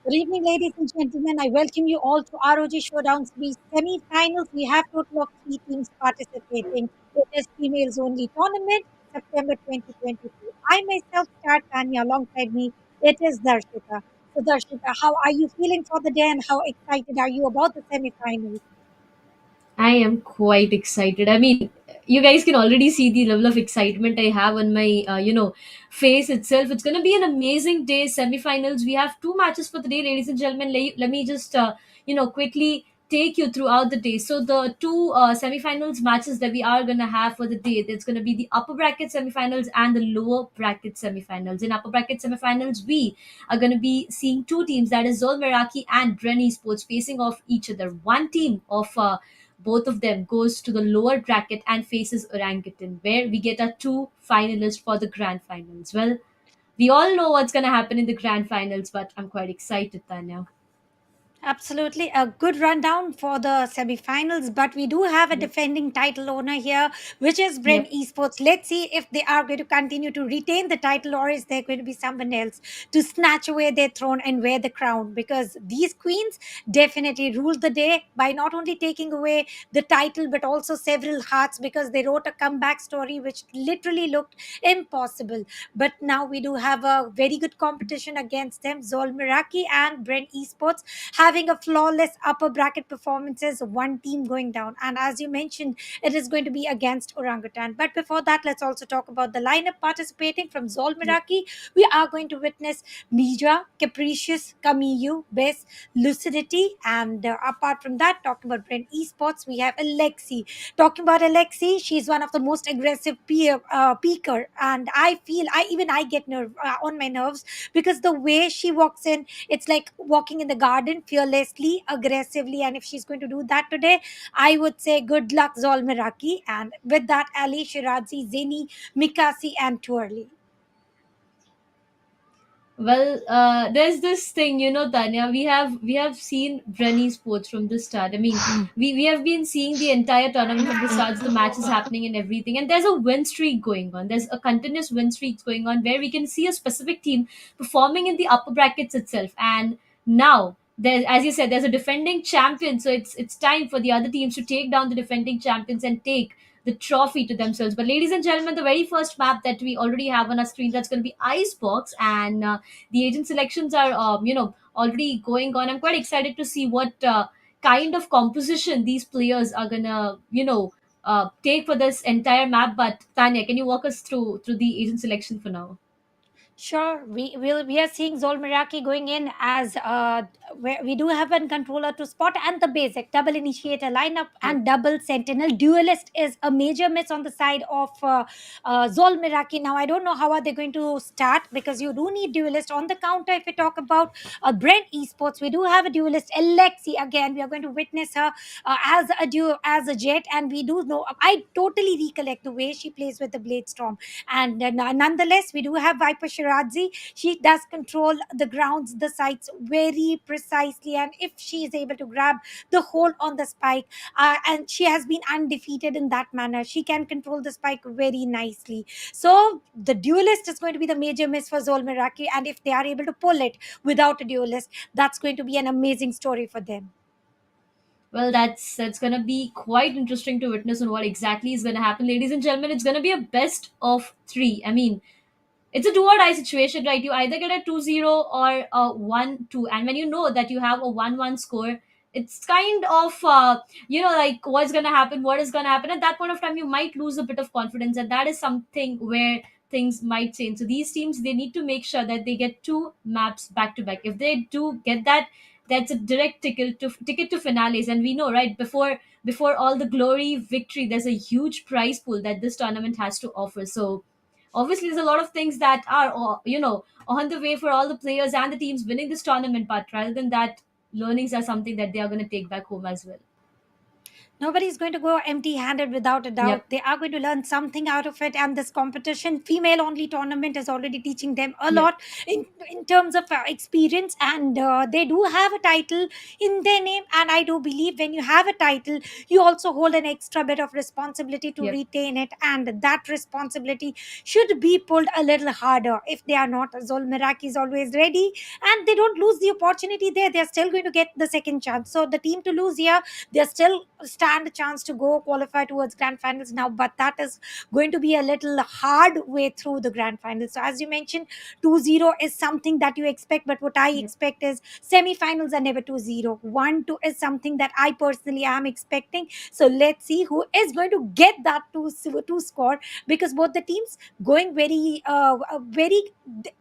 Good evening, ladies and gentlemen. I welcome you all to ROG Showdown Series semi-finals. We have total of three teams participating. It is females only tournament. September 2022. I myself start Tanya alongside me. It is Darshika. So, Darshika, how are you feeling for the day and how excited are you about the semi-finals? I am quite excited. I mean, you guys can already see the level of excitement I have on my, face itself. It's going to be an amazing day. Semifinals. We have two matches for the day, ladies and gentlemen. Let me just, quickly take you throughout the day. So the two semifinals matches that we are going to have for the day, that's going to be the upper bracket semifinals and the lower bracket semifinals. In upper bracket semifinals, we are going to be seeing two teams, that is Zol Meraki and Bren Sports, facing off each other. One team of both of them goes to the lower bracket and faces Orangutan, where we get our two finalists for the grand finals. Well, we all know what's going to happen in the grand finals, but I'm quite excited, Tanya. Absolutely. A good rundown for the semi-finals, but we do have a Yep. defending title owner here, which is Bren Yep. Esports. Let's see if they are going to continue to retain the title or is there going to be someone else to snatch away their throne and wear the crown, because these queens definitely ruled the day by not only taking away the title but also several hearts, because they wrote a comeback story which literally looked impossible. But now we do have a very good competition against them, Zol Miraki and Bren Esports, having a flawless upper bracket performances, one team going down. And as you mentioned, it is going to be against Orangutan. But before that, let's also talk about the lineup participating from Zol Yep. Miraki. We are going to witness Mija, Capricious, Kamiyu, Bess, Lucidity, and apart from that, talking about Brent Esports, we have Alexi. Talking about Alexi, she's one of the most aggressive peaker, and I feel I get on my nerves, because the way she walks in, it's like walking in the garden fearlessly, aggressively. And if she's going to do that today, I would say good luck, Zol Miraki. And with that, Ali, Shirazi, Zeni, Mikasi, and Twirly. Well, there's this thing, Tanya. We have seen Brenny Sports from the start. I mean, we have been seeing the entire tournament from the start, the matches happening and everything. And there's a win streak going on. There's a continuous win streak going on where we can see a specific team performing in the upper brackets itself. And now, there, as you said, there's a defending champion. So it's time for the other teams to take down the defending champions and take the trophy to themselves. But ladies and gentlemen, the very first map that we already have on our screen, that's going to be Icebox, and the agent selections are already going on. I'm quite excited to see what kind of composition these players are gonna take for this entire map. But Tanya, can you walk us through the agent selection for now? Sure, we are seeing Zol Miraki going in as we do have a controller to spot, and the basic double initiator lineup Yep. and double sentinel duelist is a major miss on the side of Zol Miraki. Now I don't know how are they going to start, because you do need duelist on the counter. If we talk about Brent Esports, we do have a duelist, Alexi. Again, we are going to witness her as a duo, as a jet, and we do know, I totally recollect the way she plays with the Blade Storm. And nonetheless, we do have Viper Shiradzi. She does control the grounds, the sites very precisely. And if she is able to grab the hold on the spike, and she has been undefeated in that manner, she can control the spike very nicely. So the duelist is going to be the major miss for Zol Miraki. And if they are able to pull it without a duelist, that's going to be an amazing story for them. Well, that's gonna be quite interesting to witness on what exactly is gonna happen, ladies and gentlemen. It's gonna be a best of three. I mean, it's a do or die situation, right? You either get a 2-0 or a 1-2. And when you know that you have a 1-1 score, it's kind of, like what's going to happen, what is going to happen. At that point of time, you might lose a bit of confidence. And that is something where things might change. So these teams, they need to make sure that they get two maps back to back. If they do get that, that's a direct ticket to finales. And we know, right, before all the glory victory, there's a huge prize pool that this tournament has to offer. So obviously there's a lot of things that are on the way for all the players and the teams winning this tournament, but rather than that, learnings are something that they are going to take back home as well. Nobody's going to go empty handed, without a doubt. Yep. They are going to learn something out of it. And this competition, female only tournament, is already teaching them a Yep. lot in terms of experience. And they do have a title in their name. And I do believe when you have a title, you also hold an extra bit of responsibility to Yep. retain it. And that responsibility should be pulled a little harder. If they are not, Zol Miraki is always ready. And they don't lose the opportunity there. They're still going to get the second chance. So the team to lose here, they're still stand a chance to go qualify towards grand finals now, but that is going to be a little hard way through the grand finals. So as you mentioned, 2-0 is something that you expect, but what I Yep. expect is semi-finals are never 2-0. 1-2 is something that I personally am expecting. So let's see who is going to get that two score, because both the teams going very,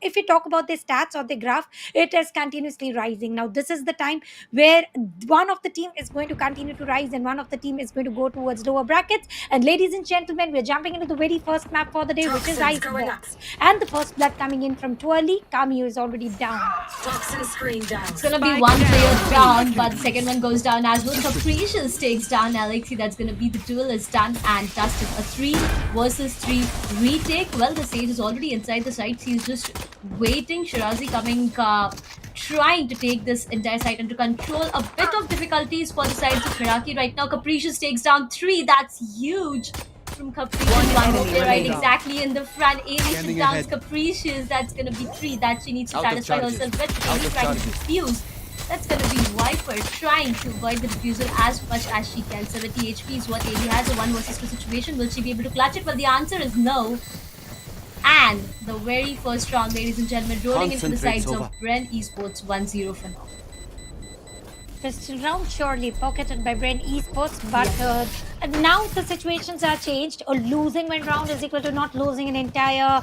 if we talk about the stats or the graph, it is continuously rising. Now this is the time where one of the team is going to continue to rise and one of the team is going to go towards lower brackets. And ladies and gentlemen, we're jumping into the very first map for the day, which is Toxins going up. Icebox. And the first blood coming in from Twirly. Cameo is already down. Toxin screen down. It's gonna be Spike one player down. down, but the second one goes down as well. Capricious takes down Alexi. That's gonna be the duel is done and dusted. A 3 versus 3 retake. Well, the Sage is already inside the sites. He's just waiting. Shirazi coming, trying to take this entire site under control. A bit of difficulties for the sides of Miraki right now. Capricious takes down 3. That's huge from Capricious. One more player right exactly in the front. Alias downs Capricious. That's gonna be 3 that she needs to satisfy herself with. Amy trying to defuse. That's gonna be Viper trying to avoid the defusal as much as she can. 70 HP is what AB has. A 1 versus 2 situation. Will she be able to clutch it? Well, the answer is no. And the very first round, ladies and gentlemen, rolling into the sides of Bren Esports 1-0 for now. Pistol round surely pocketed by Brent Esports, but now the situations are changed. Losing one round is equal to not losing an entire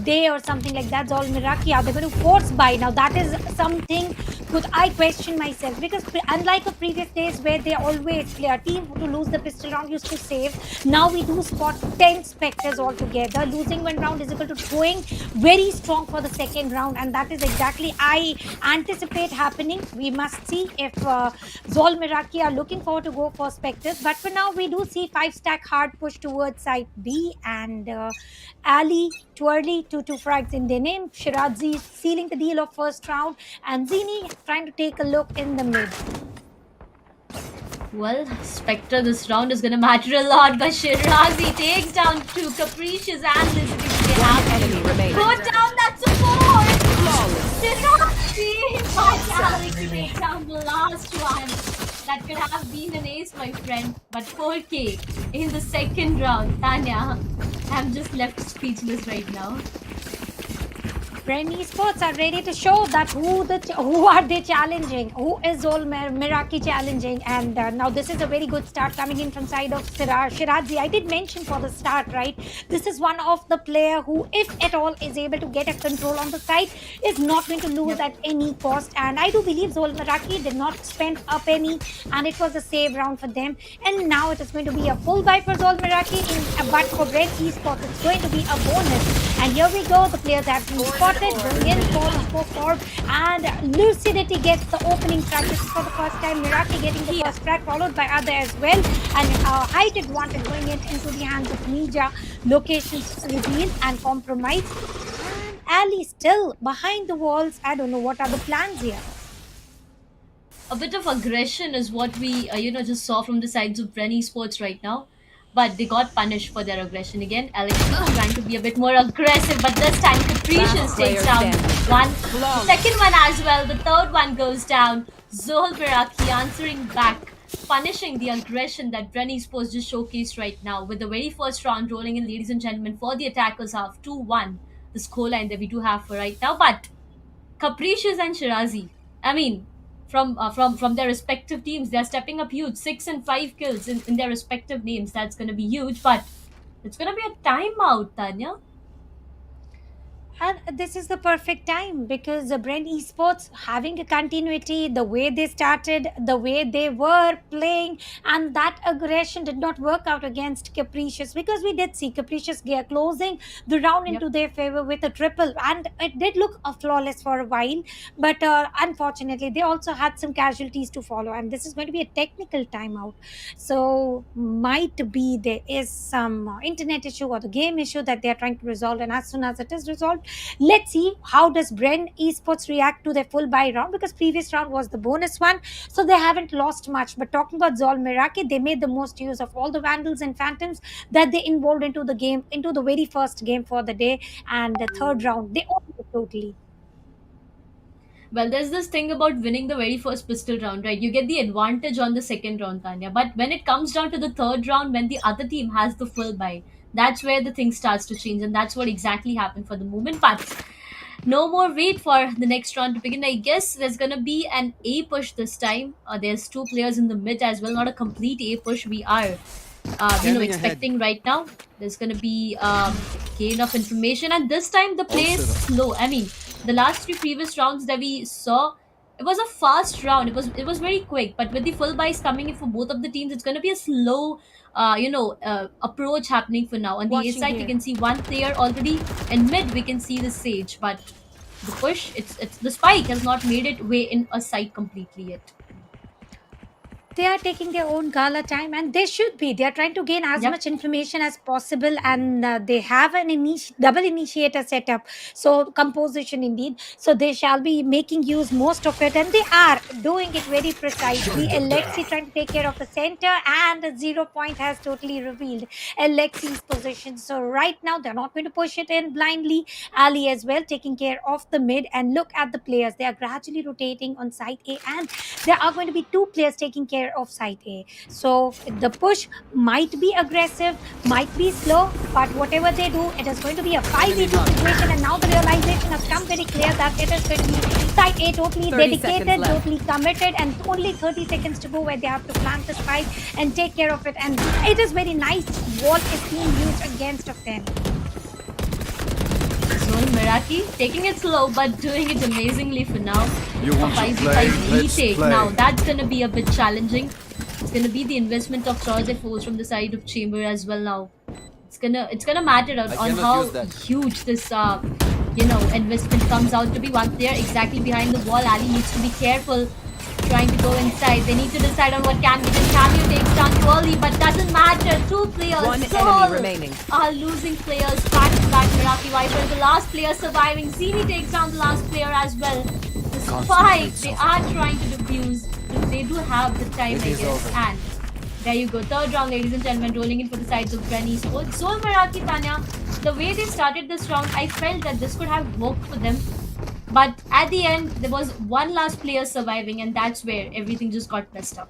day or something like that. Zol Miraki, are they going to force buy? Now that is something could I question myself, because unlike the previous days where they always play a team to lose the pistol round used to save, now we do spot 10 specters altogether. Losing one round is equal to going very strong for the second round, and that is exactly I anticipate happening. We must see if Zol Miraki are looking forward to go for specters, but for now we do see 5-stack hard push towards side B, and Ali Twirly 2 frags in their name. Shirazi sealing the deal of first round, and Zini trying to take a look in the mid. Well, Spectre this round is gonna matter a lot, but Shirazi takes down 2 Capricious and Lizzie. They have Enemy remaining. go down, that's a 4! Shirazi! But Alex takes down the last one. That could have been an ace, my friend. But 4K in the second round. Tanya, I'm just left speechless right now. Brand Esports are ready to show that who are they challenging, who is Zol Miraki challenging, and now this is a very good start coming in from side of Shirazi. I did mention for the start, right? This is one of the player who, if at all, is able to get a control on the site, is not going to lose at any cost. And I do believe Zol Miraki did not spend a penny, and it was a save round for them. And now it is going to be a full buy for Zol Miraki, but for Brand Esports, it's going to be a bonus. And here we go, the players have been spotted. Brilliant ball forward, and Lucidity gets the opening frag. This is for the first time. Miraki getting the first frag, followed by other as well. And height advantage going into the hands of Ninja. Locations revealed and compromised. And Ali still behind the walls. I don't know what are the plans here. A bit of aggression is what we just saw from the sides of Bren Esports right now, but they got punished for their aggression again. Alex is trying to be a bit more aggressive, but this time Capricious takes down one. The second one as well. The third one goes down. Zohal Baraki answering back, punishing the aggression that Bren Esports just showcased right now, with the very first round rolling in, ladies and gentlemen, for the attackers half 2-1. The scoreline that we do have for right now, but Capricious and Shirazi, I mean, from their respective teams, they're stepping up huge. 6 and 5 kills in their respective names. That's gonna be huge, but it's gonna be a timeout, Tanya. And this is the perfect time, because the Brand Esports having a continuity, the way they started, the way they were playing, and that aggression did not work out against Capricious, because we did see Capricious closing the round into their favor with a triple, and it did look flawless for a while, but unfortunately they also had some casualties to follow, and this is going to be a technical timeout. So might be there is some internet issue or the game issue that they are trying to resolve, and as soon as it is resolved, let's see how does Bren Esports react to their full buy round, because previous round was the bonus one, so they haven't lost much. But talking about Zol Miraki, they made the most use of all the Vandals and Phantoms that they involved into the game, into the very first game for the day, and the third round they owned it totally. Well, there's this thing about winning the very first pistol round, right? You get the advantage on the second round, Tanya. But when it comes down to the third round, when the other team has the full buy, that's where the thing starts to change. And that's what exactly happened for the moment. But no more wait for the next round to begin. I guess there's gonna be an A push this time. There's two players in the mid as well, not a complete A push. We are Scanning ahead. expecting right now. There's gonna be gain of information, and this time the All play is set up. slow. I mean, the last three previous rounds that we saw, it was a fast round. It was very quick, but with the full buys coming in for both of the teams, it's gonna be a slow, approach happening for now. On the A Watching side, you here. can see one player already, and mid we can see the Sage, but the push, it's the spike has not made it way in a site completely yet. They are taking their own gala time, and they should be. They are trying to gain as Yep. much information as possible, and they have an double initiator setup, so composition indeed, so they shall be making use most of it, and they are doing it very precisely. Alexi trying to take care of the center, and the 0 point has totally revealed Alexi's position. So right now they're not going to push it in blindly. Ali as well taking care of the mid, and look at the players, they are gradually rotating on side A, and there are going to be two players taking care of side A. So the push might be aggressive, might be slow, but whatever they do, it is going to be a Enemy 5v2 mark. situation. And now the realization has come very clear that it is going to be side A totally 30 seconds dedicated, left. totally committed, and only 30 seconds to go where they have to plant the spike and take care of it. And it is very nice what is being used against of them. Zone Meraki taking it slow but doing it amazingly for now. You A want to 5v5 play? Let's retake. play. Now that's gonna be a bit challenging. It's gonna be the investment of Charge Force from the side of Chamber as well now. It's gonna matter I on cannot how use that. huge this investment comes out to be. One player exactly behind the wall. Ali needs to be careful trying to go inside. They need to decide on what can be done. Cameo takes down early, but doesn't matter. Two players One Soul enemy remaining. are losing players back to back. Meraki Viper, the last player surviving. Zini takes down the last player as well. The spike they are trying to defuse. They do have the time, I It is guess. over. And there you go. Third round, ladies and gentlemen, rolling in for the sides of Granny Sports. Soul Meraki Tanya, the way they started this round, I felt that this could have worked for them. But at the end, there was one last player surviving, and that's where everything just got messed up.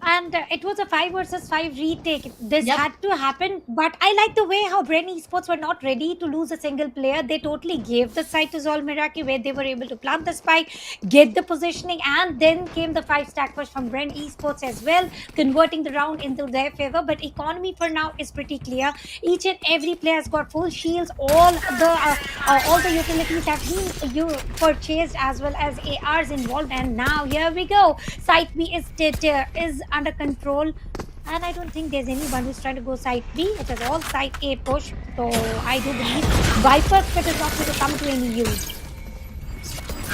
And it was a 5 versus 5 retake. This Yep. had to happen, but I like the way how Bren Esports were not ready to lose a single player. They totally gave the side to Zol Miraki, where they were able to plant the spike, get the positioning, and then came the 5 stack push from Bren Esports as well, converting the round into their favor. But economy for now is pretty clear. Each and every player has got full shields. All the utilities have been purchased, as well as ARs involved. And now here we go. Site B is under control, and I don't think there's anyone who's trying to go side B. It is all side A push. So I do believe Viper's pit is not going to come to any use.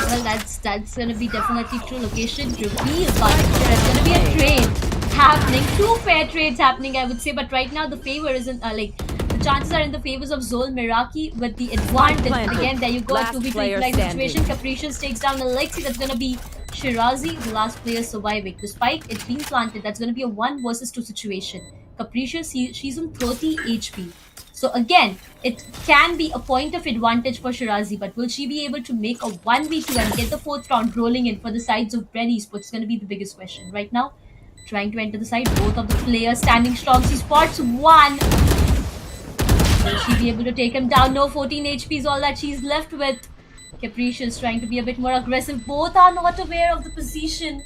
Well, that's gonna be definitely true. Location reveal, but there's gonna be a trade happening. Two fair trades happening, I would say. But right now, the favor isn't the chances are in the favors of Zol Miraki with the advantage. But planted. again, there you go. Last 2v2 player equalize standing. situation. Capricious takes down Alexi. That's gonna be Shirazi, the last player surviving. The spike, it's being planted. That's gonna be a 1 versus 2 situation. Capricious, she's on 30 HP. So again, it can be a point of advantage for Shirazi, but will she be able to make a 1v2 and get the fourth round rolling in for the sides of Bren Esports? It's going to be the biggest question. Right now, trying to enter the side, both of the players standing strong. She spots one. Will she be able to take him down? No, 14 HP is all that she's left with. Capricious trying to be a bit more aggressive. Both are not aware of the position.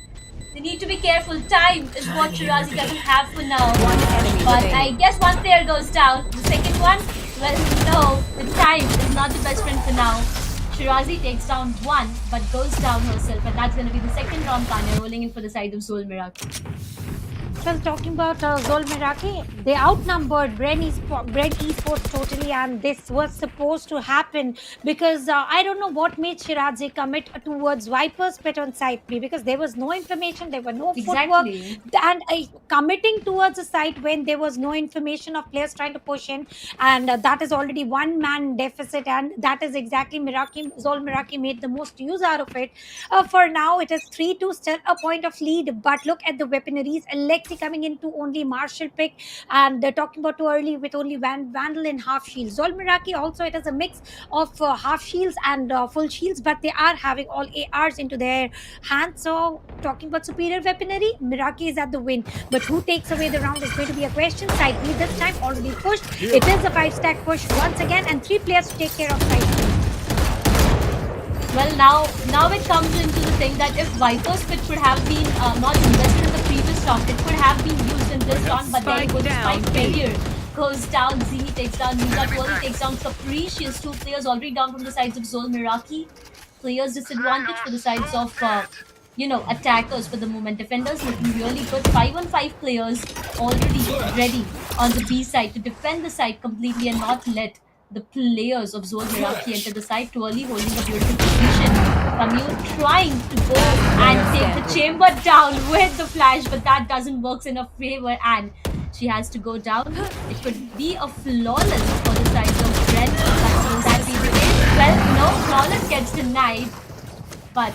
They need to be careful. Time is what Shirazi doesn't have for now. enemy But remaining. I guess one player goes down. The second one, well, no, the time is not the best friend for now. Shirazi takes down one, but goes down herself, and that's going to be the second round. Tanya rolling in for the side of Soul Miraki. Well, talking about Zol Miraki, they outnumbered Bren Esports totally, and this was supposed to happen because I don't know what made Shirazi commit towards Viper's pit on side B, because there was no information, there were no footwork, Exactly. and committing towards a site when there was no information of players trying to push in, and that is already one man deficit, and that is exactly Zol Miraki made the most use out of it. For now, it is 3-2, still a point of lead, but look at the weaponaries. Alexi Galaxy coming into only Marshall pick, and they're talking about too early with only Vandal and half shields. Zol Miraki also, it is a mix of half shields and full shields, but they are having all ARs into their hands. So talking about superior weaponry, Miraki is at the win. But who takes away the round is going to be a question. Side B this time already pushed. It is a 5-stack push once again, and 3 players to take care of side B. Well, now it comes into the thing that if Viper's pick could have been not invested in the previous round, it could have been used in this round, but then it was a spike failure. Goes down, Zini takes down, Nisa Twirly takes down Capri. She has 2 players already down from the sides of Zol Miraki. Players disadvantage for the sides of attackers for the moment. Defenders looking really good. 5-on-5 players already ready on the B side to defend the side completely and not let the players of Zol Miraki enter the side. Twirly holding a beautiful position. Camille trying to go and take the chamber down with the flash, but that doesn't work in her favor, and she has to go down. It could be a flawless for the sides of Ren. Will that be the case? Well, no, flawless gets denied. But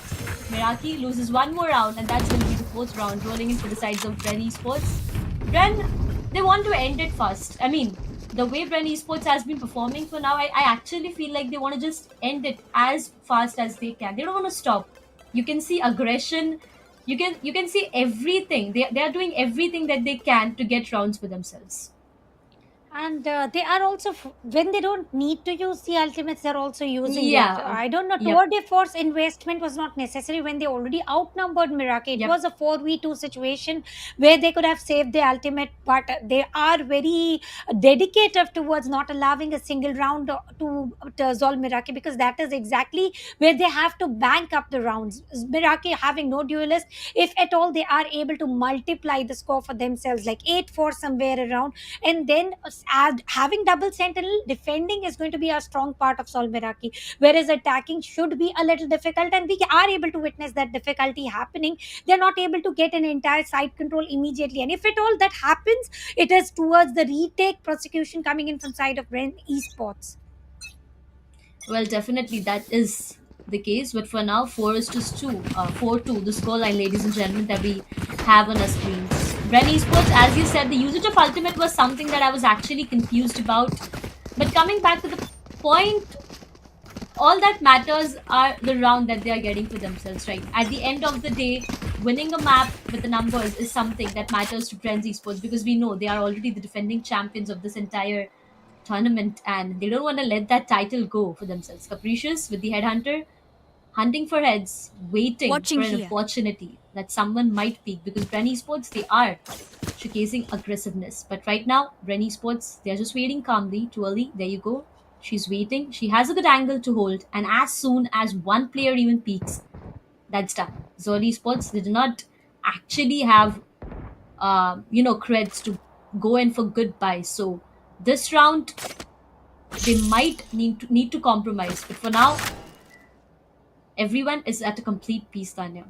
Miraki loses one more round, and that's going to be the 4th round, rolling in for the sides of Ren Esports. Ren, they want to end it fast. I mean, the way Ren Esports has been performing for now, I actually feel like they want to just end it as fast as they can. They don't want to stop. You can see aggression. You can see everything. They are doing everything that they can to get rounds for themselves. And they are also, when they don't need to use the ultimates, they're also using it. Yeah. I don't know, Yep. tour de force investment was not necessary when they already outnumbered Miraki. It Yep. was a 4v2 situation where they could have saved the ultimate, but they are very dedicated towards not allowing a single round to Zol Miraki, because that is exactly where they have to bank up the rounds. Miraki having no duelist, if at all they are able to multiply the score for themselves, like 8-4 somewhere around, and then having double sentinel, defending is going to be a strong part of Sol Miraki, whereas attacking should be a little difficult, and we are able to witness that difficulty happening. They're not able to get an entire side control immediately, and if at all that happens, it is towards the retake prosecution coming in from side of Ren Esports. Well, definitely that is the case. But for now, 4 is just 2. 4-2, the scoreline, ladies and gentlemen, that we have on our screens. Ren Esports, as you said, the usage of Ultimate was something that I was actually confused about. But coming back to the point, all that matters are the round that they are getting for themselves, right? At the end of the day, winning a map with the numbers is something that matters to Ren Esports, because we know they are already the defending champions of this entire tournament, and they don't want to let that title go for themselves. Capricious with the headhunter, hunting for heads, waiting Watching for an here. opportunity that someone might peek, because Ren Esports, they are showcasing aggressiveness. But right now, Ren Esports, they're just waiting calmly. Too early, there you go. She's waiting. She has a good angle to hold, and as soon as one player even peeks, that's done. Zol Esports, they do not actually have creds to go in for goodbyes. So this round they might need to compromise, but for now everyone is at a complete peace, Tanya.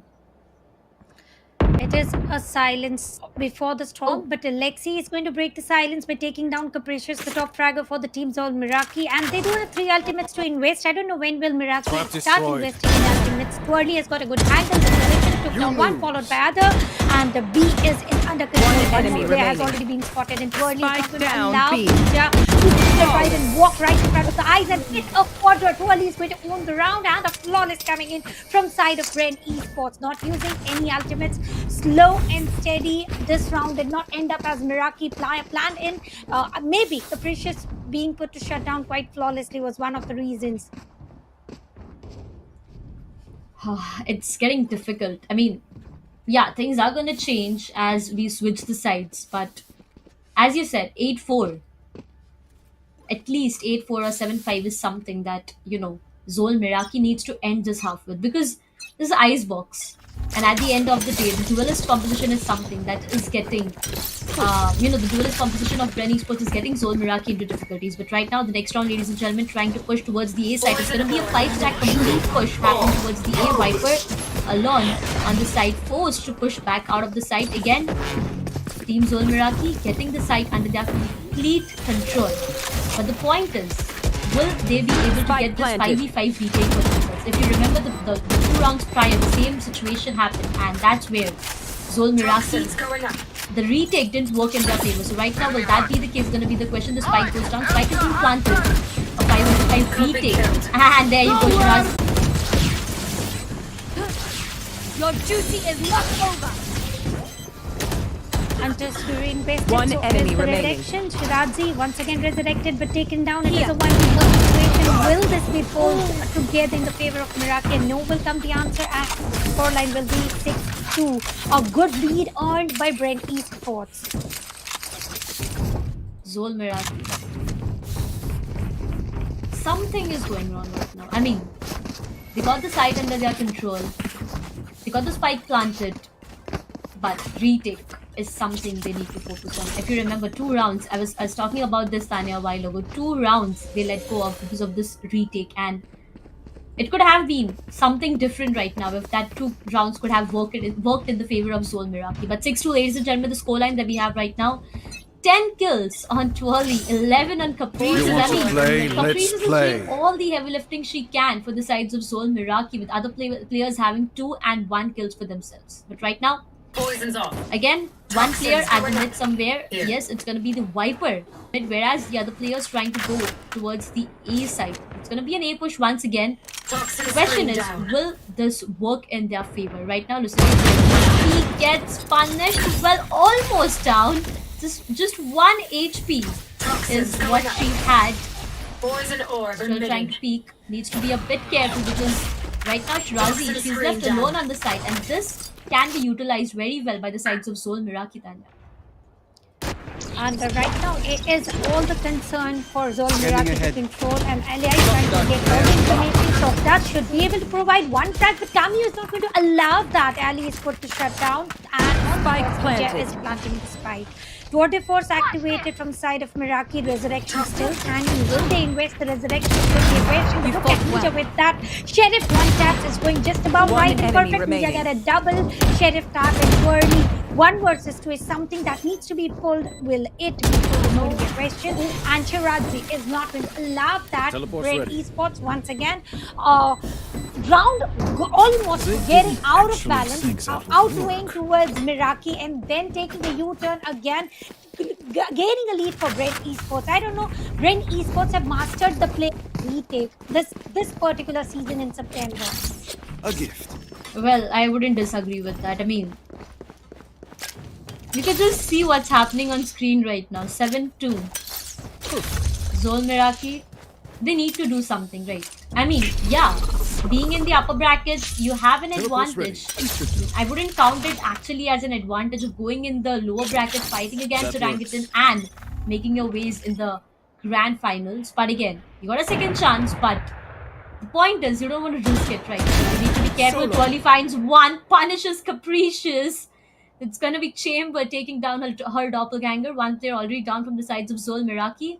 It is a silence before the storm, Oh. but Alexi is going to break the silence by taking down Capricious, the top fragger for the team's all Miraki, and they do have 3 ultimates to invest. I don't know when will Miraki Trap start destroyed. investing in ultimates. Twirly has got a good angle. The selection took down one, followed by other, and the B is under control. One One enemy more player has remaining. already been spotted, and Twirly is Spike not going to down, allow B. Ninja to step right and walk right in front of the eyes and hit a quadra. Twirly is going to own the round, and a flawless coming in from side of Ren Esports, not using any ultimates. Slow and steady. This round did not end up as Miraki planned in. Maybe Capricious being put to shut down quite flawlessly was one of the reasons. It's getting difficult. I mean, yeah, things are going to change as we switch the sides, but as you said, 8-4, at least 8-4 or 7-5 is something that Zol Miraki needs to end this half with, because this is Icebox, and at the end of the day, the duelist composition is something that is getting the duelist composition of Ren Esports is getting Zol Miraki into difficulties. But right now, the next round, ladies and gentlemen, trying to push towards the A side. It's going to be a 5-stack complete push happening towards the A. Viper alone on the side, forced to push back out of the side again. Team Zol Miraki getting the side under their complete control. But the point is, will they be able to Spike get this planted. 5v5 retake for themselves? If you remember the 2 rounds prior, the same situation happened, and that's where Zol Miraki the retake didn't work in their favor. So right now, will that be the case? Going to be the question. The spike goes down. Spike is being planted. A 5 retake. And there you go, Shiraz. Your duty is not over. Until Shireen invested. One So enemy is the remaining. resurrection. Shirazi once again resurrected but taken down. It is a 1v1 situation. Will this be pulled together in the favor of Meraki? And no will come the answer, and scoreline will be 6-2. A good lead earned by Brent Esports. Zol Meraki. Something is going wrong right now. I mean, they got the site under their control. They got the spike planted. But retake is something they need to focus on. If you remember, 2 rounds, I was talking about this, Tanya, a while ago. 2 rounds they let go of because of this retake, and it could have been something different right now if that 2 rounds could have worked in the favor of Zol Meraki. But 6-2, ladies and gentlemen, the scoreline that we have right now. 10 kills on Twirly, 11 on Caprice. You want to play? Caprice Let's is play. doing all the heavy lifting she can for the sides of Zol Meraki, with other players having 2 and 1 kills for themselves. But right now, Poison's off. again, one player Toxins at the going mid up. somewhere. Here. Yes, it's going to be the Viper. Whereas the other players trying to go towards the A side. It's going to be an A push once again. Toxins The question is, down. will this work in their favor? Right now, listen. He gets punished. Well, almost down. Just 1 HP Toxins is going what up. she had. Poison orb Still trying emitting. to peek. Needs to be a bit careful because right now Shirazi, Toxins she's screen left down. alone on the side, and this can be utilized very well by the sides of Zol Meraki, Tanya. And right now, it is all the concern for Zol Scanning Meraki to ahead. control, and Ali is trying to get all the information. So that should be able to provide one frag, but Camille is not going to allow that. Ali is put to shut down, and Spike planted. Jeff is planting the spike. Tour de force activated from side of Meraki. Resurrection still standing. Will they invest the resurrection? Will they invest? You Look fought at Ninja well. with that. Sheriff one taps is going just about One right and enemy perfect. Ninja remaining. get a double Sheriff tap and Whirly. 1 versus 2 is something that needs to be pulled. Will it be pulled? Is going to be a question. And Shirazi is not going to allow that. Teleport's Brave ready. Esports once again. Round almost They getting didn't out of actually balance, think that would outweighing work. towards Meraki, and then taking the U-turn again, gaining a lead for Brent Esports. I don't know. Brent Esports have mastered the play retake this particular season in September. A gift. Well, I wouldn't disagree with that. I mean, you can just see what's happening on screen right now. 7-2. Zol Meraki, they need to do something, right? I mean, yeah, being in the upper brackets, you have an Teleport's advantage. ready. Instantly. I wouldn't count it actually as an advantage of going in the lower bracket, fighting against That Orangutan, works. and making your ways in the grand finals. But again, you got a second chance, but the point is, you don't want to risk it, right? You need to be careful. Solo. Twirly finds 1, punishes Capricious. It's gonna be Chamber taking down her doppelganger. 1 player already down from the sides of Zol Meraki.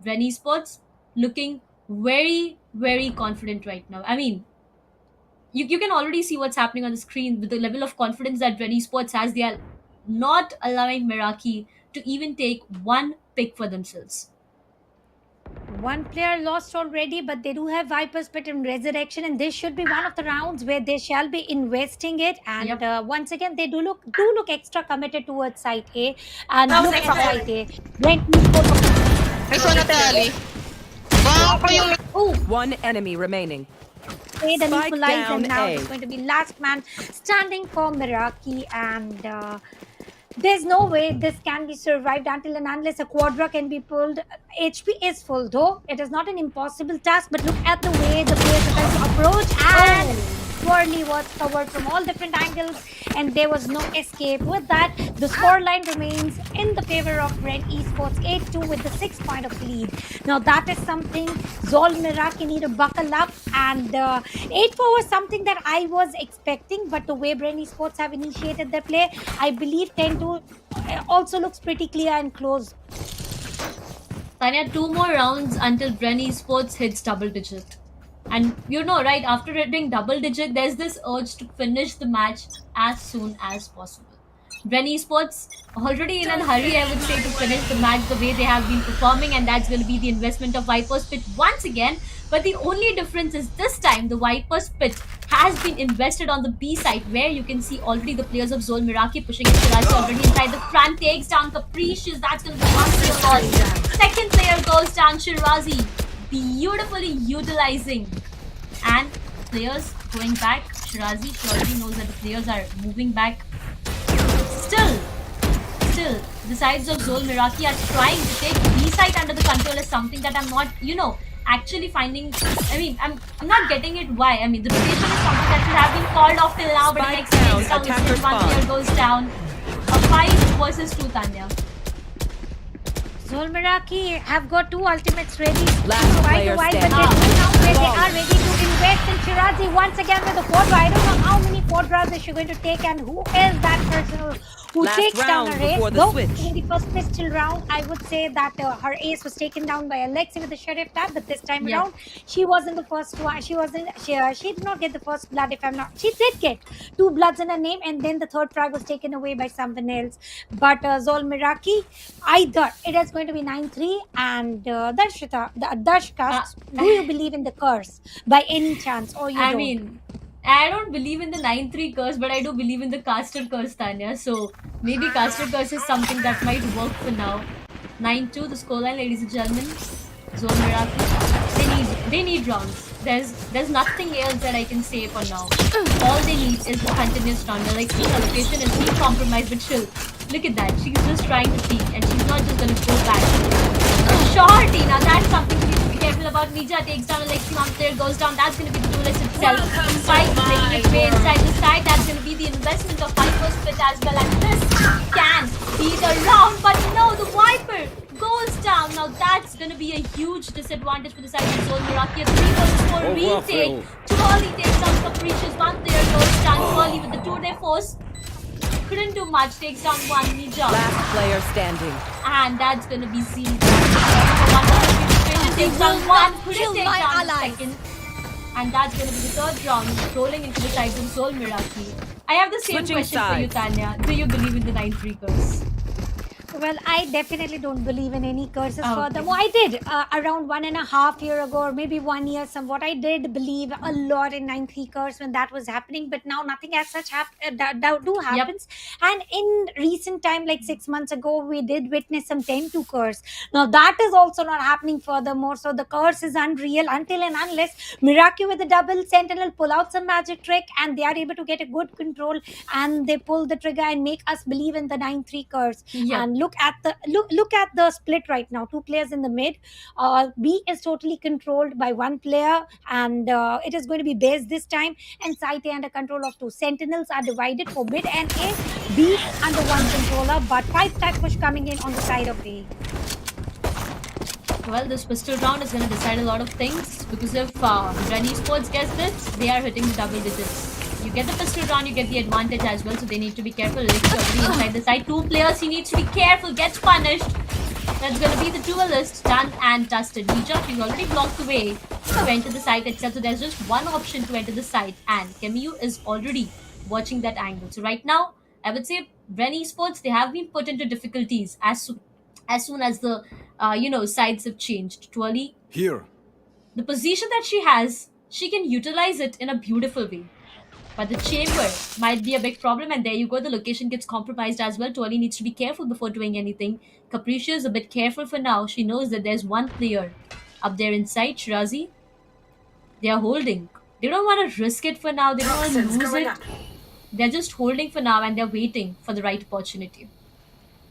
Ren Esports looking very, very confident right now. I mean, you can already see what's happening on the screen with the level of confidence that Ren Esports has. They are not allowing Meraki to even take 1 pick for themselves. 1 player lost already, but they do have Viper's Pit and Resurrection, and this should be one of the rounds where they shall be investing it. And Yep. once again, they do look extra committed towards site A, and That was look for excellent. site A. Brent Esports. May one natin, Ali. Bang pa yung... Oh, One enemy remaining. made an Spike equalizer. down Now A. it's going to be last man standing for Meraki, and there's no way this can be survived until and unless a quadra can be pulled. HP is full, though it is not an impossible task, but look at the way the players are trying to approach, and Swirly was covered from all different angles, and there was no escape. With that, the scoreline remains in the favor of Red Esports, 8-2 with the 6 point of lead. Now that is something Zol Meraki need to buckle up, and 8-4 was something that I was expecting, but the way Bren Esports have initiated their play, I believe 10-2 also looks pretty clear and close. Tanya, 2 more rounds until Bren Esports hits double digit. And you know, right, after hitting double digit, there's this urge to finish the match as soon as possible. Bren Esports already in a hurry, I would say, to finish the match the way they have been performing, and that's going to be the investment of Viper's Pit once again. But the only difference is this time the Viper's Pit has been invested on the B side, where you can see already the players of Zol Miraki pushing in. Shirazi already inside the front, takes down Capricious. That's going to be one player lost. Second player goes down. Shirazi beautifully utilizing. And players going back. Shirazi, she already knows that the players are moving back. Still, the sides of Zol Miraki are trying to take B side under the control is something that I'm not, actually finding. I mean, I'm not getting it why. I mean, the rotation is something that should have been called off till now, but it makes sense. One player goes down. A 5 versus 2, Tanya. Zol Miraki have got 2 ultimates ready to Last fight player a while, but standing. now where they are ready to invest in Shirazi once again with the quadra. I don't know how many quadras is she going to take and who is that person who Last takes down round her ace. before the Though switch. in the first pistol round, I would say that her ace was taken down by Alexi with the sheriff tab, but this time Yeah. around, she wasn't the first one. She did not get the first blood, if I'm not. She did get 2 bloods in her name, and then the third frag was taken away by someone else. But Zol Miraki, either it is going to be 9-3 and Darshita, the Darshka, do you believe in the curse by any chance or you I don't? mean, I don't believe in the 9-3 curse, but I do believe in the caster curse, Tanya. So maybe caster curse is something that might work for now. 9-2, the scoreline, ladies and gentlemen. Zol Miraki, they need rounds. There's nothing else that I can say for now. All they need is the continuous round. Like, the location is being compromised, but chill. Look at that. She's just trying to peek, and she's not just gonna go back. A shorty. Now that's something we need to be careful about. Nija takes down Alexi. One player goes down. That's gonna be the duelist itself. Spike making its way inside the side. That's gonna be the investment of Viper's Split as well. And this can be the round, but no, the Viper goes down. Now that's gonna be a huge disadvantage for the side of Zol Miraki. A 3 versus 4 retake. Twirly takes down Capricious. One player goes down. Twirly with the 2-day force. Couldn't do much. Takes down one. Nija. Last player standing. And that's gonna be seen. Takes down one. Couldn't take down the second. And that's gonna be the third round. Rolling into the sides of Zol Miraki. I have the same Switching question for you, sides. Tanya. Do you believe in the 9-3 curse? Well, I definitely don't believe in any curses Oh, for them. I did around 1.5 years ago, or maybe 1 year, somewhat. I did believe a lot in 9-3 curse when that was happening, but now nothing as such happens. And in recent time, like 6 months ago, we did witness some 10-2 curse. Now that is also not happening furthermore. So the curse is unreal until and unless Miraki with the double sentinel pull out some magic trick and they are able to get a good control and they pull the trigger and make us believe in the 9-3 curse. Yeah. And look at the split right now. 2 players in the mid. B is totally controlled by 1 player, and it is going to be base this time. And side A under control of 2. Sentinels are divided for mid and A. B under 1 controller, but 5 tag push coming in on the side of A. Well, this pistol round is going to decide a lot of things because if Ren Esports gets this, they are hitting the double digits. You get the pistol round, you get the advantage as well, so they need to be careful. Alexi already inside the side. 2 players, he needs to be careful, gets punished. That's going to be the duelist, done and dusted. Nija, she's already blocked the way to enter the site itself, so there's just one option to enter the site, and Kemiyu is already watching that angle. So right now, I would say Ren Esports, they have been put into difficulties as soon as the sides have changed. Twirly, Here. the position that she has, she can utilize it in a beautiful way. But the chamber might be a big problem, and there you go, the location gets compromised as well. Twirly needs to be careful before doing anything. Capricious is a bit careful for now. She knows that there's 1 player up there inside. Shirazi, they are holding. They don't want to risk it for now. They don't want to lose it. They're just holding for now, and they're waiting for the right opportunity.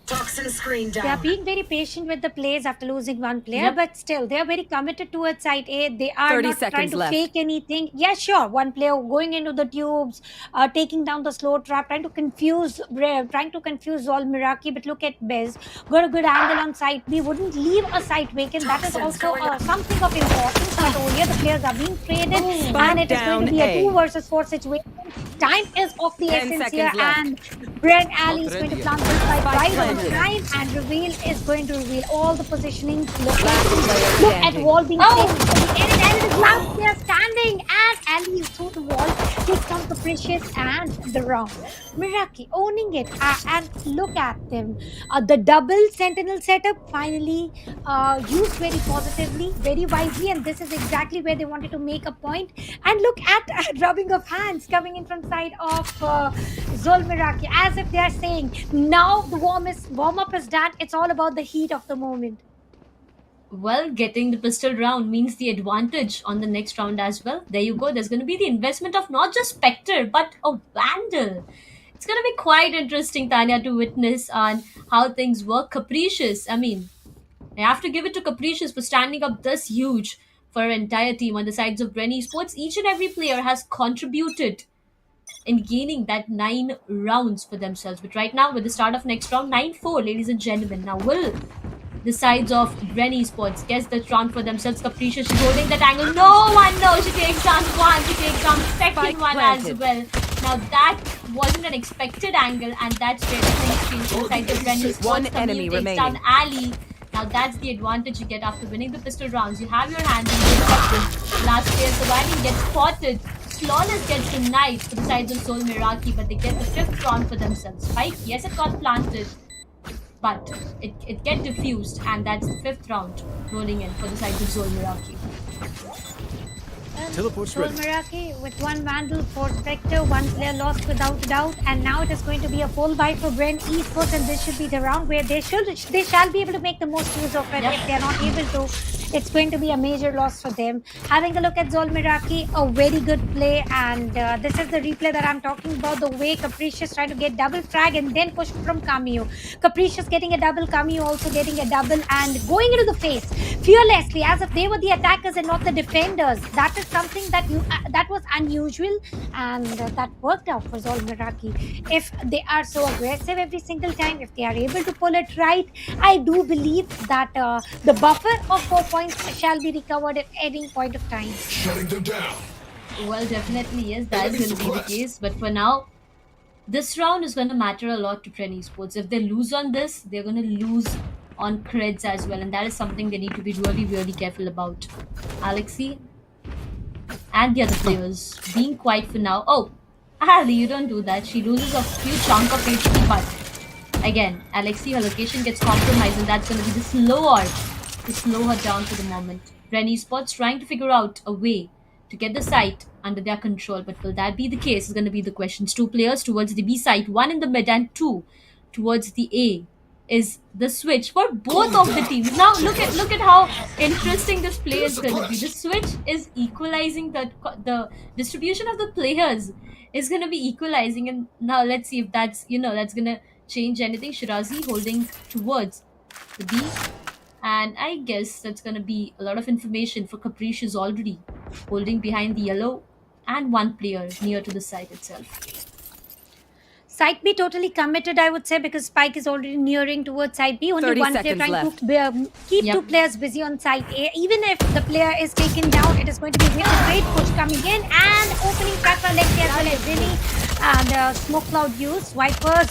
Toxin screen They are down. being very patient with the plays after losing 1 player, Yep. but still they are very committed towards side A. They are 30 not trying seconds to left. fake anything. Yeah, sure. 1 player going into the tubes, taking down the slow trap, trying to confuse Zol Miraki. But look at Bez, got a good angle on side B. Wouldn't leave a site vacant. That is also something of importance. But over here, the players are being traded, and it is going to be a 2 versus 4 situation. Time is of the 10 essence here, seconds left. and Brent Alley Not is going to ready plant yet. this side Spike right on planted. time, and reveal is going to reveal all the positioning Last locations. player Look at standing. wall being Oh, placed at the end, and it is loud. They are standing, and Alley is through the wall, takes down Capricious and the round. Miraki owning it, and look at them. The double sentinel setup finally used very positively, very wisely, and this is exactly where they wanted to make a point. And look at rubbing of hands coming in from side of Zolmiraki, as if they are saying, now the warm up is done. It's all about the heat of the moment. well, getting the pistol round means the advantage on the next round as well. There you go. There's going to be the investment of not just Spectre, but a Vandal. It's going to be quite interesting, Tanya, to witness on how things work. Capricious. I mean, I have to give it to Capricious for standing up this huge for an entire team on the sides of Bren Esports. Each and every player has contributed in gaining that 9 rounds for themselves. But right now, with the start of next round, 9-4, ladies and gentlemen. Now, will the sides of Bren Esports guess the round for themselves? Capricious, she's holding that angle. No one knows. She takes down one. She takes down second Spike one planted. as well. Now, that wasn't an expected angle, and that's where the things change for the sides of Bren Esports. One Camille enemy takes remaining. down Ali. Now that's the advantage you get after winning the pistol rounds. You have your hands in good weapon. Last player surviving gets spotted. Flawless gets the knife for the sides of Soul Miraki, but they get the 5th round for themselves. Spike, yes, it got planted, but it get diffused, and that's the 5th round rolling in for the sides of Soul Miraki. Teleport's ready. Miraki with one Vandal, 4 Spectre, 1 player lost without a doubt, and now it is going to be a full buy for Bren Esports, and this should be the round where they shall be able to make the most use of it. Yep. If they are not able to, it's going to be a major loss for them. Having a look at Zol Miraki, a very good play, and this is the replay that I'm talking about. The way Capricious trying to get double frag and then push from Cameo. Capricious getting a double, Cameo also getting a double, and going into the face fearlessly as if they were the attackers and not the defenders. That is something that was unusual, and that worked out for Zol Miraki. If they are so aggressive every single time, if they are able to pull it right, I do believe that the buffer of 4 points shall be recovered at any point of time. Shutting them down. Well, definitely yes, that is going to be the case. But for now, this round is going to matter a lot to Bren Esports. If they lose on this, they're going to lose on creds as well, and that is something they need to be really, really careful about. Alexi and the other players being quiet for now. Oh, Ali, you don't do that. She loses a few chunk of HP, but again, Alexi, her location gets compromised, and that's going to be the slower to slow her down for the moment. Bren Esports trying to figure out a way to get the site under their control, but will that be the case is going to be the questions. 2 players towards the B site, 1 in the mid and 2 towards the A is the switch for both of the teams. Now look at how interesting this play is going to be. The switch is equalizing the distribution of the players is going to be equalizing, and now let's see if that's that's going to change anything. Shirazi holding towards the B, and I guess that's going to be a lot of information for Capricious already holding behind the yellow, and 1 player near to the site itself. Side B totally committed, I would say, because Spike is already nearing towards side B. Only 30 one player seconds trying left. to keep Yep. 2 players busy on side A. Even if the player is taken down, it is going to be with a great push coming in and opening track for Lexi as well as Zinni. And smoke cloud use. Viper's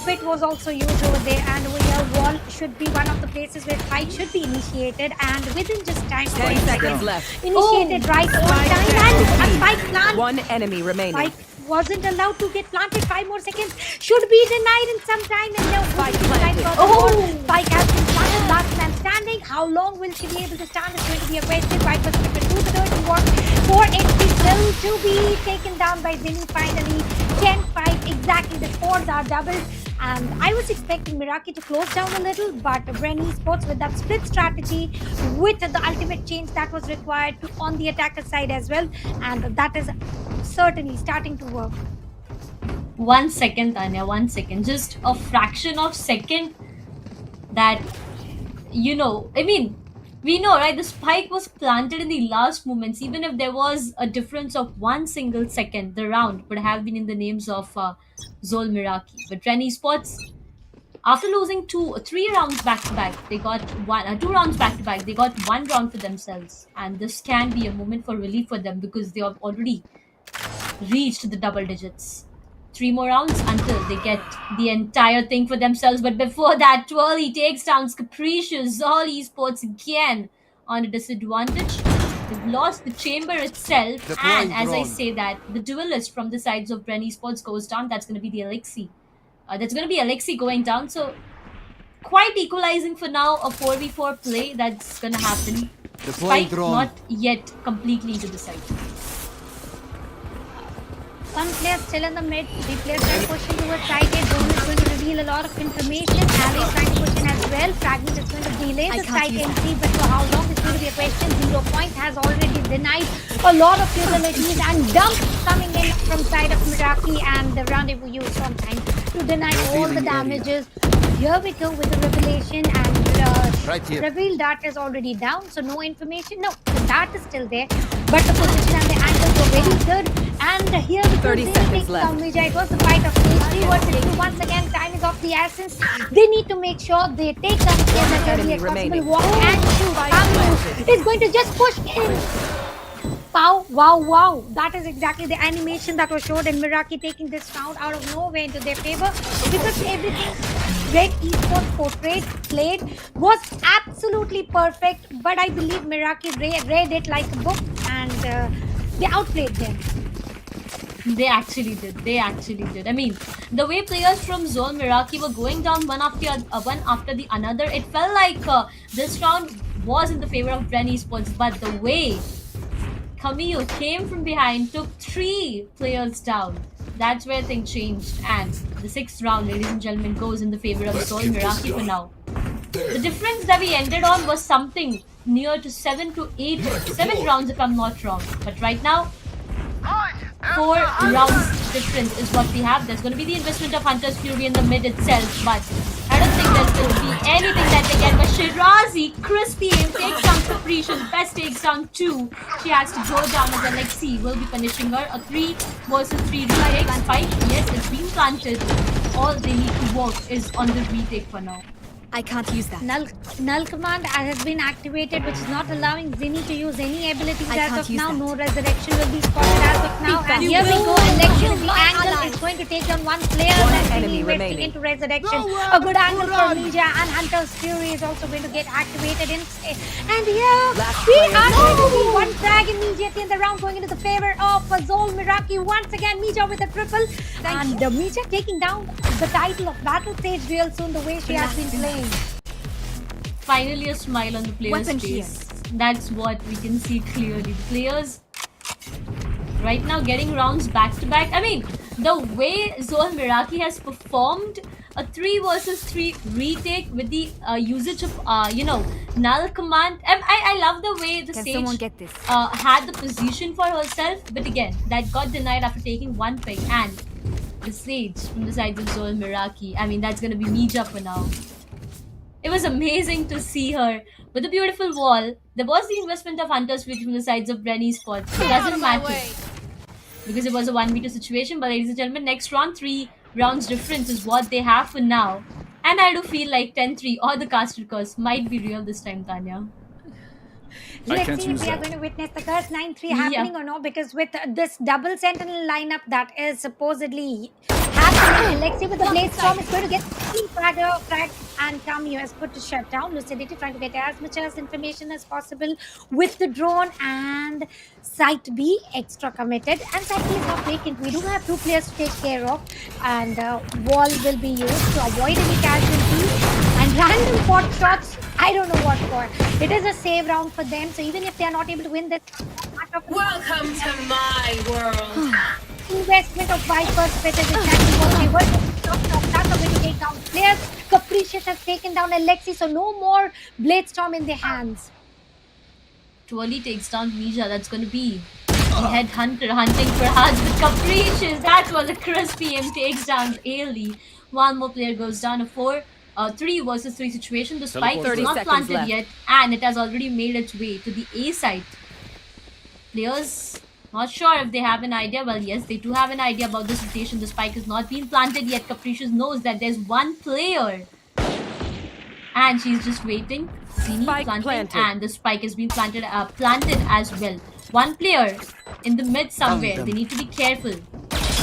pit was also used over there, and over here wall should be one of the places where fight should be initiated, and within just time 10 seconds left. initiated right on time, and a spike plant. One enemy remaining. Spike wasn't allowed to get planted. 5 more seconds. Should be denied in some time, and now Spike moving planted. inside furthermore. Spike has been planted. Last man standing. How long will she be able to stand? It's going to be a question. Viper's going to do the dirty work. 4 HP still to be taken down by Zinni finally. 10-5. Exactly. The scores are doubled. And I was expecting Miraki to close down a little, but Bren Esports with that split strategy, with the ultimate change that was required on the attacker side as well, and that is certainly starting to work. 1 second, Tanya, 1 second. Just a fraction of second that, I mean, we know, right? The spike was planted in the last moments. Even if there was a difference of 1 single second, the round would have been in the names of Zol Miraki. But Bren Esports, after losing 3 rounds back to back, they got 2 rounds back to back. They got 1 round for themselves, and this can be a moment for relief for them because they have already reached the double digits. 3 more rounds until they get the entire thing for themselves. But before that, Twirly takes down Capricious. Zol Esports again on a disadvantage. They've lost the chamber itself, Deploying and as I drone. say that, the duelist from the sides of Bren Esports goes down. That's going to be the Alexi. That's going to be Alexi going down. So quite equalizing for now. A 4v4 play that's going to happen. Deploying Spike drone. not yet completely to the side. One player still in the mid. The players are pushing towards side A. Drone is going to reveal a lot of information. Ali is trying to push in as well. Fragment is going to delay the side entry, but for how long is going to be a question. 0 Point has already denied a lot of utilities and dumps coming in from side of Meraki, and the rendezvous used some time to deny all the damages. Here we go with the revelation, and Right here. reveal dart is already down, so no information. No, the dart is still there, but the position and the angles were very good. And here we go. 30 They seconds take left. down Vijay. It was the fight of H3 versus 2. Once again, time is of the essence. They need to make sure they take down the game as early as possible. remaining. Walk and shoot. Amu is going to just push in. Wow, wow, wow. That is exactly the animation that was showed, and Meraki taking this round out of nowhere into their favor, because everything Red Esports portrayed, played was absolutely perfect. But I believe Meraki read it like a book, and they outplayed them. They actually did. They actually did. I mean, the way players from Zone Meraki were going down one after the another, it felt like this round was in the favor of Bren Esports. But the way Camille came from behind, took 3 players down, that's where things changed. And the 6th round, ladies and gentlemen, goes in the favor of Zone Meraki for now. The difference that we ended on was something near to 7 rounds, if I'm not wrong. But right now, 4 rounds difference is what we have. There's going to be the investment of Hunter's Fury in the mid itself, but I don't think there's going to be anything that they get. But Shirazi, crispy aim, takes down Capricious, best takes down 2. She has to go down as Alexi will be punishing her. A 3 versus 3 retake. Spike, yes, it's been planted. All they need to work is on the retake for now. I can't use that. Null command has been activated, which is not allowing Zinni to use any abilities I as can't of use now. that. No resurrection will be spotted as of now. And here we go. Election in the angle is going to take down one player. That's enemy investing remaining. into resurrection. A good angle for Ninja, and Hunter's Fury is also going to get activated. And here we are going to see one tag immediately in the round going into the favor of Zol Meraki. Once again, Mija with a triple. And Mija taking down the title of Battle Stage real soon, the way she has been playing. Finally, a smile on the player's Weapon face. That's what we can see clearly. The players right now getting rounds back to back. I mean, the way Zol Meraki has performed a 3 versus 3 retake with the usage of null command. I love the way the Can Sage someone get this? had the position for herself, but again, that got denied after taking 1 pick. And the Sage from the sides of Zol Meraki, I mean, that's gonna be Mija for now. It was amazing to see her with a beautiful wall. There was the investment of Hunter's Fury from the sides of Bren Esports. It doesn't matter because it was a 1v2 situation. But ladies and gentlemen, next round, 3 rounds difference is what they have for now. And I do feel like 10-3 or the caster curse might be real this time, Tanya. Let's can't see if use we are that. going to witness the curse 9-3 happening or not, because with this double sentinel lineup that is supposedly happening, Alexi with the blade storm is going to get frag, and Cameo has put to shut down. Lucidity trying to get as much as information as possible with the drone, and Site B extra committed, and Site B is not vacant. We do have 2 players to take care of, and wall will be used to avoid any casualties. And random pot shots, I don't know what for. It is a save round for them, so even if they are not able to win this, Welcome to my world. investment of Viper's fit is exactly what they were. That's a way to take down players. Capricious has taken down Alexi, so no more Blade Storm in their hands. Twirly takes down Mija. That's going to be the headhunter hunting for hearts with Capricious. That was a crispy aim. Takes down Ailey. One more player goes down. A 3 versus 3 situation. The spike is 30 not seconds planted left. yet, and it has already made its way to the A side. Players not sure if they have an idea. Well, yes, they do have an idea about this rotation. The spike has not been planted yet. Capricious knows that there's one player, and she's just waiting. Zini Spike planting, planted. and the spike has been planted as well. One player in the mid somewhere. They need to be careful.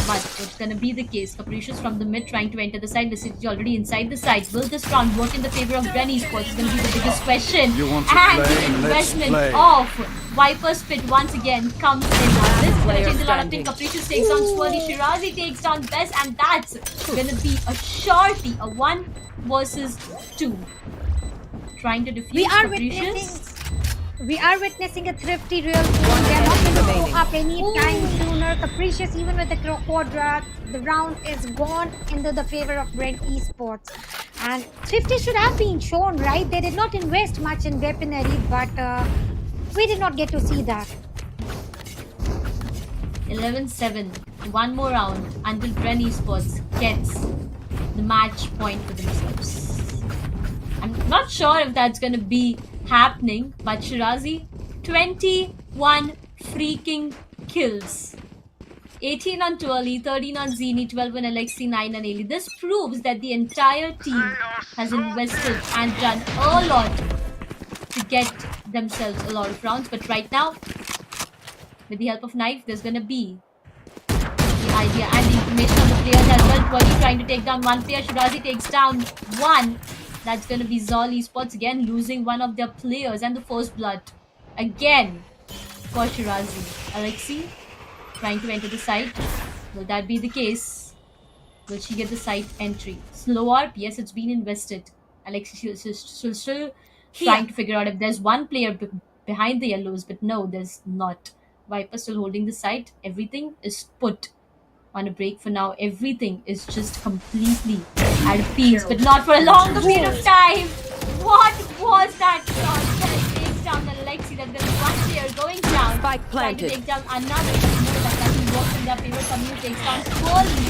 but it's gonna be the case. Capricious from the mid trying to enter the side. The city already inside the side. Will this round work in the favor of Bren Esports? Is gonna be the biggest question. You want to And play? the Let's investment play. of Viper's Pit once again comes in. Now this is gonna Player change a lot of standing. things. Capricious takes down Swirly, Shirazi takes down Best, and that's gonna be a shorty, a 1 versus 2. Trying to defuse We are Capricious. witnessing a thrifty real soon. They're not going to go remaining. up any time sooner. Capricious, even with the quadra, the round is gone into the favor of Red Esports. And thrifty should have been shown, right? They did not invest much in weaponry, but we did not get to see that. 11-7. One more round until Bren Esports gets the match point for themselves. I'm not sure if that's going to be happening, but Shirazi, 21 freaking kills. 18 on Twirly, 13 on Zini, 12 on Alexi, 9 on Ailey. This proves that the entire team has invested and done a lot to get themselves a lot of rounds. But right now, with the help of Knife, there's going to be the idea and the information of the players as well. Twirly trying to take down one player. Shirazi takes down one. That's going to be Zol Esports again losing one of their players and the first blood again for Shirazi. Alexi trying to enter the site. Will that be the case? Will she get the site entry? Slow ARP, yes, it's been invested. Alexi still trying to figure out if there's one player behind the yellows, but no, there's not. Viper still holding the site. Everything is put on a break for now. Everything is just completely at peace, but not for a longer period of time. What was that shot? That takes down Alexi. That's going to be one player going down. Spike Trying to planted. take down another. But no, that doesn't work in their favor. Samu takes down Swirly.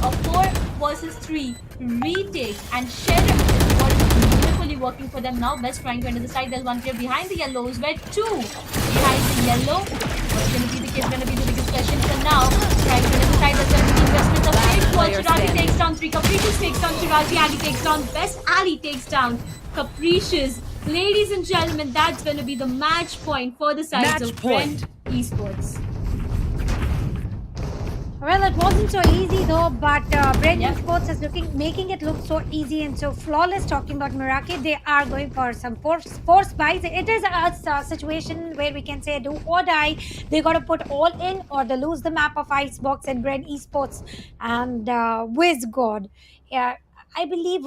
A 4 versus 3 retake, and Sheriff is what is beautifully working for them now. Best trying to enter the side. There's one player behind the yellows. Where 2 behind the yellow. What's going to be the case? Going to be the biggest question for now. Trying to enter the side. There's going to be investment of 8 for Shirazi takes down 3. Capricious takes down Shirazi. Ali takes down Best. Ali takes down Capricious. Ladies and gentlemen, that's going to be the match point for the sides Match of point. Brent Esports. Well, it wasn't so easy though, but Brent Yep. Esports is making it look so easy and so flawless. Talking about Meraki, they are going for some force buys. It is a situation where we can say do or die. They got to put all in or they lose the map of Icebox and Brent Esports and Wiz God. Yeah. I believe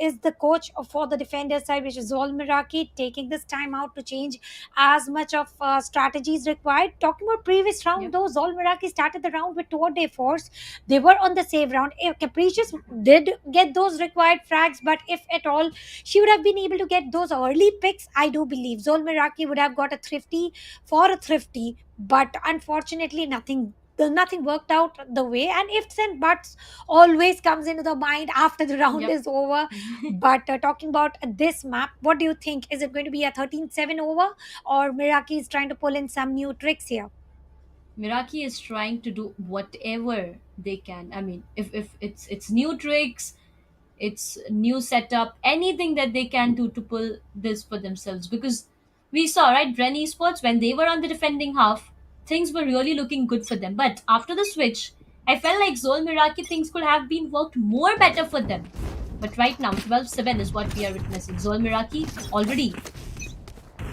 is the coach for the defender side, which is Zol Meraki, taking this time out to change as much of strategies required. Talking about previous round, Yep. though, Zol Meraki started the round with 2-day force. They were on the save round. If Capricious did get those required frags, but if at all, she would have been able to get those early picks. I do believe Zol Meraki would have got a thrifty for a thrifty, but unfortunately, nothing worked out the way, and ifs and buts always comes into the mind after the round Yep. is over. But talking about this map, what do you think? Is it going to be a 13-7 over, or Miraki is trying to pull in some new tricks here? Miraki is trying to do whatever they can. I mean, if it's new tricks, it's new setup, anything that they can do to pull this for themselves. Because we saw, right, Bren Esports, when they were on the defending half, things were really looking good for them. But after the switch, I felt like Zol Miraki things could have been worked more better for them. But right now, 12-7 is what we are witnessing. Zol Miraki already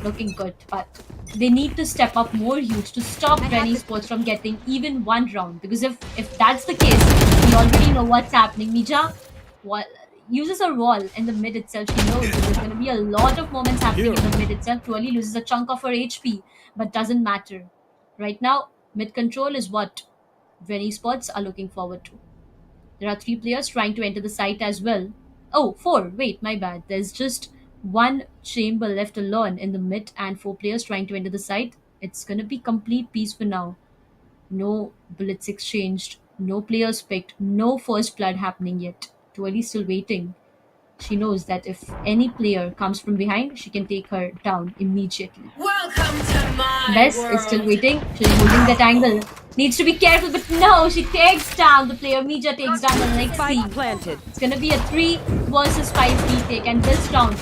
looking good, but they need to step up more huge to stop Bren Esports from getting even one round. Because if that's the case, we already know what's happening. Mija uses a wall in the mid itself. She knows that there's going to be a lot of moments happening in the mid itself. Twirly loses a chunk of her HP, but doesn't matter. Right now, mid control is what Bren Esports are looking forward to. There are 3 players trying to enter the site as well. Oh, 4. Wait, my bad. There's just one chamber left alone in the mid and 4 players trying to enter the site. It's going to be complete peace for now. No bullets exchanged, no players picked, no first blood happening yet. Twirly's still waiting. She knows that if any player comes from behind, she can take her down immediately. Welcome to my Bess world. is still waiting. She's holding that angle. Needs to be careful, but no, she takes down the player. Mija takes down the next Spike team. planted. It's gonna be a 3 versus 5 retake, and this round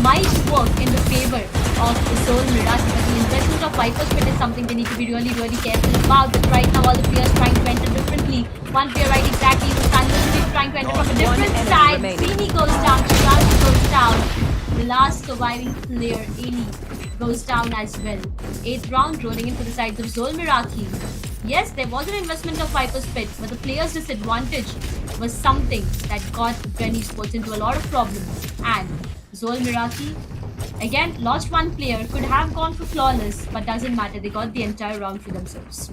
might work in the favor of the Soul Mirage, but the investment of Viper's Pit is something they need to be really, really careful about. But right now, all the players trying to enter differently. One player right exactly. The Sandal trying to enter from a One different enemy side. remaining. Creamy goes down. Shirazi goes down. The last surviving player, Ali, goes down as well. Eighth round rolling in for the sides of Zol Miraki. Yes, there was an investment of Viper's Pit, but the player's disadvantage was something that got Bren Esports into a lot of problems. And Zol Miraki, again, lost one player, could have gone for flawless, but doesn't matter. They got the entire round for themselves.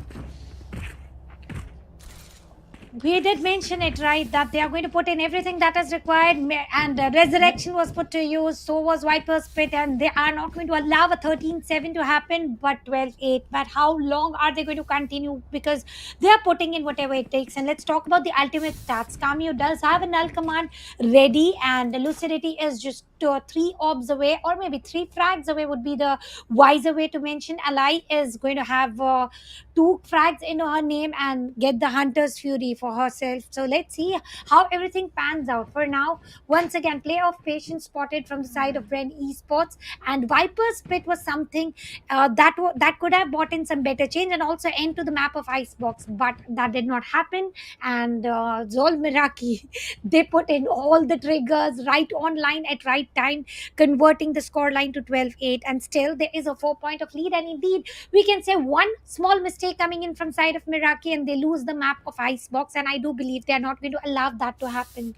We did mention it, right, that they are going to put in everything that is required, and resurrection was put to use, so was Viper's Pit, and they are not going to allow a 13-7 to happen, but 12-8. But how long are they going to continue? Because they are putting in whatever it takes. And let's talk about the ultimate stats. Cameo does have a null command ready, and lucidity is just 3 orbs away, or maybe 3 frags away would be the wiser way to mention. Ally is going to have 2 frags in her name and get the Hunter's Fury for herself. So let's see how everything pans out. For now, once again, play of patience spotted from the side of Bren Esports, and Viper's Pit was something that could have brought in some better change and also end to the map of Icebox, but that did not happen. And Zol Miraki, they put in all the triggers right online at right time, converting the score line to 12-8, and still there is a 4 point of lead. And indeed, we can say one small mistake coming in from side of Miraki and they lose the map of Icebox, and I do believe they are not going to allow that to happen.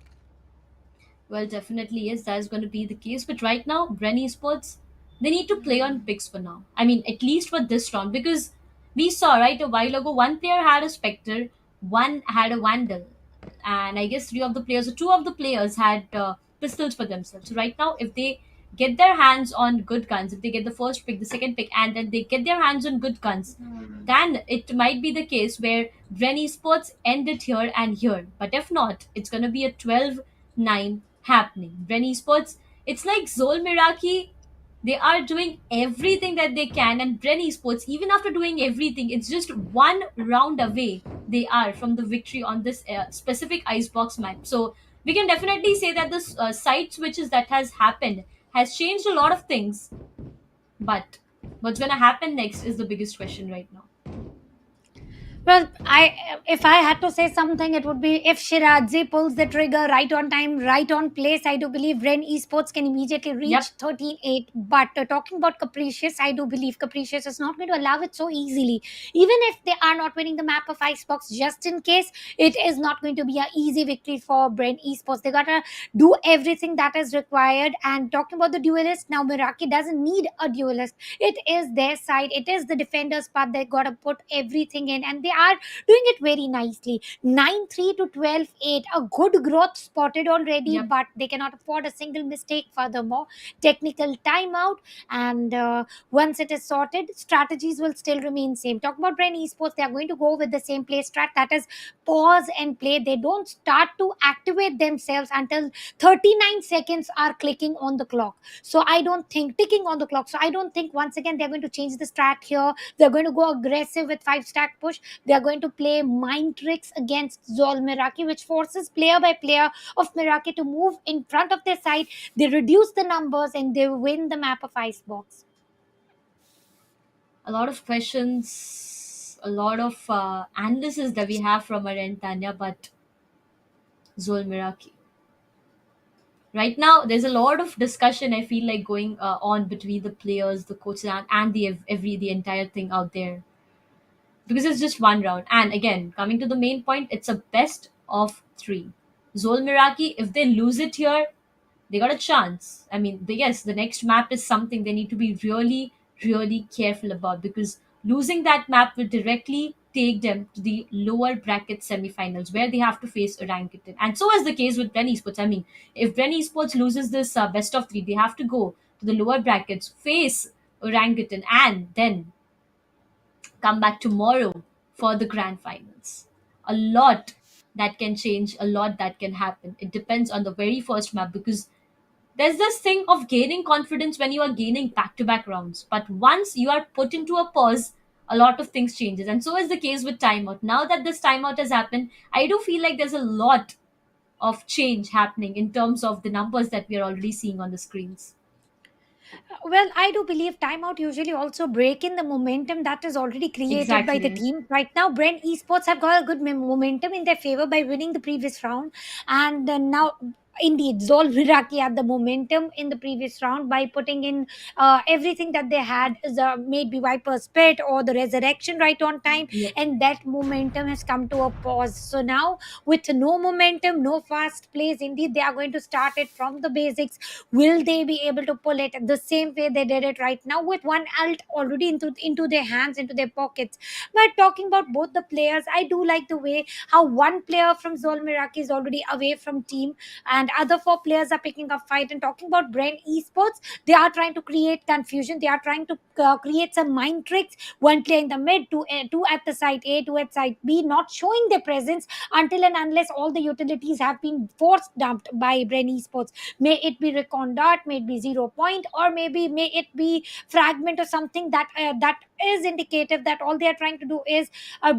Well, definitely, yes, that is going to be the case. But right now, Bren Esports, they need to play on picks for now. I mean, at least for this round, because we saw, right, a while ago, one player had a Spectre, one had a Vandal. And I guess three of the players, or two of the players had pistols for themselves. So right now, if they get their hands on good guns, if they get the first pick, the second pick, and then they get their hands on good guns, then it might be the case where Bren Esports end it here and here. But if not, it's going to be a 12-9 happening. Bren Esports, it's like Zol Miraki, they are doing everything that they can, and Bren Esports, even after doing everything, it's just one round away they are from the victory on this specific Icebox map. So we can definitely say that this side switches that has happened has changed a lot of things, but what's going to happen next is the biggest question right now. Well, if I had to say something, it would be if Shirazi pulls the trigger right on time, right on place, I do believe Ren Esports can immediately reach Yep. 13-8. But talking about Capricious, I do believe Capricious is not going to allow it so easily. Even if they are not winning the map of Icebox, just in case, it is not going to be an easy victory for Bren Esports. They gotta do everything that is required. And talking about the duelist, now Miraki doesn't need a duelist. It is their side, it is the defender's part. They gotta put everything in, and they are doing it very nicely. 9-3 to 12-8, a good growth spotted already, Yep. but they cannot afford a single mistake. Furthermore, technical timeout, and once it is sorted, strategies will still remain same. Talk about Brain Esports, they are going to go with the same play strat, that is pause and play. They don't start to activate themselves until 39 seconds are clicking on the clock. So I don't think ticking on the clock. So I don't think once again they're going to change the strat here. They're going to go aggressive with 5 stack push. They are going to play mind tricks against Zol Miraki, which forces player by player of Miraki to move in front of their side. They reduce the numbers and they win the map of Icebox. A lot of questions, a lot of analysis that we have from our end, Tanya, but Zol Miraki. Right now, there's a lot of discussion I feel like going on between the players, the coaches, and the entire thing out there, because it's just one round. And again, coming to the main point, it's a best of three. Zol Miraki, if they lose it here, they got a chance. I mean, yes, the next map is something they need to be really, really careful about, because losing that map will directly take them to the lower bracket semifinals where they have to face Orangutan. And so is the case with Bren Esports. I mean, if Bren Esports loses this best of three, they have to go to the lower brackets, face Orangutan, and then come back tomorrow for the grand finals. A lot that can change, a lot that can happen. It depends on the very first map, because there's this thing of gaining confidence when you are gaining back-to-back rounds, but once you are put into a pause, a lot of things changes. And so is the case with timeout. Now that this timeout has happened, I do feel like there's a lot of change happening in terms of the numbers that we are already seeing on the screens. Well, I do believe timeout usually also break in the momentum that is already created by the Exactly. team. Right now, Brent Esports have got a good momentum in their favor by winning the previous round, and now. Indeed, Zol Miraki had the momentum in the previous round by putting in everything that they had, is maybe Viper's Pit or the Resurrection right on time, Yep. and that momentum has come to a pause. So now, with no momentum, no fast plays, indeed, they are going to start it from the basics. Will they be able to pull it the same way they did it right now with one alt already into their hands, into their pockets? But talking about both the players, I do like the way how one player from Zol Miraki is already away from team, and other four players are picking up fight. And talking about Brain Esports, they are trying to create confusion, they are trying to create some mind tricks. One player in the mid, two at the side A, two at side B, not showing their presence until and unless all the utilities have been force dumped by Brain Esports. May it be recon dart, may it be 0 point, or maybe may it be fragment or something that is indicative that all they are trying to do is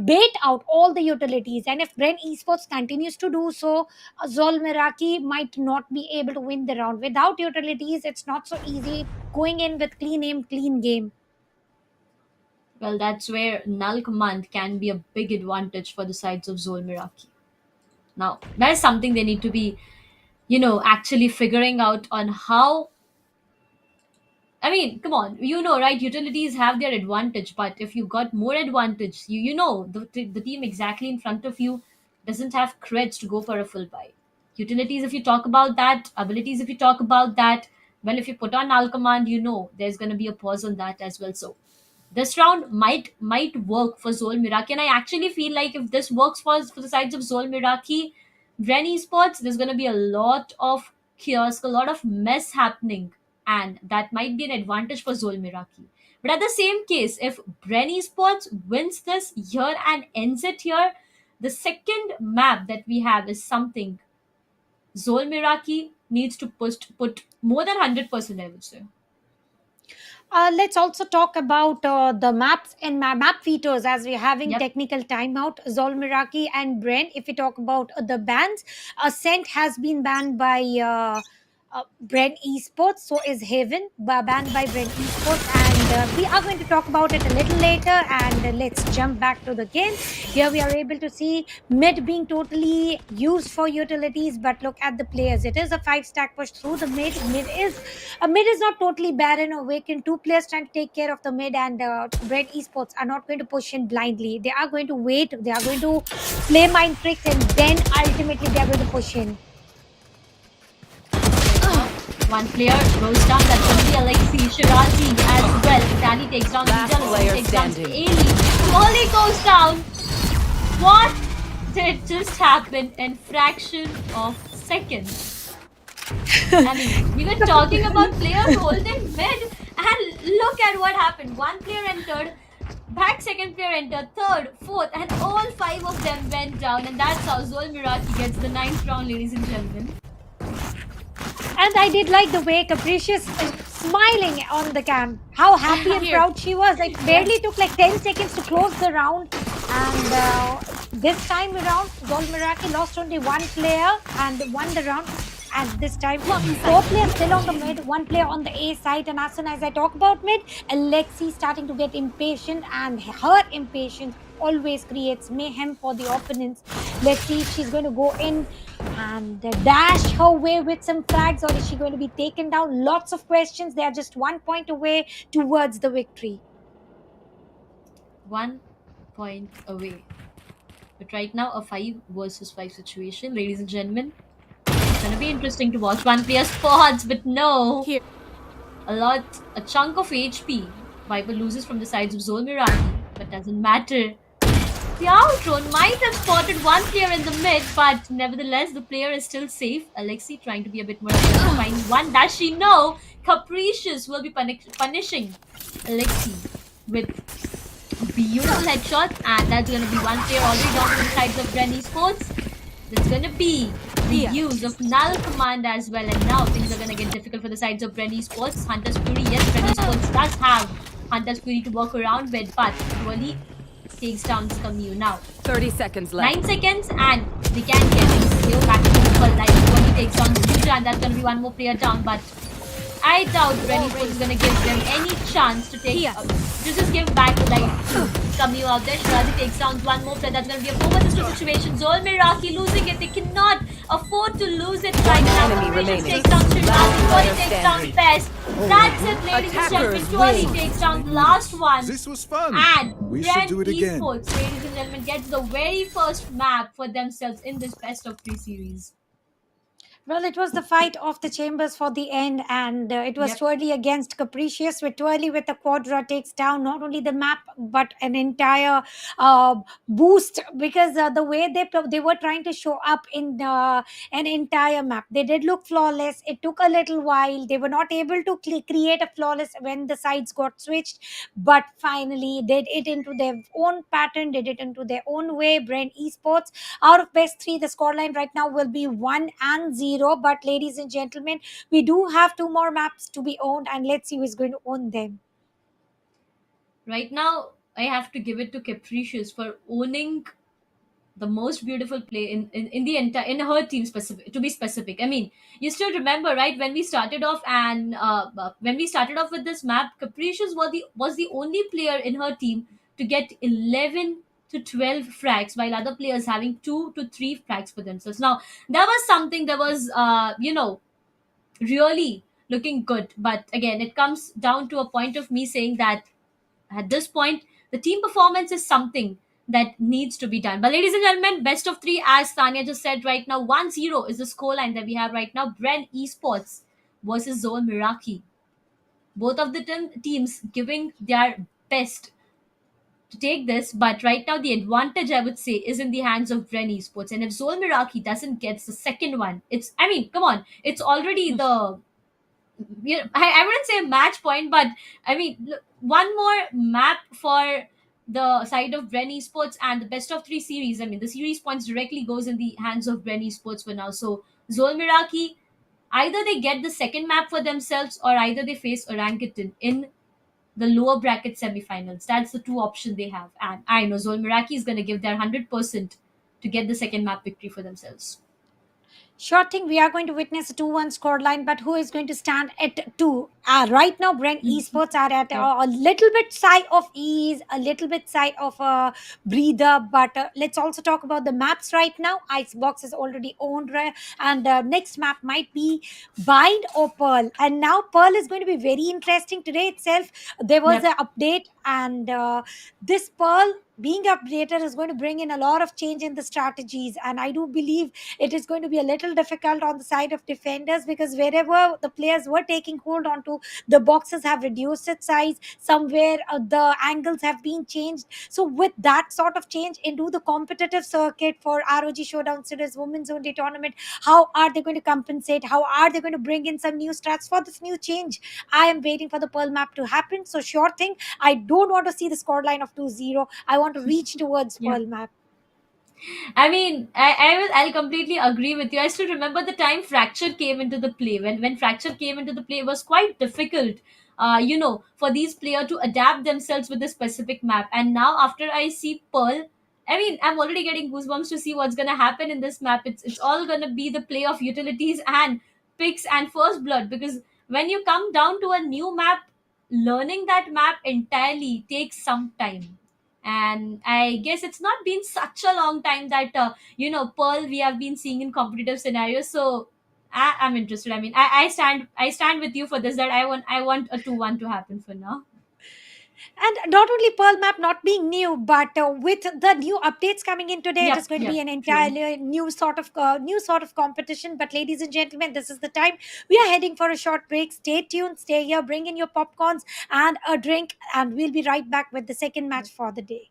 bait out all the utilities. And if Bren Esports continues to do so, Zol Miraki might not be able to win the round. Without utilities, it's not so easy going in with clean aim, clean game. Well, that's where null command can be a big advantage for the sides of Zol Miraki. Now, that is something they need to be, actually figuring out on how. I mean, come on, right? Utilities have their advantage, but if you got more advantage, the team exactly in front of you doesn't have creds to go for a full buy. Utilities, if you talk about that, abilities, if you talk about that, well, if you put on null command, there's going to be a pause on that as well. So this round might work for Zol Miraki, and I actually feel like if this works for the sides of Zol Miraki, Ren Esports, there's going to be a lot of chaos, a lot of mess happening, and that might be an advantage for Zol Miraki. But at the same case, if Bren Esports wins this here and ends it here, the second map that we have is something Zol Miraki needs to put more than 100%, I would say. Let's also talk about the maps and map features as we're having Yep. technical timeout. Zol Miraki and Bren. If we talk about the bans, Ascent has been banned by Bren Esports. So is Haven, banned by Bren Esports. And we are going to talk about it a little later. And let's jump back to the game. Here we are able to see mid being totally used for utilities. But look at the players. It is a 5-stack push through the mid. Mid is not totally barren or vacant. Two players trying to take care of the mid, and Red Esports are not going to push in blindly. They are going to wait. They are going to play mind tricks, and then ultimately they are going to push in. One player goes down. That's going to be Alexi Shirazi as well. Danny takes down Last Lijan, player takes down standing. Ailey. Wally goes down. What did just happen in fraction of seconds? I mean, we were talking about players holding mid, and look at what happened. One player entered, back second player entered, third, fourth, and all five of them went down. And that's how Zol Miraki gets the 9th round, ladies and gentlemen. And I did like the way Capricious smiling on the cam. How happy and proud she was. It barely took like 10 seconds to close the round. And this time around, Zol Miraki lost only one player and won the round. And this time, four players still on the mid, one player on the A side. And as soon as I talk about mid, Alexi starting to get impatient, and her impatience always creates mayhem for the opponents. Let's see if she's going to go in and dash her way with some flags, or is she going to be taken down? Lots of questions. They are just 1 point away towards the victory. 1 point away. But right now, a 5 versus 5 situation, ladies and gentlemen. It's gonna be interesting to watch. One player spots, but no. Here. A chunk of HP. Viper loses from the sides of Zol Miraki, but doesn't matter. The Outrun might have spotted one player in the mid, but nevertheless, the player is still safe. Alexi trying to be a bit more aggressive to find one. Does she know Capricious will be punishing Alexi with a beautiful headshot, and that's going to be one player already down to the sides of Bren Esports. There's going to be the use of null command as well, and now things are going to get difficult for the sides of Bren Esports. Hunter's Fury, yes, Bren Esports does have Hunter's Fury to work around with, but Wally takes down Scamu now. 30 seconds left. 9 seconds, and we can get Leo back to the full life. Wally takes down the Lucha, and that's going to be one more player down, but I doubt Rennie is gonna give them any chance to take to just give back the light to Kamyu out there. Shirazi takes down one more player. That's gonna be a 4-2 situation. Zol Miraki losing it. They cannot afford to lose it right now. Enemy Situations remaining. takes down Shirazi. Last Tuali player takes down standing. Best. That's it, ladies and gentlemen. Attackers Tuali win. takes down the last one. This was fun. And We should Brent do it again. Esports, ladies and gentlemen, gets the very first map for themselves in this best of 3 series. Well, it was the fight of the chambers for the end, and it was Yep. Twirly against Capricious, with Twirly with the Quadra takes down not only the map but an entire boost, because the way they were trying to show up in an entire map, they did look flawless. It took a little while. They were not able to create a flawless when the sides got switched, but finally did it into their own pattern, did it into their own way. Brand Esports out of best three, the scoreline right now will be 1-0. But ladies and gentlemen, we do have two more maps to be owned, and let's see who is going to own them. Right now, I have to give it to Capricious for owning the most beautiful play in the entire in her team, specific to be specific. I mean, you still remember, right, when we started off, and when we started off with this map, Capricious was the only player in her team to get 11 to 12 frags, while other players having 2 to 3 frags for themselves. Now, that was something that was really looking good. But again, it comes down to a point of me saying that at this point, the team performance is something that needs to be done. But ladies and gentlemen, best of three, as Tanya just said right now, 1-0 is the scoreline that we have right now. Bren Esports versus Zone Miraki. Both of the teams giving their best to take this, but right now the advantage, I would say, is in the hands of Bren Esports. And if Zol Miraki doesn't get the second one, I mean, come on, it's already the, I wouldn't say a match point, but I mean, one more map for the side of Bren Esports, and the best of 3 series. I mean, the series points directly goes in the hands of Bren Esports for now. So Zol Miraki, either they get the second map for themselves, or either they face Orangutan in the lower bracket semifinals. That's the two options they have. And I know Zol Miraki is going to give their 100% to get the second map victory for themselves. Sure thing, we are going to witness a 2-1 scoreline, but who is going to stand at 2? Right now, Brent Esports are at a little bit side of ease, a little bit side of a breather, but let's also talk about the maps right now. Icebox is already owned, and next map might be Bind or Pearl. And now Pearl is going to be very interesting. Today itself, there was an update, and this Pearl being updated is going to bring in a lot of change in the strategies, and I do believe it is going to be a little difficult on the side of defenders, because wherever the players were taking hold onto, the boxes have reduced its size. Somewhere the angles have been changed. So with that sort of change into the competitive circuit for ROG Showdown Series Women's Only Tournament, how are they going to compensate? How are they going to bring in some new strats for this new change? I am waiting for the Pearl map to happen. So sure thing, I don't want to see the scoreline of 2-0. I want to reach towards Pearl map. I mean, I'll completely agree with you. I still remember the time Fracture came into the play. When Fracture came into the play, it was quite difficult, for these players to adapt themselves with a specific map. And now, after I see Pearl, I mean, I'm already getting goosebumps to see what's gonna happen in this map. It's all gonna be the play of utilities and picks and first blood, because when you come down to a new map, learning that map entirely takes some time. And I guess it's not been such a long time that Pearl we have been seeing in competitive scenarios. So I'm interested. I mean, I stand with you for this, that I want a 2-1 to happen for now. And not only Pearl map not being new, but with the new updates coming in today, it is going to be an entirely new sort of competition. But ladies and gentlemen, this is the time we are heading for a short break. Stay tuned, stay here, bring in your popcorns and a drink, and we'll be right back with the second match for the day.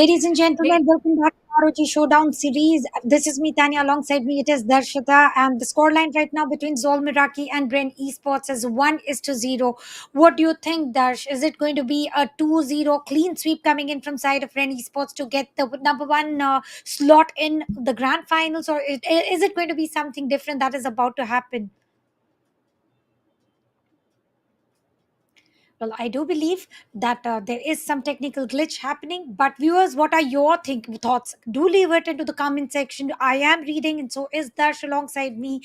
Ladies and Hey, gentlemen, welcome back to ROG Showdown series. This is me, Tanya. Alongside me, it is Darshita. And the scoreline right now between Zol Miraki and Brain Esports is 1-0. What do you think, Darsh? Is it going to be a 2-0 clean sweep coming in from side of Brain Esports to get the number one slot in the grand finals, or is it going to be something different that is about to happen? Well, I do believe that there is some technical glitch happening. But viewers, what are your thoughts? Do leave it into the comment section. I am reading, and so is Darsh alongside me.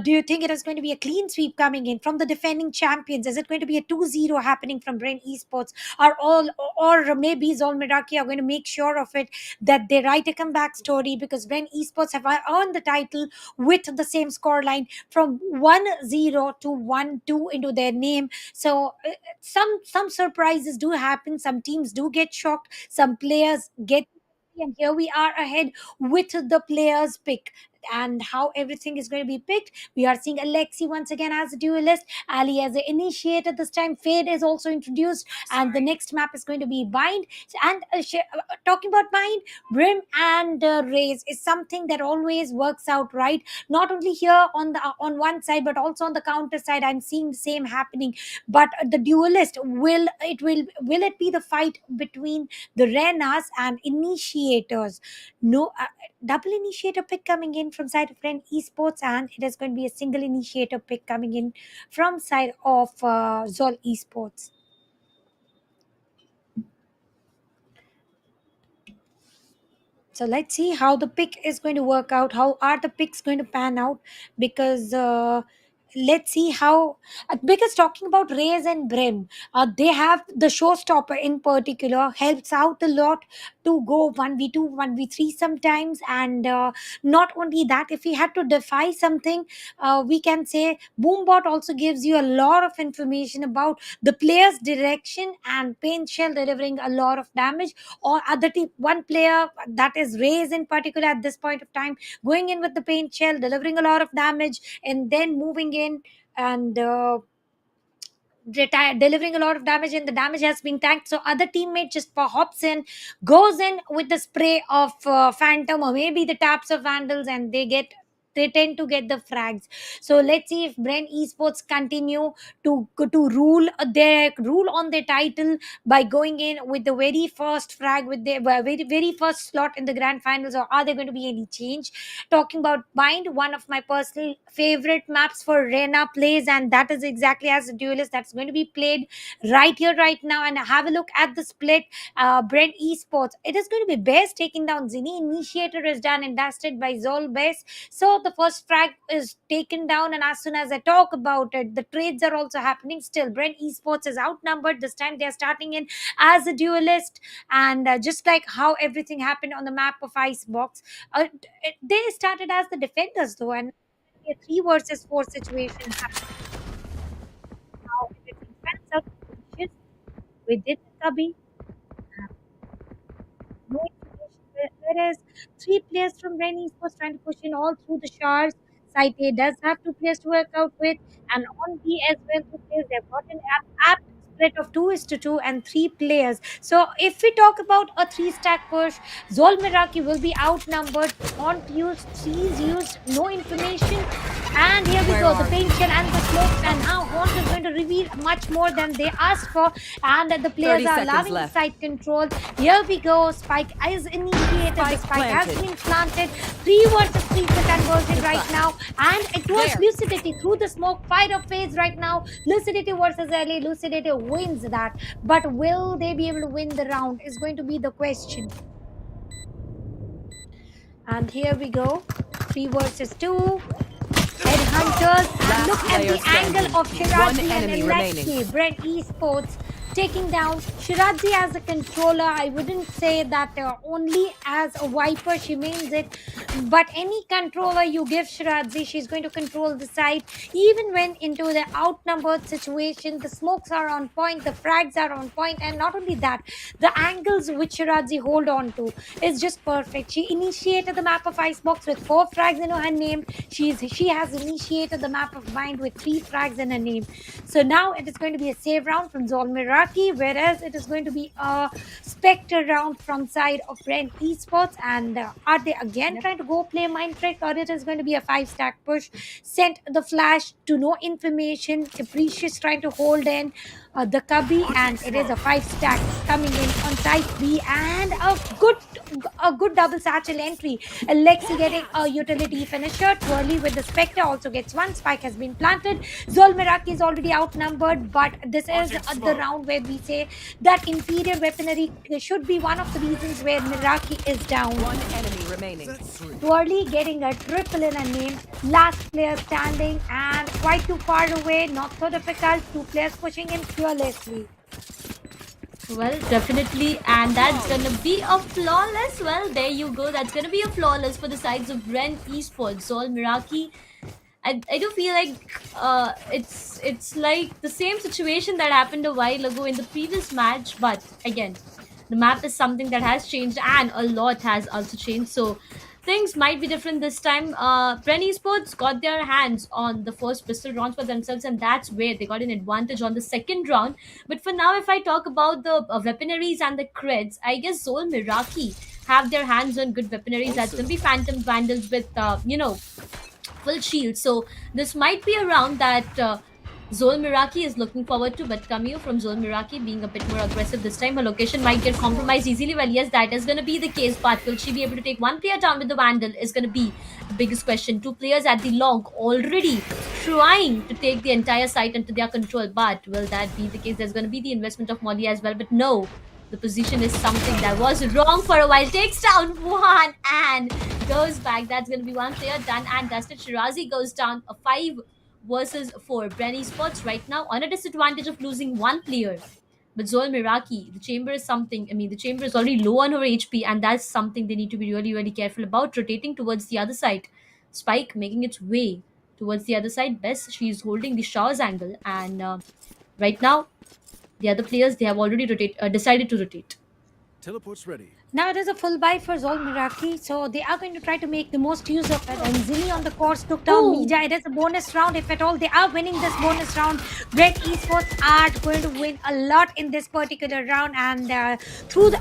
Do you think it is going to be a clean sweep coming in from the defending champions? Is it going to be a 2-0 happening from Brain Esports? Or maybe Zol Miraki are going to make sure of it that they write a comeback story, because Brain Esports have earned the title with the same scoreline from 1-0 to 1-2 into their name. So some surprises do happen, some teams do get shocked, some players get, and here we are ahead with the players pick and how everything is going to be picked. We are seeing Alexi once again as a duelist, Ali as an initiator this time, Fade is also introduced, and the next map is going to be Bind. And talking about Bind, Brim and Raze is something that always works out right, not only here on the on one side but also on the counter side. I'm seeing the same happening. But the duelist, will it be the fight between the Renas and initiators? No, double initiator pick coming in from side of Ren Esports, and it is going to be a single initiator pick coming in from side of Zol Esports. So let's see how the pick is going to work out. How are the picks going to pan out? Because let's see how. Because talking about Rays and Brim, they have the showstopper in particular helps out a lot to go 1v2, 1v3 sometimes. And not only that, if we had to defy something, we can say Boombot also gives you a lot of information about the player's direction, and Paint Shell delivering a lot of damage, or other team, one player that is Rays in particular at this point of time going in with the Paint Shell delivering a lot of damage, and then moving in and delivering a lot of damage, and the damage has been tanked. So other teammate just hops in, goes in with the spray of Phantom, or maybe the taps of Vandals, and they tend to get the frags. So let's see if Bren Esports continue to rule on their title by going in with the very first frag, with their very first slot in the grand finals, or are there going to be any change? Talking about Bind, one of my personal favorite maps for Rena plays, and that is exactly as a duelist that's going to be played right here, right now. And have a look at the split. Brent Esports, it is going to be Bears taking down Zini. Initiator is done and dusted by Zol Bears. So the first frag is taken down, and as soon as I talk about it, the trades are also happening. Still, Brent Esports is outnumbered. This time they are starting in as a duelist, and just like how everything happened on the map of Icebox, they started as the defenders though, and a 3 versus 4 situation happened. How everything pans out. Just we did Kabi, no information. Whereas 3 players from Rennies was trying to push in all through the showers. Site A does have 2 players to work out with, and on B as well 2 players. They've got an apt split of 2:2 and 3 players. So if we talk about a 3 stack push, Zol Miraki will be outnumbered. Haunt used, trees used, no information. And here we Where go, the are paint you? shell and the smokes, and now Haunt is going to reveal much more than they asked for, and the players 30 are seconds allowing the left. site control. Here we go, Spike is initiated, the Spike spike has planted. been planted. 3 versus 3 is the conversion right now, and it was There. Lucidity through the smoke, fight of phase right now. Lucidity versus Ellie, Lucidity wins that, but will they be able to win the round is going to be the question. And here we go, 3 versus 2 headhunters, and look Last at player the angle standing. of One Shirazi and enemy remaining. Alexi. Brent Esports taking down Shirazi as a controller. I wouldn't say that only as a Viper she means it, but any controller you give Shirazi, she's going to control the site. Even when into the outnumbered situation, the smokes are on point, the frags are on point, and not only that, the angles which Shirazi hold on to is just perfect. She initiated the map of Icebox with 4 frags in her name. She has initiated the map of Bind with 3 frags in her name. So now it is going to be a save round from Zol Miraki. Meraki, whereas it is going to be a Spectre round from side of Brent Esports. And are they again trying to go play mind trick, or it is going to be a 5 stack push? Sent the flash to no information. Capricious trying to hold in the cubby, and it is a 5 stack coming in on side B, and a good double satchel entry. Alexi getting a utility finisher. Twirly with the Spectre also gets one. Spike has been planted. Zol Meraki is already outnumbered, but this is the round where we say that inferior weaponry should be one of the reasons where Meraki is down. One enemy remaining. That's three. Twirly getting a triple in a name. Last player standing and quite too far away. Not so difficult. 2 players pushing in fearlessly. Well, definitely, and that's gonna be a flawless. Well, there you go. That's gonna be a flawless for the sides of Ren Esports. Zol Meraki. I do feel like it's like the same situation that happened a while ago in the previous match, but again, the map is something that has changed, and a lot has also changed. So things might be different this time. Ren Esports got their hands on the first pistol rounds for themselves, and that's where they got an advantage on the second round. But for now, if I talk about the weaponaries and the creds, I guess Zol Meraki have their hands on good weaponaries. That's gonna be Phantom Vandals with full shield. So this might be a round that Zol Meraki is looking forward to, but Camille from Zol Meraki being a bit more aggressive this time. Her location might get compromised easily. Well, yes, that is going to be the case, but will she be able to take one player down with the Vandal is going to be the biggest question. 2 players at the log already trying to take the entire site into their control, but will that be the case? There's going to be the investment of Molly as well, but no. The position is something that was wrong for a while. Takes down one and goes back. That's going to be one player done and dusted. Shirazi goes down a 5 versus 4. Bren Esports right now on a disadvantage of losing one player. But Zol Meraki, the chamber is something. I mean, the chamber is already low on her HP, and that's something they need to be really, really careful about. Rotating towards the other side. Spike making its way towards the other side. Best, she's holding the Shaw's angle, and right now, the other players, they have already decided to rotate. Teleport's ready. Now it is a full buy for Zol Meraki, so they are going to try to make the most use of it. And Zilly on the course took down Ooh. Mija. It is a bonus round, if at all. They are winning this bonus round. Red Esports are going to win a lot in this particular round, and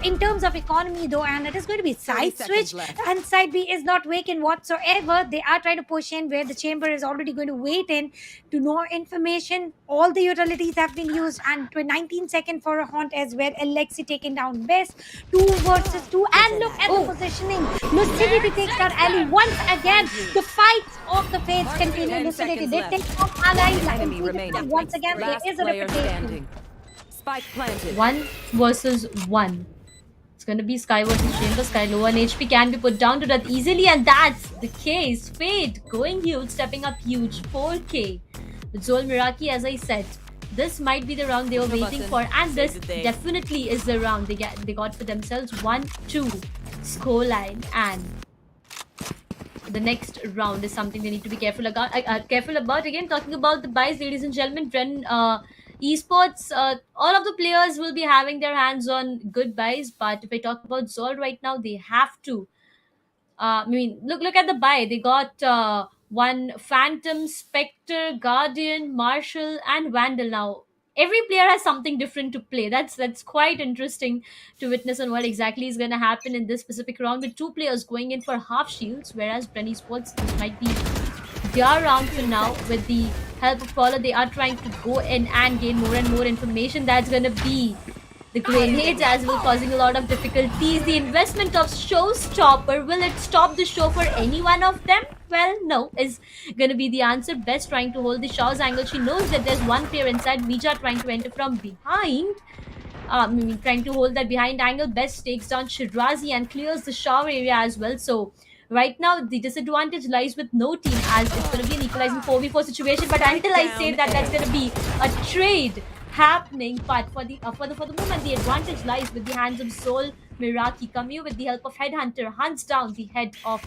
in terms of economy though, and it is going to be 30 side seconds switch, left. and side B is not vacant whatsoever. They are trying to push in where the chamber is already going to wait in to know information. All the utilities have been used, and 19 seconds for a haunt as well. Alexi taking down best. 2 versus 2, and look at the positioning. Lucidity takes down Ali once again. The fights of the fates continue. 10 Lucidity seconds did left. take down Ali. One enemy remaining. Once again, there Last is a player reputation. standing. Spike planted. 1 versus 1. It's going to be Sky versus Chamber. Sky low on HP can be put down to death easily, and that's the case. Fate going huge, stepping up huge. 4K. With Zol Meraki, as I said, this might be the round they were waiting for, and this Save the day. definitely is the round they got for themselves. 1-2 scoreline, and the next round is something they need to be careful about. Again, talking about the buys, ladies and gentlemen, Bren Esports, all of the players will be having their hands on good buys, but if I talk about Zol right now, they have to. I mean, look at the buy. They got one Phantom, Spectre, Guardian, Marshall, and Vandal. Now, every player has something different to play. That's quite interesting to witness on what exactly is going to happen in this specific round with 2 players going in for half shields, whereas Brenny Sports, this might be their round for now. With the help of Paula, they are trying to go in and gain more and more information. That's going to be the grenades as well, causing a lot of difficulties. The investment of Showstopper, will it stop the show for any one of them? Well, no, is going to be the answer. Best trying to hold the Shaw's angle. She knows that there's one player inside. Mija trying to enter from behind. Trying to hold that behind angle. Best takes down Shirazi and clears the Shaw area as well. So right now, the disadvantage lies with no team, as it's going to be an equalizing 4v4 situation. But until I say that, that's going to be a trade happening. But for the moment, the advantage lies with the hands of Zol Meraki. Camille, with the help of Headhunter, hunts down the head of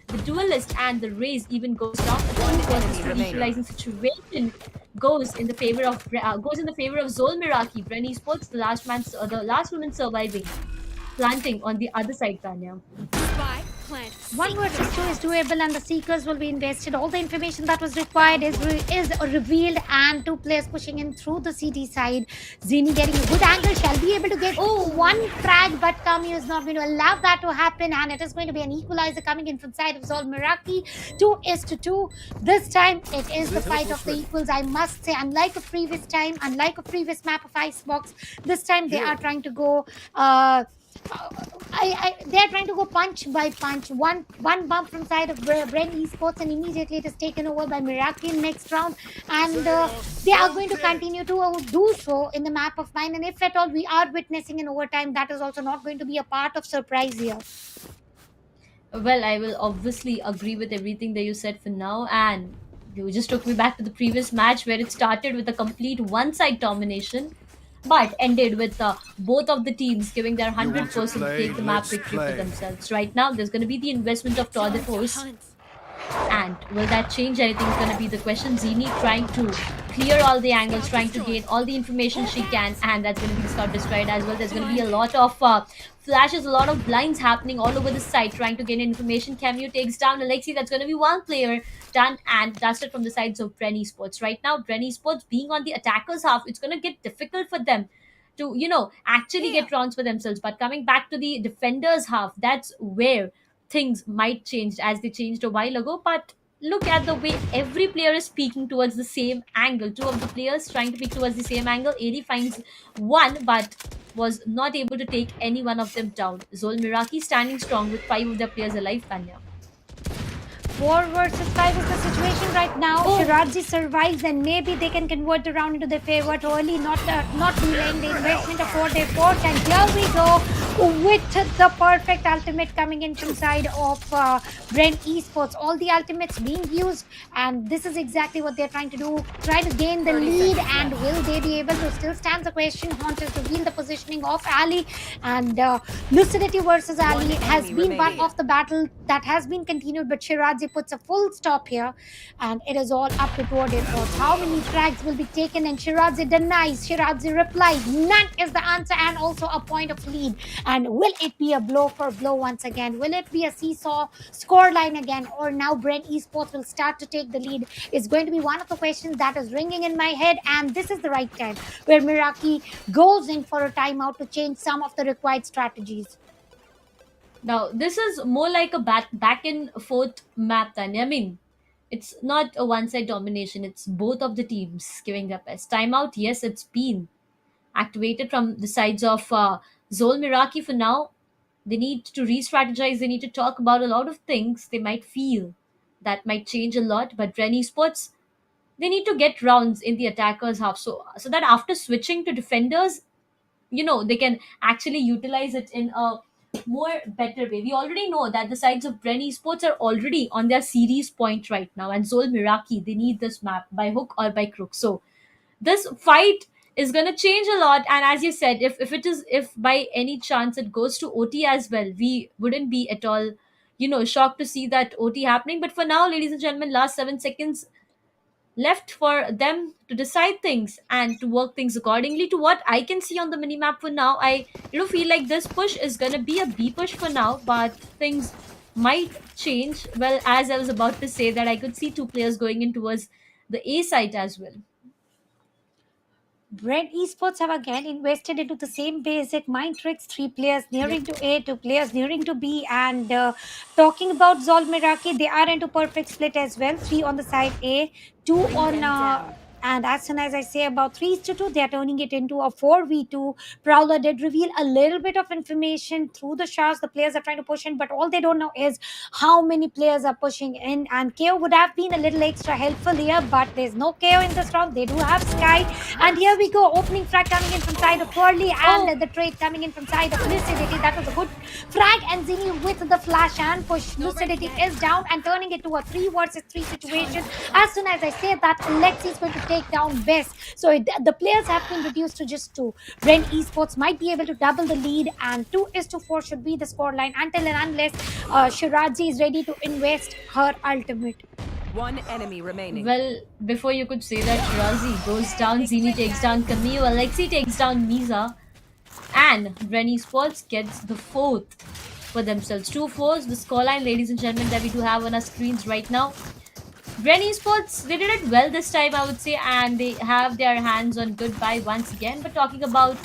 the duelist, and the raise even goes down. The equalizing situation goes in the favor of Zol Meraki. Bren Esports, the last woman surviving, planting on the other side, Tanya. Spike 1 versus 2 is doable, and the seekers will be invested. All the information that was required is revealed, and two players pushing in through the CT side. Zini getting a good angle, shall be able to get one frag, but Kami is not going to allow that to happen, and it is going to be an equalizer coming in from side of Zol Meraki. 2-2. This time it is the fight of the equals, I must say. Unlike a previous time, unlike a previous map of Icebox, this time they are trying to go they're trying to go punch by punch. One bump from side of Bren Esports, and immediately it is taken over by Meraki in next round. And they are going to continue to do so in the map of mine. And if at all we are witnessing an overtime, that is also not going to be a part of surprise here. Well, I will obviously agree with everything that you said for now, and you just took me back to the previous match where it started with a complete one-side domination, but ended with both of the teams giving their 100% to take the map victory for themselves. Right now, there's going to be the investment of Tour de Force, and will that change anything is going to be the question. Zini trying to clear all the angles, trying to gain all the information she can, and that's going to be the scout destroyed as well. There's going to be a lot of flashes, a lot of blinds happening all over the site, trying to gain information. Cameo takes down Alexi. That's going to be one player done and dusted from the sides of Bren Esports. Right now, Bren Esports being on the attackers half, it's going to get difficult for them to, actually get rounds for themselves. But coming back to the defenders half, that's where things might change, as they changed a while ago. But look at the way every player is peeking towards the same angle. Two of the players trying to peek towards the same angle. AD finds one, but was not able to take any one of them down. Zol Miraki standing strong with 5 of their players alive, Tanya. 4 versus 5 is the situation right now. Shirazi survives, and maybe they can convert the round into their favor early, not delaying the investment of 4 day force. And here we go with the perfect ultimate coming in from side of Bren Esports. All the ultimates being used, and this is exactly what they're trying to do. Try to gain the lead, and will they be able to? Still stands the question. Haunches reveal the positioning of Ali, and Lucidity versus Ali has been one of the battle that has been continued, but Shirazi puts a full stop here, and it is all up to Tour Force. How many frags will be taken? And Shirazi denies. Shirazi replies, none is the answer, and also a point of lead. And will it be a blow for blow once again? Will it be a seesaw scoreline again? Or now Bren Esports will start to take the lead? Is going to be one of the questions that is ringing in my head, and this is the right time where Meraki goes in for a timeout to change some of the required strategies. Now, this is more like a back and forth map, Tanya. I mean, it's not a one-side domination. It's both of the teams giving their best. Timeout, yes, it's been activated from the sides of Zol Miraki for now. They need to re-strategize. They need to talk about a lot of things they might feel that might change a lot. But Bren Esports, they need to get rounds in the attackers half, so that after switching to defenders, they can actually utilize it in a more better way. We already know that the sides of Bren Esports are already on their series point right now, and Zol Miraki, they need this map by hook or by crook. So this fight is going to change a lot, and as you said, if by any chance it goes to OT as well, we wouldn't be at all shocked to see that OT happening. But for now, ladies and gentlemen, last 7 seconds left for them to decide things and to work things accordingly to what I can see on the minimap for now. I feel like this push is gonna be a B push for now, but things might change. Well, as I was about to say, that I could see 2 players going in towards the A site as well. Bren Esports have again invested into the same basic mind tricks. 3 players nearing to A, 2 players nearing to B. And talking about Zol Miraki, they are into perfect split as well. 3 on the side A, 2 on and as soon as I say about 3-2, they are turning it into a 4v2. Prowler did reveal a little bit of information through the shots. The players are trying to push in, but all they don't know is how many players are pushing in. And KO would have been a little extra helpful here, but there's no KO in this round. They do have Sky. And here we go. Opening frag coming in from side of Curly, and the trade coming in from side of Lucidity. That was a good frag, and Zini with the flash and push. Lucidity is down and turning it to a 3 versus 3 situation. As soon as I say that, Alexi is going to take down Best. So the players have been reduced to just 2. Bren Esports might be able to double the lead, and 2-4 should be the scoreline until and unless Shirazi is ready to invest her ultimate. 1 enemy remaining. Well, before you could say that, Shirazi goes down, Zini takes down Camille, Alexi takes down Miza, and Bren Esports gets the 4th for themselves. 2 4s, the scoreline, ladies and gentlemen, that we do have on our screens right now. Ren Esports, they did it well this time, I would say, and they have their hands on goodbye once again. But talking about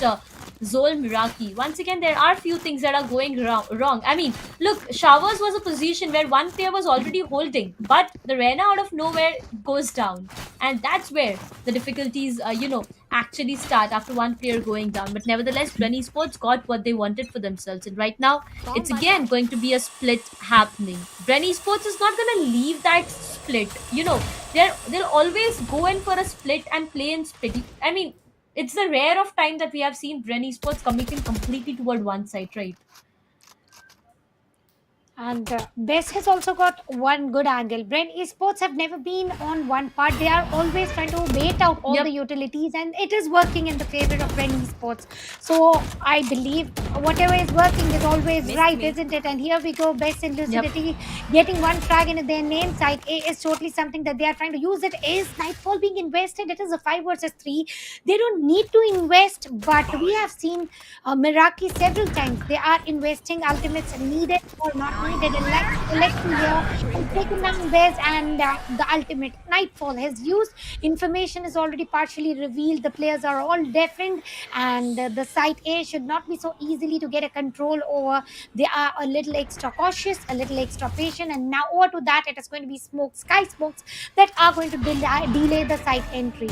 Zol Miraki, once again, there are few things that are going wrong. I mean, look, Showers was a position where one player was already holding, but the Rena out of nowhere goes down. And that's where the difficulties, actually start after one player going down. But nevertheless, Ren Esports got what they wanted for themselves. And right now, it's again going to be a split happening. Bren Esports is not gonna leave that split. They'll always go in for a split and play in split. I mean, it's the rare of time that we have seen Bren Esports committing completely toward one side, right? And Bess has also got one good angle. Brent Esports have never been on one part. They are always trying to bait out all the Yep. utilities, and it is working in the favor of Brent Esports. So I believe whatever is working is always Missed right, me. isn't it? And here we go, Bess in Yep. lucidity, getting one frag in their name side. A is totally something that they are trying to use. It is Nightfall being invested. It is a 5 versus 3. They don't need to invest, but we have seen Meraki several times. They are investing ultimates needed or not needed. And let's see here, has taken down Bez and the ultimate Nightfall has used. Information is already partially revealed. The players are all deafened, and the site A should not be so easily to get a control over. They are a little extra cautious, a little extra patient, and now over to that, it is going to be sky smokes that are going to delay the site entry.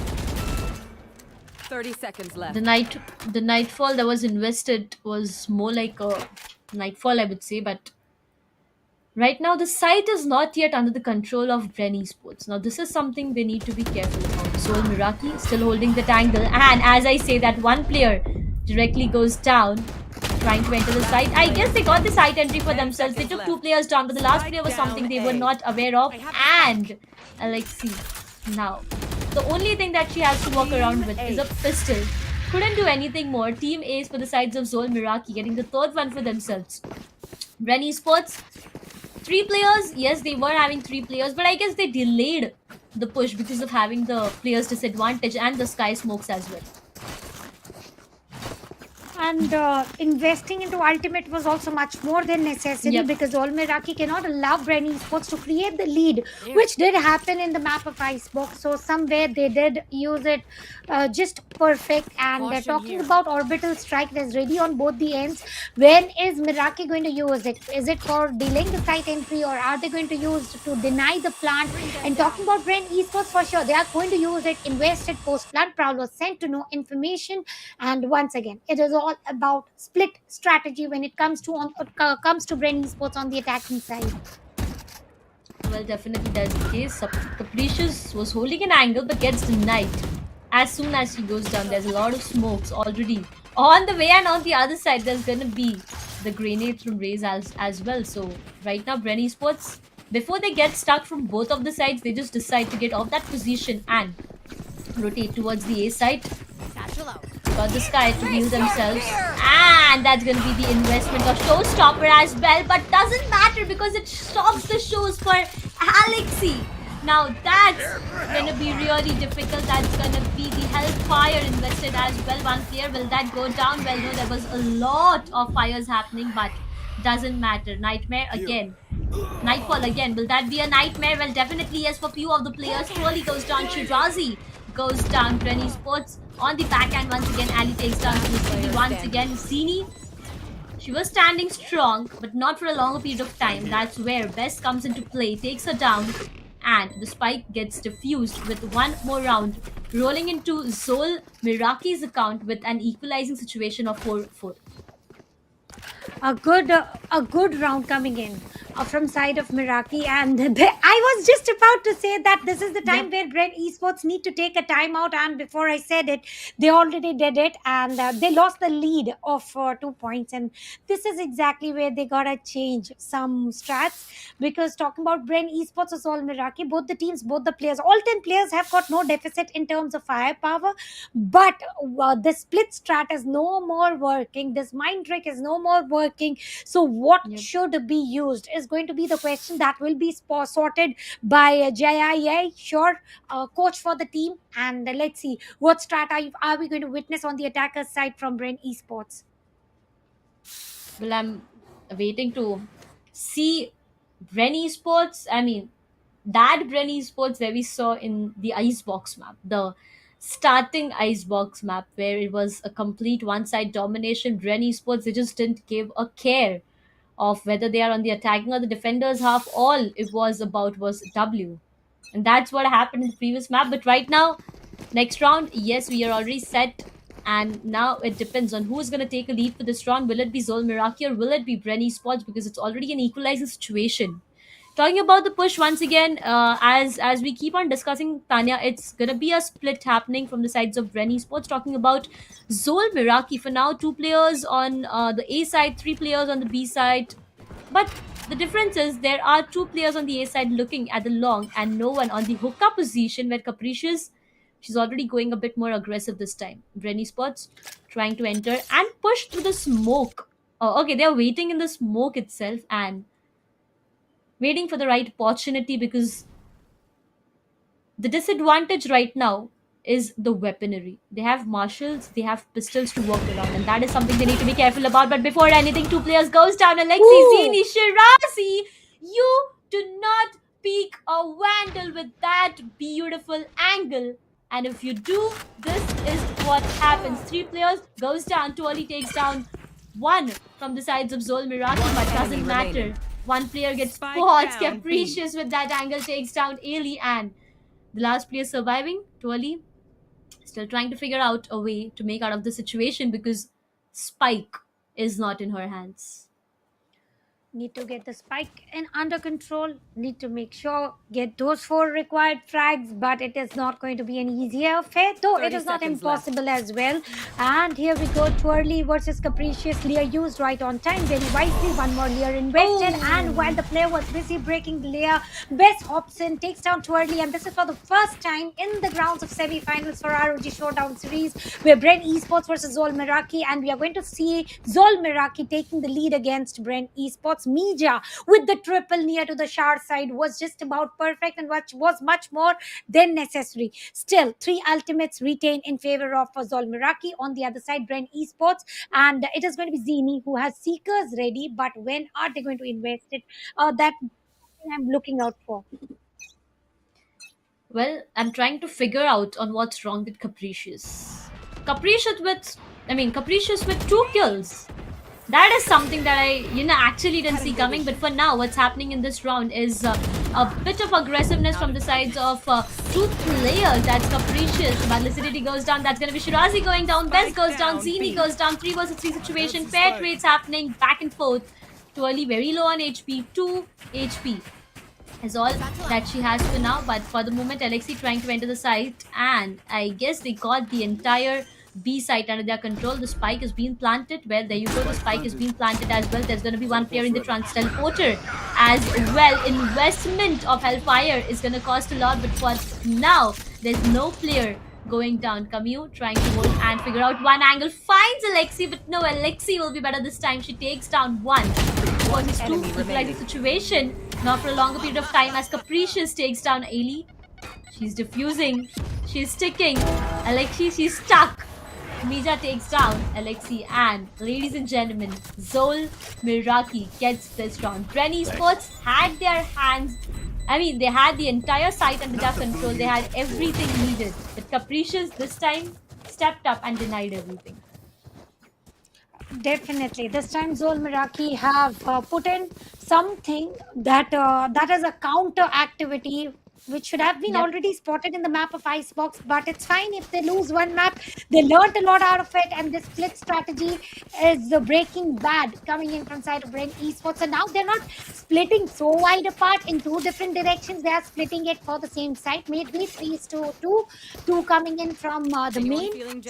30 seconds left. The nightfall that was invested was more like a nightfall, I would say, but right now the site is not yet under the control of Bren Esports. Now this is something they need to be careful about. Sol Miraki still holding that angle, and as I say, that one player directly goes down trying to enter the site. I guess they got the site entry for themselves. They took 2 players down, but the last player was something they were not aware of. And Alexi now, the only thing that she has to walk around with is a pistol. Couldn't do anything more. Team Ace for the sides of Zol Miraki getting the third one for themselves. Ren Esports, 3 players. Yes, they were having 3 players, but I guess they delayed the push because of having the players disadvantage and the sky smokes as well. And investing into ultimate was also much more than necessary, Yep. because Olmeraki cannot allow Brenny Sports to create the lead, which did happen in the map of Icebox. So somewhere they did use it just perfect. And talking about orbital strike, it is ready on both the ends. When is Miraki going to use it? Is it for delaying the site entry, or are they going to use to deny the plant? And talking about Bren Esports, for sure they are going to use it. Invested post plant prowler sent to know information. And once again, it is all about split strategy when it comes to Brain Esports on the attacking side. Well, definitely that's the case. Capricious was holding an angle but gets denied. As soon as he goes down, there's a lot of smokes already on the way, and on the other side, there's gonna be the grenade from Raze as well. So right now, Bren Esports, before they get stuck from both of the sides, they just decide to get off that position and rotate towards the A side. Got the sky to heal themselves, and that's gonna be the investment of Showstopper as well, but doesn't matter because it stops the shows for Alexi. Now that's gonna be really difficult. That's gonna be the Hellfire invested as well. One player, will that go down? Well, no, there was a lot of fires happening, but doesn't matter. Nightmare again. Nightfall again. Will that be a nightmare? Well, definitely yes for few of the players. Surely goes down. Shirazi goes down. Brenny Sports on the backhand once again. Ali takes down Felicity once again. Zini, she was standing strong, but not for a longer period of time. That's where Best comes into play, takes her down, and the spike gets diffused with one more round, rolling into Zol Miraki's account with an equalizing situation of 4-4. A good round coming in from side of Miraki, and I was just about to say that this is the time Yep. where Brent Esports need to take a timeout, and before I said it, they already did it, and they lost the lead of 2 points. And this is exactly where they gotta change some strats, because talking about Brent Esports as well, Miraki, both the teams, both the players, all 10 players have got no deficit in terms of firepower, but the split strat is no more working, this mind trick is no more working. So what Yep. should be used is going to be the question that will be sorted by JIA, sure, coach for the team. And let's see what strat are we going to witness on the attacker side from Brain Esports. Well, waiting to see Bren Esports. I mean, that Bren Esports where we saw in the Icebox map, the starting Icebox map, where it was a complete one-side domination. Bren Esports, they just didn't give a care of whether they are on the attacking or the defenders half. All it was about was W. And that's what happened in the previous map. But right now, next round, yes, we are already set. And now it depends on who is going to take a lead for this round. Will it be Zol Miraki or will it be Bren Esports? Because it's already an equalizing situation. Talking about the push once again, as we keep on discussing, Tanya, it's gonna be a split happening from the sides of Bren Esports. Talking about Zol Miraki, for now, 2 players on the A side, 3 players on the B side. But the difference is there are 2 players on the A side looking at the long and no one on the hookah position where Capricious, she's already going a bit more aggressive this time. Bren Esports trying to enter and push through the smoke. Oh, okay, they're waiting in the smoke itself and waiting for the right opportunity, because the disadvantage right now is the weaponry. They have marshals, they have pistols to work around, and that is something they need to be careful about. But before anything, 2 players goes down. Alexi, Ooh. Zini, Shirazi, you do not peek a vandal with that beautiful angle. And if you do, this is what happens. 3 players goes down. Tuali takes down 1 from the sides of Zol Miraki, but doesn't matter. remaining. 1 player gets Spike spots. down, Capricious with that angle takes down Ali, and the last player surviving, Tuali, still trying to figure out a way to make out of the situation because Spike is not in her hands. Need to get the spike in under control. Need to make sure get those 4 required frags, but it is not going to be an easier affair, though it 30 is not seconds left. impossible as well. And here we go, Twirly versus Capricious. Lear used right on time, very wisely. 1 more Lear invested, and while the player was busy breaking the Lear, Bess hops in, takes down Twirly, and this is for the first time in the grounds of semi-finals for ROG Showdown series, where Bren Esports versus Zol Miraki, and we are going to see Zol Miraki taking the lead against Bren Esports. Mija with the triple near to the Shard side was just about perfect and was much more than necessary. Still, 3 ultimates retain in favor of Zol Miraki. On the other side, Bren Esports, and it is going to be Zini who has Seekers ready, but when are they going to invest it? That I'm looking out for. Well, I'm trying to figure out on what's wrong with Capricious. Capricious with 2 kills. That is something that I, actually didn't see coming. But for now, what's happening in this round is a bit of aggressiveness from the sides of 2 players. That's Capricious. But Lucidity goes down. That's going to be Shirazi going down. Bess goes down. Zini goes down. 3 versus 3 situation. Pair trades happening back and forth. Tuali very low on HP. 2 HP is all that she has for now. But for the moment, Alexi trying to enter the site. And I guess they got the entire B site under their control. The spike is being planted. Well, there you go. The spike is being planted as well. There's going to be 1 player in the trans teleporter as well. Investment of Hellfire is going to cost a lot, but for now, there's no player going down. Camus trying to hold and figure out 1 angle. Finds Alexi, but no, Alexi will be better this time. She takes down 1 versus 2. Equalizing situation. Not for a longer period of time as Capricious takes down Ali. She's diffusing. She's sticking. Alexi, she's stuck. Mija takes down Alexi, and ladies and gentlemen, Zol Miraki gets this round. Bren Esports had their hands, they had the entire site under their control. They had everything needed. But Capricious this time stepped up and denied everything. Definitely. This time Zol Miraki have put in something that is a counter activity which should have been already spotted in the map of Icebox, but it's fine if they lose 1 map. They learned a lot out of it, and this split strategy is breaking bad coming in from side of Bren Esports. And now they're not splitting so wide apart in 2 different directions. They are splitting it for the same site. Maybe 3-2, 2 coming in from the main,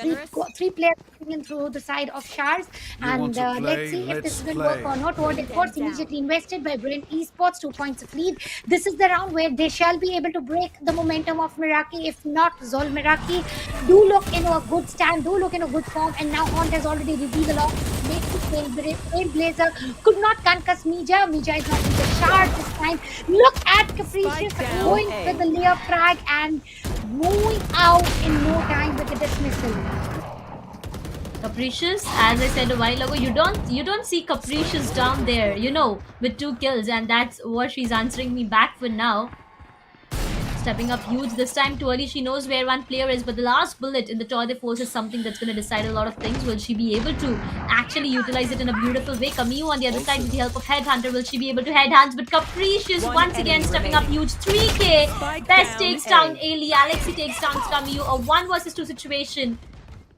3 players coming in through the side of Shards. And let's see if this will work or not. What it was immediately invested by Bren Esports, 2 points of lead. This is the round where they shall be able to break the momentum of Miraki. If not, Zol Miraki do look in a good stand, do look in a good form, and now Haunt has already revealed along. Makes the Trailblazer could not concuss Mija. Mija is not in the shard this time. Look at Capricious going with the Lear frag and moving out in no time with the dismissal. Capricious, as I said a while ago, you don't see Capricious down there, with 2 kills, and that's what she's answering me back for now. Stepping up huge this time too early. She knows where one player is, but the last bullet in the tour de force is something that's going to decide a lot of things. Will she be able to actually utilize it in a beautiful way? Camus on the other side with the help of Headhunter. Will she be able to headhunt? But Capricious once again stepping up huge. 3K. Best takes down Ailey. Alexi takes down Camus. A 1 versus 2 situation.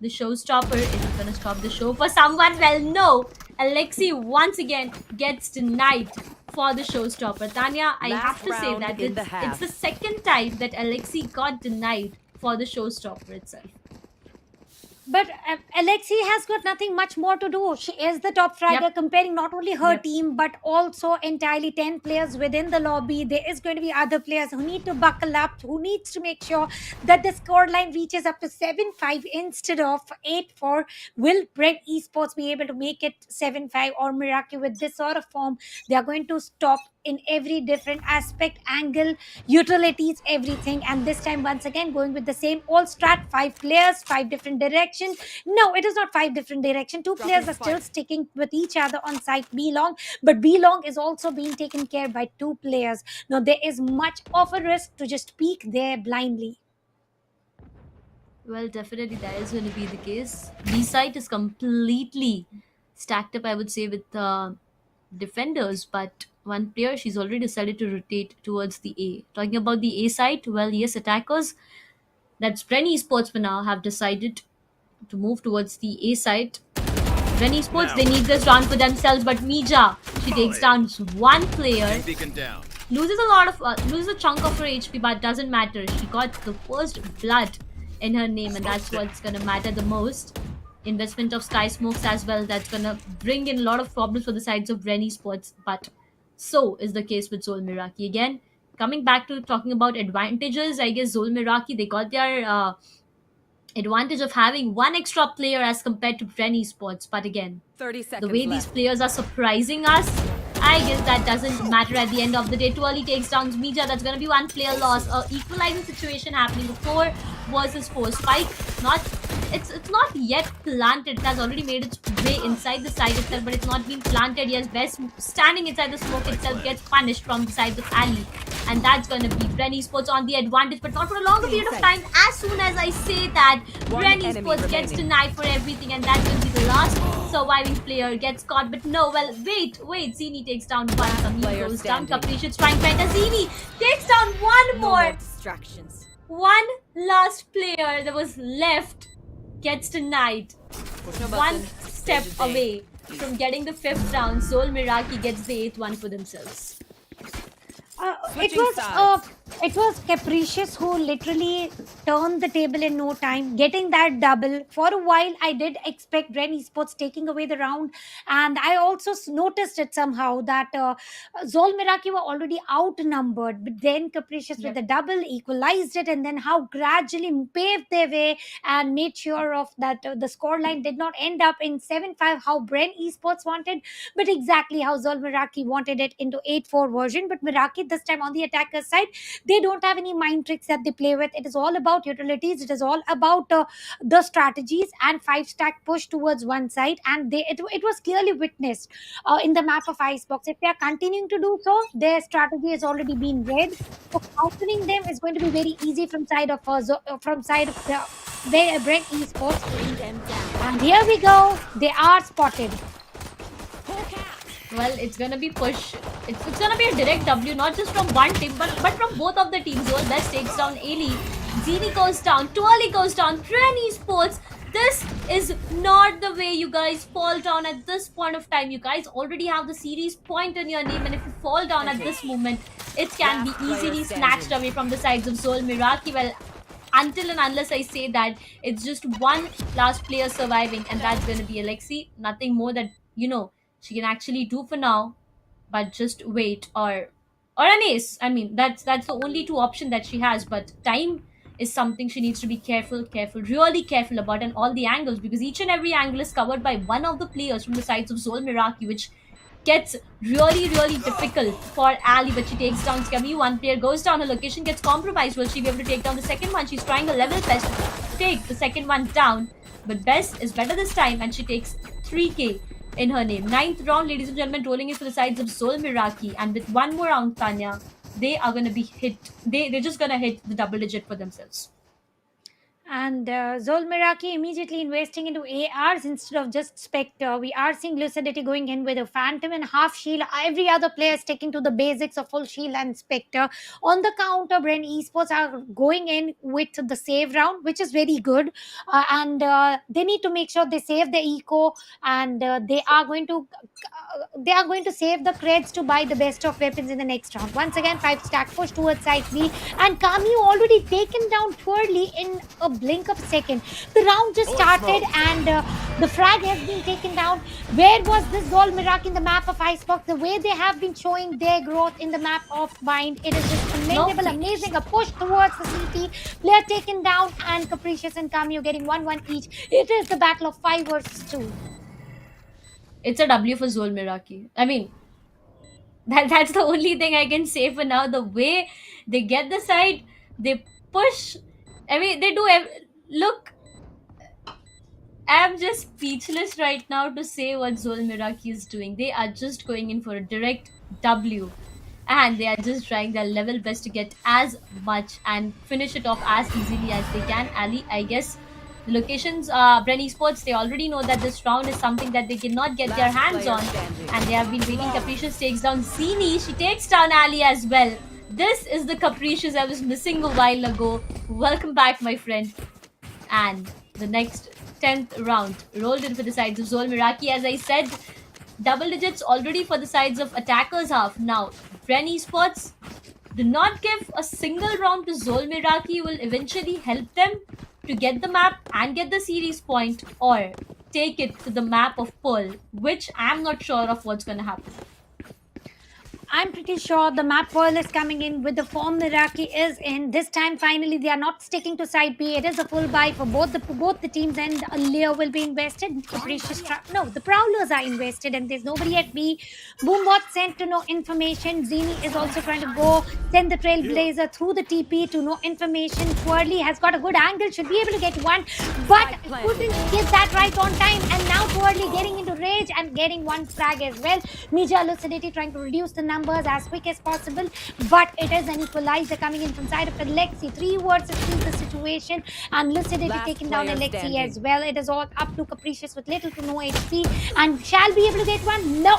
The showstopper isn't going to stop the show for someone. Well, no. Alexi once again gets denied for the showstopper. Tanya, I Last have to say round that in the it's half. the second time that Alexi got denied for the showstopper itself. But Alexi has got nothing much more to do. She is the top fragger, Yep. comparing not only her Yep. team but also entirely 10 players within the lobby. There is going to be other players who need to buckle up, who needs to make sure that the scoreline reaches up to 7-5 instead of 8-4. Will Brent Esports be able to make it 7-5, or Meraki with this sort of form? They are going to stop in every different aspect, angle, utilities, everything. And this time, once again, going with the same old strat: 5 players, 5 different directions. No, it is not 5 different directions. Two Dropping players are still spike. sticking with each other on site B long, but B long is also being taken care by 2 players. Now there is much of a risk to just peek there blindly. Well, definitely that is going to be the case. B side is completely stacked up, I would say, with defenders, but one player, she's already decided to rotate towards the A. Talking about the A side, well, yes, attackers, that's Bren Esports for now, have decided to move towards the A side. Bren Esports, they need this round for themselves, but Mija, she takes down one player, Beacon down. loses a chunk of her HP, but doesn't matter. She got the first blood in her name, and that's what's gonna matter the most. Investment of Sky Smokes as well, that's gonna bring in a lot of problems for the sides of Bren Esports, but so is the case with Zol Miraki. Again, coming back to talking about advantages, I guess Zol Miraki, they got their advantage of having one extra player as compared to Bren Esports, but again, 30 the seconds way these left. players are surprising us, I guess that doesn't matter at the end of the day. Too early takes down Mija. That's going to be one player loss. Equalizing situation happening. 4 versus 4. Spike, it's not yet planted. It has already made its way inside the side itself, but it's not been planted. Yes, Best standing inside the smoke itself gets punished from the sides of Ali. And that's going to be Bren Esports on the advantage, but not for a longer period of time. As soon as I say that, One Bren enemy Esports gets remaining. denied for everything, and that's going to be the last surviving player gets caught. But no, well, wait, Zini takes down one. Camus player goes down. standing. Capricious trying Penta. Zini takes down one No more. distractions. One last player that was left gets denied. Push a One button. step Stage is away from getting the 5th round. Zol Miraki gets the 8th one for themselves. Switching sides. It was Capricious who literally turned the table in no time, getting that double. For a while, I did expect Bren Esports taking away the round, and I also noticed it somehow that Zol Miraki were already outnumbered, but then Capricious with Yep. the double equalized it, and then how gradually paved their way and made sure of that the scoreline did not end up in 7-5 how Bren Esports wanted, but exactly how Zol Miraki wanted it into 8-4 version. But Miraki this time on the attacker side, they don't have any mind tricks that they play with. It is all about utilities. It is all about the strategies and 5-stack push towards one side, and it was clearly witnessed in the map of Icebox. If they are continuing to do so, their strategy has already been read. So countering them is going to be very easy from side of the Brent Esports. Bring them down. And here we go. They are spotted. Well, it's gonna be push. It's gonna be a direct W, not just from one team, but from both of the teams. Zol Best takes down Ailey. Zini goes down. Tuali goes down. Bren Esports. This is not the way you guys fall down at this point of time. You guys already have the series point in your name, and if you fall down at this moment, it can be Last player easily standing. snatched away from the sides of Zol Miraki. Well, until and unless I say that it's just one last player surviving, and that's going to be Alexi. Nothing more that she can actually do for now, but just wait or an ace. I mean, that's the only two option that she has. But time is something she needs to be really careful about, and all the angles, because each and every angle is covered by one of the players from the sides of Zol Miraki, which gets really, really difficult for Ali, but she takes down Scammy. One player goes down, her location gets compromised. Will she be able to take down the second one? She's trying a level best to take the second one down, But best is better this time, and she takes 3k in her name. Ninth round, ladies and gentlemen, rolling in for the sides of Zol Miraki, and with one more round, Tanya, they are gonna be hit. They're just gonna hit the double digit for themselves. And Zol Miraki immediately investing into ARs instead of just Spectre. We are seeing Lucidity going in with a Phantom and half shield. Every other player sticking to the basics of full shield and Spectre. On the counter, Bren Esports are going in with the save round, which is very good. And they need to make sure they save the eco, and they are going to save the creds to buy the best of weapons in the next round. Once again, 5 stack push towards side B, and Kami already taken down Twirly in a blink of a second. The round just started, and the frag has been taken down. Where was this Zol Mirak in the map of Icebox? The way they have been showing their growth in the map of Bind, it is just commendable, amazing. A push towards the CT, player taken down, and Capricious and Cameo getting 1-1 each. It is the battle of 5 versus 2. It's a W for Zol Miraki. I mean, that's the only thing I can say for now. The way they get the side, they push. I mean, they do. Look, I'm just speechless right now to say what Zol Miraki is doing. They are just going in for a direct W, and they are just trying their level best to get as much and finish it off as easily as they can. Ali, I guess the locations, Bren Esports, they already know that this round is something that they cannot get their hands on, and they have been waiting. Capricious takes down Zini. She takes down Ali as well. This is the Capricious I was missing a while ago. Welcome back, my friend. And the next 10th round rolled in for the sides of Zol Miraki. As I said, double digits already for the sides of attackers half. Now, Bren Esports, do not give a single round to Zol Miraki will eventually help them to get the map and get the series point, or take it to the map of Pearl, which I'm not sure of what's going to happen. I'm pretty sure the map Pearl is coming in with the form Miraki is in. This time, finally, they are not sticking to side B. It is a full buy for both the teams, and Leo will be invested. Capricious the Prowlers are invested, and there's nobody at B. Boombot sent to no information. Zini is also trying to go send the Trailblazer through the TP to no information. Twirly has got a good angle, should be able to get one, but couldn't get that right on time. And now Twirly getting into rage and getting one frag as well. Mija Lucidity trying to reduce the numbers as quick as possible, but it is an equalizer coming in from side of Alexi. 3 versus 3 the situation, and Lucidity taking down Alexi as well. It is all up to Capricious with little to no HP, and shall be able to get one. No.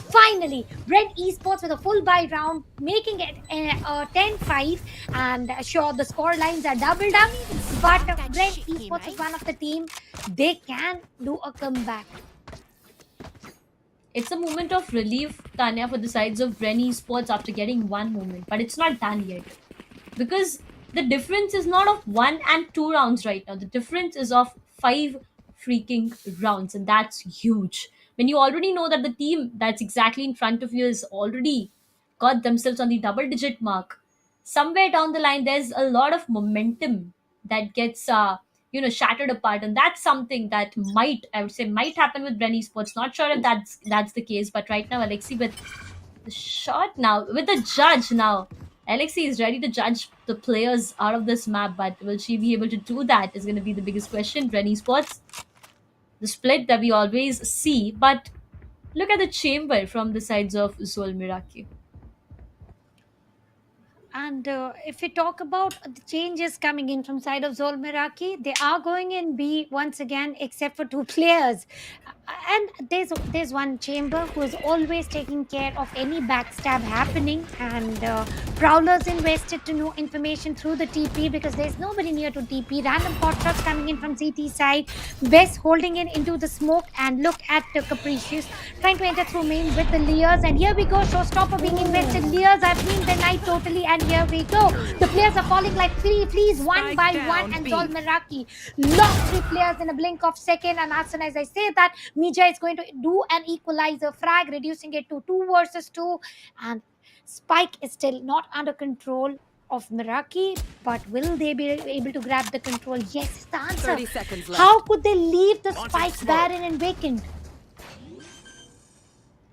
Finally, Red Esports with a full buy round, making it 10-5, and sure, the score lines are doubled up, but Red Esports is one of the team. They can do a comeback. It's a moment of relief, Tanya, for the sides of Bren Esports after getting one moment, but it's not done yet. Because the difference is not of 1 and 2 rounds right now. The difference is of 5 freaking rounds, and that's huge. When you already know that the team that's exactly in front of you has already got themselves on the double digit mark, somewhere down the line, there's a lot of momentum that gets shattered apart, and that's something that might happen with Bren Esports. Not sure if that's the case, but right now Alexi with the shot, now with the judge. Now Alexi is ready to judge the players out of this map, but will she be able to do that is going to be the biggest question. Bren Esports, the split that we always see, but look at the chamber from the sides of Zol Miraki. And if we talk about the changes coming in from side of Zol Miraki, they are going in B once again, except for 2 players. And there's one chamber who is always taking care of any backstab happening, and Prowlers invested to know information through the TP because there's nobody near to TP. Random pot shots coming in from CT side. Best holding it into the smoke, and look at Capricious trying to enter through main with the Leers, and here we go, Showstopper being invested. Leers have been denied totally, and here we go. The players are falling like fleas one by one, and Zol Miraki lost 3 players in a blink of second. And as soon as I say that, Mija is going to do an equalizer frag, reducing it to 2 versus 2, and Spike is still not under control of Miraki, but will they be able to grab the control? Yes, is the answer. 30 seconds left. How could they leave the spikes barren and vacant?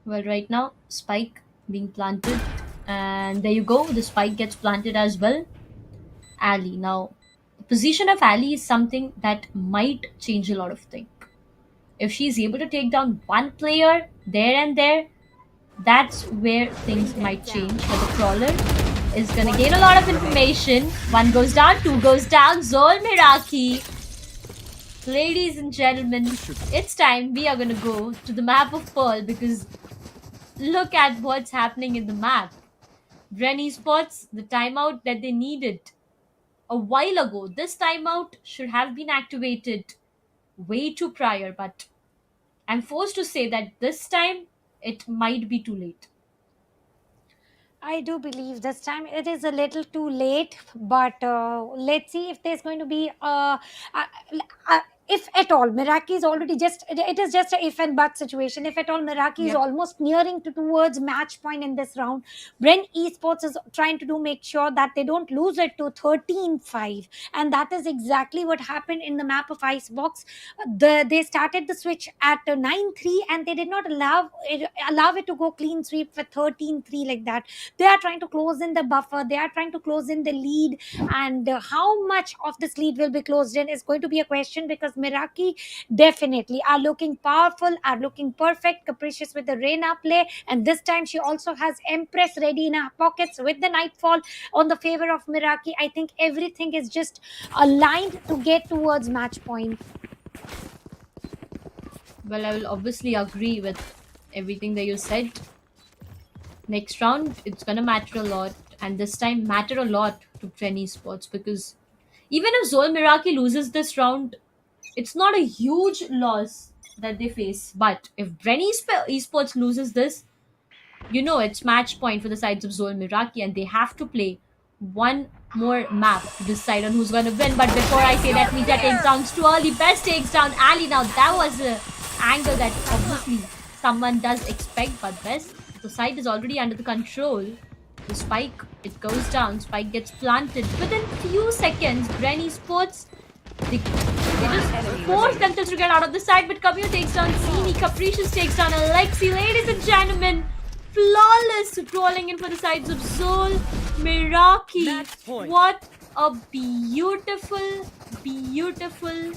Well, right now, spike being planted, and there you go, the spike gets planted as well. Ali, now Position of Ali is something that might change a lot of things. If she's able to take down one player there and there, that's where things Bring them might down. change. But the crawler is gonna gain a lot of information. One goes down, two goes down. Zol Miraki. Ladies and gentlemen, it's time we are gonna go to the map of Pearl because look at what's happening in the map. Rennie spots the timeout that they needed a while ago. This timeout should have been activated way too prior, but I'm forced to say that this time it might be too late. I do believe this time it is a little too late, but let's see if there's going to be uh, uh, if at all Miraki is already just it is just a if and but situation. If at all Miraki is Yep. almost nearing to towards match point in this round, Bren Esports is trying to do make sure that they don't lose it to 13-5, and that is exactly what happened in the map of Icebox. They started the switch at 9-3, and they did not allow it to go clean sweep for 13-3 like that. They are trying to close in the buffer, they are trying to close in the lead, and how much of this lead will be closed in is going to be a question, because Miraki definitely are looking powerful, are looking perfect, capricious with the Reina play, and this time she also has Empress ready in her pockets with the Nightfall on the favor of Miraki. I think everything is just aligned to get towards match point. Well, I will obviously agree with everything that you said. Next round, it's gonna matter a lot, and this time matter a lot to Trenny Sports because even if Zol Miraki loses this round, it's not a huge loss that they face. But if Brenny Esports loses this, it's match point for the sides of Zol Miraki, and they have to play one more map to decide on who's going to win. But before I say that, Nita takes down too early. Best takes down Ali. Now that was a angle that obviously someone does expect, but Best, the side is already under the control. The spike, it goes down. Spike gets planted within few seconds. Brenny Sports, they just force themselves to get out of the side, but Camille takes down Zini. Capricious takes down Alexi. Ladies and gentlemen, flawless rolling in for the sides of Zol Miraki. Match point. What a beautiful, beautiful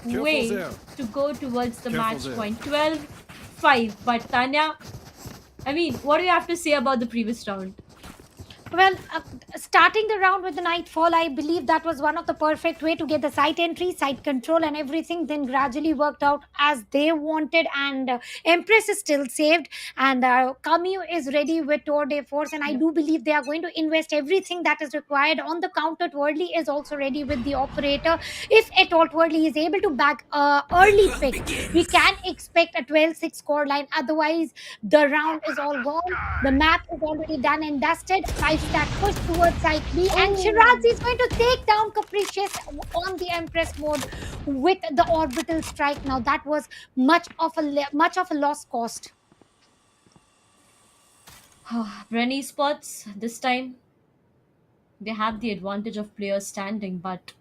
Careful way there. to go towards the Careful match there. point. 12-5. But Tanya, I mean, what do you have to say about the previous round? Well, starting the round with the Nightfall, I believe that was one of the perfect way to get the site entry, site control, and everything. Then gradually worked out as they wanted, and Empress is still saved, and Camus is ready with Tour de Force, and I Yep. do believe they are going to invest everything that is required on the counter. Twirly is also ready with the operator. If at all Twirly is able to bag early pick, we can expect a 12-6 score line. Otherwise, the round is all gone. The map is already done and dusted. Five stack push towards side B, and Shirazi is going to take down Capricious on the Empress mode with the orbital strike. Now that was much of a lost cost. Brenny spots this time they have the advantage of players standing, but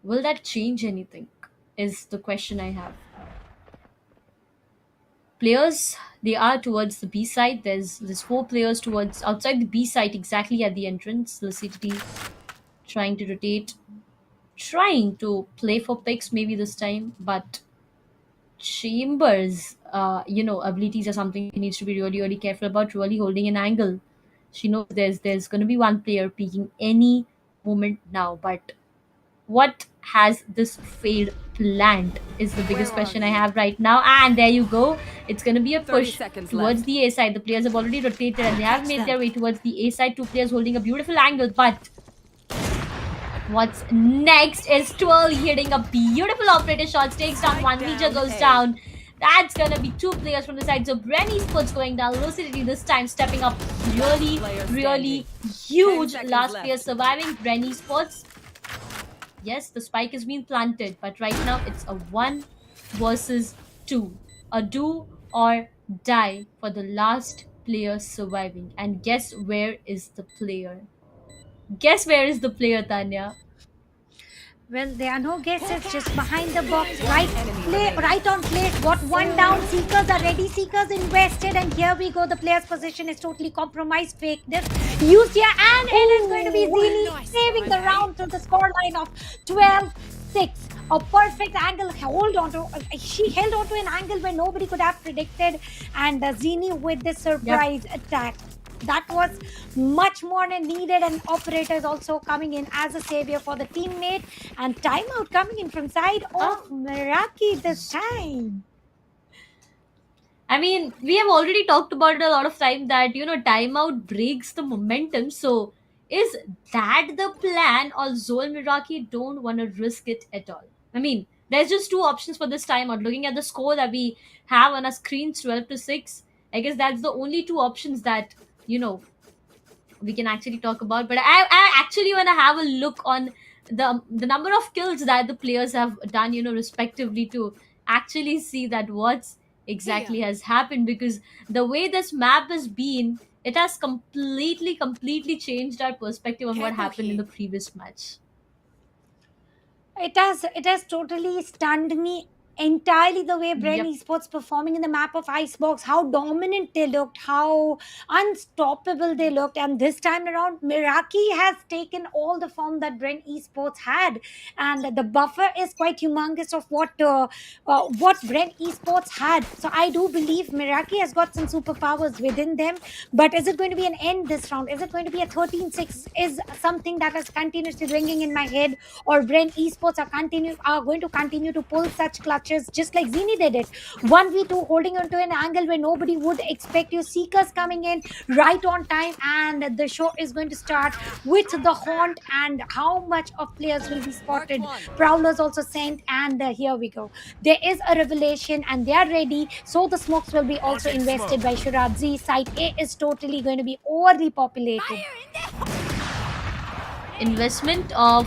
will that change anything? Is the question I have. Players, they are towards the B side. There's four players towards outside the B side, exactly at the entrance. Lucidity trying to rotate, trying to play for picks maybe this time, but Chambers, abilities are something he needs to be really, really careful about. Really holding an angle. She knows there's going to be one player peeking any moment now, but what has this failed planned is the biggest question I have right now. And there you go. It's going to be a 30 push seconds towards left. the A side. The players have already rotated and they have made their way towards the A side. Two players holding a beautiful angle, but what's next is Twirl hitting a beautiful operator shot, takes down one, Ninja goes down. That's gonna be two players from the side. So Brenny Sports going down. Lucidity this time stepping up really, really huge. 10 seconds Last left. player surviving. Brenny Sports. Yes, the spike has been planted, but right now it's a 1 versus 2. A do or die for the last player surviving. And guess where is the player? Guess where is the player, Tanya? Well, there are no guesses, just behind the box, right on place. Got one down. Seekers are ready. Seekers invested, and here we go. The player's position is totally compromised. Fake this. Used here, and it is going to be Zini saving the round to the scoreline of 12-6. A perfect angle. She held on to an angle where nobody could have predicted, and Zini with this surprise attack. That was much more than needed, and operator is also coming in as a savior for the teammate, and timeout coming in from side of Meraki this time. I mean, we have already talked about it a lot of time that, timeout breaks the momentum. So, is that the plan, or Zol Miraki don't want to risk it at all? I mean, there's just two options for this timeout. Looking at the score that we have on our screens, 12-6, I guess that's the only two options that, we can actually talk about. But I actually want to have a look on the number of kills that the players have done, respectively, to actually see that what's exactly has happened, because the way this map has been, it has completely changed our perspective on what happened in the previous match. It has totally stunned me entirely, the way Brain Yep. Esports performing in the map of Icebox, how dominant they looked, how unstoppable they looked. And this time around, Meraki has taken all the form that Brain Esports had, and the buffer is quite humongous of what Brain Esports had. So I do believe Meraki has got some superpowers within them. But is it going to be an end this round? Is it going to be a 13-6? Is something that is continuously ringing in my head, or Brain Esports are going to continue to pull such clutches just like Zini did it. 1v2, holding onto an angle where nobody would expect you. Seekers coming in right on time, and the show is going to start with the haunt, and how much of players will be spotted. Prowlers also sent, and here we go. There is a revelation, and they are ready. So the smokes will be also invested by Shiradzi. Site A is totally going to be overly populated. Investment of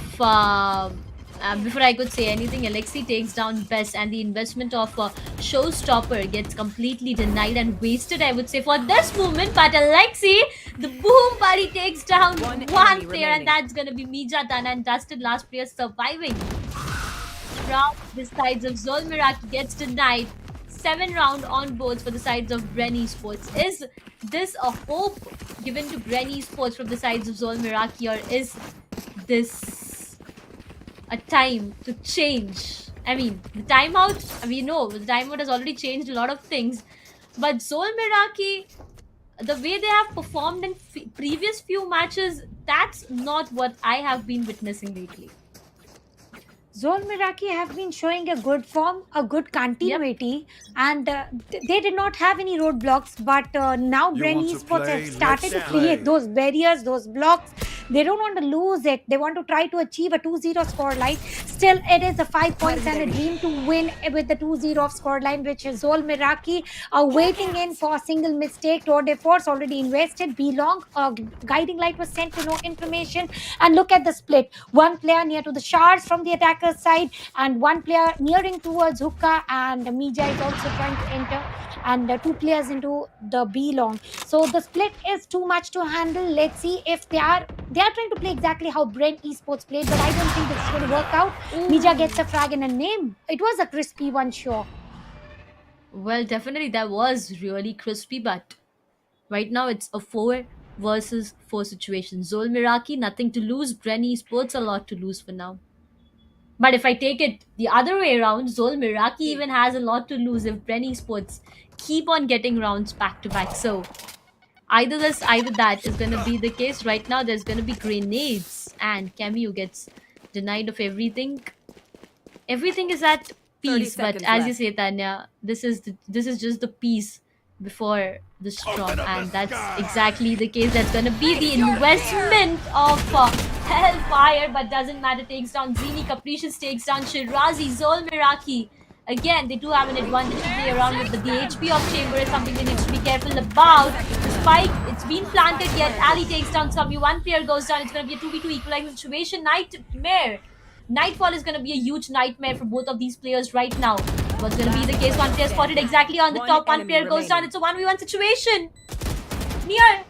before I could say anything, Alexi takes down Best, and the investment of Showstopper gets completely denied and wasted, I would say, for this movement. But Alexi, the boom buddy, takes down one player, remaining. and that's gonna be Mijatan, and Dustin, last player surviving. From the sides of Zol Miraki gets denied. 7-round on boards for the sides of Bren Esports. Is this a hope given to Bren Esports from the sides of Zol Miraki, or is this a time to change? I mean, the timeout, we know the timeout has already changed a lot of things, but Zol Miraki, the way they have performed in previous few matches, that's not what I have been witnessing lately. Zol Miraki have been showing a good form, a good continuity, and they did not have any roadblocks. But now You Bren want to Esports play? have started to Let's create play. those barriers, those blocks. They don't want to lose it. They want to try to achieve a 2-0 scoreline. Still, it is a 5 points and a dream to win with the 2-0 scoreline, which is Zol Miraki are waiting in for a single mistake. Tour de Force already invested. Belong, guiding light was sent to no information. And look at the split. One player near to the shards from the attacker's side, and one player nearing towards Hookah, and Mija is also trying to enter, and two players into the B long. So the split is too much to handle. Let's see if they are trying to play exactly how Brent Esports played, but I don't think this is going to work out. Mija gets a frag and a name. It was a crispy one, sure. Well, definitely that was really crispy, but right now it's a 4 versus 4 situation. Zol Miraki, nothing to lose. Brenny Sports, a lot to lose for now. But if I take it the other way around, Zol Miraki even has a lot to lose if Brenny Sports keep on getting rounds back to back. So either this, either that is going to be the case. Right now, there's going to be grenades, and Cameo gets denied of everything. Everything is at 30 peace, but seconds as you left. say, Tanya, this is just the peace before the storm, and that's exactly the case. That's gonna be the investment of Hellfire, but doesn't matter. Takes down Zini, Capricious takes down Shirazi, Zol Miraki. Again, they do have an advantage to play around with, but the HP of Chamber is something they need to be careful about. The spike, it's been planted, yet Ali takes down Sami. One player goes down. It's gonna be a 2v2 equalizing situation. Nightmare. Nightfall is going to be a huge nightmare for both of these players right now. What's going to be the case? One player spotted exactly on the top. One player goes down. It's a 1v1 situation. Near.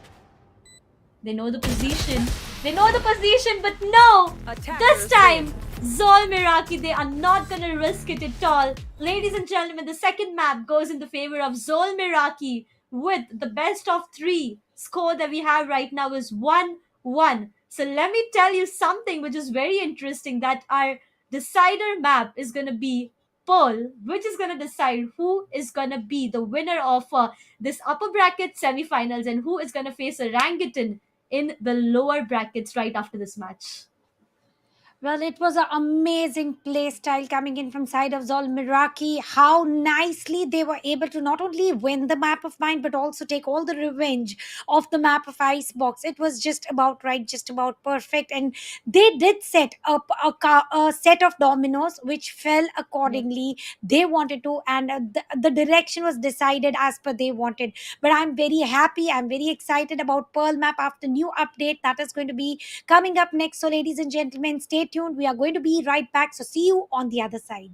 They know the position. They know the position, but no. This time, Zol Miraki, they are not gonna risk it at all. Ladies and gentlemen, the second map goes in the favor of Zol Miraki with the best of 3 score that we have right now is 1-1. So let me tell you something which is very interesting, that our decider map is gonna be Pearl, which is gonna decide who is gonna be the winner of this upper bracket semifinals and who is gonna face Orangutan in the lower brackets right after this match. Well, it was an amazing play style coming in from side of Zol Miraki. How nicely they were able to not only win the map of mine, but also take all the revenge of the map of Icebox. It was just about right, just about perfect, and they did set up a set of dominoes which fell Yep. accordingly. They wanted to, and the direction was decided as per they wanted. But I'm very happy. I'm very excited about Pearl map after new update that is going to be coming up next. So, ladies and gentlemen, stay tuned. We are going to be right back. So, see you on the other side.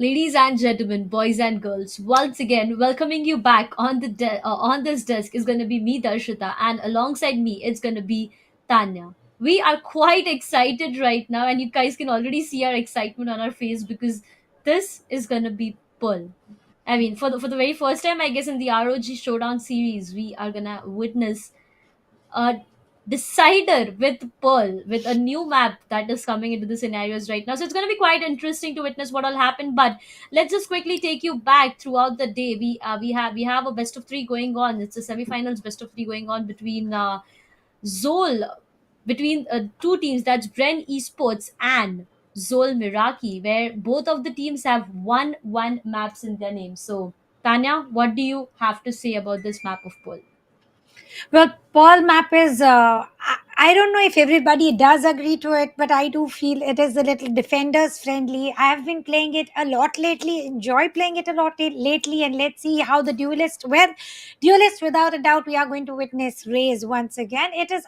Ladies and gentlemen, boys and girls, once again welcoming you back on on this desk is going to be me, Darshita, and alongside me it's going to be Tanya. We are quite excited right now, and you guys can already see our excitement on our face because this is going to be Pearl. I mean, for the very first time, I guess in the ROG Showdown series, we are gonna witness a decider with Pearl with a new map that is coming into the scenarios right now. So it's going to be quite interesting to witness what will happen. But let's just quickly take you back throughout the day. We have a best of three going on. It's a semifinals best of three going on between Zol between two teams, that's Bren Esports and Zol Miraki, where both of the teams have one maps in their name. So Tanya, what do you have to say about this map of Pearl? Well, Paul map is, I don't know if everybody does agree to it, but I do feel it is a little defenders friendly. I have been playing it a lot lately, enjoy playing it a lot lately, and let's see how the duelist, without a doubt, we are going to witness Rays once again. It is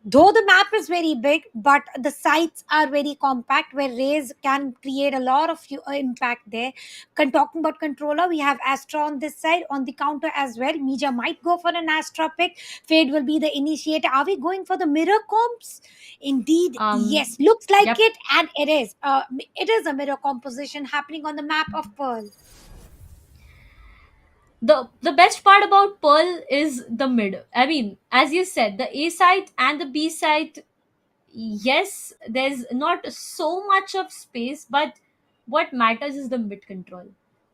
though the map is very big, but the sites are very compact where Rays can create a lot of impact there. Talking about controller, we have Astra on this side. On the counter as well, Mija might go for an Astra pick. Fade will be the initiator. Are we going for the mirror comps? Indeed, yes, looks like Yep. it, and it is a mirror composition happening on the map of Pearl. The best part about Pearl is the mid. I mean, as you said, the A site and the B site, yes, there's not so much of space, but what matters is the mid control.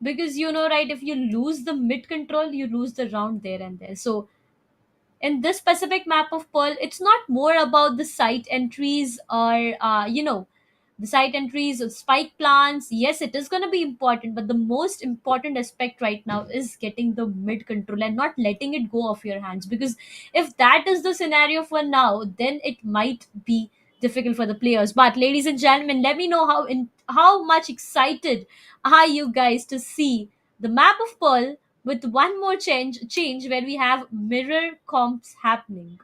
Because you know, right, if you lose the mid control, you lose the round there and there. So in this specific map of Pearl, it's not more about the site entries or the site entries of spike plants. Yes, it is going to be important, but the most important aspect right now is getting the mid control and not letting it go off your hands. Because if that is the scenario for now, then it might be difficult for the players. But ladies and gentlemen, let me know how much excited are you guys to see the map of Pearl with one more change where we have mirror comps happening.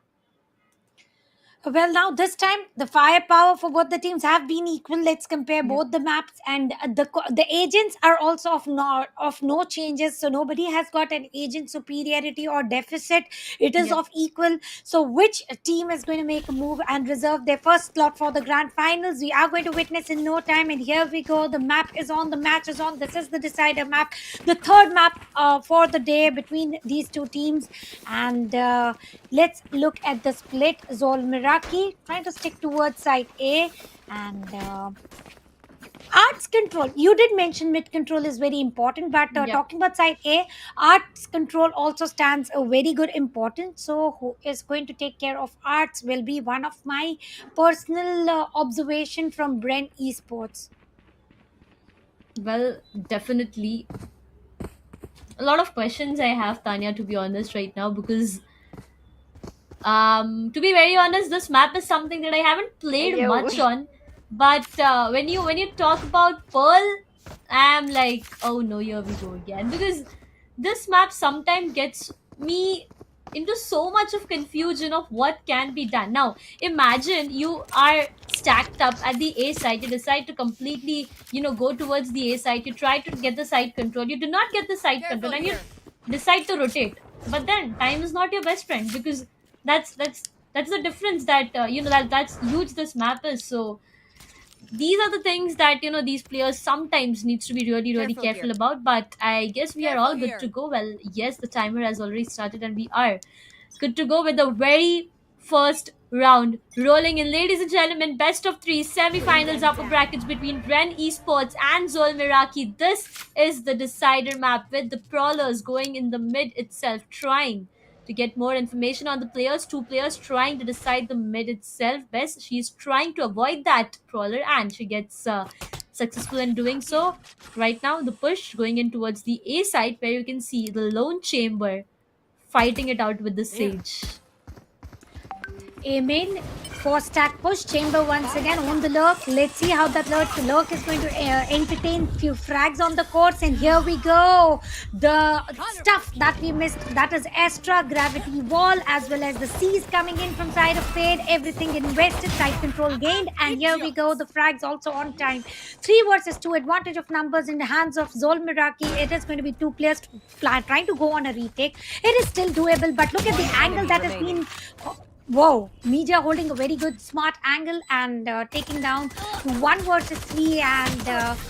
Well, now this time the firepower for both the teams have been equal. Let's compare Yep. both the maps, and the agents are also of no changes. So nobody has got an agent superiority or deficit. It is Yep. of equal. So which team is going to make a move and reserve their first slot for the grand finals? We are going to witness in no time. And here we go. The map is on. The match is on. This is the decider map, the third map for the day between these two teams, and. Let's look at the split. Zol Miraki trying to stick towards side A, and arts control. You did mention mid control is very important, but Yep. talking about side A, arts control also stands a very good importance. So, who is going to take care of arts will be one of my personal observation from Brent Esports. Well, definitely a lot of questions I have, Tanya, to be honest, right now, because to be very honest, this map is something that I haven't played Yo. much on. But when you talk about Pearl, I'm like, oh no, here we go again. Because this map sometimes gets me into so much of confusion of what can be done. Now, imagine you are stacked up at the A site, you decide to completely, go towards the A site, you try to get the site control, you do not get the site control, and you decide to rotate. But then time is not your best friend, because that's the difference that that's huge this map is. So these are the things that these players sometimes needs to be really careful about. But I guess we are all good to go. Well, yes, the timer has already started and we are good to go with the very first round rolling in. Ladies and gentlemen, best of three semi-finals upper brackets between Ren Esports and Zol Miraki. This is the decider map with the Prowlers going in the mid itself, trying to get more information on the players. Two players trying to decide the mid itself best. She's trying to avoid that Prowler and she gets successful in doing so. Right now, the push going in towards the A side, where you can see the lone chamber fighting it out with the sage. Amen. For stack push, Chamber once again on the lurk. Let's see how that lurk is going to entertain few frags on the course. And here we go. The stuff that we missed, that is extra gravity wall, as well as the seas coming in from side of fade. Everything invested, side control gained. And here we go. The frags also on time. 3 versus 2, advantage of numbers in the hands of Zol Miraki. It is going to be 2 players trying to go on a retake. It is still doable, but look at the angle that has been. Whoa, Mija holding a very good smart angle and taking down 1 versus 3 and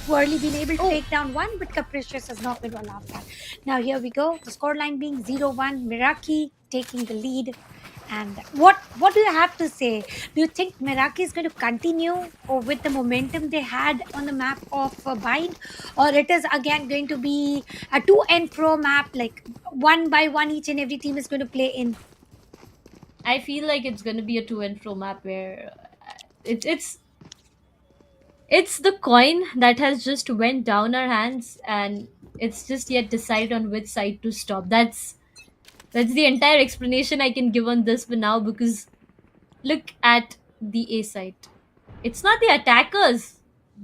Whirly being able to take down 1, but Capricious is not going to allow that. Now here we go, the scoreline being 0-1, Miraki taking the lead. And what do you have to say? Do you think Miraki is going to continue with the momentum they had on the map of Bind, or it is again going to be a to and fro map, like 1 by 1 each and every team is going to play in? I feel like it's going to be a to and fro map where it's the coin that has just went down our hands, and it's just yet decided on which side to stop. That's the entire explanation I can give on this for now, because look at the A side. It's not the attackers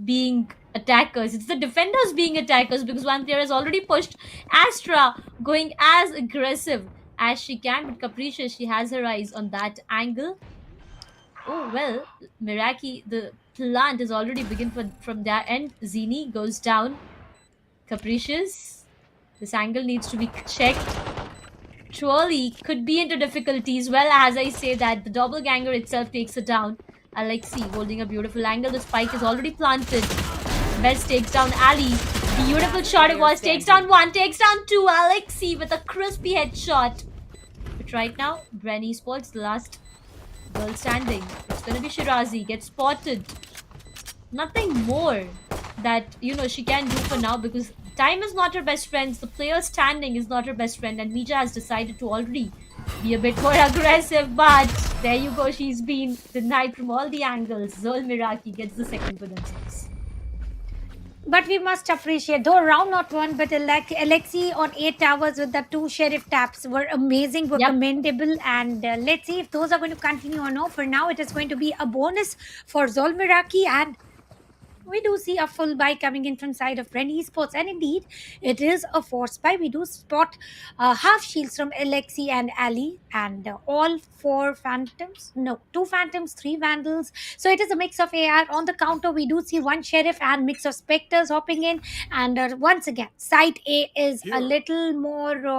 being attackers, it's the defenders being attackers, because one player has already pushed Astra, going as aggressive as she can, but Capricious, she has her eyes on that angle. Oh well, Miraki, the plant is already begin from their end. Zini goes down. Capricious, this angle needs to be checked. Trolley could be into difficulties. Well, as I say that, the doppelganger itself takes her down. Alexi holding a beautiful angle. The spike is already planted. Best takes down Ali. Beautiful shot it was. Takes down 1, takes down 2. Alexi with a crispy headshot. But right now, Bren Esports, the last girl standing. It's gonna be Shirazi. Gets spotted. Nothing more that, she can do for now, because time is not her best friend. The player standing is not her best friend, and Mija has decided to already be a bit more aggressive, but there you go, she's been denied from all the angles. Zol Miraki gets the second for themselves. But we must appreciate, though round not won, but Alexi on 8 towers with the 2 sheriff taps were amazing, were commendable, and let's see if those are going to continue or no. For now, it is going to be a bonus for Zol Miraki, and we do see a full buy coming in from side of Ren Esports, and indeed it is a force buy. We do spot half shields from Alexi and Ali, and all 4 phantoms, no, 2 phantoms, 3 vandals. So it is a mix of AR. On the counter we do see 1 sheriff and mix of specters hopping in, and once again site A is a little more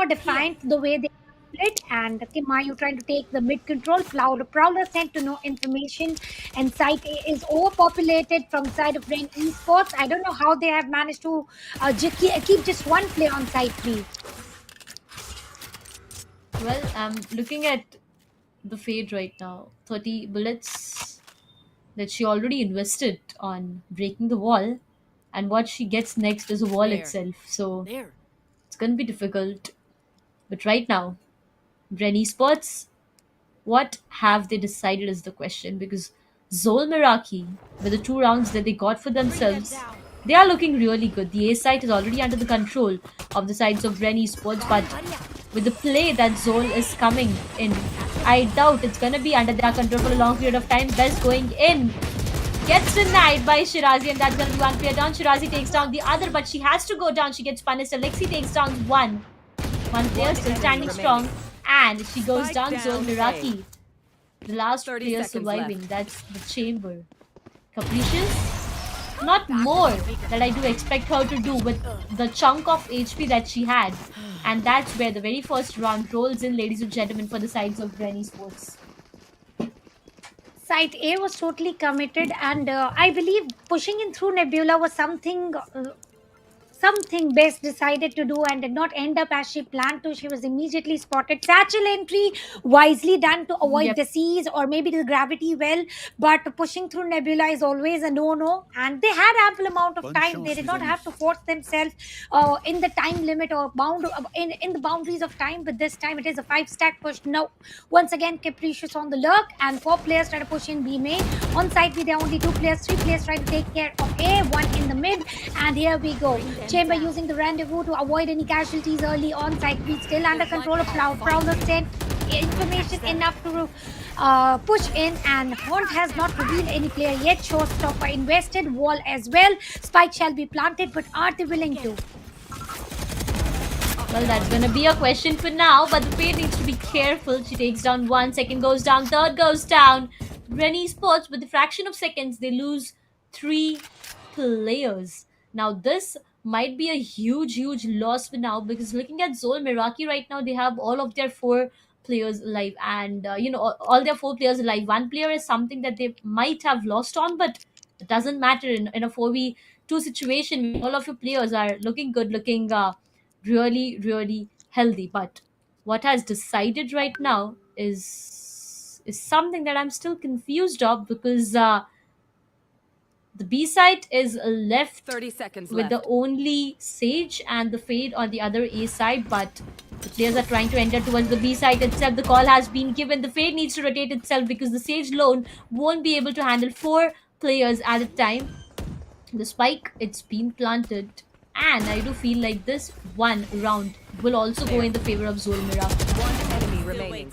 defined the way they split. And Kimayu trying to take the mid control. Prowler sent to no information, and site A is overpopulated from side of Rain Esports. I don't know how they have managed to keep just 1 play on site B. Well, I'm looking at the Fade right now. 30 bullets that she already invested on breaking the wall, and what she gets next is a wall itself. So it's gonna be difficult. But right now, Bren Esports, what have they decided is the question, because Zol Miraki, with the 2 rounds that they got for themselves, they are looking really good. The A site is already under the control of the sides of Bren Esports, but with the play that Zol is coming in, I doubt it's gonna be under their control for a long period of time. Best going in, gets denied by Shirazi, and that's gonna be 1 player down. Shirazi takes down the other, but she has to go down. She gets punished. Alexi takes down 1 player still standing strong, and she goes down. Zol Miraki, the last player surviving. That's the chamber. Capricious, not more that I do expect her to do with the chunk of HP that she had. And that's where the very first round rolls in, ladies and gentlemen, for the sides of Bren Esports. Site A was totally committed, and I believe pushing in through Nebula was something best decided to do, and did not end up as she planned to. She was immediately spotted. Satchel entry wisely done to avoid the seas or maybe the gravity well, but pushing through Nebula is always a no-no, and they had ample amount of time. They did not have to force themselves in the time limit or in the boundaries of time, but this time it is a 5-stack push. Now once again Capricious on the lurk, and 4 players try to push in B main. On site B, there are only 2 players, 3 players trying to take care of A, 1 in the mid, and here we go. Chamber using the rendezvous to avoid any casualties early on. Site B still under control of Prowler 10. information enough to push in, and Haunt has not revealed any player yet. Showstopper invested, wall as well. Spike shall be planted, but are they willing to? Well, that's gonna be a question for now, but the Fade needs to be careful. She takes down one, second goes down, third goes down. Rennie Sports, with the fraction of seconds, they lose three players. Now, this might be a huge, huge loss for now because looking at Zol Meraki right now, they have all of their four players alive, and all their four players alive. One player is something that they might have lost on, but it doesn't matter in a 4v2 situation. All of your players are looking good, looking really, really healthy. But what has decided right now is something that I'm still confused of, because the B side is left 30 seconds with the left. only Sage and the Fade on the other A side, but the players are trying to enter towards the B side itself. The call has been given. The Fade needs to rotate itself because the Sage lone won't be able to handle four players at a time. The spike, it's been planted, and I do feel like this one round will also go in the favor of Zulmira. One enemy remaining.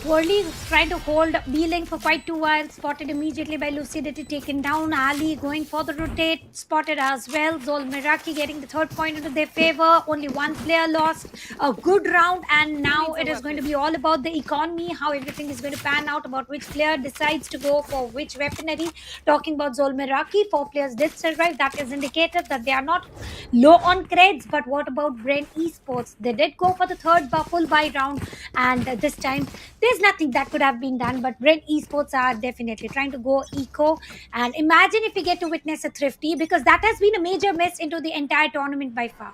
Worley trying to hold B-Link for quite 2 while, spotted immediately by Lucidity, taken down. Ali going for the rotate, spotted as well. Zol Miraki getting the third point into their favor. Only one player lost. A good round, and now it is going to be all about the economy, how everything is going to pan out, about which player decides to go for which weaponry. Talking about Zol Miraki, 4 players did survive. That is indicative that they are not low on creds. But what about Brain Esports? They did go for the third full buy round, and this time there's nothing that could have been done. But Brent Esports are definitely trying to go eco, and imagine if we get to witness a Thrifty, because that has been a major miss into the entire tournament by far.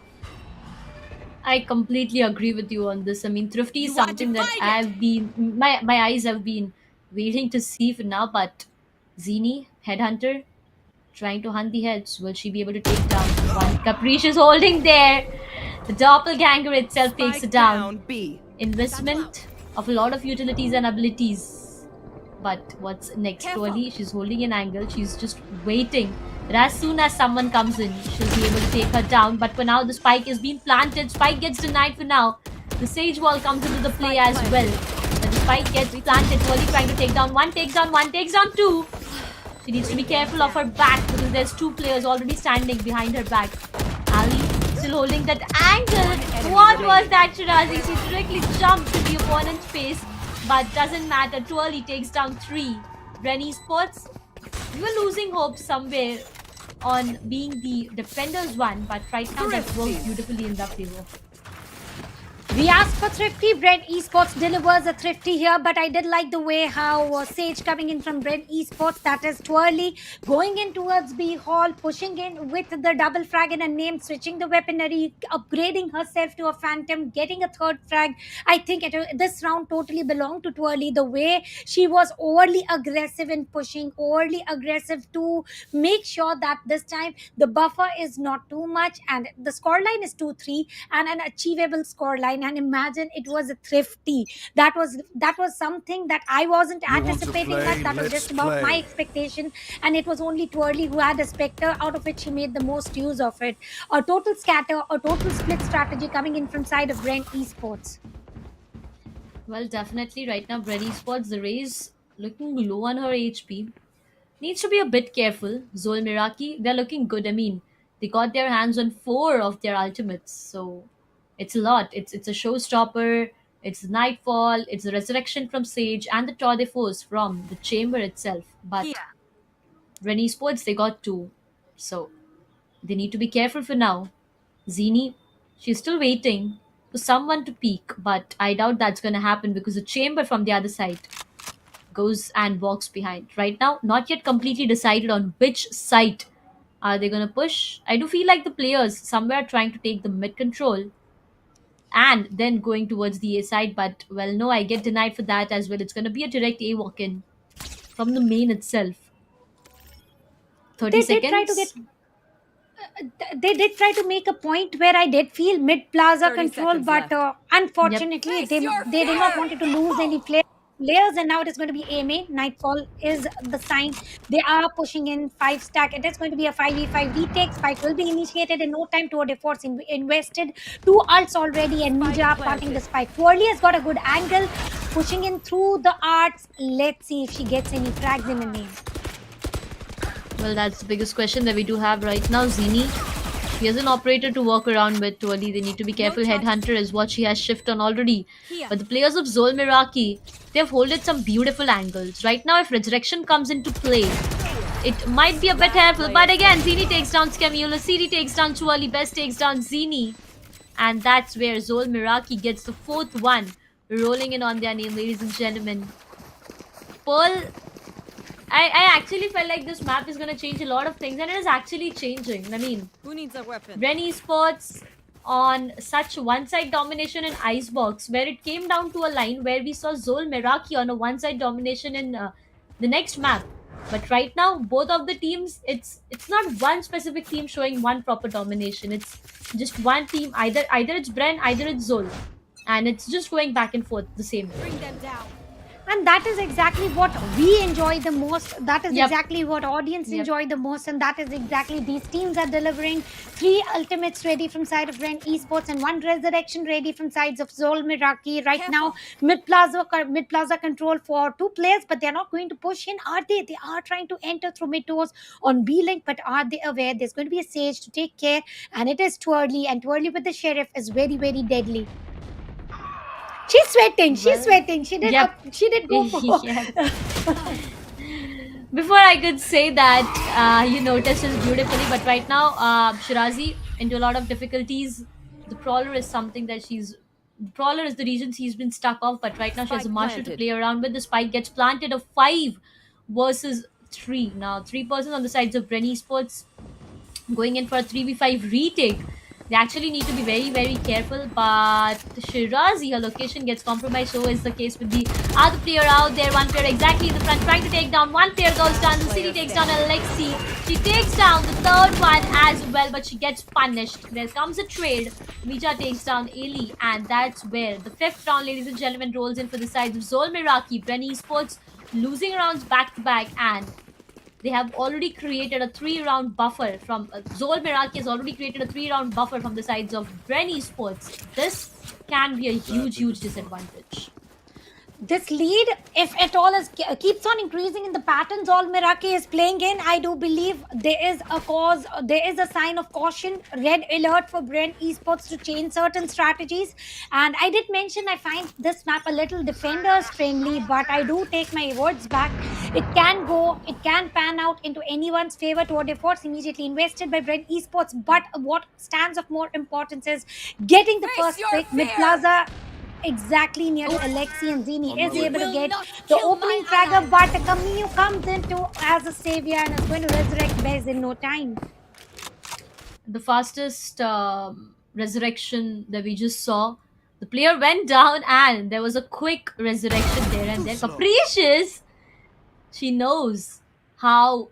I completely agree with you on this. I mean, Thrifty is something that my eyes have been waiting to see for now. But Zini, Headhunter, trying to hunt the heads. Will she be able to take down one? Caprice is holding there. The doppelganger itself takes Spike it down. B. Investment of a lot of utilities and abilities. But what's next? Twirly, she's holding an angle. She's just waiting that as soon as someone comes in, she'll be able to take her down. But for now, the spike is being planted. Spike gets denied for now. The Sage Wall comes into the play as well. But the spike gets planted. Twirly trying to take down one, takes down one, takes down two. She needs to be careful of her back because there's two players already standing behind her back. Ali still holding that angle. What was that, Shirazi? She directly jumped to the opponent's face, but doesn't matter. Twirly takes down 3. Rennie Sports, we were losing hope somewhere on being the defenders one, but right now that works beautifully in their favor. We asked for Thrifty. Brent Esports delivers a Thrifty here, but I did like the way how Sage coming in from Brent Esports, that is Twirly, going in towards B Hall, pushing in with the double frag and a name, switching the weaponry, upgrading herself to a Phantom, getting a third frag. I think this round totally belonged to Twirly. The way she was overly aggressive in pushing, overly aggressive to make sure that this time the buffer is not too much, and the scoreline is 2-3 and an achievable scoreline. And imagine it was a Thrifty. That was something that I wasn't You want to anticipating. play? That was Let's just about my play. expectation, and it was only Twirly who had a Spectre, out of which he made the most use of it. A total scatter, a total split strategy coming in from side of Brent Esports. Well, definitely right now, Rennie Sports, the Rays looking low on her HP. Needs to be a bit careful. Zol Miraki, they're looking good. I mean, they got their hands on 4 of their ultimates, so it's a lot. It's a showstopper, it's Nightfall, it's the resurrection from Sage, and the Tour de Force from the chamber itself. But Rennie Sports, they got 2, so they need to be careful for now. Zini, she's still waiting for someone to peek, but I doubt that's gonna happen because the chamber from the other side goes and walks behind. Right now, not yet completely decided on which side are they gonna push. I do feel like the players somewhere trying to take the mid control and then going towards the A side, but well, no, I get denied for that as well. It's gonna be a direct A walk in from the main itself. 30 They did try to seconds. they did try to make a point where I did feel mid plaza 30 control, seconds but left. unfortunately they did not wanted to lose any player. players, and now it is going to be A main. Nightfall is the sign. They are pushing in 5 stack. It is going to be a 5v5 retake. Spike will be initiated in no time. Tour de force invested 2 ults already, and Mija planting the spike. Twirly has got a good angle, pushing in through the arts. Let's see if she gets any frags in the name. Well, that's the biggest question that we do have right now. Zini, he has an operator to walk around with. Twirly, they need to be careful. Headhunter is what she has shift on already. But the players of Zol Miraki, they have holded some beautiful angles. Right now, if Resurrection comes into play, it might be a bit helpful. But again, Zini takes down Scamula. CD takes down Twirly. Best takes down Zini. And that's where Zol Miraki gets the 4th one rolling in on their name, ladies and gentlemen. Pearl, I actually felt like this map is going to change a lot of things, and it is actually changing. I mean, Who needs a weapon? Bren Esports on such one-side domination in Icebox, where it came down to a line where we saw Zol Meraki on a one-side domination in the next map. But right now, both of the teams, it's not one specific team showing one proper domination. It's just one team. Either it's Bren, either it's Zol, and it's just going back and forth the same way. Bring them down. And that is exactly what we enjoy the most. That is exactly what audience enjoy the most, and that is exactly these teams are delivering. 3 ultimates ready from side of Ren Esports and 1 resurrection ready from sides of Zol Miraki. Right now, mid plaza control for 2 players, but they're not going to push in, are they? They are trying to enter through mid doors on B link, but are they aware there's going to be a Sage to take care? And it is Twirly, and Twirly with the Sheriff is very, very deadly. She's sweating. She's sweating. She did. She did go for. Before I could say that, you noticed it beautifully, but right now, Shirazi into a lot of difficulties. The Prowler is something that she's. The Prowler is the reason she's been stuck off, but right now she has a Marshal to play around with. The Spike gets planted, a 5 versus 3. Now 3 persons on the sides of Bren Esports going in for a 3v5 retake. They actually need to be very, very careful, but Shirazi, her location gets compromised. So is the case with the other player out there. One player exactly in the front trying to take down. One player goes down. The city takes down Alexi. She takes down the 3rd one as well, but she gets punished. There comes a trade. Mija takes down Eli, and that's where the 5th round, ladies and gentlemen, rolls in for the sides of Zol Miraki. Bren Esports losing rounds back to back, and they have already created a 3-round buffer from Zol Miraki has already created a 3-round buffer from the sides of Bren Esports. This can be a huge disadvantage. This lead, if at all, keeps on increasing in the pattern Zol Miraki is playing in. I do believe there is a sign of caution, red alert for Bren Esports to change certain strategies. And I did mention I find this map a little defenders friendly, but I do take my words back. It can pan out into anyone's favor. Tour de force immediately invested by Bren Esports, but what stands of more importance is getting the first pick. Mid plaza exactly near Alexi, and Zini is able to get the opening fragger, but Camille comes into as a savior and is going to resurrect Bez in no time. The fastest resurrection that we just saw, the player went down and there was a quick resurrection there and there. Capricious, she knows how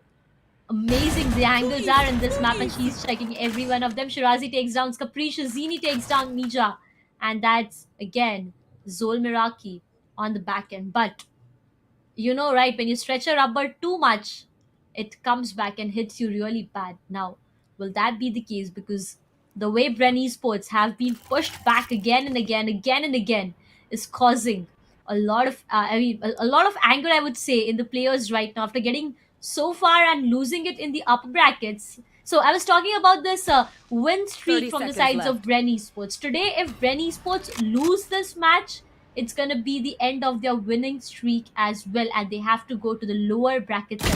amazing the angles are in this map, and she's checking every one of them. Shirazi takes down Capricious, Zini takes down Mija. And that's, again, Zol Miraki on the back end. But, you know, right, when you stretch a rubber too much, it comes back and hits you really bad. Now, will that be the case? Because the way Bren Esports have been pushed back again and again is causing a lot of, a lot of anger, I would say, in the players right now after getting so far and losing it in the upper brackets. So I was talking about this win streak from the sides of Bren Esports. Today, if Bren Esports lose this match, it's going to be the end of their winning streak as well, and they have to go to the lower brackets.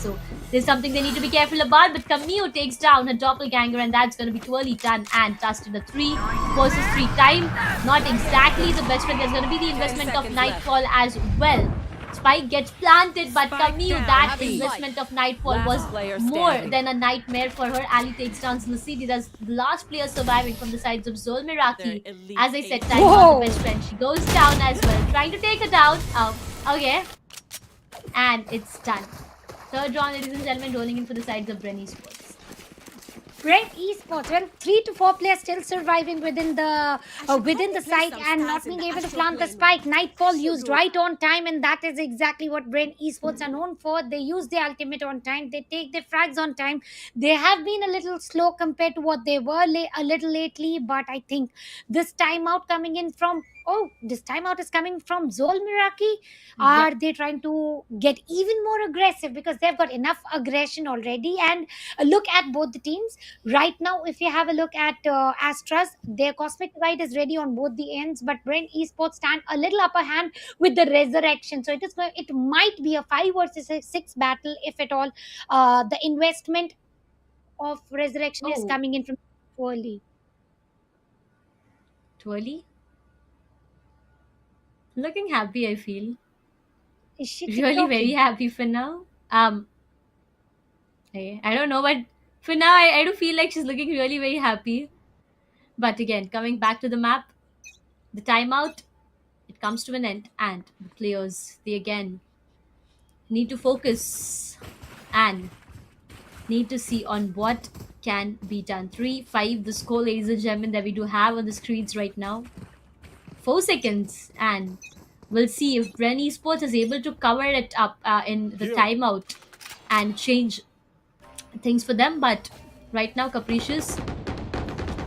So there's something they need to be careful about, but Camille takes down her doppelganger, and that's going to be totally done and dusted. A 3 versus 3 time. Not exactly the best friend. There's going to be the investment of Nightfall as well. Spike gets planted, but Camille, that investment of Nightfall was more than a nightmare for her. Ali takes down Lucidi. That's the last player surviving from the sides of Zol Miraki. As I said, time not the best friend. She goes down as well, trying to take her down. Okay. And it's done. 3rd round, ladies and gentlemen, rolling in for the sides of Bren Esports. Brent Esports, well, 3 to 4 players still surviving within the site and not being able to plant the spike. Nightfall used right on time, and that is exactly what Brent Esports are known for. They use the ultimate on time. They take their frags on time. They have been a little slow compared to what they were a little lately, but I think this timeout is coming from Zol Miraki. Yep. Are they trying to get even more aggressive because they've got enough aggression already? And look at both the teams right now. If you have a look at Astras, their cosmic divide is ready on both the ends, but Brent Esports stand a little upper hand with the resurrection. So it might be a 5 versus 6 battle if at all. The investment of resurrection is Oh, coming in from early. Twirly? Looking happy, I feel. Is she Really very TikToking? happy for now. I don't know, but for now, I do feel like she's looking really very happy. But again, coming back to the map, the timeout, it comes to an end, and the players, they again need to focus and need to see on what can be done. 3-5, the score, ladies and gentlemen, that we do have on the screens right now. 4 seconds, and we'll see if Bren Esports is able to cover it up in the Here. timeout and change things for them. But right now, Capricious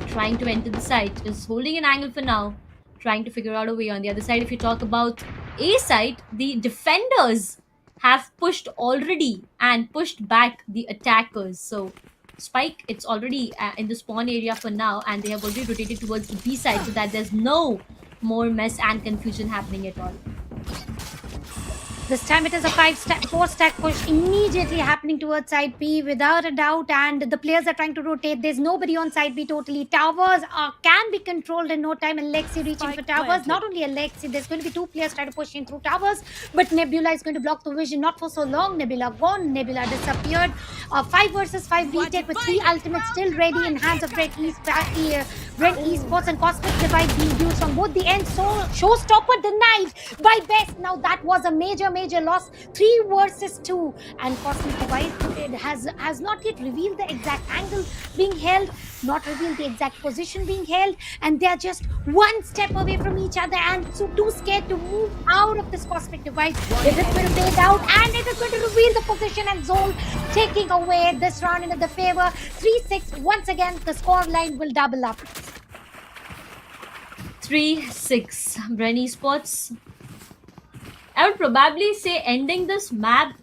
trying to enter the site is holding an angle for now, trying to figure out a way on the other side. If you talk about A side, the defenders have pushed already and pushed back the attackers. So Spike, it's already in the spawn area for now, and they have already rotated towards the B side so that there's no more mess and confusion happening at all. This time it is a 4 stack push immediately happening towards side B without a doubt, and the players are trying to rotate. There's nobody on side B totally. Towers can be controlled in no time. Alexi reaching for Spike towers. planted. Not only Alexi, there's going to be 2 players trying to push in through towers, but Nebula is going to block the vision. Not for so long. Nebula gone. Nebula disappeared. 5 versus 5 retake with 3 ultimates still ready in hands of Red Esports, and Cosmic Divide being used on both the ends. So Showstopper denied by Best. Now that was a major loss. 3 versus 2, and Cosmic Divide has not yet revealed the exact angle being held, not revealed the exact position being held, and they are just 1 step away from each other and so too scared to move out of this Cosmic Divide. It is going to fade out, and it is going to reveal the position, and Zol taking away this round into the favor. 3-6. Once again, the score line will double up. 3-6. Bren Esports, I would probably say ending this map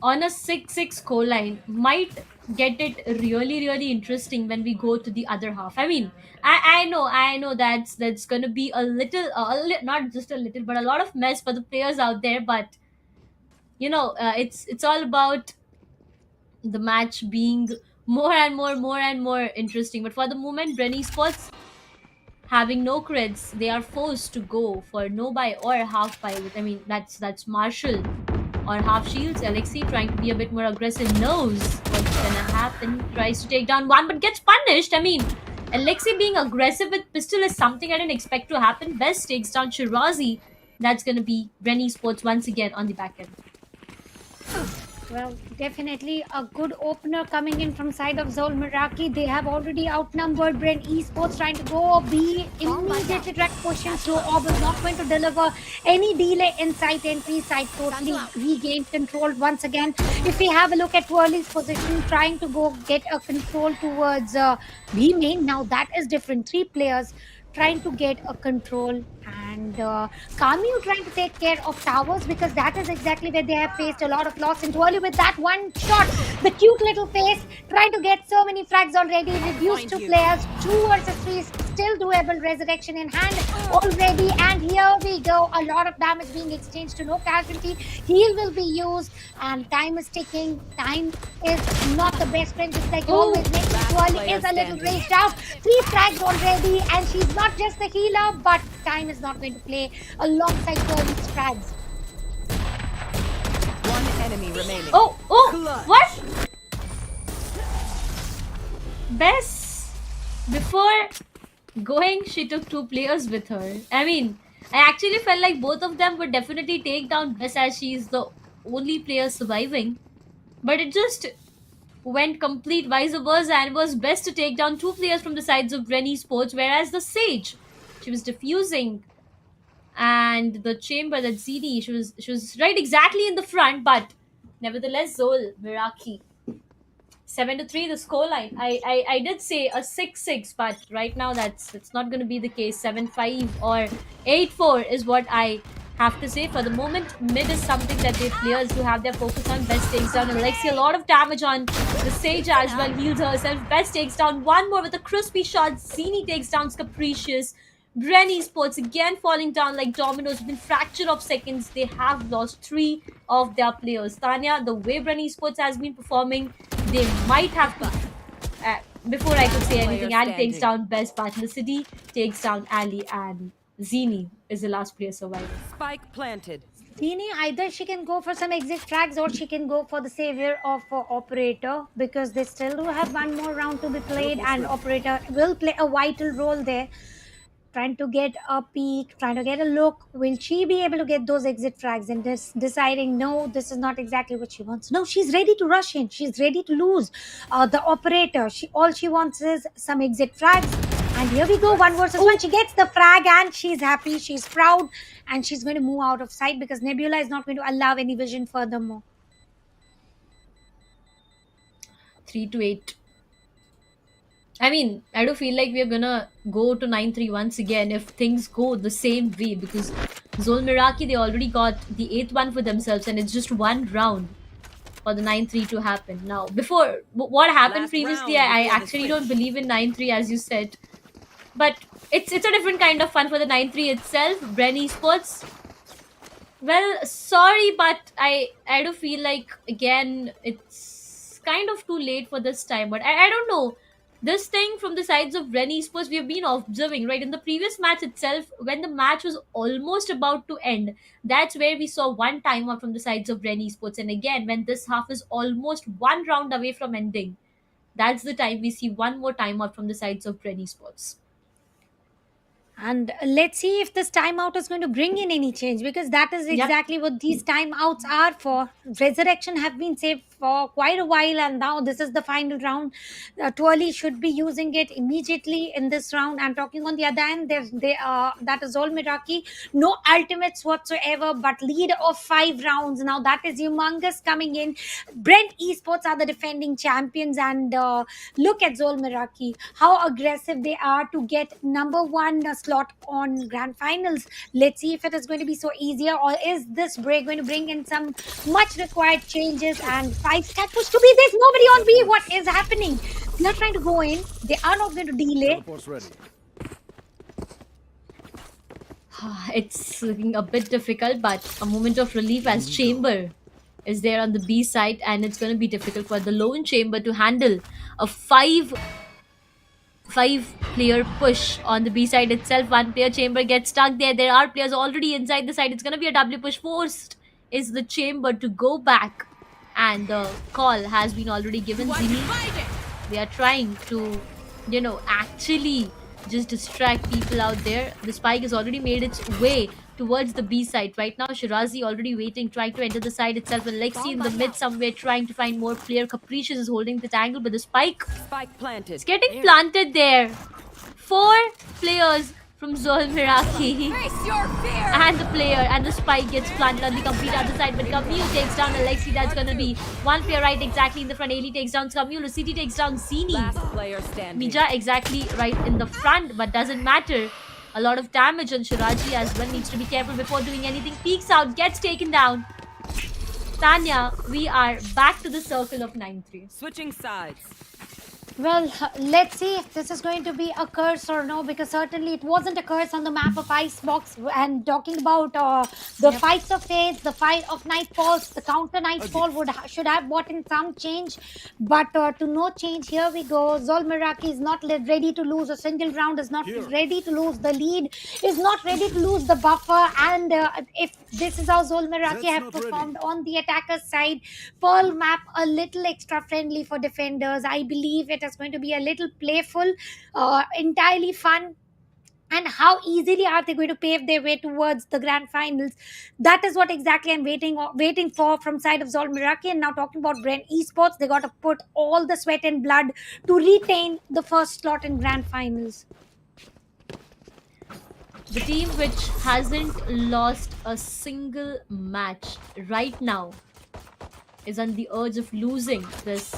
on a 6-6 score line might get it really interesting when we go to the other half. I mean, I know that's gonna be a little, not just a little, but a lot of mess for the players out there. But it's all about the match being more and more interesting. But for the moment, Brenny Sports having no creds, they are forced to go for no buy or half buy. I mean, that's Marshall or half shields. Alexei trying to be a bit more aggressive, knows what's gonna happen, tries to take down one but gets punished. I mean, Alexei being aggressive with pistol is something I didn't expect to happen. Best takes down Shirazi. That's gonna be Brenny Sports once again on the back end. Well, definitely a good opener coming in from side of Zol Miraki. They have already outnumbered Bren Esports, trying to go B, immediately track pushing through. Orb is not going to deliver any delay in site entry. Site totally regained control once again. If we have a look at Whirly's position, trying to go get a control towards B main. Now that is different. 3 players trying to get a control, and Kamyu trying to take care of towers, because that is exactly where they have faced a lot of loss. And Whirly with that one shot, the cute little face, trying to get so many frags already, reduced 2 players, 2 versus 3, still doable. Resurrection in hand already, and here we go. A lot of damage being exchanged to no casualty. Heal will be used, and time is ticking. Time is not the best friend, just like always makes it. Whirly is a little raged out. 3 frags already, and she's not just the healer, but time is not going to play alongside Whirly's frags. One enemy remaining. Oh, Clutch. what? Bess, before going, she took 2 players with her. I mean, I actually felt like both of them would definitely take down Bess, as she is the only player surviving. But it just went complete vice versa and was best to take down two players from the sides of Rennie Sports, whereas the Sage, she was diffusing, and the chamber that ZD, she was right exactly in the front, but nevertheless Zol Miraki 7-3 the scoreline. I did say a 6-6, but right now that's not going to be the case. 7-5 or 8-4 is what I have to say. For the moment, mid is something that they players who have their focus on. Best takes down Alexi. A lot of damage on the Sage as well. Heals herself. Best takes down one more with a crispy shot. Zini takes down Capricious. Bren Esports again falling down like dominoes within fraction of seconds. They have lost three of their players. Tanya, the way Bren Esports has been performing, they might have to. Before I could say anything, Ali takes down Best, City takes down Ali, and Zini is the last player surviving. Spike planted. Teeny, either she can go for some exit frags or she can go for the savior of operator, because they still do have one more round to be played, and operator will play a vital role there. Trying to get a peek, trying to get a look. Will she be able to get those exit frags and deciding, no, this is not exactly what she wants? No, she's ready to rush in. She's ready to lose. The operator, all she wants is some exit frags. And here we go, 1 versus 1. She gets the frag and she's happy, she's proud, and she's going to move out of sight because Nebula is not going to allow any vision furthermore. 3-8. I mean, I do feel like we're gonna go to 9-3 once again if things go the same way, because Zol Miraki, they already got the 8th one for themselves, and it's just one round for the 9-3 to happen. Now, before what happened Last previously, round I before the actually switch. don't believe in 9-3 as you said, but it's a different kind of fun for the 9-3 itself. Bren Esports, well, sorry, but I do feel like again it's kind of too late for this time. But I don't know. This thing from the sides of Ren Esports we have been observing, right? In the previous match itself, when the match was almost about to end, that's where we saw one timeout from the sides of Ren Esports. And again, when this half is almost one round away from ending, that's the time we see one more timeout from the sides of Ren Esports. And let's see if this timeout is going to bring in any change, because that is Yep. exactly what these timeouts are for. Resurrection have been saved for quite a while, and now this is the final round. Twirly should be using it immediately in this round. I'm talking on the other end. That is all Miraki. No ultimates whatsoever, but lead of 5 rounds. Now that is humongous coming in. Brent Esports are the defending champions, and look at Zol Miraki, how aggressive they are to get number one slot on grand finals. Let's see if it is going to be so easier, or is this break going to bring in some much required changes. And 5 stat push to be this. Nobody on B. What is happening? They are trying to go in. They are not going to delay. Teleport's ready. It's looking a bit difficult, but a moment of relief as Chamber is there on the B side, and it's going to be difficult for the lone Chamber to handle a five-player push on the B side itself. One player Chamber gets stuck there. There are players already inside the side. It's going to be a W push. Forced is the Chamber to go back, and the call has been already given. Zini, they are trying to, actually just distract people out there. The spike has already made its way towards the B side. Right now, Shirazi already waiting, trying to enter the side itself. And Lexi in the mid somewhere trying to find more player. Capricious is holding the angle, but the spike Spike planted. is getting planted there. 4 players from Zol Miraki. And the player and the spike gets planted on the complete other side. But Camille takes down Alexi. That's gonna be one player right exactly in the front. Ailey takes down Camille. City takes down Zini. Last player standing. Mija exactly right in the front, but doesn't matter. A lot of damage on Shiraji as well. Needs to be careful before doing anything. Peeks out, gets taken down. Tanya, we are back to the circle of 9-3. Switching sides. Well, let's see if this is going to be a curse or no, because certainly it wasn't a curse on the map of Icebox. And talking about the fights of fates, the fight of Nightfalls, the counter Nightfall should have brought in some change, but to no change. Here we go. Zol Miraki is not ready to lose a single round, is not ready to lose the lead, is not ready to lose the buffer. And if this is how Zol Miraki have performed on the attacker's side, Pearl map a little extra friendly for defenders. I believe it is going to be a little playful, entirely fun. and how easily are they going to pave their way towards the grand finals. That is what exactly I'm waiting for from side of Zol Miraki. And now talking about Brand Esports, they got to put all the sweat and blood to retain the first slot in grand finals. The team which hasn't lost a single match right now is on the urge of losing this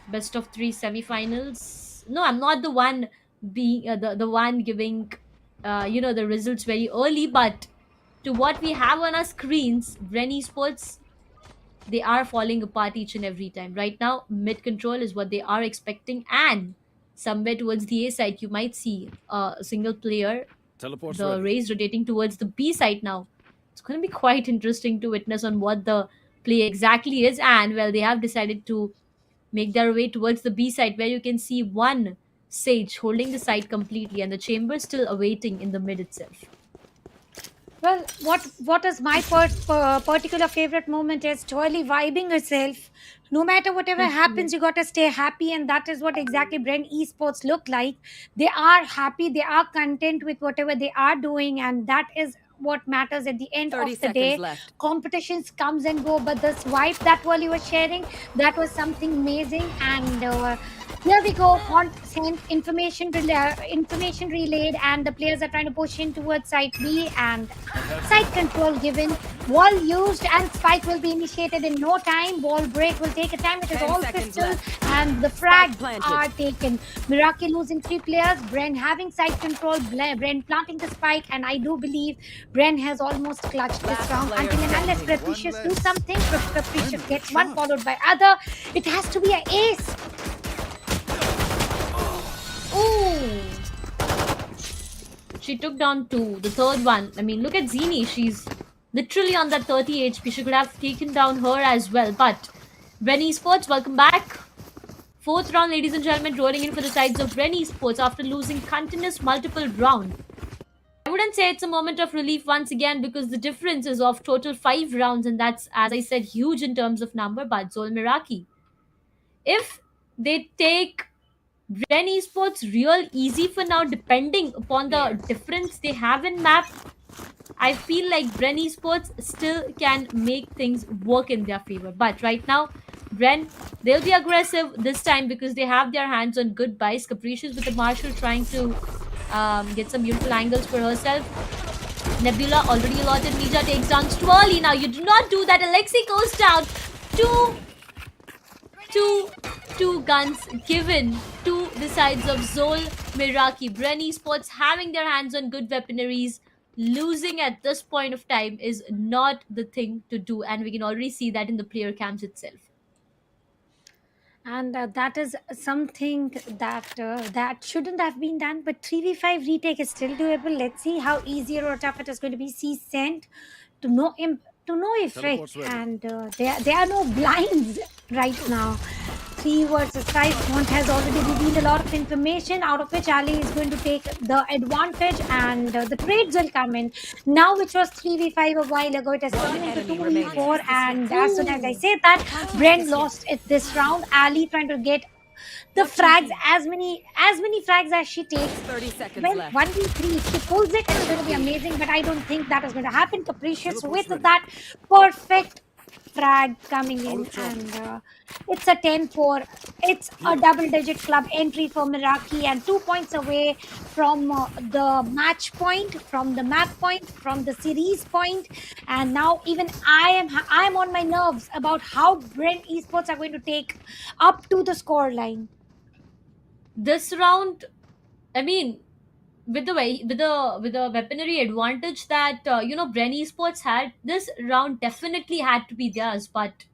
best of 3 semi-finals. No, I'm not the one being the one giving the results very early, but to what we have on our screens, Bren Esports, they are falling apart each and every time. Right now, mid control is what they are expecting, and somewhere towards the A side, you might see a single player, Teleport's the ready. race rotating towards the B side now. It's going to be quite interesting to witness on what the play exactly is, and well, they have decided to make their way towards the B side, where you can see one Sage holding the side completely, and the chamber still awaiting in the mid itself. Well, what is my particular favorite moment is totally vibing yourself. No matter whatever happens, you got to stay happy, and that is what exactly Brand Esports look like. They are happy, they are content with whatever they are doing, and that is what matters at the end 30 of the seconds day. left. Competitions comes and go, but this vibe that Wally was sharing, that was something amazing. And here we go. Haunt sent information relayed, and the players are trying to push in towards site B, and site control given. Wall used, and spike will be initiated in no time. Wall break will take a time. It is 10 all seconds pistol, left. and the frags planted. are taken. Miraki losing 3 players. Bren having site control. Bren planting the spike, and I do believe Bren has almost clutched this Last round. player Until and unless standing. Capricious One do less. something, Capricious One gets more one shot. followed by other. It has to be an ace. Ooh! She took down 2. The third one, I mean, look at Zini. She's literally on that 30 HP. She could have taken down her as well. But Bren Esports, welcome back. 4th round, ladies and gentlemen, rolling in for the sides of Bren Esports after losing continuous multiple rounds. I wouldn't say it's a moment of relief once again, because the difference is of total 5 rounds, and that's, as I said, huge in terms of number. But Zol Miraki, if they take Bren Esports real easy for now, depending upon the difference they have in map, I feel like Bren Esports still can make things work in their favor. But right now, Bren, they'll be aggressive this time because they have their hands on good buys. Capricious with the Marshall trying to get some beautiful angles for herself. Nebula already allotted. Nija takes down Twirly. Now you do not do that. Alexei goes down. Two guns given to the sides of Zol Miraki. Bren Esports having their hands on good weaponaries. Losing at this point of time is not the thing to do, and we can already see that in the player camps itself. And that is something that shouldn't have been done, but 3v5 retake is still doable. Let's see how easy or tough it is going to be. C sent to no effect, Teleport's ready. and there are no blinds right now. 3 versus 5. Font has already revealed a lot of information, out of which Ali is going to take the advantage, and the trades will come in. Now, which was 3v5 a while ago, it has turned into enemy 2v4, and as soon as I say that, Bren lost it this round. Ali trying to get the frags, as many frags as she takes. 30 seconds Well, left. 1v3, if she pulls it, it's going to be amazing, but I don't think that is going to happen. Capricious with ready. that perfect frag coming in, Out of and it's a 10-4. It's a double-digit club entry for Miraki, and 2 points away from the match point, from the map point, from the series point. And now even I am on my nerves about how Bren Esports are going to take up to the score line. This round, I mean, with the weaponry advantage that Bren Esports had, this round definitely had to be theirs. But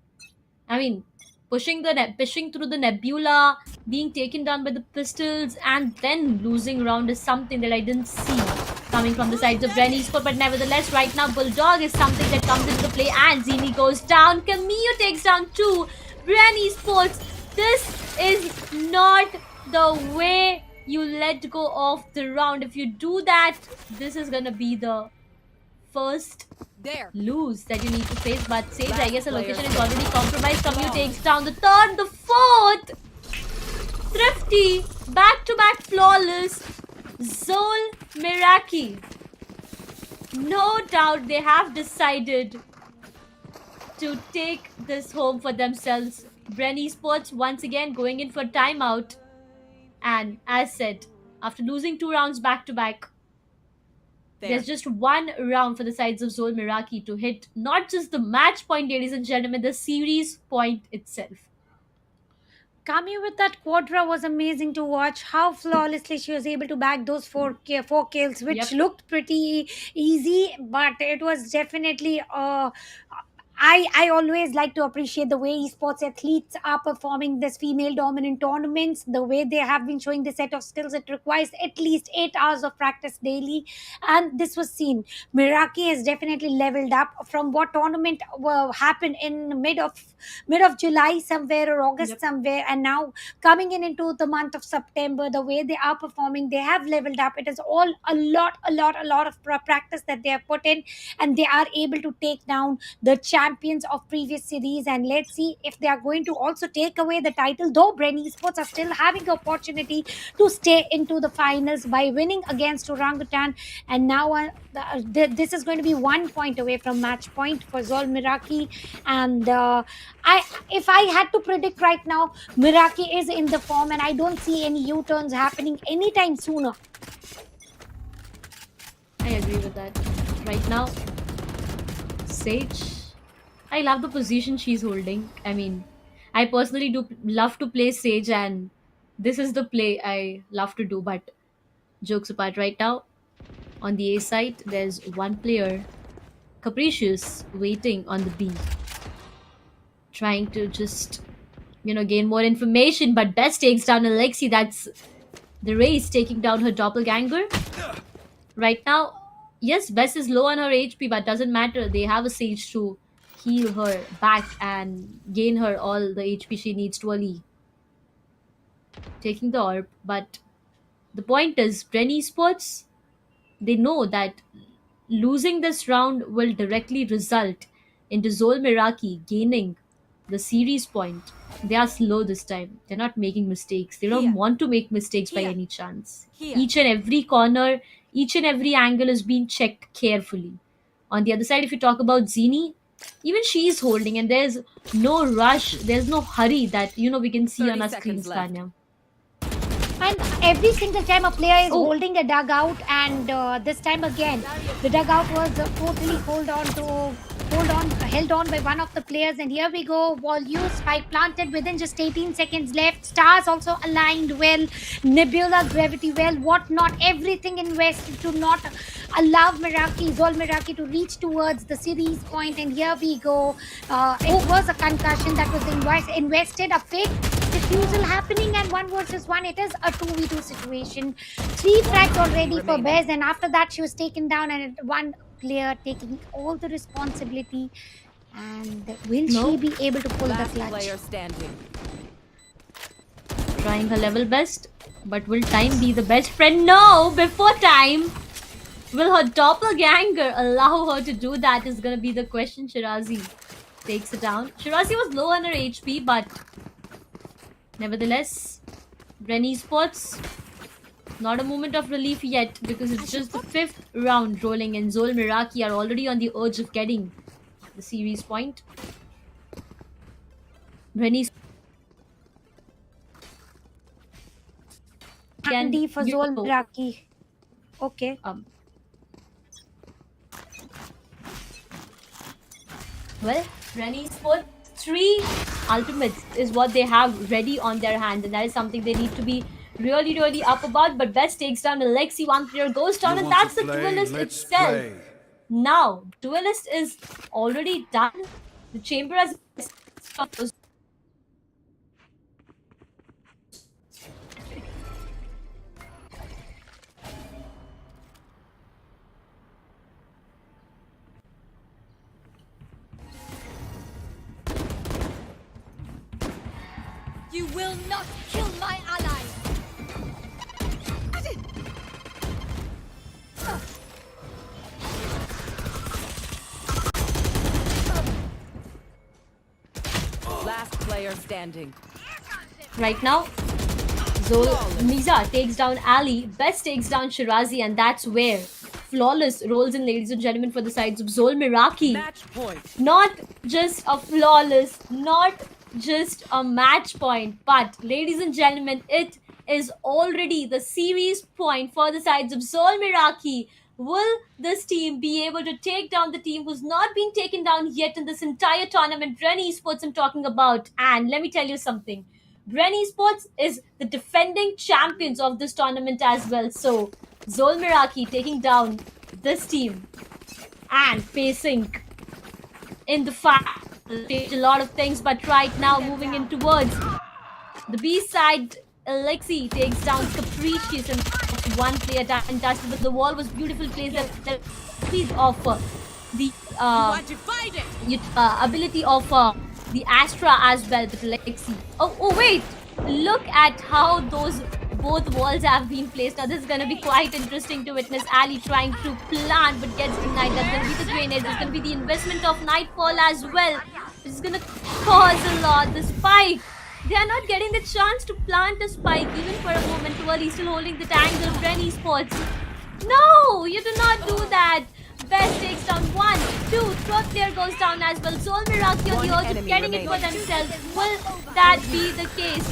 I mean, pushing through the Nebula, being taken down by the pistols, and then losing round is something that I didn't see coming from the sides of Bren Esports. But nevertheless, right now Bulldog is something that comes into play, and Zini goes down. Camille takes down 2. Bren Esports, this is not the way you let go of the round. If you do that, this is gonna be the first There. lose that you need to face. But Sage, I guess the player location is already compromised. Camus takes down the 3rd, the 4th. Thrifty, back-to-back flawless. Zol Miraki. No doubt they have decided to take this home for themselves. Bren Esports once again going in for timeout. And as said, after losing 2 rounds back to back, There. there's just 1 round for the sides of Zol Miraki to hit not just the match point, ladies and gentlemen, the series point itself. Kami with that quadra was amazing to watch. How flawlessly she was able to bag those four kills, which Yep. looked pretty easy, but it was definitely I always like to appreciate the way esports athletes are performing this female dominant tournaments, the way they have been showing the set of skills. It requires at least 8 hours of practice daily, and this was seen. Miraki has definitely leveled up from what tournament happened in mid of July somewhere, or August Yep. somewhere, and now coming in into the month of September, the way they are performing, they have leveled up. It is all a lot of practice that they have put in, and they are able to take down the champions of previous series. And let's see if they are going to also take away the title, though Bren Esports are still having the opportunity to stay into the finals by winning against Orangutan. And now this is going to be 1 point away from match point for Zol Miraki. And if I had to predict right now, Miraki is in the form, and I don't see any U-turns happening anytime sooner. I agree with that. Right now, Sage, I love the position she's holding. I mean, I personally do love to play Sage, and this is the play I love to do. But jokes apart, right now, on the A side, there's one player, Capricious, waiting on the B, trying to just, gain more information. But Best takes down Alexi. That's the race taking down her doppelganger. Right now, yes, Bess is low on her HP, but doesn't matter. They have a Sage to heal her back and gain her all the HP she needs to early. Taking the orb, but the point is, Bren Esports, they know that losing this round will directly result into Zol Miraki gaining the series point. They are slow this time. They're not making mistakes. They don't Here. want to make mistakes by Here. any chance. Here. Each and every corner, each and every angle is being checked carefully. On the other side, if you talk about Zini, even she's holding, and there's no rush, there's no hurry that we can see 30 on our screens, seconds left. Tanya. And every single time a player is Oh. holding a dugout, and this time again, the dugout was totally held on by one of the players. And here we go, wall use, spike planted within just 18 seconds left. Stars also aligned well, Nebula gravity well, whatnot, everything invested to not allow Zol Miraki to reach towards the series point. And here we go. It was a concussion that was invested, a fake refusal happening, and 1 versus 1. It is a 2v2 situation. 3 frags already for remaining. Bez, and after that she was taken down, and one player taking all the responsibility. And will No. she be able to pull the Last clutch? player standing. Trying her level best, but will time be the best friend? No, before time. Will her doppelganger allow her to do that is gonna be the question. Shirazi takes it down. Shirazi was low on her HP, but nevertheless, Bren Esports, not a moment of relief yet, because it's just the 5th round rolling, and Zol Miraki are already on the urge of getting the series point. Bren Esports Candy for you Zol know, Miraki. Okay. Well, Bren Esports 3 ultimates is what they have ready on their hand, and that is something they need to be really, really up about. But Best takes down Alexi, one player goes down, You and want that's to the play? duelist Let's itself. play. Now, duelist is already done. The chamber has You will not kill my ally. Last player standing. right now. Miza takes down Ali, Best takes down Shirazi, and that's where flawless rolls in, ladies and gentlemen, for the sides of Zol Miraki. Match point. Not just a flawless, not just a match point, but ladies and gentlemen, it is already the series point for the sides of Zol Miraki. Will this team be able to take down the team who's not been taken down yet in this entire tournament? Bren Esports I'm talking about. And let me tell you something. Bren Esports is the defending champions of this tournament as well. So Zol Miraki taking down this team and facing in the fight change a lot of things, but right now moving in towards the B side, Alexi takes down Capricious and one player untouched, but the wall was beautiful placed. The ability of the Want to fight it? ability of the Astra as well with Alexi. Oh wait, look at how those both walls have been placed. Now this is gonna be quite interesting to witness. Ali trying to plant but gets denied. That's gonna be the grenade. There's gonna be the investment of Nightfall as well. This is gonna cause a lot. The spike. They are not getting the chance to plant a spike even for a moment. While still holding the angle of Bren Esports. No, you do not do that. Best takes down 1, 2, third player goes down as well. Zol Miraki on the edge of getting it for themselves. Will that be the case?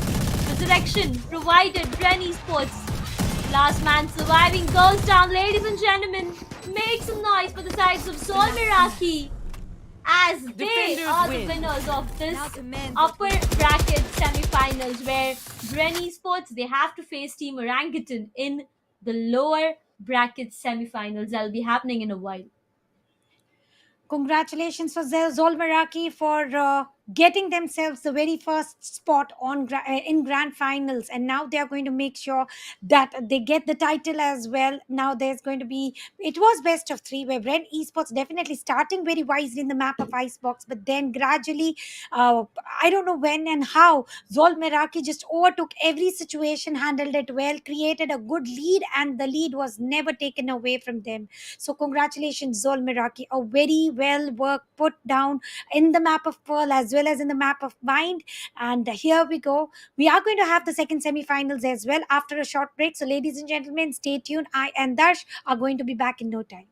Resurrection provided Bren Esports. Last man surviving goes down, ladies and gentlemen. Make some noise for the sides of Zol Miraki, as they Defenders are the win. winners of this Now command upper bracket semi-finals, where Bren Esports, they have to face Team Orangutan in the lower bracket semi-finals. That'll be happening in a while. Congratulations for Zol Meraki for getting themselves the very first spot on in grand finals, and now they are going to make sure that they get the title as well. Now there's going to be, it was best of 3 where Red Esports definitely starting very wisely in the map of Icebox, but then gradually I don't know when and how Zol Meraki just overtook every situation, handled it well, created a good lead, and the lead was never taken away from them. So congratulations, Zol Miraki. A very well work put down in the map of Pearl as well as in the map of Mind. And here we go. We are going to have the second semi-finals as well after a short break. So ladies and gentlemen, stay tuned. I and Darsh are going to be back in no time.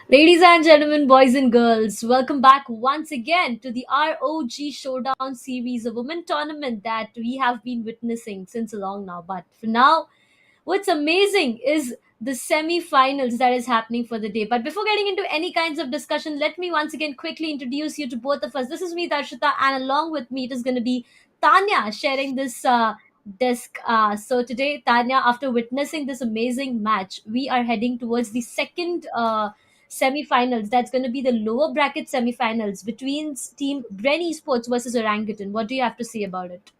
Ladies and gentlemen, boys and girls, welcome back once again to the ROG Showdown series, a women tournament that we have been witnessing since long now. But for now, what's amazing is the semi-finals that is happening for the day. But before getting into any kinds of discussion, let me once again quickly introduce you to both of us. This is me, Darshita, and along with me, it is going to be Tanya sharing this desk. So today, Tanya, after witnessing this amazing match, we are heading towards the second semi-finals. That's going to be the lower bracket semi-finals between team Bren Esports versus Orangutan. What do you have to say about it?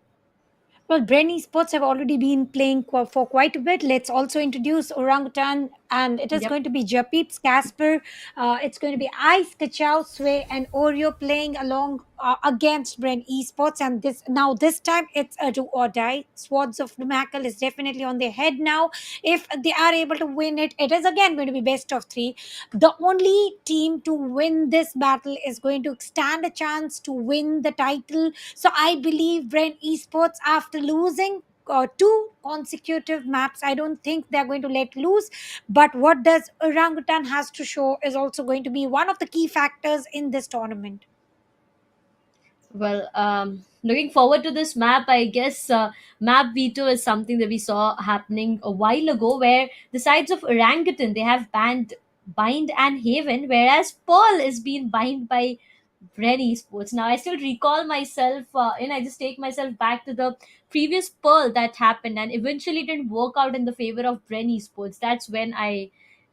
Well, Brain Esports have already been playing for quite a bit. Let's also introduce Orangutan, and it is Yep. going to be Japeeps, Casper. It's going to be Ice, Kachao, Sway, and Oreo playing along against Brain Esports. And this time it's a do or die. Swords of the Mackle is definitely on their head now. If they are able to win it, it is again going to be best of three. The only team to win this battle is going to stand a chance to win the title. So I believe Brain Esports, after losing two consecutive maps, I don't think they're going to let loose. But what does Orangutan has to show is also going to be one of the key factors in this tournament. Well, looking forward to this map. I guess map veto is something that we saw happening a while ago, where the sides of Orangutan they have banned Bind and Haven, whereas Pearl is being bind by Bren Esports. Now, I still recall myself, and I just take myself back to the previous Pearl that happened, and eventually didn't work out in the favor of Bren Esports. That's when I,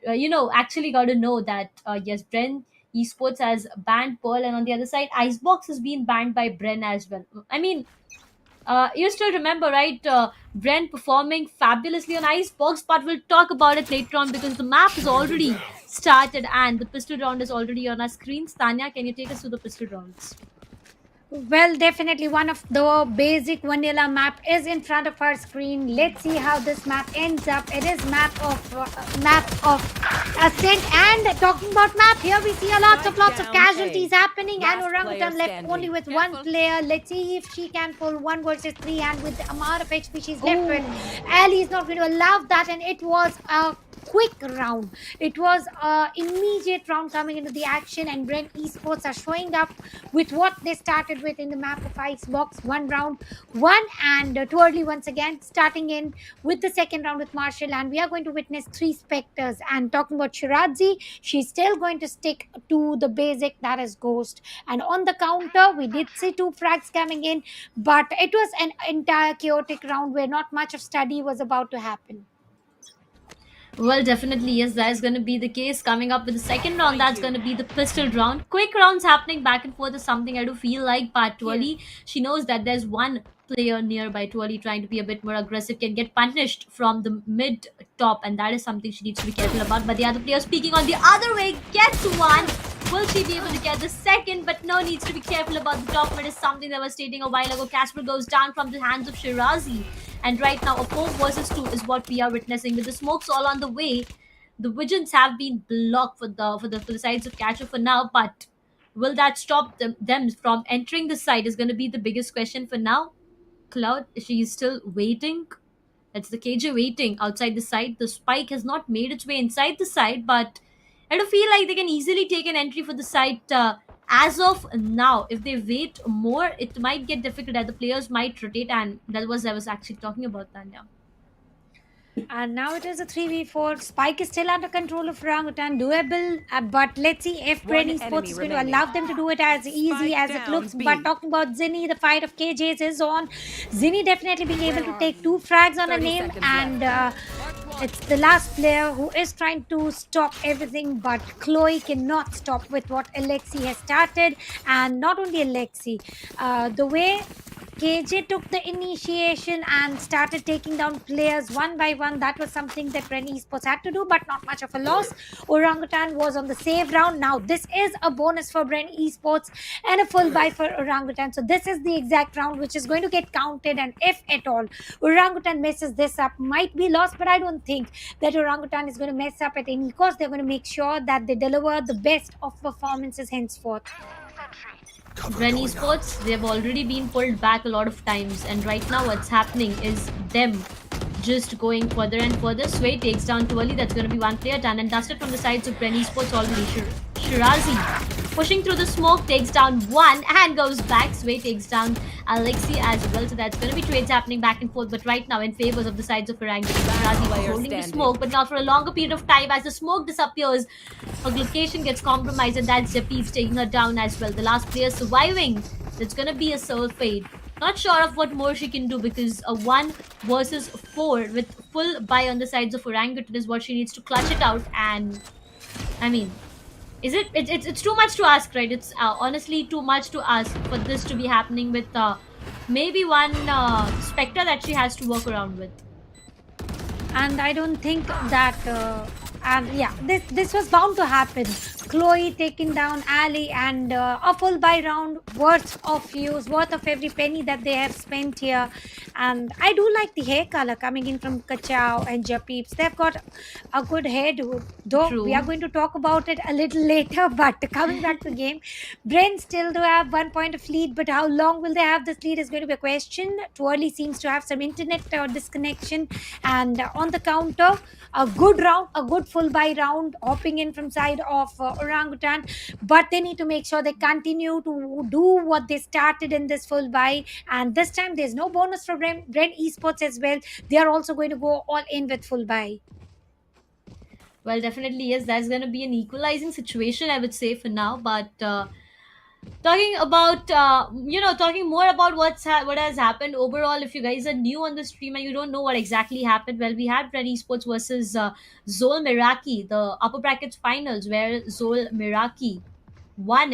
actually got to know that yes, Bren Esports has banned Pearl, and on the other side, Icebox has been banned by Bren as well. I mean, you still remember, right? Bren performing fabulously on Icebox, but we'll talk about it later on because the map is already started and the pistol round is already on our screens. Tanya, can you take us through the pistol rounds? Well, definitely one of the basic vanilla map is in front of our screen. Let's see how this map ends up. It is map of Ascent. And talking about map, here we see a lots of casualties happening, and Last Orangutan player left standing. only with one player. Let's see if she can pull 1 versus 3, and with the amount of HP she's left with, Ali is not going to allow that, and it was a quick round. It was a immediate round coming into the action, and Brent Esports are showing up with what they started with in the map of Icebox. One round, one, and too early once again, starting in with the second round with Marshall. And we are going to witness three Spectres. And talking about Shirazi, she's still going to stick to the basic, that is Ghost. And on the counter, we did see two frags coming in, but it was an entire chaotic round where not much of study was about to happen. Well, definitely, yes, that is going to be the case. Coming up with the second round, Thank that's you. going to be the pistol round. Quick rounds happening back and forth is something I do feel like, but Tuali, she knows that there's one player nearby. Tuali trying to be a bit more aggressive can get punished from the mid top, and that is something she needs to be careful about. But the other player speaking on the other way gets one. Will she be able to get the second? But no, needs to be careful about the top mid is something that was stating a while ago. Casper goes down from the hands of Shirazi. And right now, a 4 versus 2 is what we are witnessing. With the smokes all on the way, the visions have been blocked for the sides of Catcher for now. But will that stop them from entering the site? Is going to be the biggest question for now. Cloud, she is still waiting. It's the KJ waiting outside the site. The spike has not made its way inside the site, but I do feel like they can easily take an entry for the site. As of now, if they wait more, it might get difficult that the players might rotate, and that was I was actually talking about that now. And now it is a 3v4. Spike is still under control of Orangutan. Doable. But let's see if One Brainy Sports enemy is going to remaining. allow them to do it as easy Spike as it down, looks. B. But talking about Zinni, the fight of KJs is on. Zinni definitely being able to take 2 frags on a 30 name. seconds And it's the last player who is trying to stop everything. But Chloe cannot stop with what Alexi has started. And not only Alexi. The way KJ took the initiation and started taking down players one by one. That was something that Ren Esports had to do, but not much of a loss. Orangutan was on the save round. Now, this is a bonus for Bren Esports and a full buy for Orangutan. So, this is the exact round which is going to get counted. And if at all Orangutan messes this up, might be lost, but I don't think that Orangutan is going to mess up at any cost. They're going to make sure that they deliver the best of performances henceforth. Cover Ren going out. Esports, they've already been pulled back a lot of times, and right now what's happening is them just going further and further. Sway takes down Twirly. That's going to be one player done and dusted from the sides of Bren Esports already. Shirazi pushing through the smoke, takes down one and goes back. Sway takes down Alexi as well. So that's going to be trades happening back and forth. But right now, in favors of the sides of Orangutan, Shirazi while holding the smoke, but not for a longer period of time. As the smoke disappears, her location gets compromised, and that's Japee's taking her down as well. The last player surviving. It's going to be a soul fade. Not sure of what more she can do, because a 1 versus 4 with full buy on the sides of Orangutan is what she needs to clutch it out. And I mean, it's too much to ask, right? It's honestly too much to ask for this to be happening with maybe one Spectre that she has to work around with. And I don't think that and yeah, this was bound to happen. Chloe taking down Ali, and a full buy round worth of use, worth of every penny that they have spent here. And I do like the hair color coming in from Kachao and Japeeps. They've got a good hairdo, though True. we are going to talk about it a little later. But coming back to the game, Brent still do have 1 point of lead, but how long will they have this lead is going to be a question. Twirly seems to have some internet disconnection, and on the counter, a good round, a good full buy round hopping in from side of Orangutan, but they need to make sure they continue to do what they started in this full buy. And this time there's no bonus for Brent Esports as well. They are also going to go all in with full buy. Well, definitely, yes, that's going to be an equalizing situation, I would say, for now. But talking about talking more about what has happened overall, if you guys are new on the stream and you don't know what exactly happened, well, we had Red Esports versus Zol Miraki, the upper brackets finals, where Zol Miraki won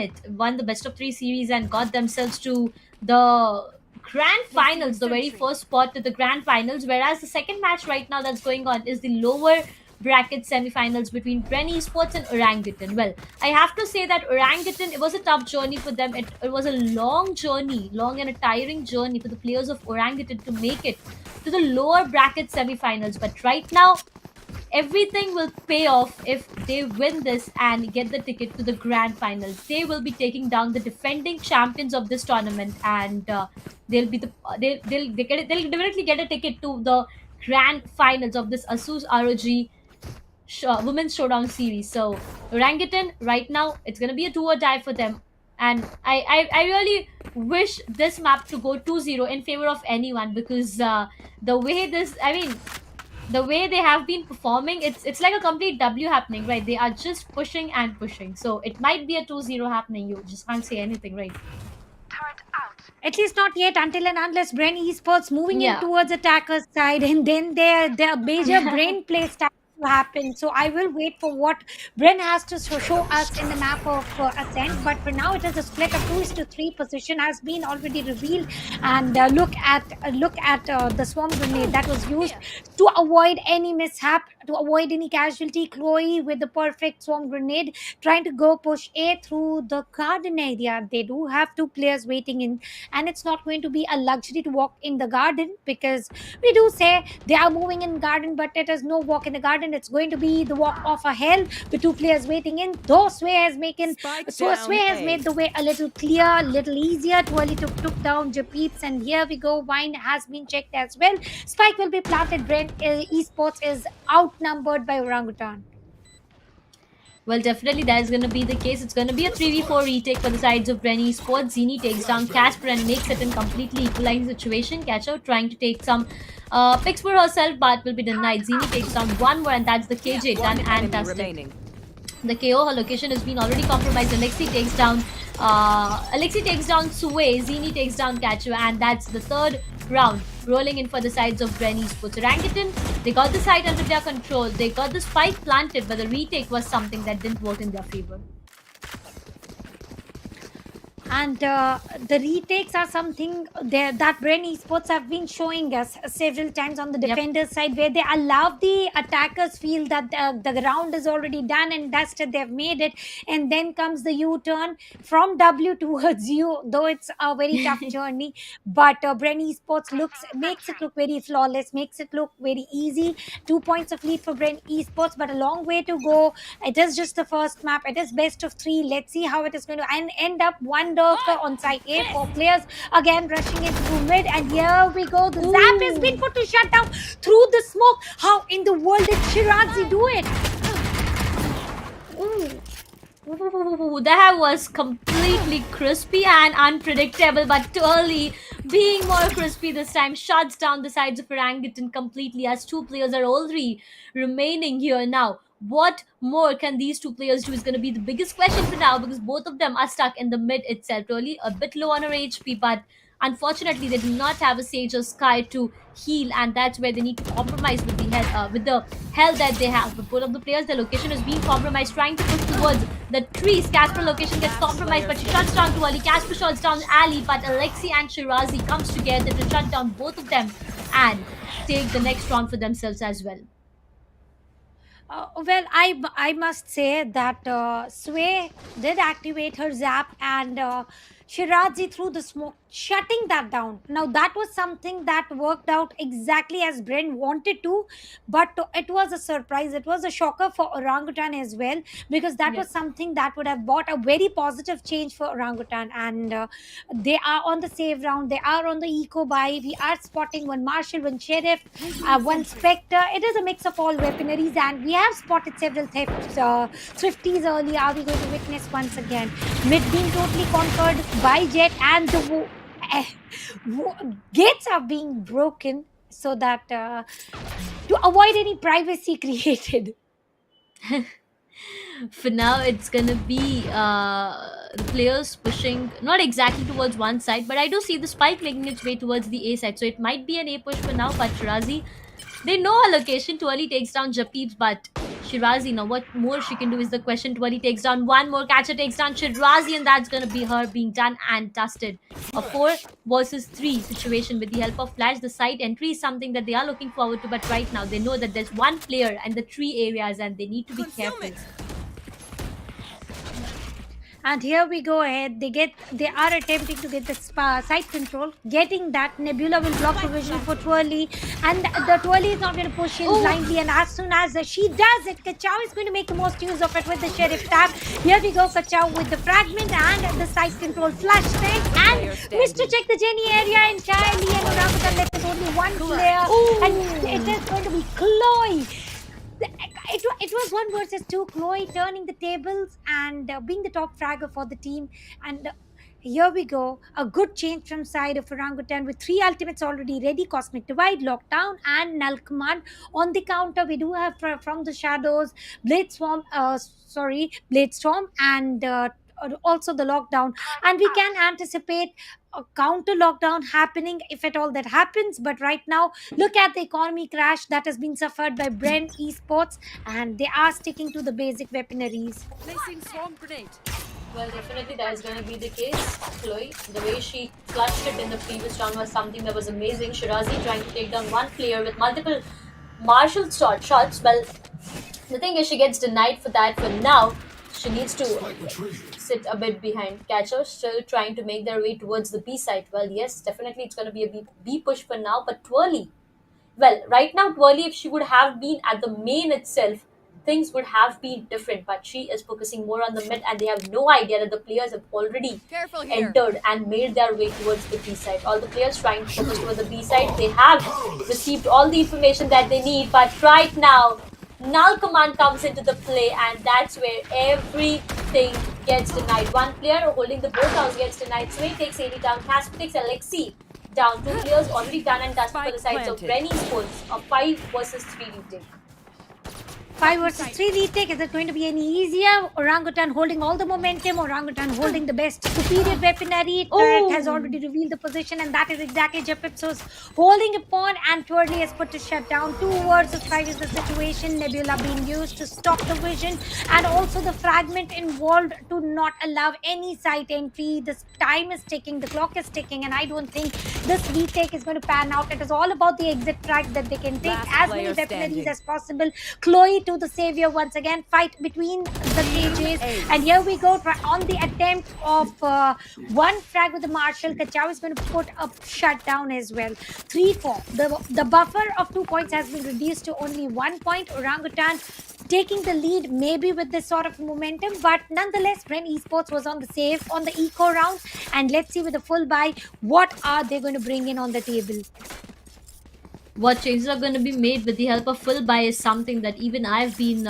the best of 3 series and got themselves to the grand finals, the very first spot to the grand finals. Whereas the second match right now that's going on is the lower bracket semifinals between Bren Esports and Orangutan. Well, I have to say that Orangutan, it was a tough journey for them. It was a long journey, long and a tiring journey for the players of Orangutan to make it to the lower bracket semifinals. But right now, everything will pay off if they win this and get the ticket to the grand finals. They will be taking down the defending champions of this tournament, and they'll be they'll definitely get a ticket to the grand finals of this ASUS ROG women's showdown series. So Orangutan right now, it's gonna be a do or die for them. And I really wish this map to go 2-0 in favor of anyone, because the way the way they have been performing, it's like a complete W happening, right? They are just pushing and pushing. So it might be a 2-0 happening. You just can't say anything, right? At least not yet, until and unless Brain Esports moving in Yeah. towards attacker's side, and then their major brain play starts to happen. So I will wait for what Bren has to show us in the map of Ascent. But for now, it is a split of 2:3 position has been already revealed. And look at the swarm grenade that was used to avoid any mishap, to avoid any casualty. Chloe with the perfect swarm grenade trying to go push A through the garden area. They do have 2 players waiting in, and it's not going to be a luxury to walk in the garden, because we do say they are moving in garden, but it is no walk in the garden. It's going to be the walk of a hell with 2 players waiting in. Though Sway has made the way a little clear, a little easier. Twirly took down Japeeps, and here we go. Wine has been checked as well. Spike will be planted. Brent Esports is outnumbered by Orangutan. Well, definitely that is going to be the case. It's going to be a 3v4 retake for the sides of Brenny Sports. Zini takes down Casper and makes it in completely equalizing situation. Catcher trying to take some picks for herself, but will be denied. Zini takes down one more, and that's the KJ done and dusted. The KO, her location has been already compromised. Alexi takes down Suwei. Zini takes down Kachu, and that's the third round rolling in for the sides of Bren Esports. Orangutan, they got the site under their control. They got the spike planted, but the retake was something that didn't work in their favor. And the retakes are something that Bren Esports have been showing us several times on the defender's side, where they allow the attackers feel that the round is already done and dusted, they've made it, and then comes the U-turn from W towards you, though it's a very tough journey. But Bren Esports makes it look very flawless, makes it look very easy. 2 points of lead for Bren Esports, but a long way to go. It is just the first map. It is best of 3. Let's see how it is going to end up. One on side A. 4 players again rushing into mid, and here we go. The zap has been put to shut down through the smoke. How in the world did Shirazi do it? Ooh, that was completely crispy and unpredictable, but Turley, being more crispy this time, shuts down the sides of Orangutan completely as 2 players are already remaining here now. What more can these 2 players do is going to be the biggest question for now, because both of them are stuck in the mid itself. Turley a bit low on her HP, but unfortunately they do not have a Sage or Sky to heal, and that's where they need to compromise with the health that they have. But both of the players, their location is being compromised, trying to push towards the trees. Casper location gets compromised, but she shuts down too early. Casper shuts down Ali, but Alexi and Shirazi comes together to shut down both of them and take the next round for themselves as well. Well, I must say that Sway did activate her zap, and Shirazi threw the smoke, shutting that down. Now that was something that worked out exactly as Bren wanted to, but it was a surprise. It was a shocker for Orangutan as well, because that was Yes. something that would have brought a very positive change for Orangutan. And they are on the save round. They are on the eco buy. We are spotting one Marshall, one Sheriff, one Spectre. It is a mix of all weaponaries, and we have spotted several thrifties early. Are we going to witness once again mid being totally conquered by Jet, and the gates are being broken so that to avoid any privacy created. For now, it's gonna be the players pushing not exactly towards one side, but I do see the spike making its way towards the A side, so it might be an A push for now. But Shirazi, they know her location. Twirly takes down Japeebs, but Shirazi, now what more she can do is the question. Twirly takes down one more, Catcher takes down Shirazi, and that's gonna be her being done and dusted. A 4 versus 3 situation with the help of Flash. The side entry is something that they are looking forward to, but right now they know that there's one player and the 3 areas, and they need to be careful. And here we go ahead. They are attempting to get the side control. Getting that, Nebula will block the vision for Twirly, and the Twirly is not going to push in blindly. And as soon as she does it, Kachao is going to make the most use of it with the Sheriff tab. Here we go, Kachao with the fragment and the side control flash tank, and Mr. Check the Jenny area entirely. And Orangutan left with only one player, and it is going to be Chloe. It was 1 versus 2. Chloe turning the tables and being the top fragger for the team. And here we go. A good change from side of Orangutan with 3 ultimates already ready. Cosmic Divide, Lockdown, and Null Command. On the counter, we do have from the Shadows, Bladestorm, and also the Lockdown. And we can anticipate a counter lockdown happening if at all that happens. But right now, look at the economy crash that has been suffered by Bren Esports, and they are sticking to the basic weaponaries. Placing swarm grenade. Well, definitely that is going to be the case. Chloe, the way she clutched it in the previous round was something that was amazing. Shirazi trying to take down one player with multiple martial shots. Well, the thing is, she gets denied for that for now. She needs to sit a bit behind. Catcher still trying to make their way towards the B side. Well, yes, definitely it's going to be a B push for now. But Twirly, well, right now Twirly, if she would have been at the main itself, things would have been different. But she is focusing more on the mid, and they have no idea that the players have already Careful here. entered and made their way towards the B side. All the players trying to focus towards the B side. They have received all the information that they need, but right now Null Command comes into the play, and that's where everything gets denied. One player holding the boat house gets denied. Sway takes 80 down. Casper takes Alexi down. 2 players already done and dusted for the sides of Brenny Sports. A 5 versus 3 retake. 5 versus 3 retake. Is it going to be any easier? Orangutan holding all the momentum. Orangutan holding the best superior weaponry. Turret has already revealed the position, and that is exactly Jepipsos holding upon, and Twirly has put to shut down. 2 versus 5 is the situation. Nebula being used to stop the vision, and also the fragment involved to not allow any site entry. This time is ticking, the clock is ticking, and I don't think this retake is going to pan out. It is all about the exit track that they can take as many weaponaries as possible. Chloe into the savior once again. Fight between the cages, and here we go on the attempt of one frag with the Marshall. Kachao is going to put a shutdown as well. 3-4. The buffer of 2 points has been reduced to only 1 point. Orangutan taking the lead maybe with this sort of momentum, but nonetheless Bren Esports was on the save on the eco round, and let's see with the full buy what are they going to bring in on the table. What changes are going to be made with the help of full buy is something that even I've been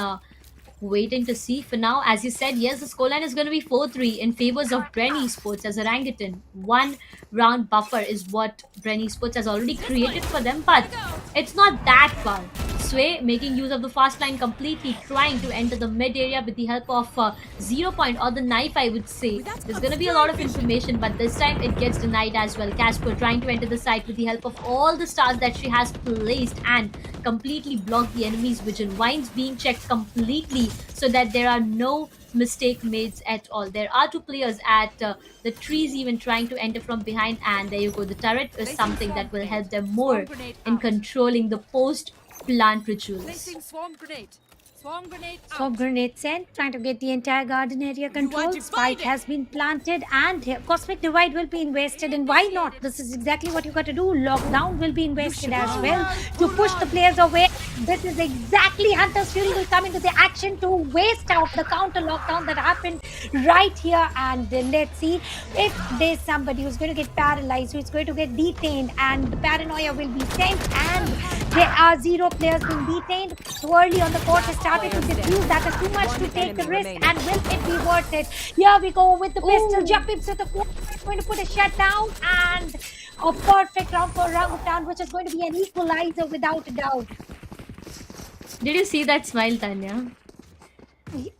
waiting to see. For now, as you said, yes, the scoreline is going to be 4-3 in favors of Bren Esports as Orangutan. One round buffer is what Bren Esports has already created for them, but it's not that far. Sway making use of the fast line completely, trying to enter the mid area with the help of 0 point or the knife, I would say. There's going to be a lot of information, but this time it gets denied as well. Casper trying to enter the site with the help of all the stars that she has placed and completely block the enemy's vision. Vines being checked completely so that there are no mistake made at all. There are 2 players at the trees even trying to enter from behind, and there you go. The turret is something that will help them more in controlling the post plant rituals. Placing swarm grenade. Swarm grenade out. Swap grenade sent, trying to get the entire garden area controlled. Spike has been planted, and here, Cosmic Divide will be invested. And why not? This is exactly what you got to do. Lockdown will be invested as well to push the players away. This is exactly Hunter's Fury will come into the action to waste out the counter lockdown that happened right here. And let's see if there's somebody who's going to get paralyzed, who's going to get detained, and the paranoia will be sent. And there are 0 players being detained. Too early on the court has started to diffuse. That is too much to take the risk, and will it be worth it? Here we go with the pistol. Jumping to the corner, going to put a shutdown, and a perfect round for Orangutan, which is going to be an equalizer without a doubt. Did you see that smile, Tanya?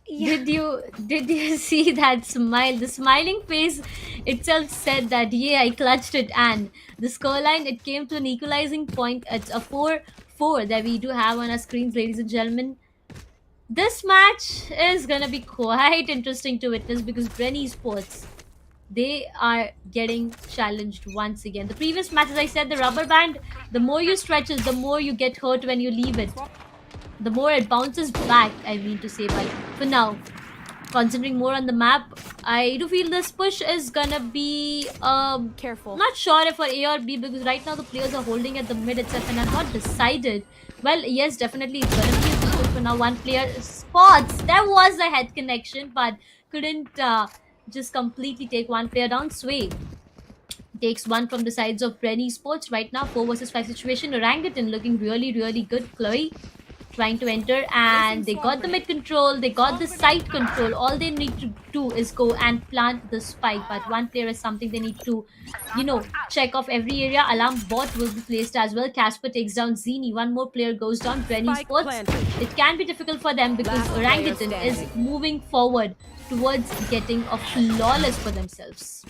Yeah. Did you see that smile? The smiling face itself said that yeah, I clutched it, and the scoreline, it came to an equalizing point. It's a 4-4 that we do have on our screens, ladies and gentlemen. This match is gonna be quite interesting to witness because Bren Esports, they are getting challenged once again. The previous match, as I said, the rubber band, the more you stretch it, the more you get hurt when you leave it. The more it bounces back, I mean to say. But for now, concentrating more on the map, I do feel this push is gonna be Careful. not sure if for A or B, because right now the players are holding at the mid itself and are not decided. Well, yes, definitely it's gonna be a good push for now. One player spots, there was a head connection, but couldn't just completely take one player down. Sway takes one from the sides of Bren Esports right now. 4 versus 5 situation. Orangutan looking really, really good. Chloe trying to enter, and they got the mid control, they got the site control. All they need to do is go and plant the spike, but one player is something they need to, check off every area. Alarm bot will be placed as well. Casper takes down Zini. One more player goes down. Bren Esports, it can be difficult for them because Orangutan is moving forward towards getting a flawless for themselves.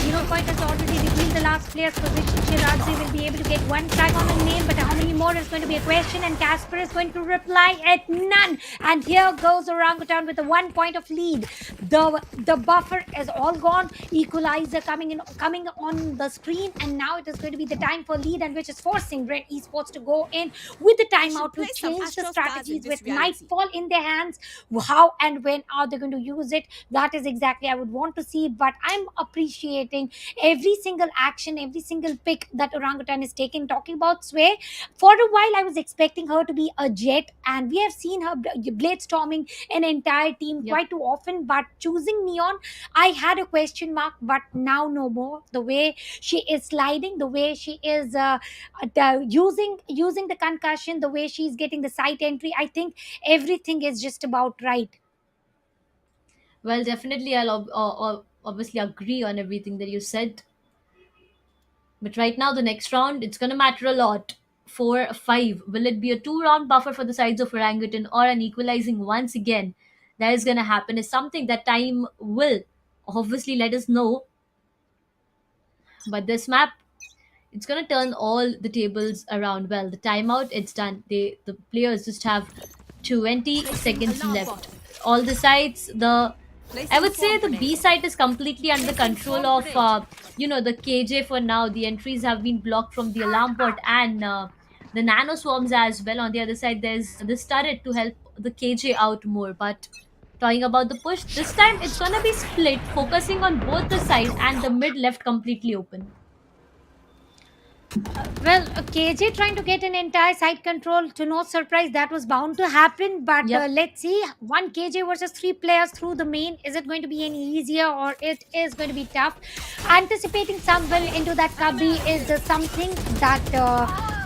0 point has already revealed the last player's position. Shirazzi will be able to get 1 tag on the name, but how many more is going to be a question, and Casper is going to reply at none. And here goes Orangutan with a 1 point of lead. The buffer is all gone. Equalizer coming on the screen, and now it is going to be the time for lead, and which is forcing Red Esports to go in with the timeout to change the strategies with nightfall in their hands. How and when are they going to use it? That is exactly I would want to see, but I'm appreciating every single action, every single pick that Orangutan is taking. Talking about Sway, for a while I was expecting her to be a jet, and we have seen her blade storming an entire team quite too often, but choosing Neon, I had a question mark, but now no more. The way she is sliding, the way she is using the concussion, the way she's getting the site entry, I think everything is just about right. Well, definitely I'll obviously agree on everything that you said. But right now, the next round, it's going to matter a lot. 4-5. Will it be a 2-round buffer for the sides of Orangutan or an equalizing once again? That is going to happen. Is something that time will obviously let us know. But this map, it's going to turn all the tables around. Well, the timeout, it's done. The players just have 20 seconds left. All the sides, I would say the B site is completely under control of, the KJ for now. The entries have been blocked from the alarm bot and the nano swarms as well. On the other side, there's this turret to help the KJ out more. But talking about the push, this time it's gonna be split, focusing on both the side and the mid left completely open. Well, KJ trying to get an entire side control, to no surprise, that was bound to happen. But Yep. let's see, one KJ versus three players through the main. Is it going to be any easier, or it is going to be tough? Anticipating Stumble into that cubby is something that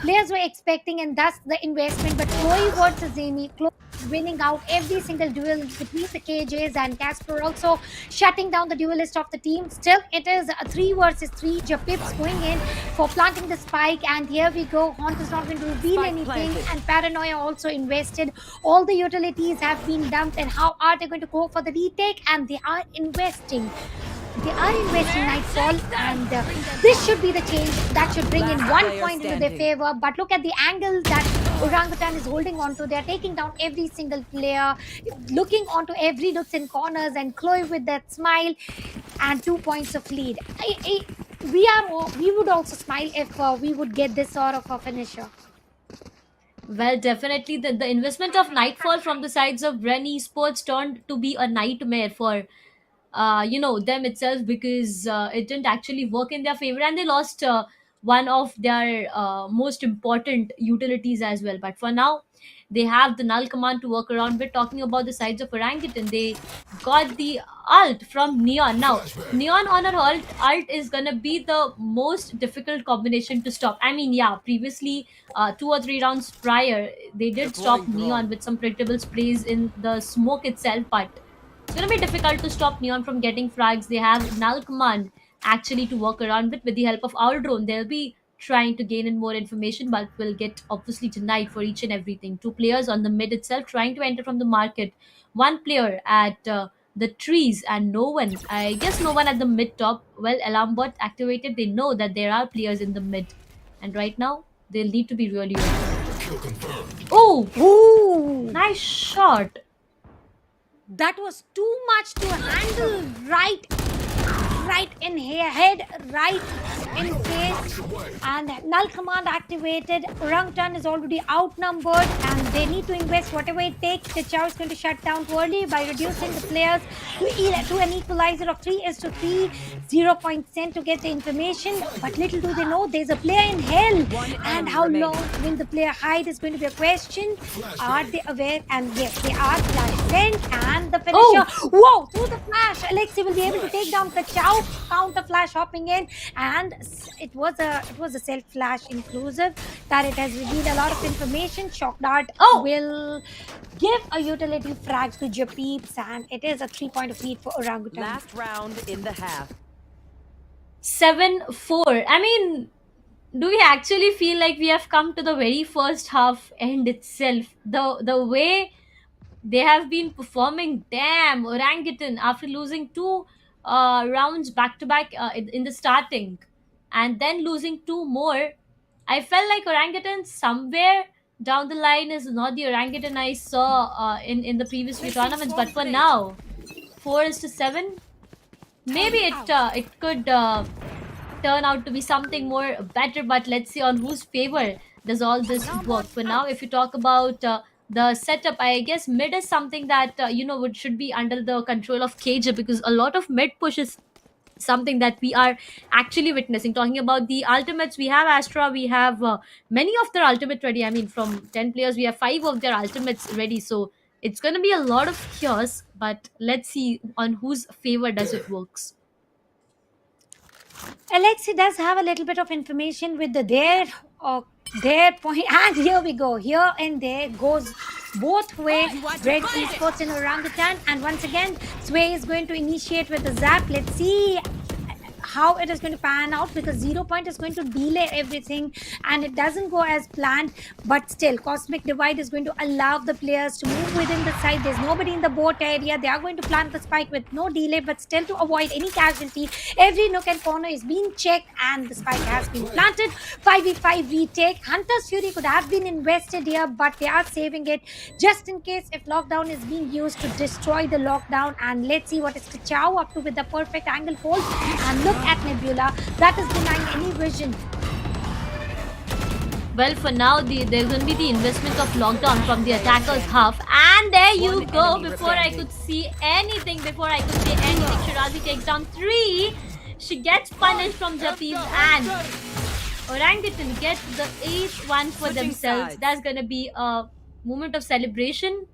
players were expecting, and thus the investment. But Chloe versus Amy, Chloe winning out every single duel between the KJs, and Casper also shutting down the duelist of the team. Still, it is a 3 versus 3. Japips going in for planting the spike, and here we go. Haunt is not going to reveal Spike anything, planted. and Paranoia also invested. All the utilities have been dumped, and how are they going to go for the retake? And they are investing. They are investing Nightfall, and this should be the change that should bring in Last 1 player point into their standing. favor. But look at the angle that Orangutan is holding on to. They're taking down every single player, looking onto every nooks and corners, and Chloe with that smile and 2 points of lead. We would also smile if we would get this sort of a finisher. Well, definitely the investment of Nightfall from the sides of Bren Esports turned to be a nightmare for them itself, because it didn't actually work in their favor, and they lost one of their most important utilities as well. But for now, they have the null command to work around with. Talking about the sides of Orangutan, they got the ult from Neon. Now Neon on her ult is gonna be the most difficult combination to stop. I mean, yeah, previously 2 or 3 rounds prior, they did stop Neon with some predictable sprays in the smoke itself, but it's gonna be difficult to stop Neon from getting frags. They have null command actually to work around with the help of our drone. They'll be trying to gain in more information, but will get obviously denied for each and everything. 2 players on the mid itself trying to enter from the market. 1 player at the trees, and no one. I guess no one at the mid top. Well, alarm bot activated. They know that there are players in the mid, and right now they'll need to be really. Oh, Ooh, nice shot. that was too much to handle. Right in here, head right in face, and null command activated. Orangutan is already outnumbered, and they need to invest whatever it takes. The Chow is going to shut down too early by reducing the players to an equalizer of 3:3. 0 points sent to get the information, but little do they know there's a player in hell, and how long will the player hide is going to be a question. Are they aware? And yes, they are. Flash sent, and the finisher. Whoa, through the flash, Alexi will be able to take down the Chow. Counter flash hopping in, and it was a self flash inclusive that it has revealed a lot of information. Shock dart will give a utility frag to Japeeps, and it is a 3 point of lead for Orangutan. Last round in the half. 7-4. I mean, do we actually feel like we have come to the very first half end itself? The way they have been performing, damn, Orangutan, after losing 2 rounds back to back in the starting, and then losing 2 more, I felt like Orangutan somewhere down the line is not the Orangutan I saw in the previous few tournaments. But for now, 4-7, maybe it could turn out to be something more better. But let's see on whose favor does all this work. For now, if you talk about the setup, I guess mid is something that should be under the control of KJ, because a lot of mid push is something that we are actually witnessing. Talking about the ultimates, we have Astra, we have many of their ultimate ready. I mean, from 10 players, we have 5 of their ultimates ready. So it's going to be a lot of chaos, but let's see on whose favor does it works. Alexi does have a little bit of information with their point, and here we go. Here and there goes both ways. Red Esports in Orangutan, and once again, Sway is going to initiate with the zap. Let's see how it is going to pan out, because 0 point is going to delay everything, and it doesn't go as planned. But still, Cosmic Divide is going to allow the players to move within the site. There's nobody in the boat area. They are going to plant the spike with no delay, but still to avoid any casualty. Every nook and corner is being checked, and the spike has been planted. 5v5 retake. Hunter's Fury could have been invested here, but they are saving it just in case if lockdown is being used to destroy the lockdown. And let's see what is Kachao up to with the perfect angle hold, and look at Nebula that is denying any vision. Well, for now, there's going to be the investment of lockdown from the attacker's half. And there you One go. enemy Before I remaining. could see anything, Shirazi takes down 3. She gets punished from Japis, and Orangutan gets the 8th one for Switching themselves. sides. That's going to be a moment of celebration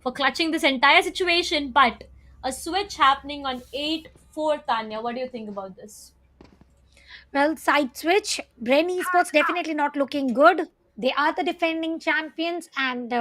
for clutching this entire situation. But a switch happening on 8-4, Tanya. What do you think about this? Well, side switch. Brain Esports definitely not looking good. They are the defending champions, and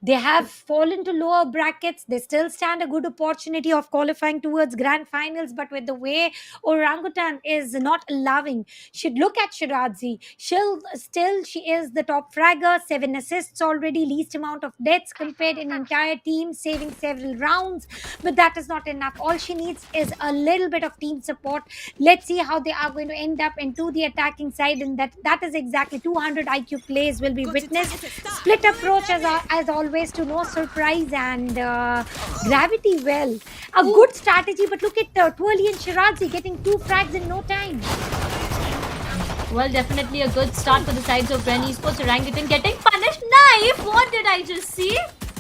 they have fallen to lower brackets. They still stand a good opportunity of qualifying towards grand finals, but with the way Orangutan is not allowing, should look at Shirazi. She is the top fragger, 7 assists already, least amount of deaths compared in entire team, saving several rounds. But that is not enough. All she needs is a little bit of team support. Let's see how they are going to end up into the attacking side, and that is exactly 200 IQ plays will be witnessed. Split approach as always, to no surprise, and gravity, well, a good strategy, but look at Twirly and Shirazi getting 2 frags in no time. Well, definitely a good start for the sides of Bren Esports. Orangutan getting punished. Knife! What did I just see?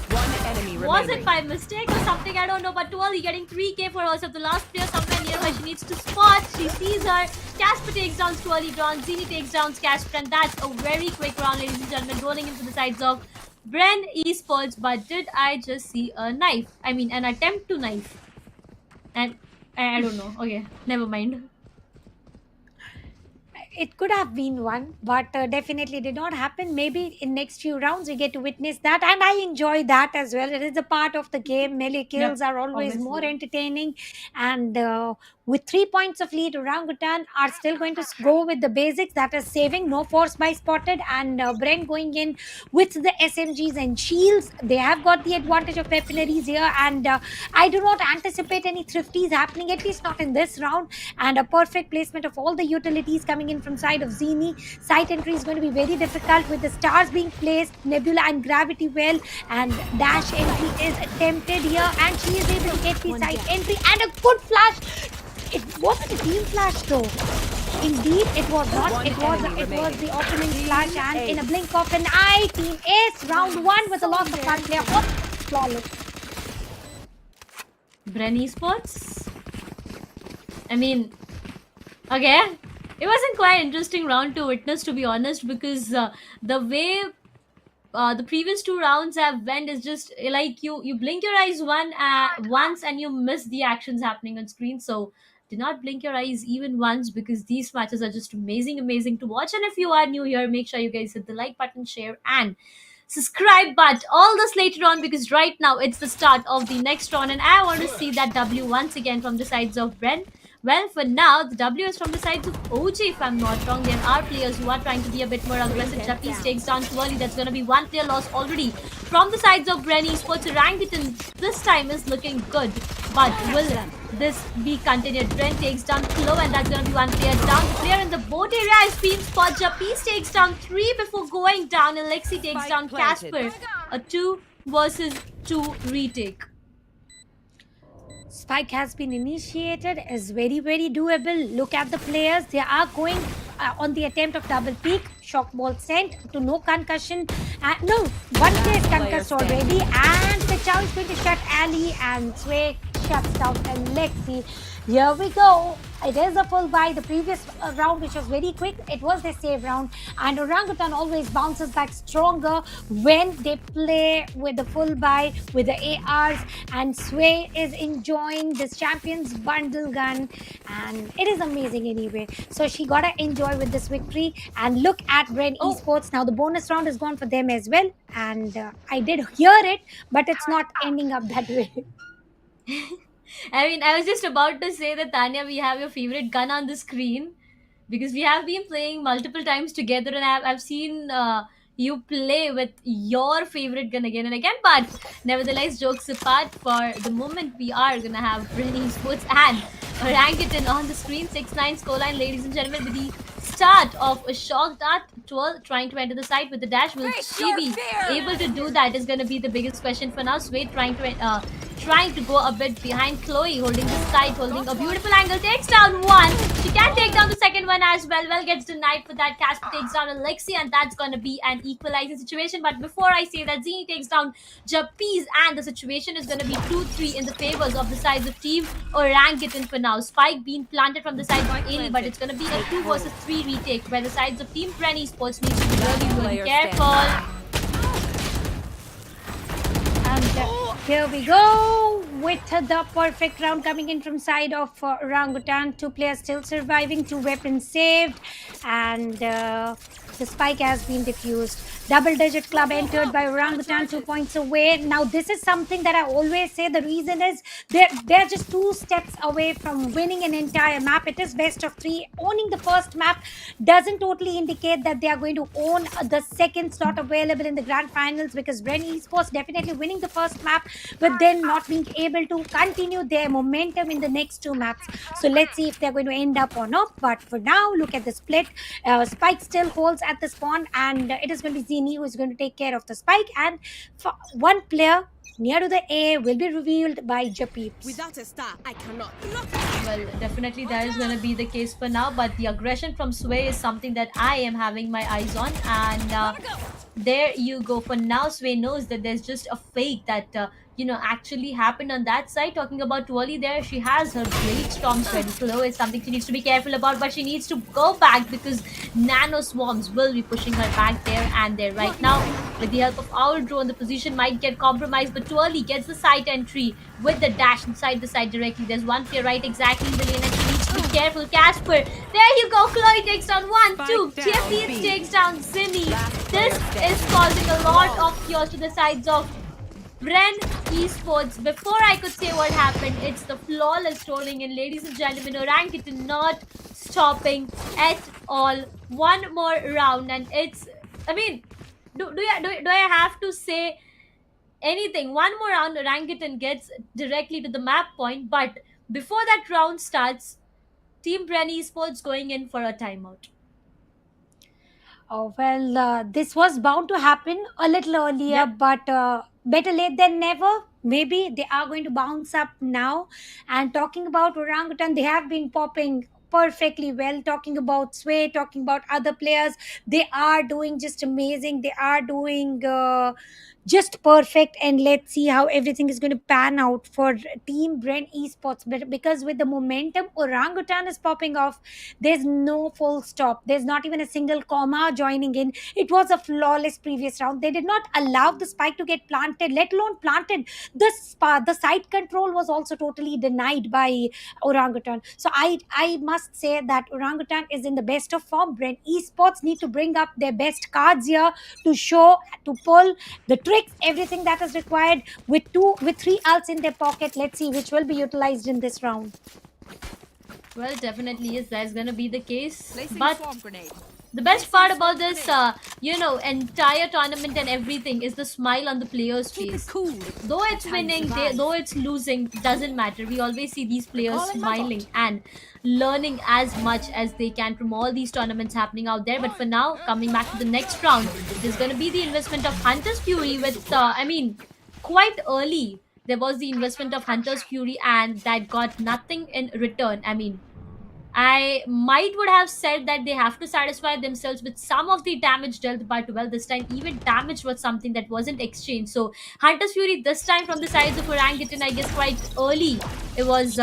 One enemy Was remaining. it by mistake or something? I don't know. But Twirly getting 3k for herself. The last player somewhere nearby. She needs to spot. She sees her. Casper takes down Twirly Dawn. Zini takes down Casper. And that's a very quick round, ladies and gentlemen. Rolling into the sides of Bren Esports. But did I just see a knife? I mean, an attempt to knife. And I don't know. Okay, never mind. It could have been one, but definitely did not happen. Maybe in next few rounds we get to witness that, and I enjoy that as well. It is a part of the game. Melee Yep, kills are always more obviously. entertaining, and with 3 points of lead, Orangutan are still going to go with the basics, that is saving, no force by spotted, and Brent going in with the SMGs and shields. They have got the advantage of weaponaries here, and I do not anticipate any thrifties happening, at least not in this round. And a perfect placement of all the utilities coming in from side of Zini. Site entry is going to be very difficult with the stars being placed, Nebula and Gravity well, and dash entry is attempted here, and she is able to get the site entry and a good flash. It wasn't a team flash though. Indeed, it was not. One It was enemy remaining. the opening flash, and in a blink of an eye, Team Ace round 1 with a loss of 1 player. Oh, flawless. Bren Esports? I mean, okay. It wasn't quite interesting round to witness, to be honest, because the way the previous 2 rounds have went is just like you blink your eyes once and you miss the actions happening on screen. So do not blink your eyes even once, because these matches are just amazing to watch. And if you are new here, make sure you guys hit the like button, share, and subscribe. But all this later on, because right now it's the start of the next round, and I want to see that W once again from the sides of Bren. Well, for now, the W is from the sides of OG, if I'm not wrong. There are players who are trying to be a bit more aggressive. Japis takes down too early. That's going to be 1 player loss already. From the sides of Bren Esports, Orangutan this time is looking good. But will this be continued? Bren takes down Klo, and that's going to be 1 player down. The player in the boat area is being spot. Japis takes down 3 before going down. And Lexi takes Spike down planted. Casper. A 2 versus 2 retake. Spike has been initiated, is very doable. Look at the players. They are going on the attempt of double peak. Shock ball sent to no concussion. No, 1 player is concussed already. And the Chow is going to shut Ali, and Sway shuts down and Lexi. Here we go. It is a full buy. The previous round, which was very quick, it was the save round. And Orangutan always bounces back stronger when they play with the full buy, with the ARs. And Sway is enjoying this champion's bundle gun. And it is amazing anyway. So she got to enjoy with this victory. And look at Bren Esports. Now the bonus round is gone for them as well. And I did hear it, but it's not ending up that way. I mean, I was just about to say that, Tanya, we have your favorite gun on the screen, because we have been playing multiple times together, and I've seen you play with your favorite gun again and again. But nevertheless, jokes apart, for the moment we are gonna have Britney Sports and Orangutan on the screen. 6-9 scoreline, ladies and gentlemen, with the start of a shock dart. 12 trying to enter the site with the dash. Will she be able to do that is going to be the biggest question for now. Sway trying to trying to go a bit behind Chloe, holding the side, holding a beautiful angle, takes down one. She can take down the second one as well. Well, gets denied for that. Casper takes down Alexi, and that's going to be an equalizing situation. But before I say that, Zini takes down Jappies, and the situation is going to be 2-3 in the favors of the sides of team Orangutan for now. Spike being planted from the side of Ailey, but it's going to be a 2 versus 3 retake where the sides of Team Bren Esports needs to be really careful. And here we go with the perfect round coming in from side of Orangutan. 2 players still surviving, 2 weapons saved, and the spike has been defused. Double-digit club entered by Orangutan, 2 points away. Now, this is something that I always say. The reason is they're just 2 steps away from winning an entire map. It is best of 3. Owning the first map doesn't totally indicate that they are going to own the second slot available in the grand finals, because Bren Esports definitely winning the first map, but then not being able to continue their momentum in the next 2 maps. So let's see if they're going to end up or not. But for now, look at the split. Spike still holds at the spawn, and it is going to be Zini who is going to take care of the spike, and for 1 player near to the A will be revealed by Japeeps. Without a star, I cannot. Well, definitely that is going to be the case for now, but the aggression from Sway is something that I am having my eyes on, and there you go. For now, Sway knows that there's just a fake that actually happened on that side. Talking about Twirly there, she has her great storms ready. Flow is something she needs to be careful about, but she needs to go back because Nano Swarms will be pushing her back there and there right now. With the help of Owl Drone, the position might get compromised, but Twirly gets the side entry with the dash inside the side directly. There's 1 player right exactly in the lane, and she needs to be careful. Casper, there you go. Chloe takes down 1, 2. TFT takes down Zini. This is causing a lot of chaos to the sides of Bren Esports. Before I could say what happened, it's the flawless trolling, and ladies and gentlemen, Orangutan not stopping at all. 1 more round, and it's, I mean, do I have to say anything? 1 more round, Orangutan gets directly to the map point, but before that round starts, Team Bren Esports going in for a timeout. Oh, well, this was bound to happen a little earlier, Yep. but better late than never. Maybe they are going to bounce up now. And talking about Orangutan, they have been popping perfectly well. Talking about Sway, talking about other players, they are doing just amazing. They are doing just perfect. And let's see how everything is going to pan out for Team Bren Esports. But because with the momentum Orangutan is popping off, there's no full stop. There's not even a single comma joining in. It was a flawless previous round. They did not allow the spike to get planted, let alone planted. The side control was also totally denied by Orangutan. So I must say that Orangutan is in the best of form. Bren Esports need to bring up their best cards here to show, to pull the tricks, everything that is required with 3 ults in their pocket. Let's see which will be utilized in this round. Well, definitely yes, that's gonna be the case. Placing But swarm grenade. the best part about this, entire tournament and everything is the smile on the players' Keep it face. cool. Though it's winning, though it's losing, doesn't matter. We always see these players Calling my smiling and learning as much as they can from all these tournaments happening out there. But for now, coming back to the next round, there's going to be the investment of Hunter's Fury with, quite early. There was the investment of Hunter's Fury, and that got nothing in return. I might would have said that they have to satisfy themselves with some of the damage dealt, but well, this time even damage was something that wasn't exchanged. So Hunter's Fury this time from the sides of Orangutan, I guess quite early it was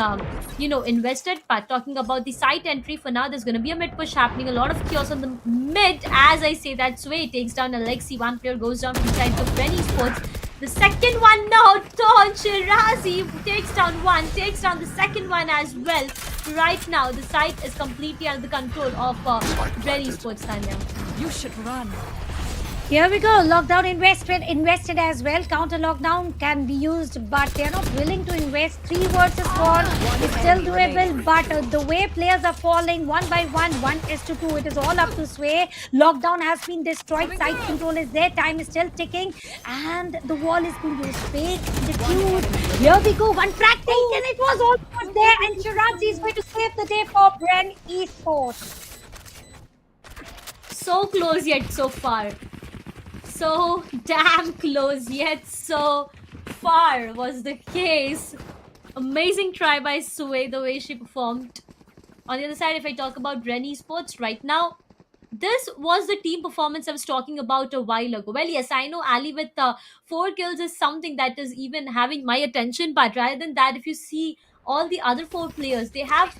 invested. But talking about the site entry, for now there's going to be a mid push happening, a lot of chaos on the mid. As I say that, Sway takes down Alexi, 1 player goes down from the sides of Bren Esports. The second one now, Shirazi takes down 1, takes down the second one as well. Right now, the site is completely under the control of Bren Esports, Tanya. You should run. Here we go. Lockdown invested as well. Counter lockdown can be used, but they're not willing to invest. 3 versus 4. It's still doable, but the way players are falling 1 by 1, 1:2. It is all up to Sway. Lockdown has been destroyed. Side control is there. Time is still ticking, and the wall is being used. Fake defuse. Here we go. 1 frag take, and it was all put there. And Shirazi is going to save the day for Bren Esports. So close yet so far. So damn close yet so far was the case. Amazing try by Sue, the way she performed. On the other side, if I talk about Ren Esports right now, this was the team performance I was talking about a while ago. Well, yes, I know Ali with 4 kills is something that is even having my attention, but rather than that, if you see all the other 4 players, they have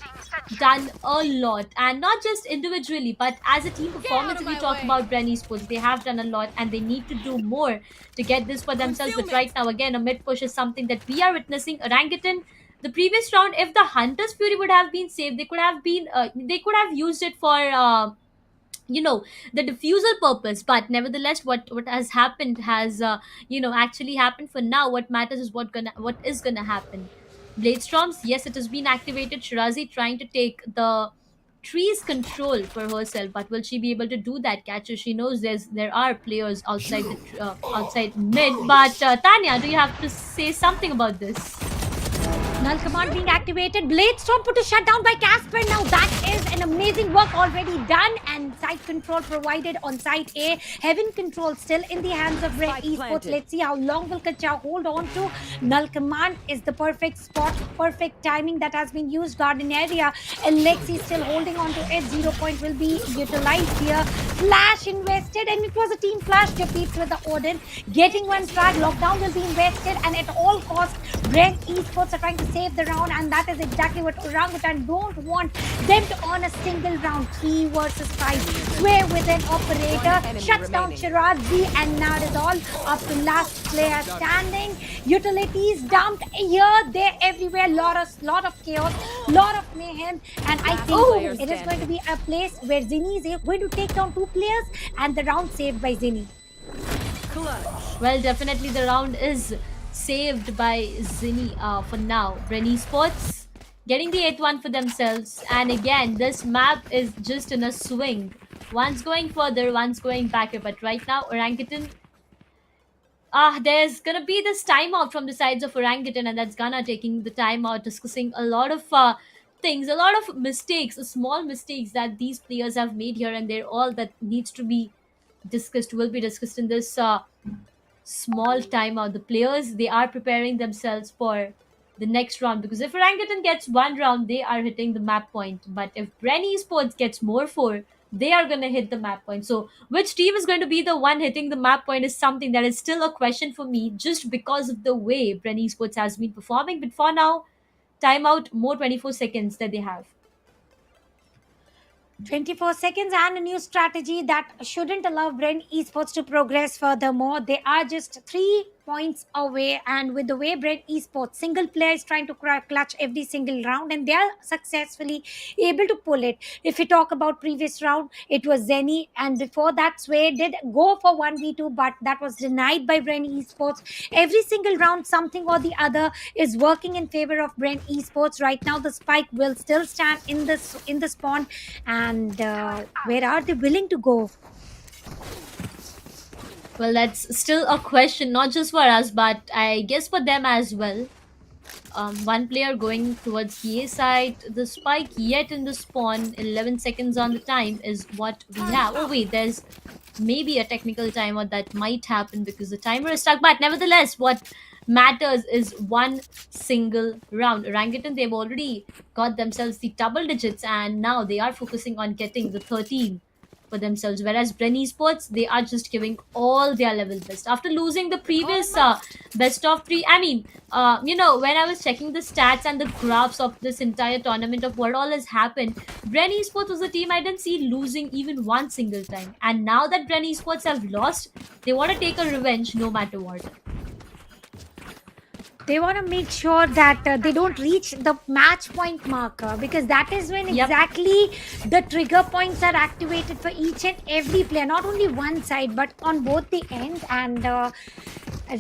done a lot, and not just individually, but as a team performance. out of If you my talk way. about Bren Esports, they have done a lot, and they need to do more to get this for themselves. But right Concealment. now, again, a mid push is something that we are witnessing. Orangutan, the previous round, if the Hunter's Fury would have been saved, they could have used it for the diffusal purpose. But nevertheless, what has happened has actually happened. For now, what matters is what is gonna happen. Blade storms, yes, it has been activated. Shirazi trying to take the tree's control for herself, but will she be able to do that? Catcher, she knows there are players outside outside mid. But Tanya, do you have to say something about this? Null command being activated. Blade Storm put a shutdown by Casper. Now that is an amazing work already done, and side control provided on side A. Heaven control still in the hands of Red Spike Esports. planted. Let's see how long will Kacha hold on to. Null command is the perfect spot, perfect timing that has been used. Garden area. Alexi still holding on to it. 0 point will be utilized here. Flash invested, and it was a team flash defeat with the Odin. Getting one frag. Lockdown will be invested, and at all costs, Red Esports are trying to save the round, and that is exactly what Orangutan don't want them to earn a single round. 3 versus 5. Sway with an operator, shuts down Shirazi, and now it is all up to last player standing. Utilities dumped here, there, everywhere. Lot of chaos, lot of mayhem, and I think it is going to be a place where Zinni is going to take down 2 players, and the round saved by Zinni. Clutch. Well, definitely the round is saved by Zinni for now. Bren Esports getting the 8th one for themselves. And again, this map is just in a swing. One's going further, one's going backer. But right now, Orangutan, there's gonna be this timeout from the sides of Orangutan, and that's Ghana taking the timeout, discussing a lot of things, a lot of mistakes, small mistakes that these players have made here and there. All that needs to be discussed will be discussed in this small timeout. The players, they are preparing themselves for the next round, because if Orangutan gets 1 round, they are hitting the map point. But if Bren Esports gets more 4, they are going to hit the map point. So which team is going to be the one hitting the map point is something that is still a question for me, just because of the way Bren Esports has been performing. But for now, timeout, more 24 seconds that they have. 24 seconds and a new strategy that shouldn't allow Bren Esports to progress furthermore. They are just 3 points away, and with the way Bren Esports single player is trying to clutch every single round, and they are successfully able to pull it. If we talk about previous round, it was Zenny, and before that Sway did go for 1v2, but that was denied by Bren Esports. Every single round, something or the other is working in favor of Bren Esports. Right now, the spike will still stand in the spawn, and where are they willing to go? Well, that's still a question, not just for us, but I guess for them as well. One player going towards the A side. The spike yet in the spawn. 11 seconds on the time is what we have. Oh wait, there's maybe a technical timer that might happen because the timer is stuck. But nevertheless, what matters is one single round. Orangutan, they've already got themselves the double digits, and now they are focusing on getting the 13 for themselves. Whereas Bren Esports, they are just giving all their level best after losing the previous best of 3. I mean, when I was checking the stats and the graphs of this entire tournament of what all has happened, Bren Esports was a team I didn't see losing even one single time. And now that Bren Esports have lost, they want to take a revenge no matter what. They want to make sure that they don't reach the match point marker, because that is when exactly the trigger points are activated for each and every player, not only one side but on both the ends. And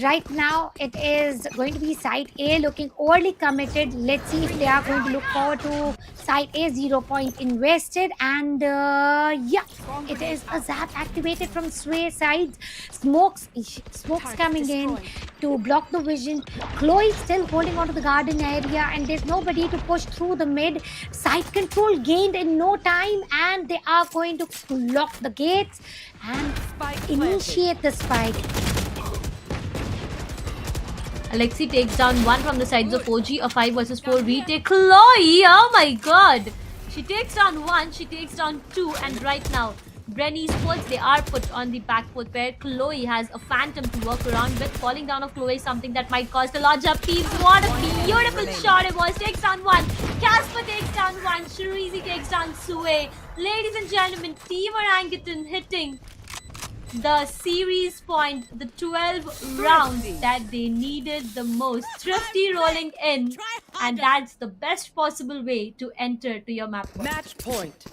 right now it is going to be side A looking overly committed. Let's see if they are going to look forward to side A. 0 point invested, and it is a zap activated from Sway sides. Smokes coming in to block the vision. Chloe still holding on to the garden area, and there's nobody to push through the mid. Side control gained in no time, and they are going to lock the gates and initiate the spike. Alexi takes down one from the sides of OG, a 5 versus 4 retake. Chloe, oh my god! She takes down one, she takes down two, and right now, Brenny Sports, they are put on the back foot where Chloe has a phantom to work around with. Falling down of Chloe is something that might cost a lot of teams. What a beautiful shot it was. Takes down one. Casper takes down one. Shirizi takes down Sue. Ladies and gentlemen, Team Orangutan hitting the series point, the 12 rounds that they needed the most. Thrifty rolling in, and that's the best possible way to enter to your map point. Match point.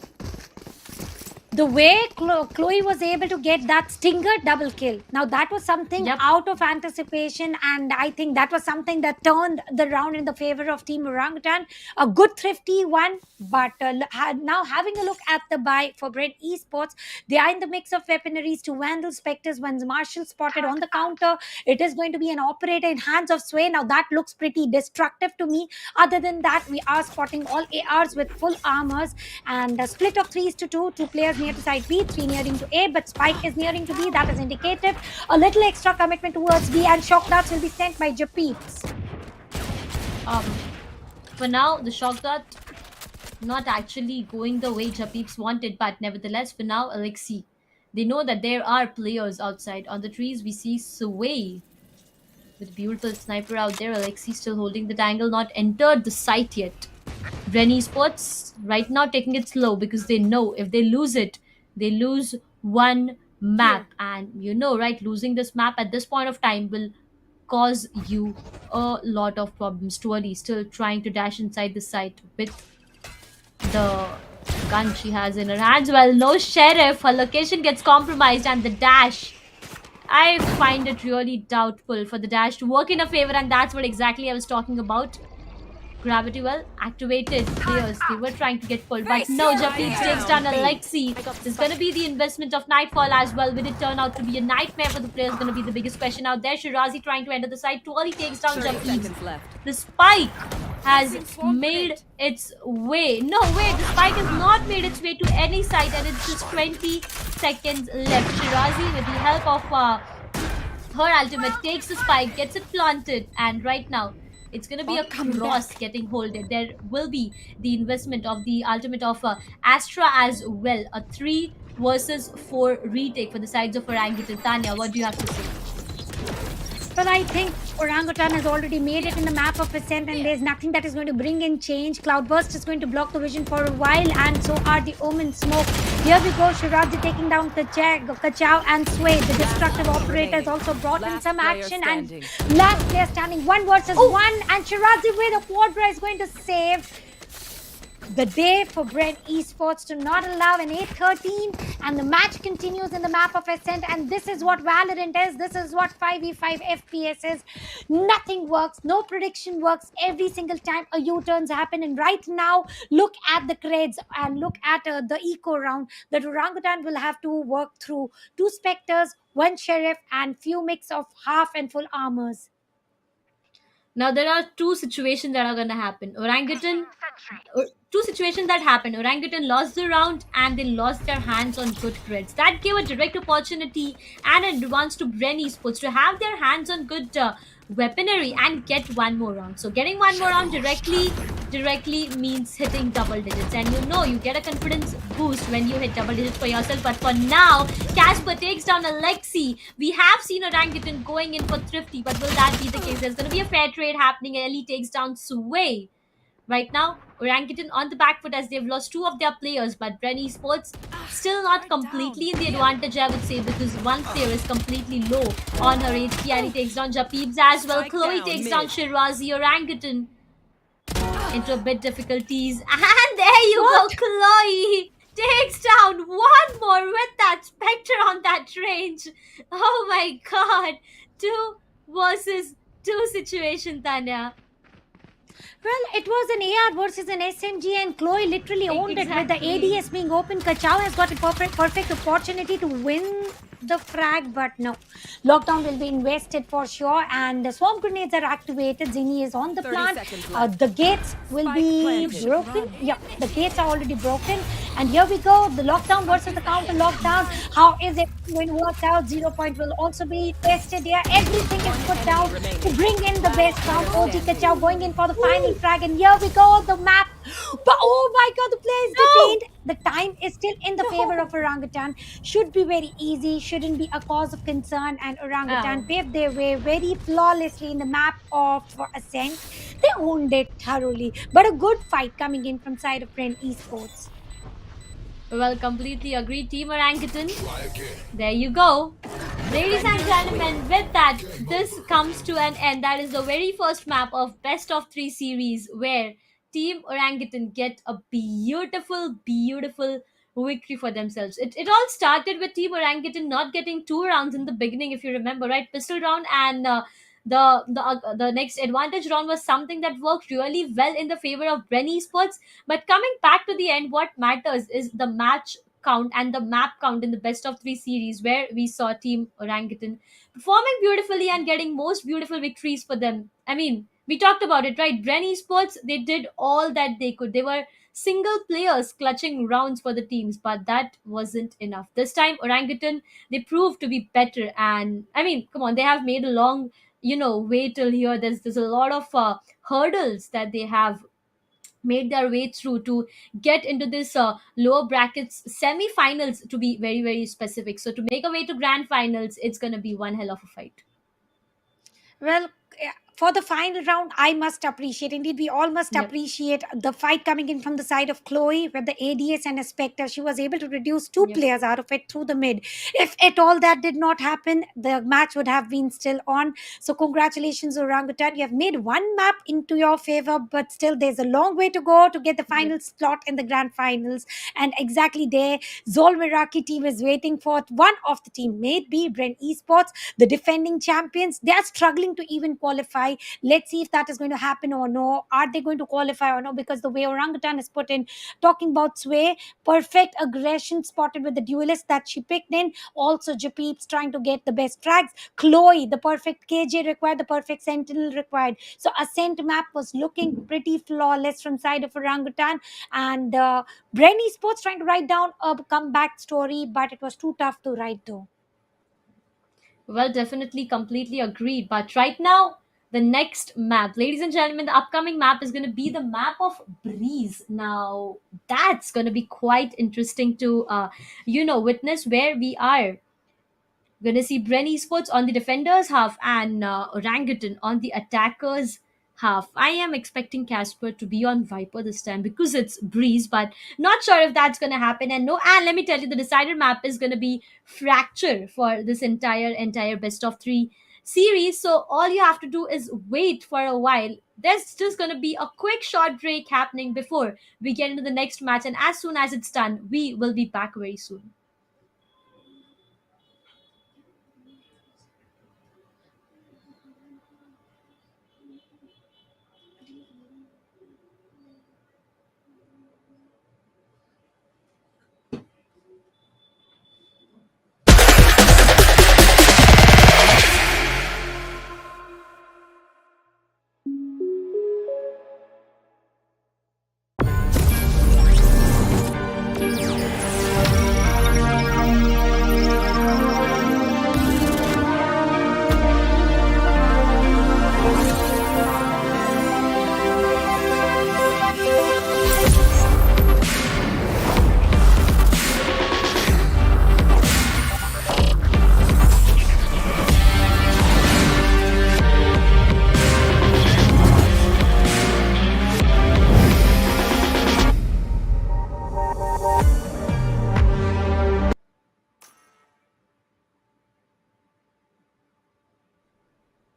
The way Chloe was able to get that stinger double kill, now that was something Yep. out of anticipation, and I think that was something that turned the round in the favor of Team Orangutan. A good thrifty one, but now having a look at the buy for Brent Esports, they are in the mix of weaponaries to Vandal Spectres. When Marshall spotted on the counter, it is going to be an operator in hands of Sway. Now that looks pretty destructive to me. Other than that, we are spotting all ARs with full armors, and a split of 3:2. Two players near to side B, 3 nearing to A, but Spike is nearing to B. That is indicative. A little extra commitment towards B, and shock darts will be sent by Japeeps. For now, the shock dart not actually going the way Japeeps wanted, but nevertheless, for now, Alexi, they know that there are players outside. On the trees, we see Sway with a beautiful sniper out there. Alexi still holding the dangle, not entered the site yet. Brenny Sports right now taking it slow because they know if they lose it, they lose one map. And you know, right, losing this map at this point of time will cause you a lot of problems. Twirly still trying to dash inside the site with the gun she has in her hands. Well, no sheriff, her location gets compromised, and the dash, I find it really doubtful for the dash to work in a favor, and that's what exactly I was talking about. Gravity well activated players, they were trying to get pulled, but no, Japeeps takes down Alexi. There's gonna be the investment of Nightfall as well. Will it turn out to be a nightmare for the players? Gonna be the biggest question out there. Shirazi trying to enter the side. Twirly takes down 30 Japeeps. seconds left. The spike has made its way. No, wait, the spike has not made its way to any side, and it's just 20 seconds left. Shirazi, with the help of her ultimate, takes the spike, gets it planted, and right now, it's going to be a cross getting holded. There will be the investment of the ultimate of Astra as well. A 3 versus 4 retake for the sides of Orangutan. Tanya, what do you have to say? Well, I think Orangutan has already made it in the map of Ascent, and there's nothing that is going to bring in change. Cloudburst is going to block the vision for a while, and so are the Omen Smoke. Here we go, Shirazi taking down Kachao and Sway. The destructive operator has also brought in some action, and last player standing 1 versus 1, and Shirazi with a quadra is going to save the day for Brent Esports to not allow an 8-13, and the match continues in the map of Ascent. And this is what Valorant is. This is what 5v5 FPS is. Nothing works, no prediction works. Every single time a U-turns happen, and right now look at the creds and look at the eco round that Orangutan will have to work through. 2 Spectres, 1 Sheriff, and few mix of half and full armors. Now there are 2 situations that are going to happen. Two situations that happened. Orangutan lost the round, and they lost their hands on good creds. That gave a direct opportunity and an advance to Bren Esports to have their hands on good weaponry and get 1 more round. So getting 1 more round directly means hitting double digits, and you know you get a confidence boost when you hit double digits for yourself. But for now, Casper takes down Alexi. We have seen Orangutan going in for Thrifty, but will that be the case? There's going to be a fair trade happening. Ellie takes down Sway. Right now, Orangutan on the back foot as they've lost 2 of their players, but Bren Esports still not completely in the advantage, I would say, because one player is completely low on her HP, and he takes down Japeeps as well. Chloe takes down Shirazi. Orangutan into a bit difficulties, and there you go, Chloe takes down 1 more with that Spectre on that range. Oh my god, 2 versus 2 situation, Tanya. Well, it was an AR versus an SMG, and Chloe literally owned it with the ADS being open. Kachao has got a perfect opportunity to win the frag, but no. Lockdown will be invested for sure, and the swarm grenades are activated. Zini is on the plant. The gates will be broken. Yeah, the gates are already broken, And here we go, the lockdown versus the counter lockdown. How is it going to work out? 0 point will also be tested here. Everything is One put enemy down to remaining. bring in the Last best round. player OG standing. Kachao going in for the final frag. And here we go, the map. But oh my god, the play is No, detained. The time is still in the favor no. of Orangutan. Should be very easy, shouldn't be a cause of concern. And Orangutan Oh. paved their way very flawlessly in the map of Ascent. They owned it thoroughly. But a good fight coming in from side of Brent Esports. Well, completely agree, Team Orangutan. There you go. Ladies and gentlemen, with that, this comes to an end. That is the very first map of Best of 3 series where Team Orangutan get a beautiful, beautiful victory for themselves. It all started with Team Orangutan not getting two rounds in the beginning, if you remember, right? Pistol round and the next advantage round was something that worked really well in the favor of Bren Esports. But coming back to the end, what matters is the match count and the map count in the best of 3 series where we saw Team Orangutan performing beautifully and getting most beautiful victories for them. I mean, we talked about it, right? Bren Esports, they did all that they could. They were single players clutching rounds for the teams, but that wasn't enough. This time, Orangutan, they proved to be better. And I mean, come on, they have made a long, way till here. There's a lot of hurdles that they have made their way through to get into this lower brackets semi-finals, to be very very specific. So to make a way to grand finals, it's going to be one hell of a fight. Well, for the final round, I must appreciate, indeed, we all must Yep. appreciate the fight coming in from the side of Chloe with the ADS and a Spectre. She was able to reduce two Yep. players out of it through the mid. If at all that did not happen, the match would have been still on. So, congratulations, Orangutan. You have made one map into your favor, but still, there's a long way to go to get the Yep. final slot in the grand finals. And exactly there, Zol Miraki team is waiting for one of the team, maybe Bren Esports, the defending champions. They are struggling to even qualify. Let's see if that is going to happen or no. Are they going to qualify or no? Because the way Orangutan is put in, talking about Sway, perfect aggression spotted with the duelist that she picked in. Also, Japeep's trying to get the best frags. Chloe, the perfect KJ required, the perfect Sentinel required. So Ascent map was looking pretty flawless from side of Orangutan. And Brenny Sports trying to write down a comeback story, but it was too tough to write though. Well, definitely completely agreed, but right now, the next map, ladies and gentlemen, the upcoming map is going to be the map of Breeze. Now that's going to be quite interesting to witness, where we are going to see Bren Esports on the defenders half and Orangutan on the attackers half. I am expecting Casper to be on Viper this time because it's Breeze, but not sure if that's going to happen. And no, and let me tell you, the decided map is going to be Fracture for this entire best of 3 series. So all you have to do is wait for a while. There's just going to be a quick short break happening before we get into the next match, and as soon as it's done, we will be back very soon.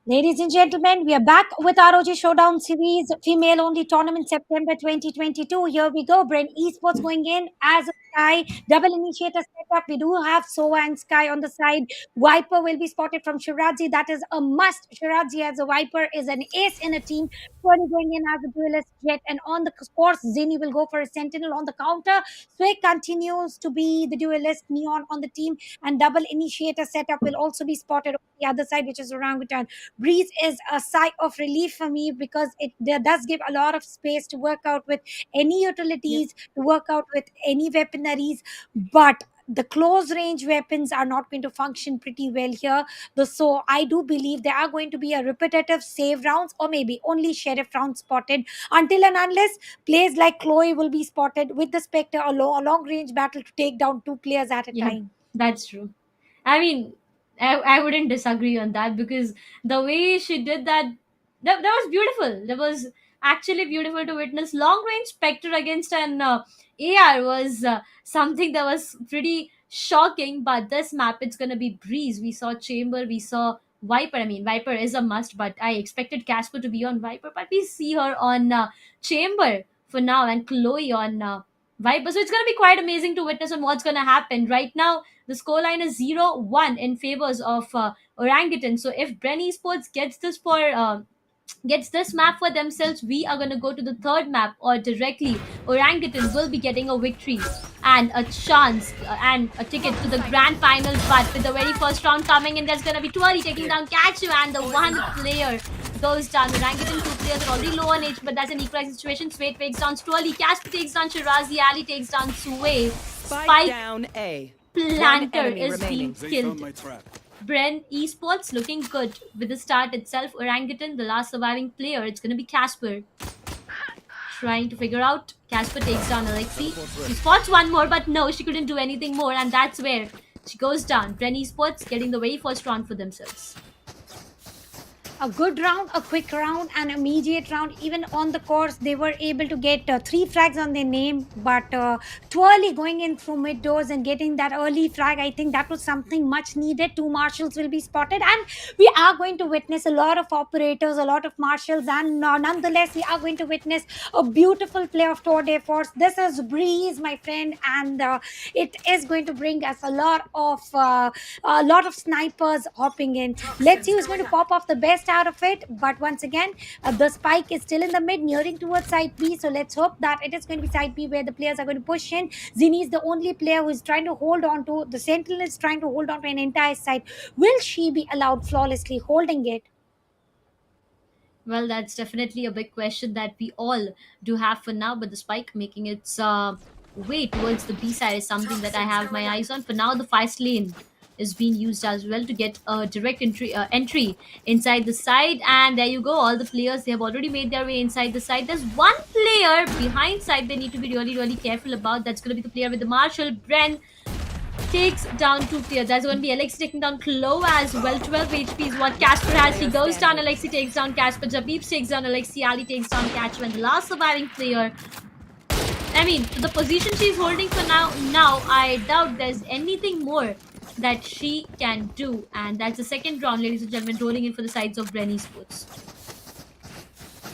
Ladies and gentlemen, we are back with ROG Showdown Series Female Only Tournament September 2022. Here we go. Brent Esports going in as a Sky. Double initiator setup. We do have Sova and Sky on the side. Viper will be spotted from Shirazi. That is a must. Shirazi as a Viper is an ace in a team. Tony going in as a duelist jet. And on the course, Zini will go for a sentinel on the counter. Sway continues to be the duelist. Neon on the team. And double initiator setup will also be spotted on the other side, which is Orangutan. Breeze is a sigh of relief for me because it does give a lot of space to work out with any Yep. utilities, to work out with any weaponaries. But the close range weapons are not going to function pretty well here. So I do believe there are going to be a repetitive save rounds, or maybe only sheriff rounds spotted, until and unless plays like Chloe will be spotted with the Spectre, a long range battle to take down two players at a Yep, time. that's true. I mean, I wouldn't disagree on that because the way she did that was beautiful. That was actually beautiful to witness. Long range Spectre against an AR was something that was pretty shocking. But this map, it's gonna be Breeze. We saw Chamber, we saw Viper. I mean, Viper is a must, but I expected Casper to be on Viper, but we see her on Chamber for now, and Chloe on Viper. So it's going to be quite amazing to witness on what's going to happen. Right now, the scoreline is 0-1 in favors of Orangutan. So if Bren Esports gets this map for themselves, we are going to go to the third map, or directly Orangutan will be getting a victory and a chance and a ticket to the grand finals. But with the very first round coming in, there's going to be Tuari taking down Kachu, and the one player goes down. Orangutan, two players are already low on age, but that's an equalized situation. Sway takes down Tuari, Casper takes down Shirazi, Ali takes down Sway. Spike Spike down A. One planter enemy is being remaining. killed. Bren Esports looking good with the start itself. Orangutan, the last surviving player, it's going to be Casper. Trying to figure out. Casper takes down Alexi. She spots one more, but no, she couldn't do anything more, and that's where she goes down. Bren Esports getting the very first round for themselves. A good round, a quick round, an immediate round. Even on the course, they were able to get 3 frags on their name. But too early going in through mid doors and getting that early frag, I think that was something much needed. Two marshals will be spotted, and we are going to witness a lot of operators, a lot of marshals, and nonetheless, we are going to witness a beautiful play of Tour de Force. This is Breeze, my friend, and it is going to bring us a lot of snipers hopping in. Let's see who's going to pop off the best out of it. But once again, the spike is still in the mid, nearing towards side B. So let's hope that it is going to be side B where the players are going to push in. Zini is the only player who is trying to hold on to the Sentinel, is trying to hold on to an entire side. Will she be allowed flawlessly holding it? Well, that's definitely a big question that we all do have for now. But the spike making its way towards the B side is something that I have my eyes on. For now, the fast lane is being used as well to get a direct entry inside the side. And there you go. All the players, they have already made their way inside the side. There's one player behind side they need to be really, really careful about. That's going to be the player with the Marshall. Bren takes down two players. That's going to be Alexi taking down Chloe as well. 12 HP is what Casper has. He goes down. Alexi takes down Casper. Jabib takes down Alexi. Ali takes down Kachu. And the last surviving player, I mean, the position she's holding for now, I doubt there's anything more that she can do. And that's the second round, ladies and gentlemen, rolling in for the sides of Bren Esports.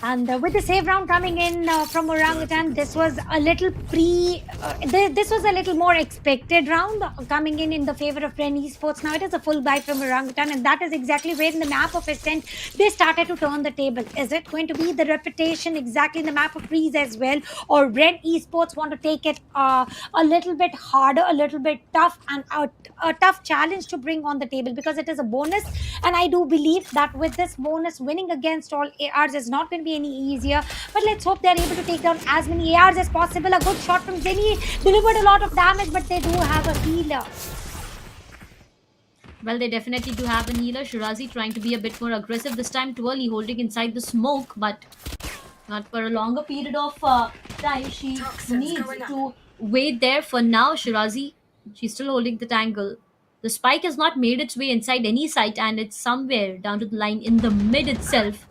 And with the save round coming in from Orangutan, this was a little this was a little more expected round coming in the favor of Bren Esports. Now it is a full buy from Orangutan, and that is exactly where in the map of Ascent they started to turn the table. Is it going to be the reputation exactly in the map of Breeze as well, or Bren Esports want to take it a little bit harder, a little bit tough, and a tough challenge to bring on the table because it is a bonus, and I do believe that with this bonus, winning against all ARs is not going to be any easier. But let's hope they're able to take down as many ARs as possible. A good shot from Zenny delivered a lot of damage, but they do have a healer. Well, they definitely do have a healer. Shirazi trying to be a bit more aggressive this time. Too early, holding inside the smoke, but not for a longer period of time. She needs to wait there for now. Shirazi, she's still holding the tangle. The spike has not made its way inside any site, and it's somewhere down to the line in the mid itself.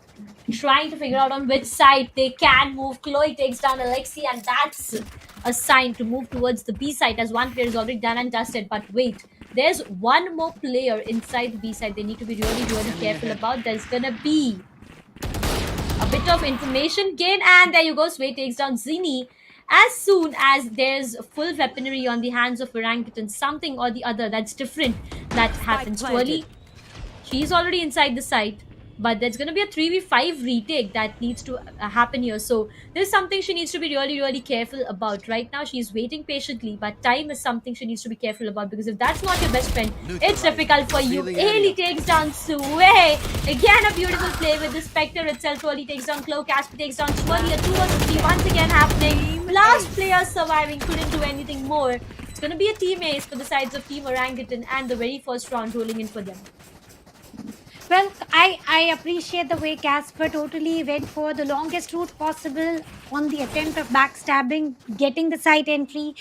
Trying to figure out on which side they can move. Chloe takes down Alexi, and that's a sign to move towards the B side as one player is already done and dusted. But wait, there's one more player inside the B side they need to be really, really careful about. There's gonna be a bit of information gain, and there you go. Sway takes down Zini. As soon as there's full weaponry on the hands of Orangutan, something or the other that's different that happens. Twirly, she's already inside the site. but there's going to be a 3v5 retake that needs to happen here. So this is something she needs to be really, really careful about. Right now, she's waiting patiently, but time is something she needs to be careful about, because if that's not your best friend, it's difficult for you. Ailey takes down Sway. Again, a beautiful play with the Spectre itself. Twirly takes down Cloak. Casper takes down Twirly. A 2 versus 3 once again happening. Last player surviving, couldn't do anything more. It's going to be a team ace for the sides of Team Orangutan, and the very first round rolling in for them. Well, I appreciate the way Casper totally went for the longest route possible on the attempt of backstabbing, getting the site entry,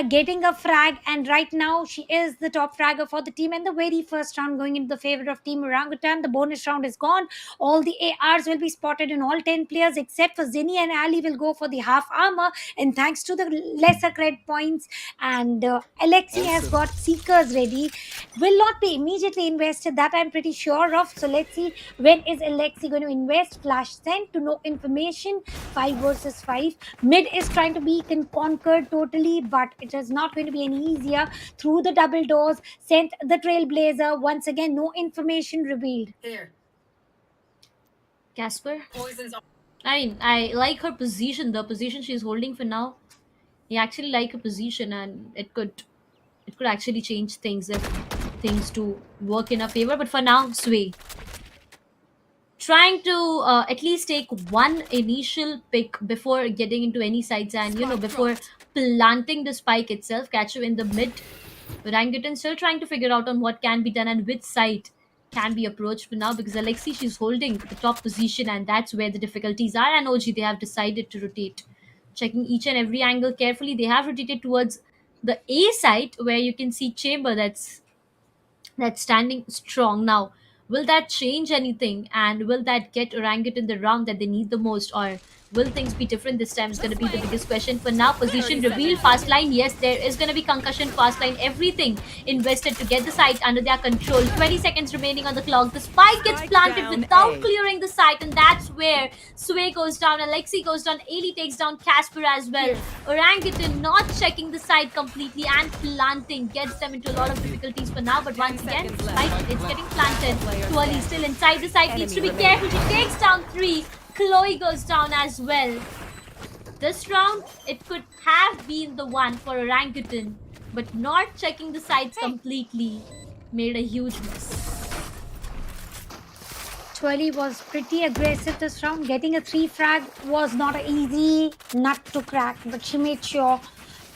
getting a frag, and right now she is the top fragger for the team. And the very first round going into the favor of Team Orangutan. The bonus round is gone. All the ARs will be spotted in all 10 players except for Zinni and Ali will go for the half armor. And thanks to the lesser cred points, and Alexi has got Seekers ready, will not be immediately invested. That I'm pretty sure of. So let's see, when is Alexi going to invest? Flash sent to know information. 5 versus 5. Mid is trying to be conquered totally, but it is not going to be any easier. Through the double doors, sent the Trailblazer. Once again, no information revealed. Casper? I like her position, the position she's holding for now. I actually like her position, and it could actually change things if things to work in her favor. But for now, Sway trying to at least take one initial pick before getting into any sides, and before planting the spike itself. Catch you in the mid. Orangutan still trying to figure out on what can be done and which side can be approached for now, because Alexi, she's holding the top position, and that's where the difficulties are. And OG, they have decided to rotate, checking each and every angle carefully. They have rotated towards the A side, where you can see Chamber that's standing strong now. Will that change anything, and will that get Orangutan the round that they need the most, or will things be different this time? Is going to be the biggest question. For now, position reveal, fast line. Yes, there is going to be concussion, fast line, everything invested to get the site under their control. 20 seconds remaining on the clock. The spike gets planted without clearing the site, and that's where Sway goes down, Alexi goes down, Ailey takes down Casper as well. Orangutan not checking the site completely, and planting gets them into a lot of difficulties for now. But once again, spike, it's getting planted. Twirly still inside the site, needs to be careful. She takes down 3. Chloe goes down as well. This round, it could have been the one for Orangutan, but not checking the sites completely made a huge mess. Twirly was pretty aggressive this round. Getting a 3 frag was not an easy nut to crack, but she made sure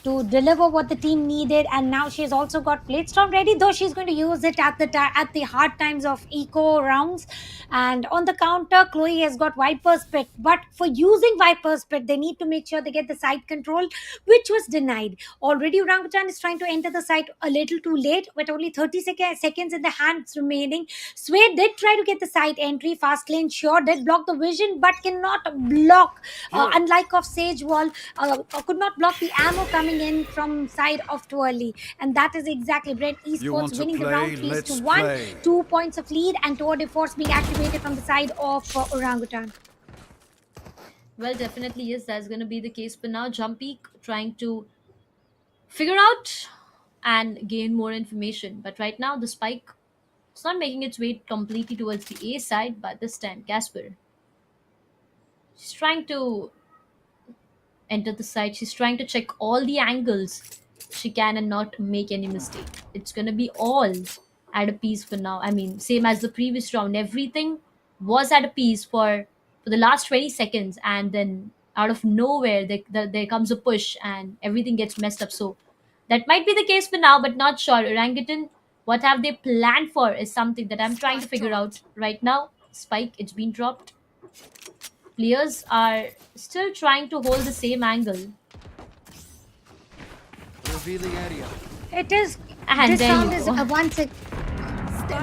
to deliver what the team needed. And now she's also got Bladestorm ready, though she's going to use it at the hard times of eco rounds. And on the counter, Chloe has got Viper's Pit, but for using Viper's Pit, they need to make sure they get the site control, which was denied. Already Orangutan is trying to enter the site a little too late, with only 30 seconds in the hands remaining. Sway did try to get the site entry. Fast lane sure did block the vision, but cannot block, unlike of Sage Wall, could not block the ammo coming in from side of Twirly. And that is exactly Brent Esports winning the round 3-1. 2 points of lead, and Tour de Force being activated from the side of Orangutan. Well, definitely yes, that's going to be the case for now. Jumpy trying to figure out and gain more information, but right now the spike is not making its way completely towards the A side. But this time Casper, she's trying to enter the site. She's trying to check all the angles she can and not make any mistake. It's gonna be all at a piece for now. I mean, same as the previous round. Everything was at a piece for the last 20 seconds, and then out of nowhere there comes a push and everything gets messed up. So that might be the case for now, but not sure. Orangutan, what have they planned for is something that I'm trying to figure out right now. Spike, it's been dropped. Players are still trying to hold the same angle. Revealing area. It is. And This there round you is go.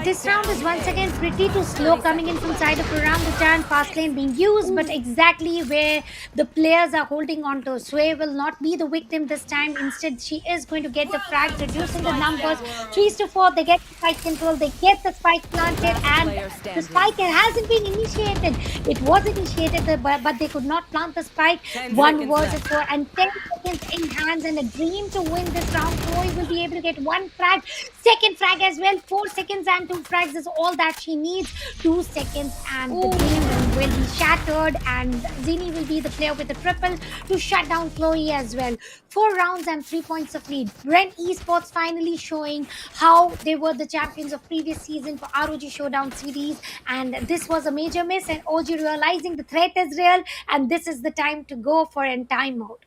this round is once again pretty too slow coming in from side of Orangutan. Fast lane being used, but exactly where the players are holding on to. Sway will not be the victim this time. Instead, she is going to get the frag, reducing the numbers. 3-4, they get the spike control, they get the spike planted, and the spike hasn't been initiated. It was initiated, but they could not plant the spike. 1 versus 4, and 10 seconds in hands, and a dream to win this round. Chloe will be able to get 1 frag, second frag as well, 4 seconds and 2 frags is all that she needs. 2 seconds and the Ooh. game will be shattered, and Zinni will be the player with the triple to shut down Chloe as well. 4 rounds and 3 points of lead. Brent Esports finally showing how they were the champions of previous season for ROG Showdown series, and this was a major miss, and OG realizing the threat is real and this is the time to go for a timeout.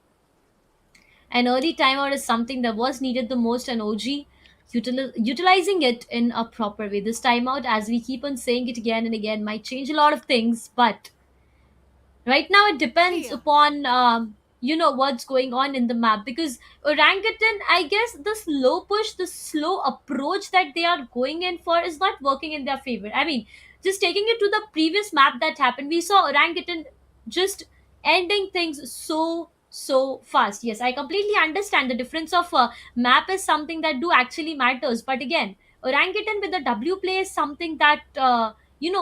An early timeout is something that was needed the most, and OG utilizing it in a proper way. This timeout, as we keep on saying it again and again, might change a lot of things, but right now it depends upon what's going on in the map, because Orangutan, I guess the slow push, the slow approach that they are going in for is not working in their favor. I mean, just taking it to the previous map that happened, we saw Orangutan just ending things so fast. Yes, I completely understand the difference of map is something that do actually matters, but again, Orangutan with the W play is something that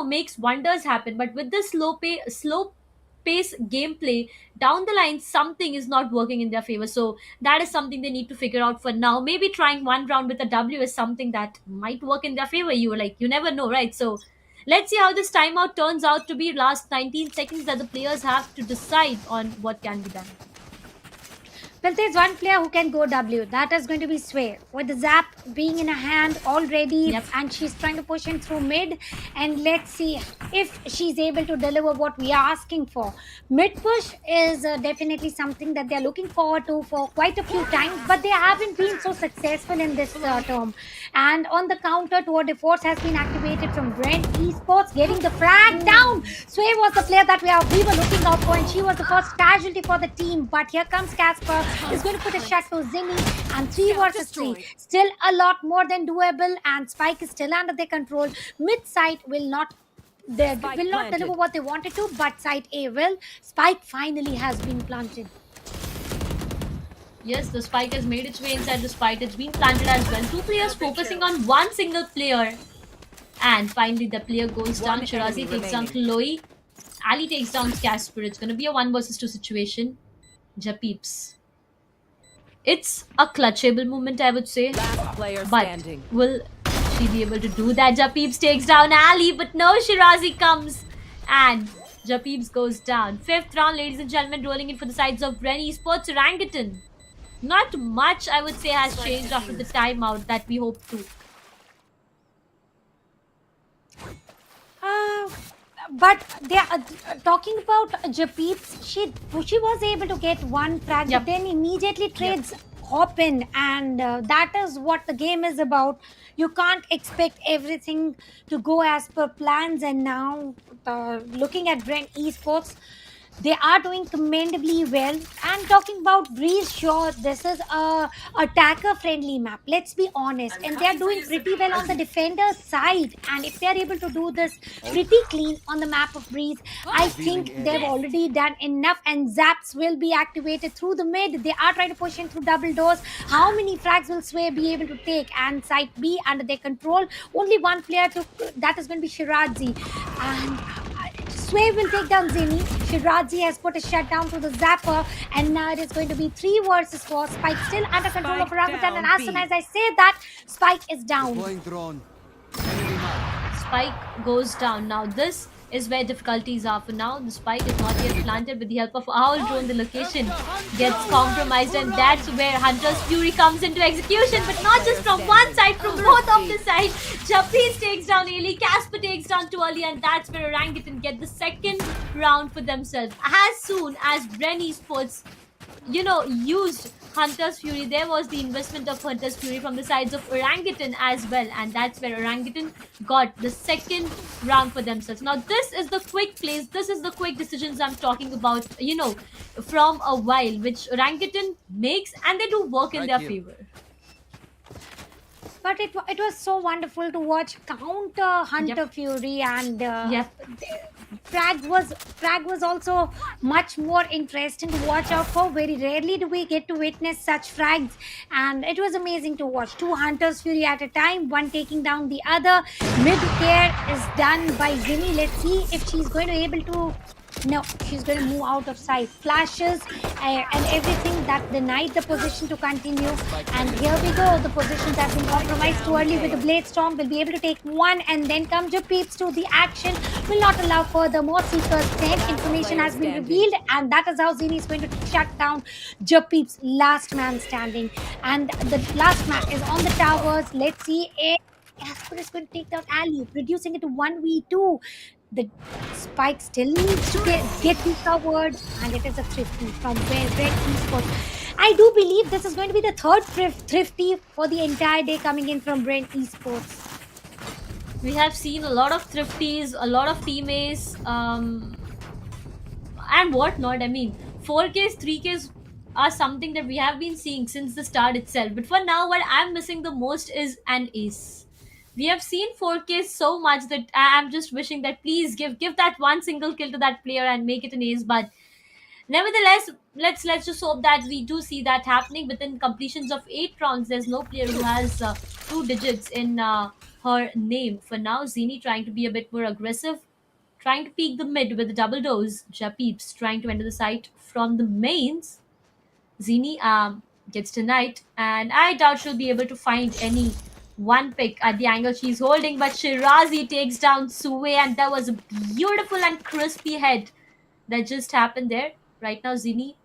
makes wonders happen, but with the slow pace gameplay down the line, something is not working in their favor. So that is something they need to figure out for now. Maybe trying one round with a W is something that might work in their favor. You never know, right? So let's see how this timeout turns out to be. Last 19 seconds that the players have to decide on what can be done. Well, there's one player who can go W. That is going to be Sway. With the zap being in her hand already, Yep. and she's trying to push in through mid. And let's see if she's able to deliver what we are asking for. Mid push is definitely something that they're looking forward to for quite a few times, but they haven't been so successful in this term. And on the counter, Tour de Force has been activated from Brent Esports, getting the frag down. Sway was the player that we were looking out for, and she was the first casualty for the team. But here comes Casper, is going to put a shot to Zinni, and 3 versus 3. Still a lot more than doable, and Spike is still under their control. Mid side will not deliver what they wanted to, but side A will. Spike finally has been planted. Yes, the spike has made its way inside the spike. It's been planted as well. Two players focusing on one single player. And finally, the player goes down. Shirazi takes down Chloe. Ali takes down Casper. It's going to be a 1 versus 2 situation. Japeeps. It's a clutchable moment, I would say. Last player But standing. will she be able to do that? Japeeps takes down Ali, but no, Shirazi comes. And Japeeps goes down. 5th round, ladies and gentlemen, rolling in for the sides of Bren Esports. Orangutan. Not much, I would say, has changed after the timeout that we hoped to. But they are talking about Japeeps. She was able to get 1 frag, Yep. but then immediately trades hop in, and that is what the game is about. You can't expect everything to go as per plans, and now looking at Brent Esports, they are doing commendably well. And talking about Breeze, sure, this is a attacker friendly map, let's be honest, and they're doing pretty well on the defender side. And if they're able to do this pretty clean on the map of Breeze, I think they've already done enough. And zaps will be activated through the mid. They are trying to push in through double doors. How many frags will Sway be able to take? And side B under their control, only one player that is going to be Shirazi, and Sway will take down Zinni. Shirazi has put a shutdown to the Zapper, and now it is going to be 3 versus 4. Spike still under control of Orangutan, and as soon as I say that, Spike is down. Deploying drone. Spike goes down. Now this is where difficulties are for now. The spike is not yet planted. With the help of Owl Drone, the location gets compromised, and that's where Hunter's Fury comes into execution. But not just from one side, from both of the sides. Japeeps takes down Ali, Casper takes down Tuali, and that's where Orangutan get the second round for themselves. As soon as Bren Esports used Hunter's Fury, there was the investment of Hunter's Fury from the sides of Orangutan as well, and that's where Orangutan got the second round for themselves. Now this is the quick plays, this is the quick decisions I'm talking about, from a while, which Orangutan makes, and they do work in their favor. But it was so wonderful to watch counter Hunter Fury, and frag was also much more interesting to watch out for. Very rarely do we get to witness such frags, and it was amazing to watch. 2 Hunters Fury at a time, one taking down the other. Mid care is done by Zinni. Let's see if she's going to able to No, she's going to move out of sight. Flashes and everything that denied the position to continue. And here we go. The positions have been compromised too early with the Blade Storm. Will be able to take one, and then comes your peeps to the action. Will not allow further more seekers. Then information has been revealed, and that is how Zini is going to shut down Japeep's last man standing. And the last man is on the towers. Let's see if Casper is going to take down Ali, reducing it to 1v2. The spike still needs to get recovered, and it is a thrifty from Red Esports. I do believe this is going to be the third thrifty for the entire day coming in from Red Esports. We have seen a lot of thrifties, a lot of teammates, and whatnot. I mean, 4Ks, 3Ks are something that we have been seeing since the start itself. But for now, what I'm missing the most is an ace. We have seen 4Ks so much that I'm just wishing that please give that one single kill to that player and make it an ace. But nevertheless, let's just hope that we do see that happening within completions of 8 rounds. There's no player who has 2 digits in her name. For now, Zini trying to be a bit more aggressive, trying to peek the mid with the double doors. Japeeps trying to enter the site from the mains. Zini gets denied, and I doubt she'll be able to find any one pick at the angle she's holding. But Shirazi takes down Suwe, and that was a beautiful and crispy head that just happened there. Right now, Zini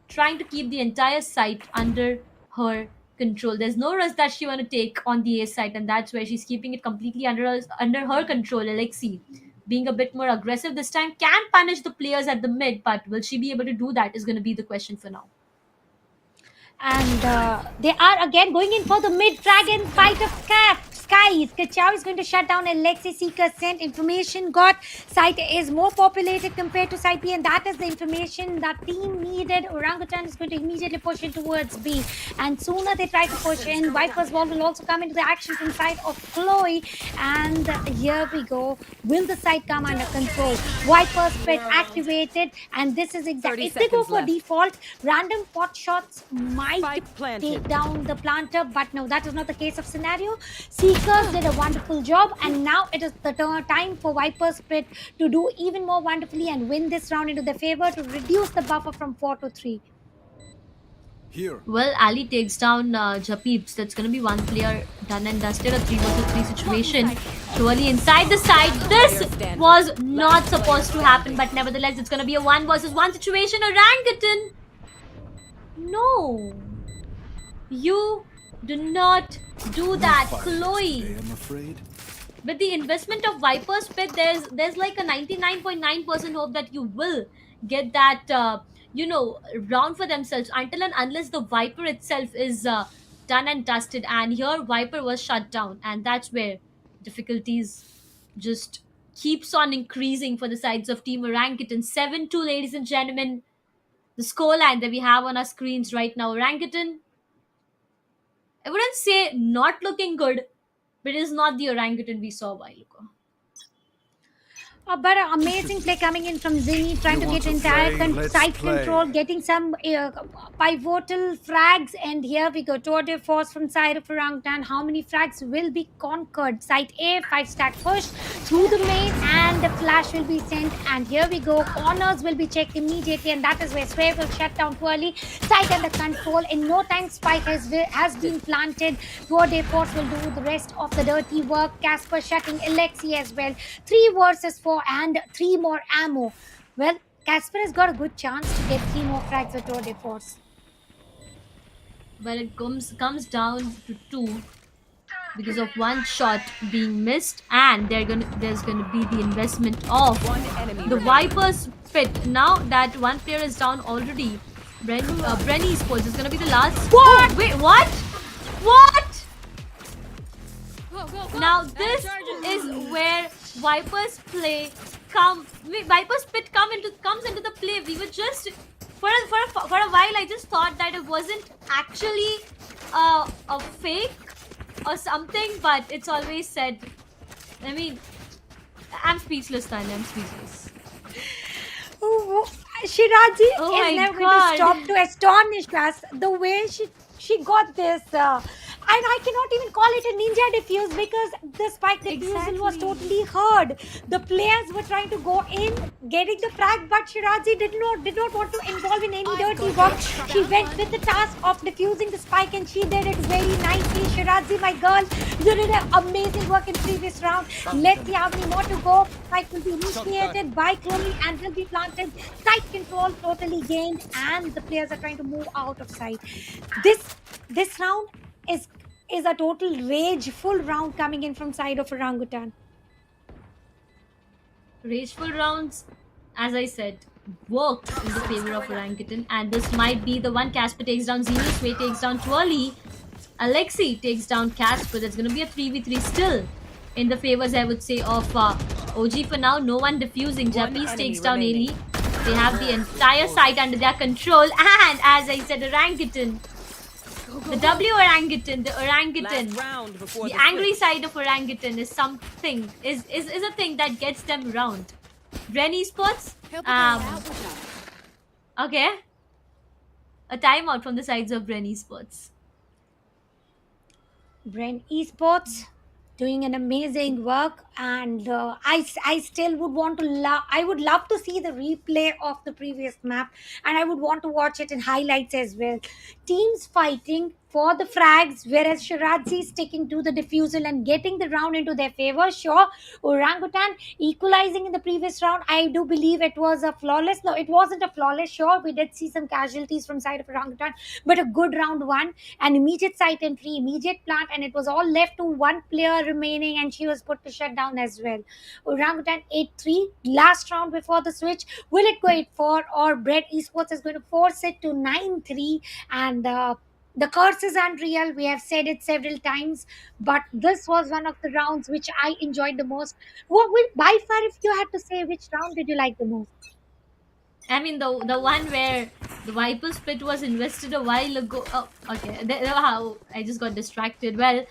trying to keep the entire site under her control. There's no risk that she want to take on the A site, and that's where she's keeping it completely under her control. Alexi being a bit more aggressive this time can punish the players at the mid, but will she be able to do that is going to be the question for now. And they are again going in for the mid-dragon fight of skies. Kachao is going to shut down Alexi. Seeker sent information got. Site is more populated compared to Site B, and that is the information that team needed. Orangutan is going to immediately push in towards B, and sooner they try to push in, Viper's Wall will also come into the action from side of Chloe. And here we go. Will the site come under control? Viper's Pit activated, and this is exactly, if they go for default, random pot shots might take down the planter, but no, that is not the case of scenario. Seekers did a wonderful job, and now it is the time for Viper's Pit to do even more wonderfully and win this round into their favor to reduce the buffer from 4 to 3. Here. Well, Ali takes down Japeeps. That's going to be one player done and dusted. A 3 versus 3 situation. Surely inside the side. This was not supposed to happen, but nevertheless, it's going to be a 1 versus 1 situation. Orangutan. No. You do not do that, Chloe. I'm afraid. With the investment of Viper's Pit, there's like a 99.9% hope that you will get that round for themselves, until and unless the Viper itself is done and dusted. And here Viper was shut down, and that's where difficulties just keeps on increasing for the sides of Team Orangutan. 7-2, ladies and gentlemen, the scoreline that we have on our screens right now. Orangutan, I wouldn't say not looking good, but it is not the Orangutan we saw a while ago. But an amazing play coming in from Zini, trying to get entire site control, getting some pivotal frags. And here we go, tour de force from side of Orangutan. How many frags will be conquered? Site A, 5-stack push through the main, and the flash will be sent. And here we go, corners will be checked immediately, and that is where Sway will shut down too early. Site under control. In no time, spike has been planted. Tour de force will do the rest of the dirty work. Casper shutting Alexi as well. 3 versus 4. And 3 more ammo. Well, Casper has got a good chance to get 3 more frags with Tour de Force. Well, it comes down to 2 because of 1 shot being missed, and there's gonna be the investment of the Viper's Pit. Now that 1 player is down already, Brenny Esports is gonna be the last. What? Oh, wait, what? What? Go. Now this is where Viper's Pit comes into the play. We were just for a while, I just thought that it wasn't actually a fake or something, but it's always said. I mean, I'm speechless, Tanya. I'm speechless. Oh, Shirazi Oh is my never going God. to stop to astonish us. The way she got this And I cannot even call it a ninja defuse because the spike defusal was Exactly. totally heard. The players were trying to go in, getting the frag, but Shirazi did not want to involve in any I've dirty got work. your track. She went with the task of defusing the spike, and she did it very nicely. Shirazi, my girl, you did an amazing work in previous round. Let's see how many more to go. Spike will be initiated by Chloe and will be planted. Site control totally gained, and the players are trying to move out of sight. This round is a total rageful round coming in from side of Orangutan. Rageful rounds, as I said, worked in the favor of Orangutan, and this might be the one. Casper takes down Xenu, Sway takes down Twirly, Alexi takes down Casper. That's going to be a 3v3 still in the favors, I would say, of OG for now. No one diffusing. Japanese takes down Ailey. They have the entire site under their control, and as I said, Orangutan. The W orangutan, the orangutan, the angry side of orangutan is something, is a thing that gets them round. Bren Esports, Help a girl out with that. okay, a timeout from the sides of Bren Esports. Bren Esports doing an amazing work, and I still would want to I would love to see the replay of the previous map, and I would want to watch it in highlights as well. Teams fighting for the frags, whereas Shirazi sticking to the defusal and getting the round into their favor. Sure, Orangutan equalizing in the previous round. I do believe it was a flawless. No, it wasn't a flawless. Sure, we did see some casualties from side of Orangutan, but a good round one. An immediate site entry, immediate plant, and it was all left to one player remaining, and she was put to shut down as well. Orangutan 8-3, last round before the switch. Will it go 8-4, or Bread Esports is going to force it to 9-3? And the curse is unreal. We have said it several times, but this was one of the rounds which I enjoyed the most. What will, by far, if you had to say, which round did you like the most? I mean, the one where the Viper split was invested a while ago. Oh, okay. How I just got distracted. Well,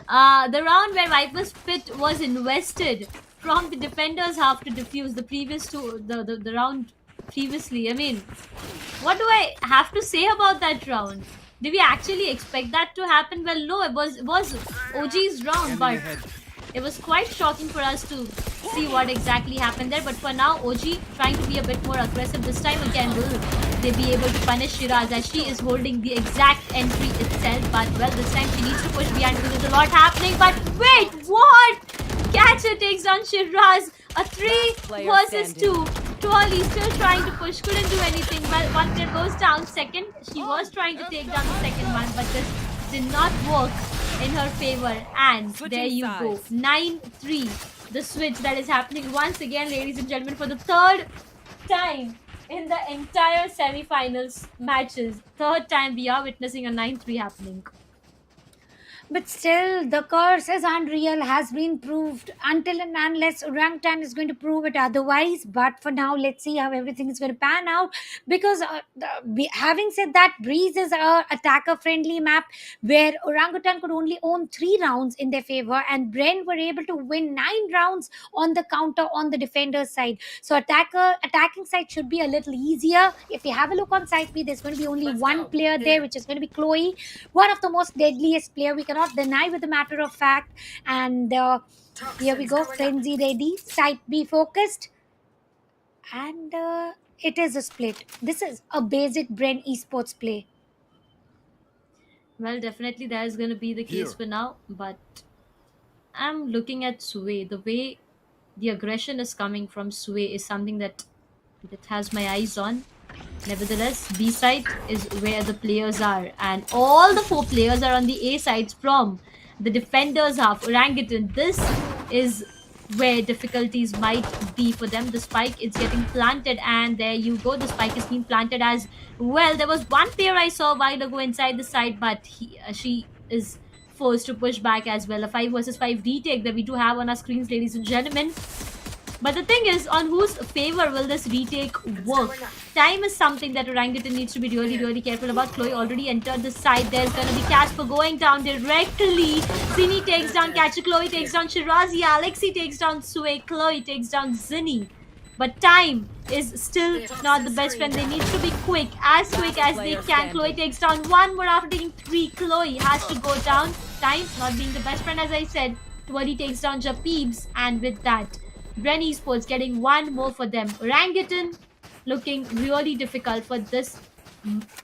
the round where Viper split was invested from the defenders half to defuse the previous two, the round previously. I mean, what do I have to say about that round? Did we actually expect that to happen? Well, no, it was OG's round, but it was quite shocking for us to see what exactly happened there. But for now, OG trying to be a bit more aggressive this time again. Will they be able to punish Shiraz as she is holding the exact entry itself? But well, this time she needs to push behind because there's a lot happening. But wait, what? Catcher takes down Shiraz. A 3 versus 2. Twirly still trying to push, couldn't do anything. Well, one player goes down. Second, she was trying to take down the second one, but this did not work in her favor. And there you go, 9-3. The switch that is happening once again, ladies and gentlemen, for the third time in the entire semi-finals matches. Third time we are witnessing a 9-3 happening. But still, the curse is unreal, has been proved until and unless Orangutan is going to prove it otherwise. But for now, let's see how everything is going to pan out. Because having said that, Breeze is a attacker-friendly map where Orangutan could only own 3 rounds in their favor, and Bren were able to win 9 rounds on the counter on the defender's side. So attacking side should be a little easier. If you have a look on side B, there's going to be only one player there, which is going to be Chloe, one of the most deadliest player. We cannot deny with a matter of fact. And here we go, frenzy ready, site B focused, and it is a split. This is a basic Bren Esports play. Well, definitely that is going to be the case for now, but I'm looking at Sway. The way the aggression is coming from Sway is something that has my eyes on. Nevertheless, B side is where the players are, and all the 4 players are on the A sides from the defenders half. Orangutan, this is where difficulties might be for them. The spike is getting planted, and there you go. The spike is being planted as well. There was one player I saw a while ago inside the side, but she is forced to push back as well. A 5 versus 5 retake that we do have on our screens, ladies and gentlemen. But the thing is, on whose favor will this retake work? Time is something that Orangutan needs to be really careful about. Chloe already entered the side. There's going to be Casper going down directly. Zinni takes down Catcher. Chloe takes down Shirazi. Alexi takes down Sway. Chloe takes down Zinni. But time is still not the best friend. They need to be quick as they can. Chloe takes down one more after taking three. Chloe has to go down. Time not being the best friend, as I said. Twirly takes down Japeebs, and with that, Bren Esports getting one more for them. Orangutan looking really difficult for this.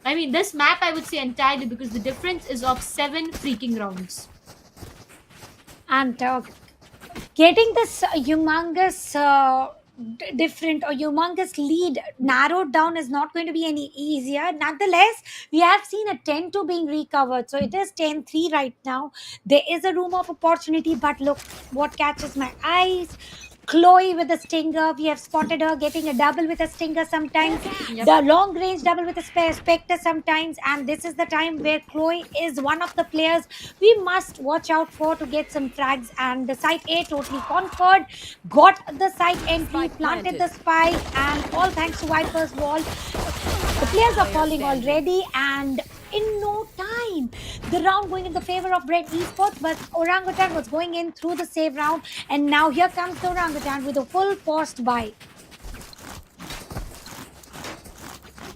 I mean, this map I would say entirely, because the difference is of 7 freaking rounds. And getting this humongous different or humongous lead narrowed down is not going to be any easier. Nonetheless, we have seen a 10-2 being recovered, so it is 10-3 right now. There is a room of opportunity, but look what catches my eyes. Chloe with a stinger. We have spotted her getting a double with a stinger sometimes, Yep. the long range double with a spectre sometimes, and this is the time where Chloe is one of the players we must watch out for to get some frags. And the site A totally conquered, got the site entry, planted the spike, and all thanks to Viper's wall. The players are falling already, and in no time, the round going in the favor of Red Esports, but Orangutan was going in through the save round, and now here comes the Orangutan with a full forced buy.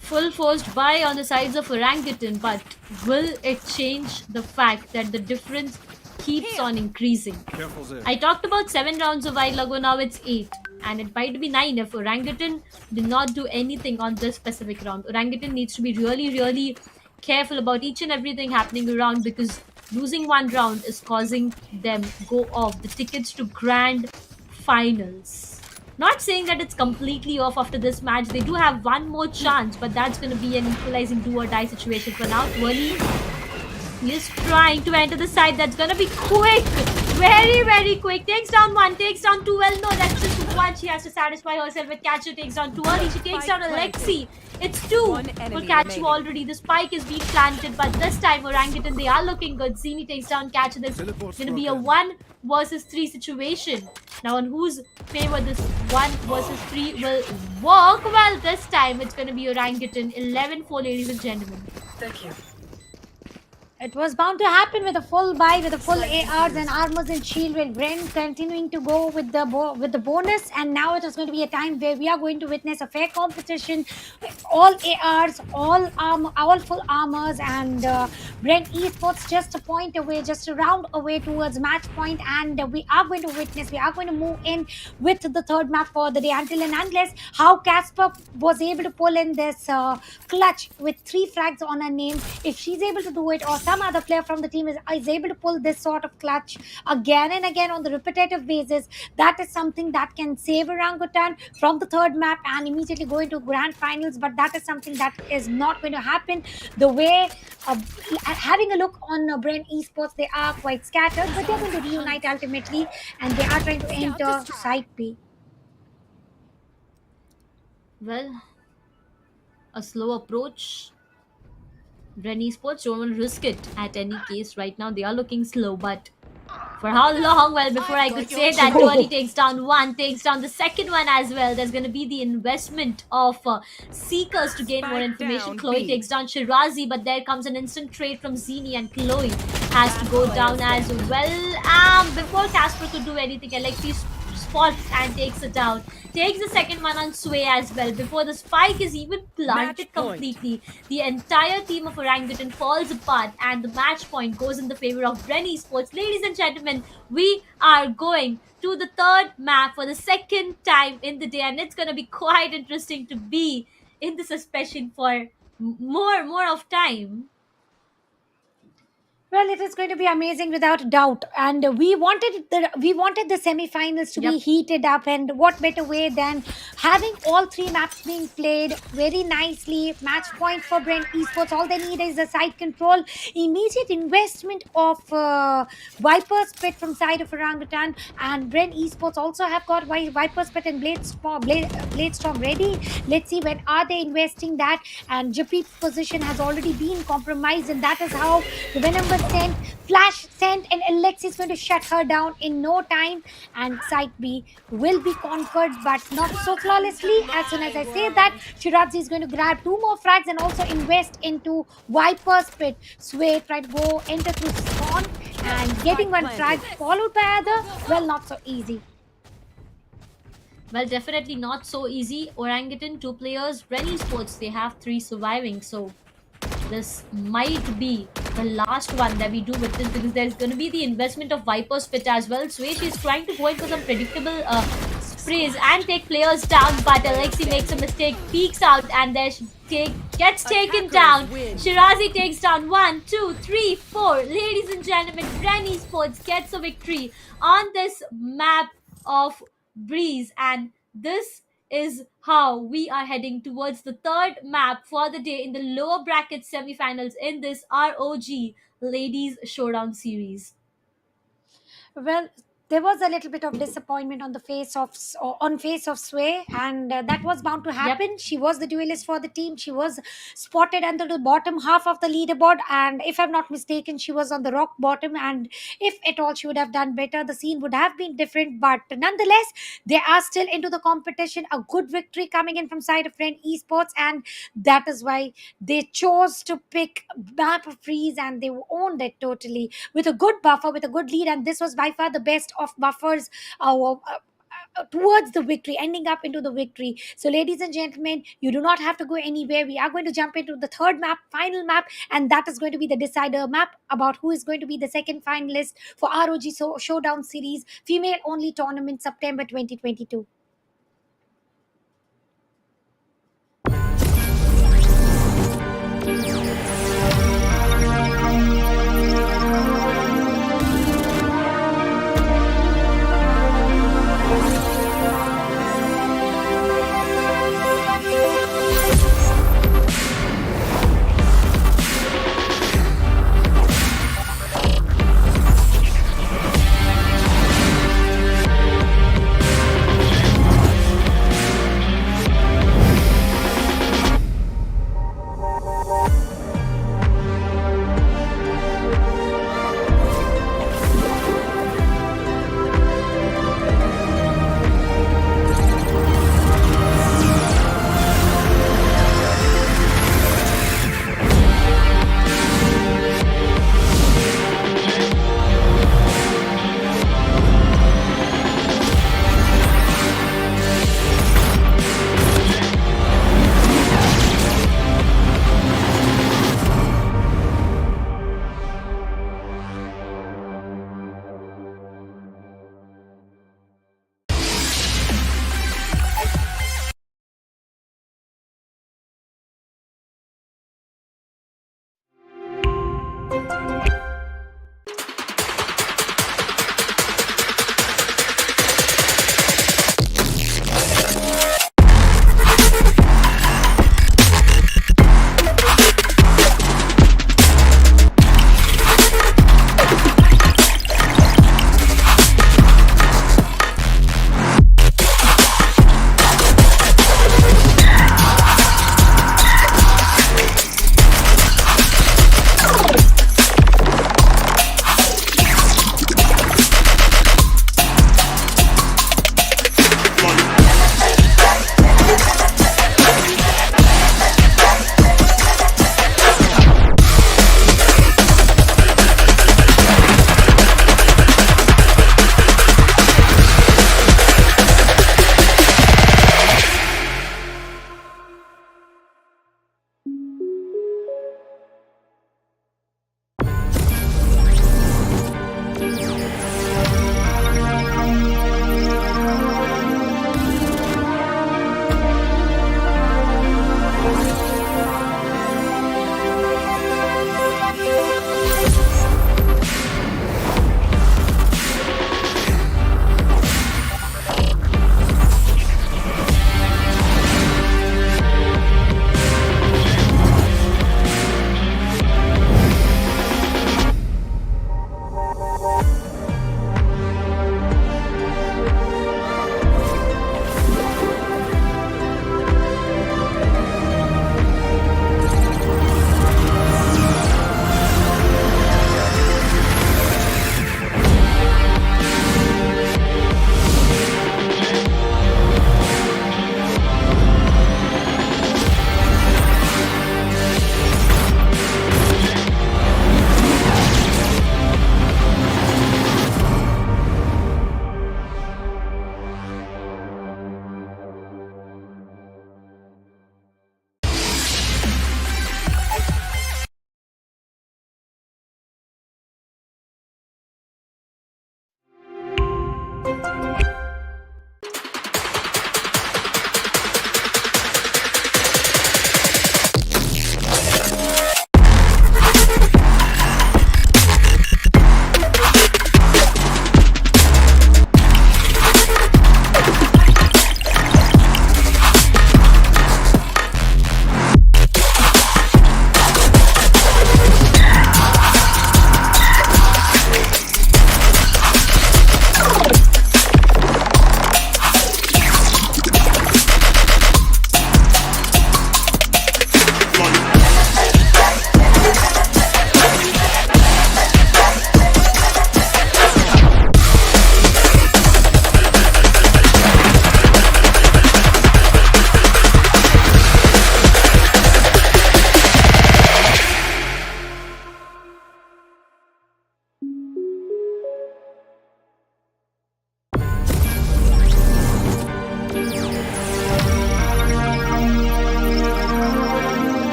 Full forced buy on the sides of Orangutan, but will it change the fact that the difference keeps on increasing? Careful there. I talked about 7 rounds a while ago, now it's 8. And it might be 9 if Orangutan did not do anything on this specific round. Orangutan needs to be really, really careful about each and everything happening around, because losing one round is causing them go off the tickets to grand finals. Not saying that it's completely off after this match. They do have one more chance, but that's going to be an equalizing do or die situation for now. Twirly is trying to enter the side. That's going to be quick. Very, very quick. Takes down one, takes down two. Well, no, that's just one. She has to satisfy herself with Catcher. Takes down two early. She takes down Alexi. It's two for Catcher already. The spike is being planted, but this time Orangutan, they are looking good. Zini takes down Catcher. There's going to be a 1 versus 3 situation. Now, on whose favor this 1 versus 3 will work? Well, this time it's going to be Orangutan. 11-4, ladies and gentlemen. Thank you. It was bound to happen with a full buy, with a full ARs and armors and shield, with Bren continuing to go with the bonus. And now it is going to be a time where we are going to witness a fair competition. All ARs, all armor, all full armors, and Bren Esports just a point away, just a round away towards match point. And we are going to move in with the third map for the day, until and unless how Casper was able to pull in this clutch with 3 frags on her name. If she's able to do it, or some other player from the team is able to pull this sort of clutch again and again on the repetitive basis, that is something that can save Orangutan from the third map and immediately go into grand finals. But that is something that is not going to happen. The way having a look on Bren Esports, they are quite scattered, but they're going to reunite ultimately, and they are trying to enter side B. Well, a slow approach. Bren Esports don't want to risk it at any case right now. They are looking slow, but for how long? Well, before I could say that, Twirly takes down one, takes down the second one as well. There's going to be the investment of Seekers to gain more information. Chloe takes down Shirazi, but there comes an instant trade from Zini, and Chloe has to go down as well. Before Casper could do anything, Alexi spots and takes it down. Takes the second one on Sway as well. Before the spike is even planted completely, the entire team of Orangutan falls apart, and the match point goes in the favor of Bren Esports. Ladies and gentlemen, we are going to the third map for the second time in the day, and it's going to be quite interesting to be in the suspension for more of time. Well, it is going to be amazing without a doubt, and we wanted the semi-finals to be heated up, and what better way than having all 3 maps being played very nicely. Match point for Brent Esports. All they need is the side control, immediate investment of Viper's Pit from side of Orangutan, and Brent Esports also have got Viper's Pit and Bladestorm ready. Let's see when are they investing that, and Japeep's position has already been compromised, and that is how the Venom sent, Flash sent, and Alexi is going to shut her down in no time, and site B will be conquered, but not so flawlessly. As soon as I say that, Shirazi is going to grab 2 more frags and also invest into Viper's Pit. Sway try to go enter through spawn, and getting one frag followed by other, well, not so easy. Well, definitely not so easy. Orangutan, 2 players. Ren Esports, they have 3 surviving. So this might be the last one that we do with this, because there's going to be the investment of Viper's Pit as well. Sway, she's trying to go in for some predictable sprays and take players down, but Alexi makes a mistake, peeks out, and there she gets taken down. Shirazi takes down 1, 2, 3, 4. Ladies and gentlemen, Ren Esports gets a victory on this map of Breeze, and this is how we are heading towards the third map for the day in the lower bracket semifinals in this ROG Ladies Showdown series. Well, there was a little bit of disappointment on the face of Sway, and that was bound to Yep. happen. She was the duelist for the team. She was spotted under the bottom half of the leaderboard, and if I'm not mistaken, she was on the rock bottom. And if at all she would have done better, the scene would have been different. But nonetheless, they are still into the competition. A good victory coming in from side of Friend Esports, and that is why they chose to pick map of freeze, and they owned it totally with a good buffer, with a good lead, and this was by far the best of buffers towards the victory, ending up into the victory. So, ladies and gentlemen, you do not have to go anywhere. We are going to jump into the third map, final map, and that is going to be the decider map about who is going to be the second finalist for ROG Showdown Series Female Only Tournament September 2022.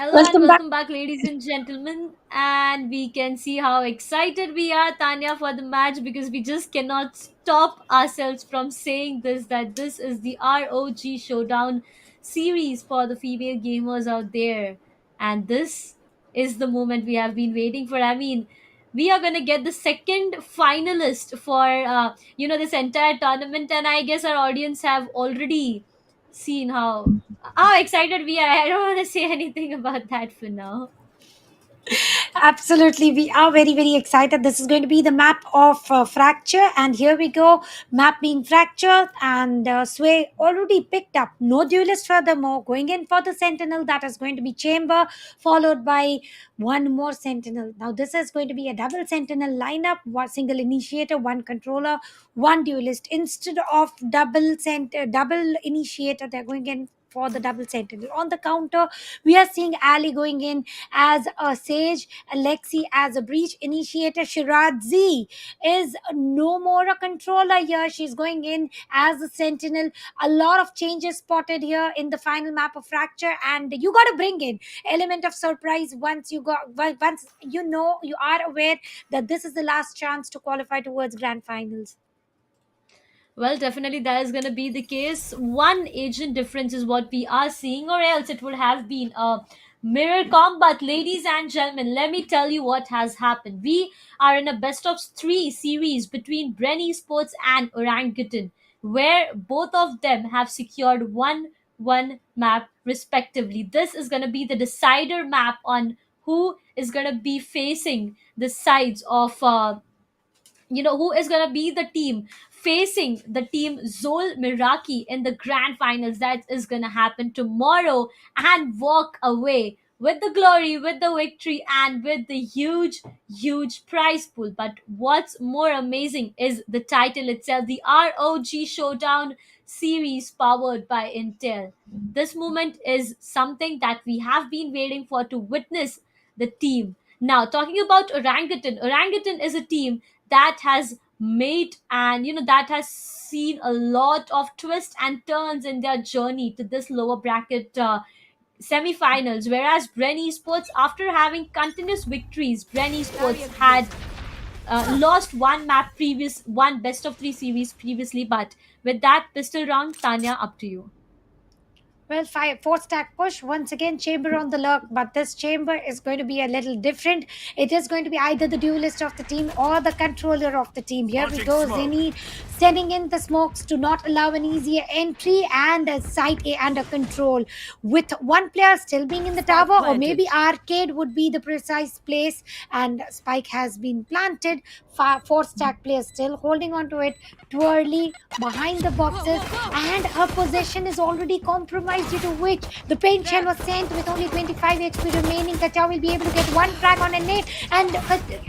Hello and Welcome back. welcome back, ladies and gentlemen. And we can see how excited we are, Tanya, for the match because we just cannot stop ourselves from saying this that this is the ROG Showdown series for the female gamers out there. And this is the moment we have been waiting for. I mean, we are going to get the second finalist for this entire tournament, and I guess our audience have already seen how excited we are. I don't want to say anything about that for now. Absolutely, we are very, very excited. This is going to be the map of fracture, and here we go. Map being fractured, and Sway already picked up. No duelist furthermore, going in for the sentinel. That is going to be chamber, followed by one more sentinel. Now, this is going to be a double sentinel lineup: one single initiator, one controller, one duelist. Instead of double initiator, they're going in for the double sentinel. On the counter, we are seeing Ali going in as a sage, Alexi as a breach initiator. Shirazi is no more a controller here. She's going in as a sentinel. A lot of changes spotted here in the final map of fracture, and you got to bring in element of surprise once you know you are aware that this is the last chance to qualify towards grand finals. Well, definitely that is going to be the case. One agent difference is what we are seeing, or else it would have been a mirror combat. Ladies and gentlemen, let me tell you what has happened. We are in a best of three series between Bren Esports and Orangutan, where both of them have secured one 1 map respectively. This is going to be the decider map on who is going to be facing the sides of who is going to be the team facing the team Zol Miraki in the grand finals that is going to happen tomorrow, and walk away with the glory, with the victory, and with the huge prize pool. But what's more amazing is the title itself, the ROG Showdown series powered by Intel. This moment is something that we have been waiting for to witness the team. Now, talking about Orangutan is a team that has made and that has seen a lot of twists and turns in their journey to this lower bracket semi-finals, whereas Bren Esports, after having continuous victories, Bren Esports had lost one best of 3 series previously. But with that pistol round, Tanya, up to you. Well, four stack push. Once again, chamber on the lurk, but this chamber is going to be a little different. It is going to be either the duelist of the team or the controller of the team. Here we Launching go. smoke. Zinni sending in the smokes to not allow an easier entry, and side A under control. With one player still being in the tower, or maybe arcade would be the precise place, and spike has been planted. Four stack players still holding on to it. Twirly behind the boxes, and her possession is already compromised, due to which the paint shell was sent with only 25 HP remaining. Kacha will be able to get one frag on a nade, and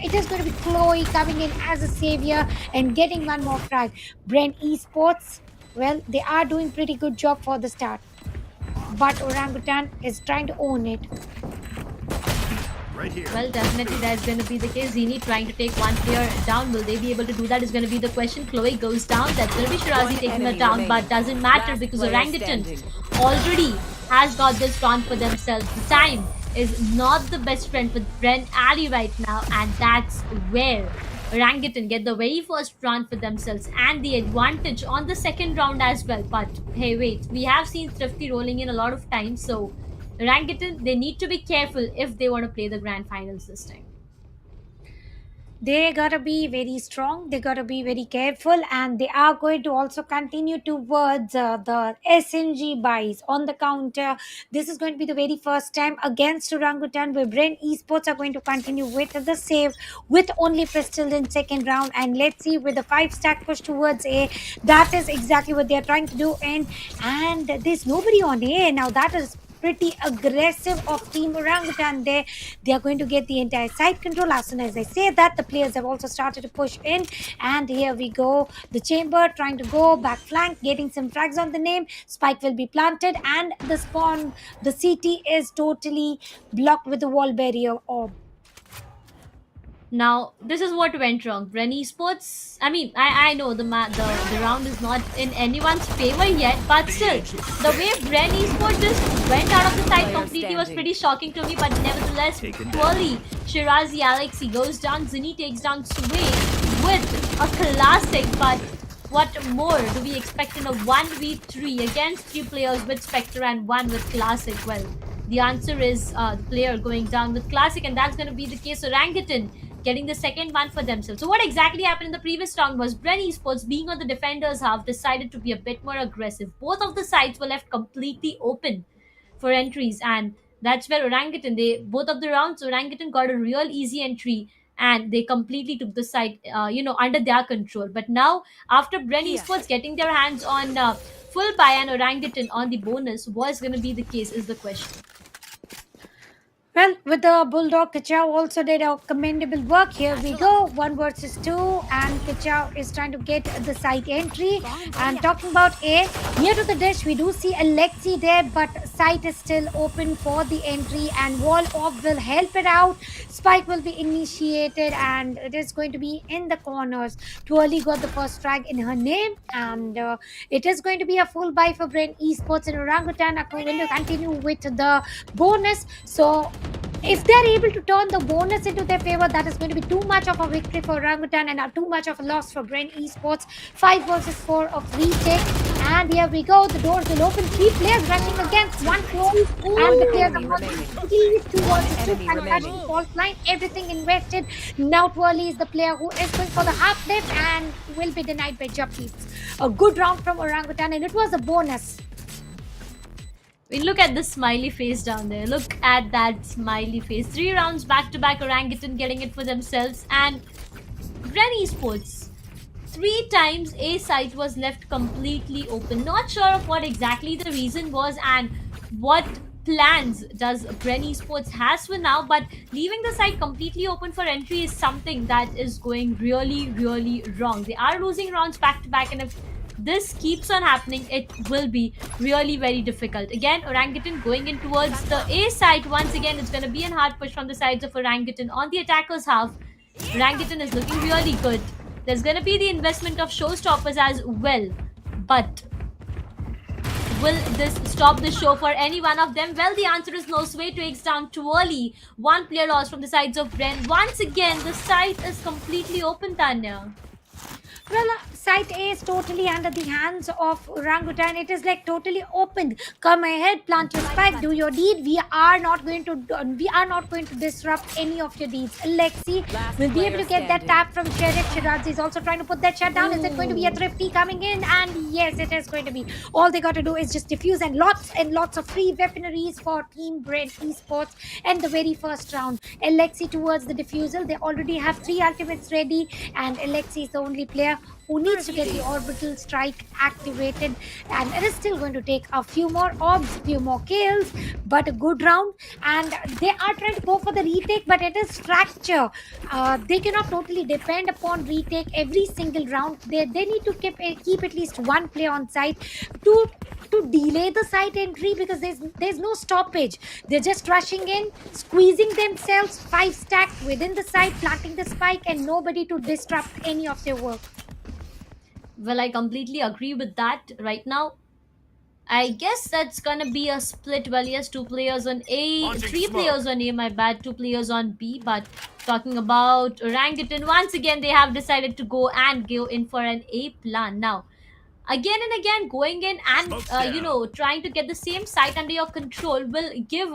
it is going to be Chloe coming in as a savior and getting one more frag. Bren Esports, well, they are doing pretty good job for the start, but Orangutan is trying to own it. Right here. Well, definitely that's going to be the case. Zini trying to take one player down. Will they be able to do that is going to be the question. Chloe goes down. That's going to be Shirazi taking her down, but doesn't matter because Orangutan already has got this round for themselves. The time is not the best friend for Bren Ali right now, and that's where Orangutan get the very first round for themselves and the advantage on the second round as well. But hey, wait, we have seen Thrifty rolling in a lot of times, so Orangutan, they need to be careful if they want to play the grand finals this time. They gotta be very strong, they gotta be very careful, and they are going to also continue towards the SNG buys on the counter. This is going to be the very first time against Orangutan, where Bren Esports are going to continue with the save with only pistol in second round. And let's see, with the 5 stack push towards A, that is exactly what they're trying to do. And there's nobody on A now. That is pretty aggressive of Team Orangutan there. They are going to get the entire side control. As soon as I say that, the players have also started to push in, and here we go. The chamber trying to go back flank, getting some frags on the name. Spike will be planted, and the spawn, the CT is totally blocked with the wall barrier orb. Now, this is what went wrong. Bren Esports, I know the round is not in anyone's favor yet, but still, the way Bren Esports just went out of the side completely was pretty shocking to me, but nevertheless, Twirly, Shirazi, Alexi goes down, Zinni takes down Sway with a classic, but what more do we expect in a 1v3 against 3 players with Spectre and 1 with Classic? Well, the answer is the player going down with Classic, and that's going to be the case. Orangutan getting the second one for themselves. So what exactly happened in the previous round was Bren Esports, being on the defenders half, decided to be a bit more aggressive. Both of the sides were left completely open for entries, and that's where both of the rounds, Orangutan got a real easy entry, and they completely took the side, under their control. But now, after Bren Esports getting their hands on full buy and Orangutan on the bonus, what's going to be the case is the question. Well, with the Bulldog, Kachao also did a commendable work. Here we go, 1 versus 2, and Kachao is trying to get the side entry. And talking about A, near to the dish, we do see Alexi there, but site is still open for the entry, and Wall Orb will help it out. Spike will be initiated, and it is going to be in the corners. Twirly got the first frag in her name, and it is going to be a full buy for Brain Esports, and Orangutan are going to continue with the bonus. So if they're able to turn the bonus into their favor, that is going to be too much of a victory for Orangutan and too much of a loss for Brain Esports. 5 versus 4 of retake, and here we go. The doors will open. 3 players rushing against 1 clone, and the players are completely 2 versus 2 and touching fault line. Everything invested. Now Twirly is the player who is going for the half lift and will be denied by Jump Beats. A good round from Orangutan, and it was a bonus. mean, look at the smiley face down there. Look at that smiley face. 3 rounds back to back, Orangutan getting it for themselves. And Gren Esports, 3 times a site was left completely open. Not sure of what exactly the reason was and what plans does Bren Esports has for now, but leaving the site completely open for entry is something that is going really, really wrong. They are losing rounds back to back, and if this keeps on happening, it will be really very difficult. Again, Orangutan going in towards the A side. Once again, it's going to be a hard push from the sides of Orangutan on the attacker's half. Orangutan is looking really good. There's going to be the investment of showstoppers as well. But will this stop the show for any one of them? Well, the answer is no. Sway takes down too early. One player lost from the sides of Bren. Once again, the site is completely open, Tanya. Well, site A is totally under the hands of Orangutan. It is like totally opened. Come ahead, plant your spike, do your deed. We are not going to disrupt any of your deeds. Lexi will be able to get that tap from Sheriff. Shiraz is also trying to put that shut down. Is it going to be a thrifty coming in? And yes, it is going to be. All they got to do is just defuse, and lots of free weaponaries for Team Brent Esports. And the very first round, Alexi towards the defusal. They already have 3 ultimates ready, and Alexi is the only player who needs to get the orbital strike activated, and it is still going to take a few more orbs, few more kills, but a good round. And they are trying to go for the retake, but it is fracture. They cannot totally depend upon retake every single round. They need to keep at least one player on site to delay the site entry, because there's no stoppage. They're just rushing in, squeezing themselves 5 stacked within the site, planting the spike, and nobody to disrupt any of their work. Well, I completely agree with that. Right now, I guess that's gonna be a split. Well, yes, 2 players on A, Launching 3 players on A, my bad, 2 players on B. But talking about Orangutan, once again, they have decided to go in for an A plan. Now, again and again, going in and, Smoke's down. trying to get the same site under your control will give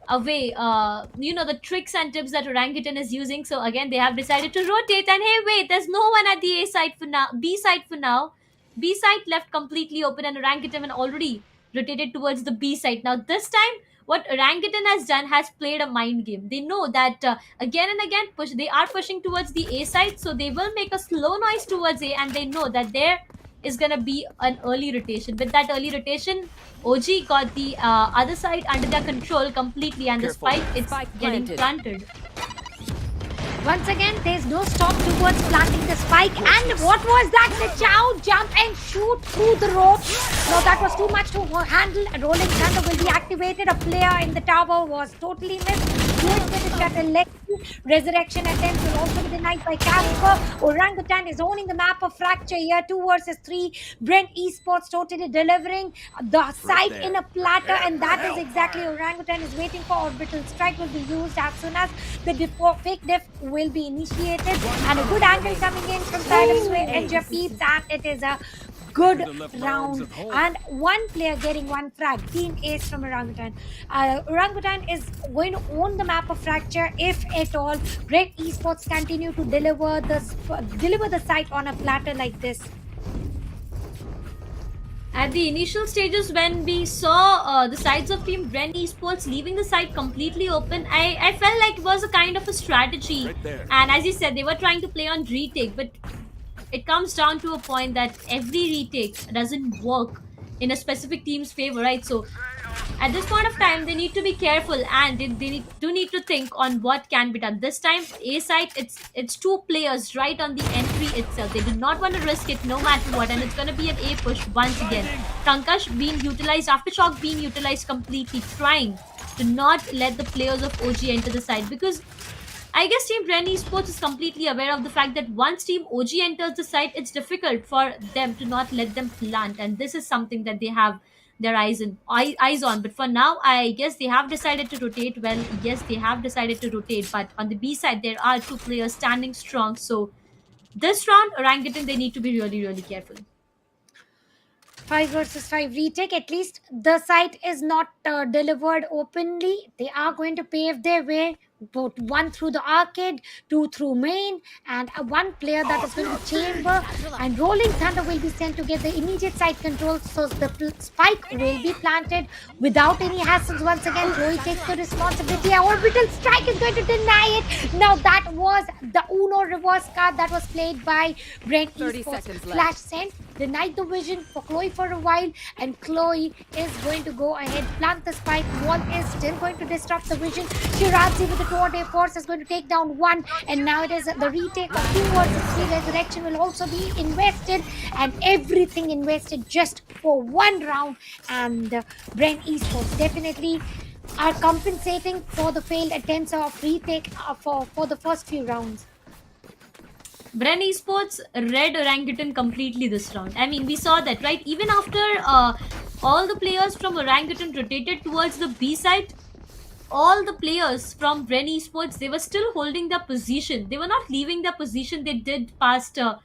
away the tricks and tips that Orangutan is using. So again, they have decided to rotate, and hey, wait, there's no one at the A side for now, B side for now. B side left completely open, and Orangutan already rotated towards the B side. Now this time, what Orangutan has done has played a mind game. They know that, again and again they are pushing towards the A side, so they will make a slow noise towards A, and they know that there is gonna be an early rotation. With that early rotation, OG got the other side under their control completely, and the Careful. spike it's Spike getting planted. planted. Once again, there's no stop towards planting the spike. And what was that? The Chow jump and shoot through the rope. No, that was too much to handle. A rolling thunder will be activated. A player in the tower was totally missed. Doing the shut a leg. Resurrection attempt will also be denied by Casper. Orangutan is owning the map of fracture here. 2 versus 3. Brent Esports totally delivering the site there. in a platter, and that is Hellfire. exactly Orangutan is waiting for. Orbital strike will be used as soon as the fake diff will be initiated, and a good angle coming in from side of Sway Edge Peeps, and it is a good round, and one player getting 1 frag. Team Ace from Orangutan. Orangutan is going to own the map of fracture if at all Red Esports continue to deliver the site on a platter like this. At the initial stages, when we saw the sides of Team Bren Esports leaving the site completely open, I felt like it was a kind of a strategy. Right there. And as you said, they were trying to play on retake, but it comes down to a point that every retake doesn't work in a specific team's favor, right? So at this point of time, they need to be careful, and do need to think on what can be done. This time, A side, it's 2 players right on the entry itself. They do not want to risk it no matter what, and it's going to be an A push once again. Kankash being utilized, Aftershock being utilized completely, trying to not let the players of OG enter the side, because I guess Team Bren Esports is completely aware of the fact that once Team OG enters the site, it's difficult for them to not let them plant, and this is something that they have their eyes on. But for now, I guess they have decided to rotate. Well, yes, they have decided to rotate, but on the B side, there are 2 players standing strong. So this round, Orangutan, they need to be really, really careful. 5 versus 5 retake. At least the site is not delivered openly. They are going to pave their way Both one through the arcade, two through main, and one player that is going to be chamber. And rolling thunder will be sent to get the immediate side control, so the spike will be planted without any hassles. Once again, Chloe takes the responsibility. Orbital strike is going to deny it. Now that was the Uno reverse card that was played by Brent 30 Esports. seconds Flash left. sent, denied the vision for Chloe for a while, and Chloe is going to go ahead, plant the spike. Wall is still going to disrupt the vision. Shirazi with the two-day force is going to take down one, and now it is the retake of 2 versus 3. Resurrection will also be invested, and everything invested just for one round. And Brent Esports definitely are compensating for the failed attempts of retake for the first few rounds. Bren Esports read Orangutan completely this round. I mean, we saw that, right? Even after all the players from Orangutan rotated towards the B side, all the players from Bren Esports, they were still holding their position. They were not leaving their position. They did past, 4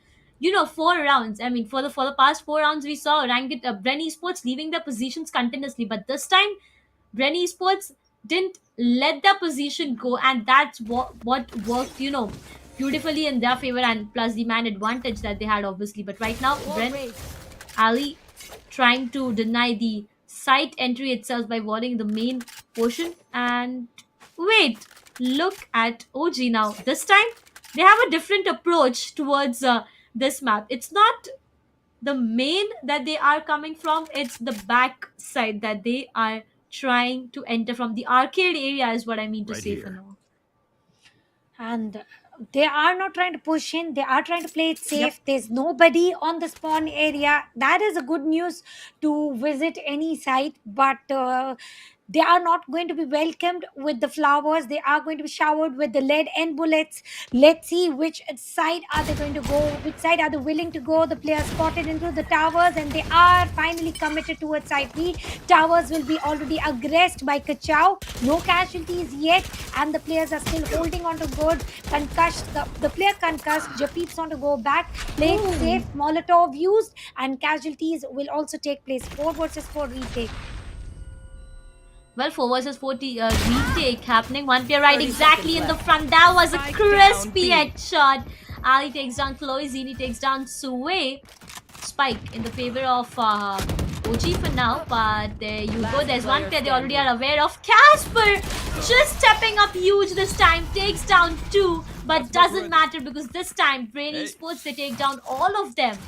rounds. I mean, for the past 4 rounds, we saw Bren Esports leaving their positions continuously. But this time, Bren Esports didn't let their position go, and that's what worked, beautifully in their favor, and plus the man advantage that they had, obviously. But right now, Bren Ali trying to deny the site entry itself by walling the main portion. And wait, look at OG now. This time, they have a different approach towards this map. It's not the main that they are coming from, it's the back side that they are trying to enter from. The arcade area is what I mean to Right say for here. now. And they are not trying to push in, they are trying to play it Yep. safe. There's nobody on the spawn area. That is a good news to visit any site, but they are not going to be welcomed with the flowers. They are going to be showered with the lead and bullets. Let's see which side are they going to go, which side are they willing to go. The players spotted into the towers, and they are finally committed towards side B. Towers will be already aggressed by Kachao. No casualties yet, and the players are still holding on to good. Concussed, the player concussed. Japeep's on to go back. Play it safe. Molotov used, and casualties will also take place. 4 versus 4 retake. Well, 4 versus 40 retake happening. One player right 30 exactly in seconds the front. That was a Spike crispy down B. headshot. Ali takes down Chloe. Zini takes down Sue. Spike in the favor of OG for now. But there you go. There's one player they already are aware of. Casper just stepping up huge this time. Takes down 2. But doesn't matter because this time, Brain Esports, they take down all of them.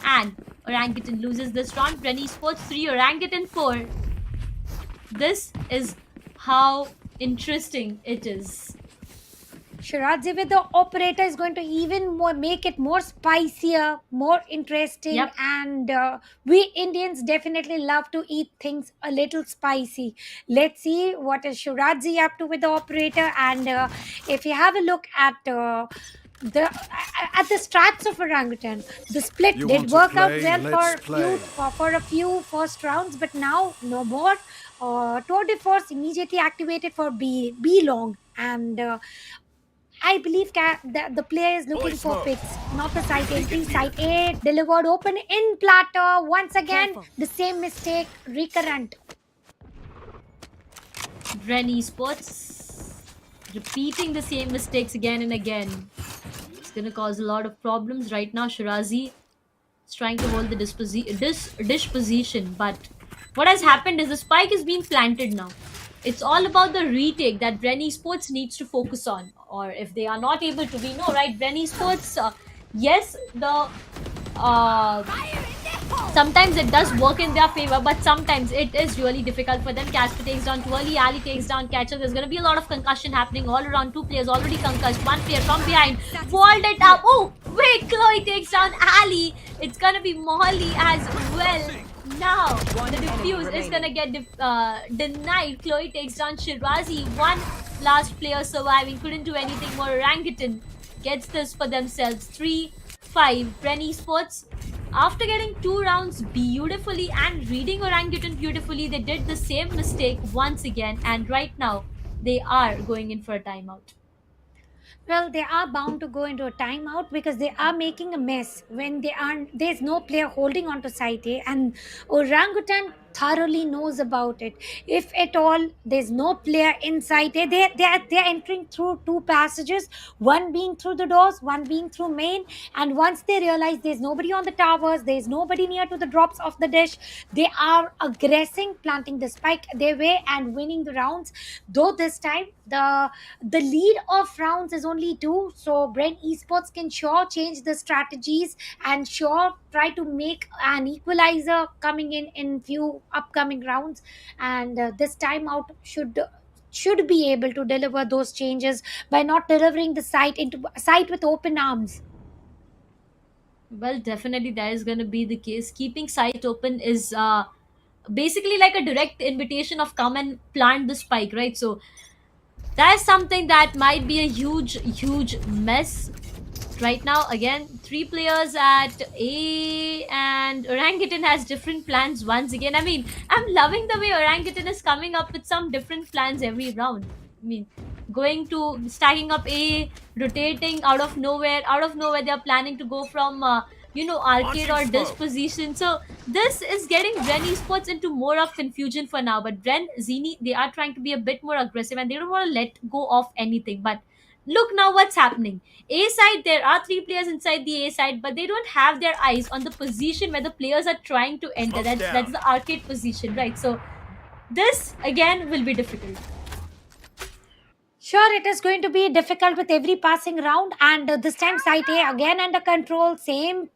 And Orangutan loses this round. Brain Esports 3, Orangutan 4. This is how interesting it is. Shirazi with the operator is going to even more make it more spicier, more interesting. Yep. And we Indians definitely love to eat things a little spicy. Let's see what is Shirazi up to with the operator. And if you have a look at the strats of Orangutan, the split You did want to work out play? well Let's play. for a few first rounds, but now no more. Tour de force immediately activated for B long, and I believe the player is looking for smoke. picks, not the site entry. Site A delivered open in platter. Once again, Careful. the same mistake recurrent. Bren Esports repeating the same mistakes again and again. It's gonna cause a lot of problems right now. Shirazi is trying to hold the dish position, but what has happened is the spike is being planted now. It's all about the retake that Bren Esports needs to focus on. Or if they are not able to, we know, right? Bren Esports, yes, the sometimes it does work in their favor, but sometimes it is really difficult for them. Casper takes down Twirly, Ali takes down Catcher. There's going to be a lot of concussion happening all around. 2 players already concussed. 1 player from behind, walled it up. Oh, wait, Chloe takes down Ali. It's going to be Molly as well. Now, the defuse is going to get denied. Chloe takes down Shirazi. 1 last player surviving. Couldn't do anything more. Orangutan gets this for themselves. 3-5. Bren Esports, after getting 2 rounds beautifully and reading Orangutan beautifully, they did the same mistake once again. And right now, they are going in for a timeout. Well, they are bound to go into a timeout because they are making a mess when there's no player holding on to site A, and Orangutan thoroughly knows about it. If at all there's no player inside, they're entering through two passages, one being through the doors, one being through main. And once they realize there's nobody on the towers, there's nobody near to the drops of the dish, they are aggressing, planting the spike their way and winning the rounds. Though this time the lead of rounds is only two, so Brent Esports can sure change the strategies and sure try to make an equalizer coming in few upcoming rounds. And this time out should be able to deliver those changes by not delivering the site with open arms. Well, definitely that is going to be the case. Keeping site open is basically like a direct invitation of come and plant the spike, right? So that's something that might be a huge mess right now. Again, three players at A, and Orangutan has different plans once again. I mean, I'm loving the way Orangutan is coming up with some different plans every round. I mean, going to stacking up A, rotating out of nowhere they're planning to go from arcade Launching or dish smoke. position. So this is getting Bren Esports into more of confusion for now. But Bren, Zini, they are trying to be a bit more aggressive and they don't want to let go of anything. But look now what's happening. A side, there are three players inside the A side, but they don't have their eyes on the position where the players are trying to enter. Smoke's That's down. the arcade position, right? So this again will be difficult. Sure, it is going to be difficult with every passing round, and this time site A again under control. Same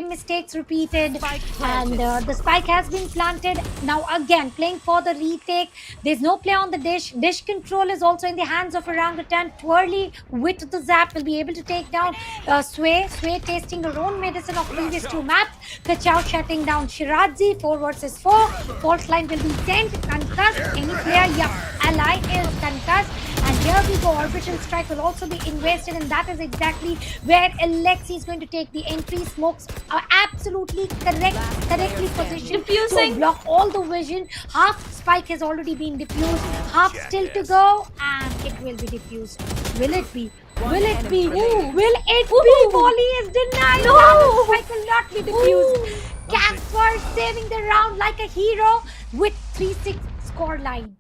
mistakes repeated, and the spike has been planted. Now again playing for the retake. There's no play on the dish. Dish control is also in the hands of Orangutan. Twirly with the zap will be able to take down Sway. Sway tasting her own medicine of previous two maps. Kachao shutting down Shirazi. 4 versus 4. False line will be sent. Concussed. Any player, yeah, ally is concussed. And here we go, orbital strike will also be invested, and that is exactly where Alexi is going to take the entry. Smokes are absolutely correctly positioned to Diffusing. block all the vision. Half spike has already been diffused, half still to go, and it will be diffused. Will it be? Will it be? Will it be? Volley is denied. No. The spike will not be diffused. Casper saving the round like a hero with 3-6 score line.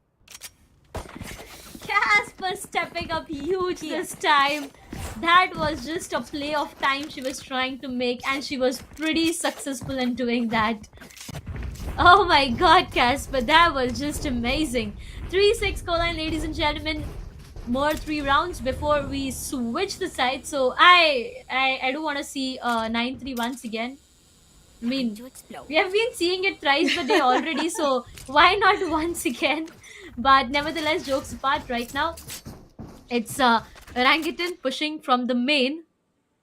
Casper stepping up huge this time. That was just a play of time she was trying to make, and she was pretty successful in doing that. Oh my god, Casper, that was just amazing. 3-6 scoreline, ladies and gentlemen. More three rounds before we switch the side. So I do want to see 9-3 once again. I mean, we have been seeing it thrice a day already, so why not once again? But nevertheless, jokes apart, right now it's Orangutan pushing from the main,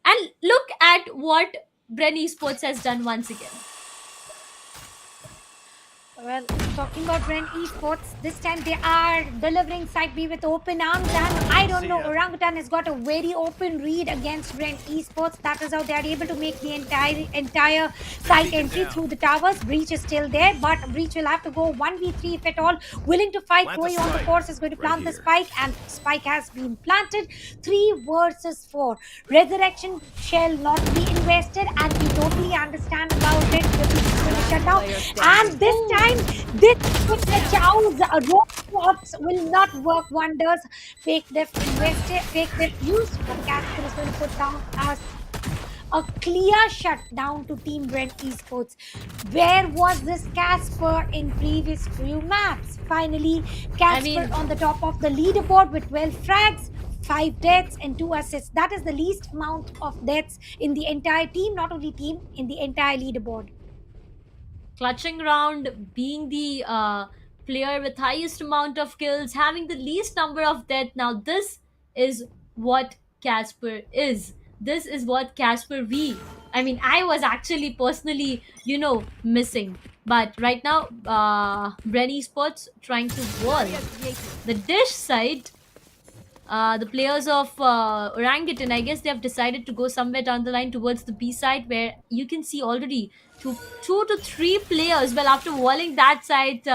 and look at what Bren Esports has done once again. Well, talking about Ren Esports, this time they are delivering side B with open arms, and I don't know, Orangutan has got a very open read against Ren Esports. That is how they are able to make the entire side entry through the towers. Breach is still there, but Breach will have to go 1v3 if at all. Willing to fight, Plant the Chloe on the spike. course is going to plant Right the here. spike, and spike has been planted. 3 versus 4. Resurrection shall not be invested, and we totally understand about it. The Breach is going to shut down, and this time this with the chows robots will not work wonders. Fake def invested, fake def used, but Casper is going to put down as a clear shutdown to Team Brent Esports. Where was this Casper in previous few maps? Finally, Casper on the top of the leaderboard with 12 frags, 5 deaths and 2 assists. That is the least amount of deaths in the entire team, not only team, in the entire leaderboard. Clutching round, being the player with highest amount of kills, having the least number of death. Now this is what Casper is. This is what Casper V. I mean, I was actually personally, missing. But right now, Bren Esports trying to wall. The dish side, the players of Orangutan, I guess they have decided to go somewhere down the line towards the B side, where you can see already two to three players. Well, after walling that side,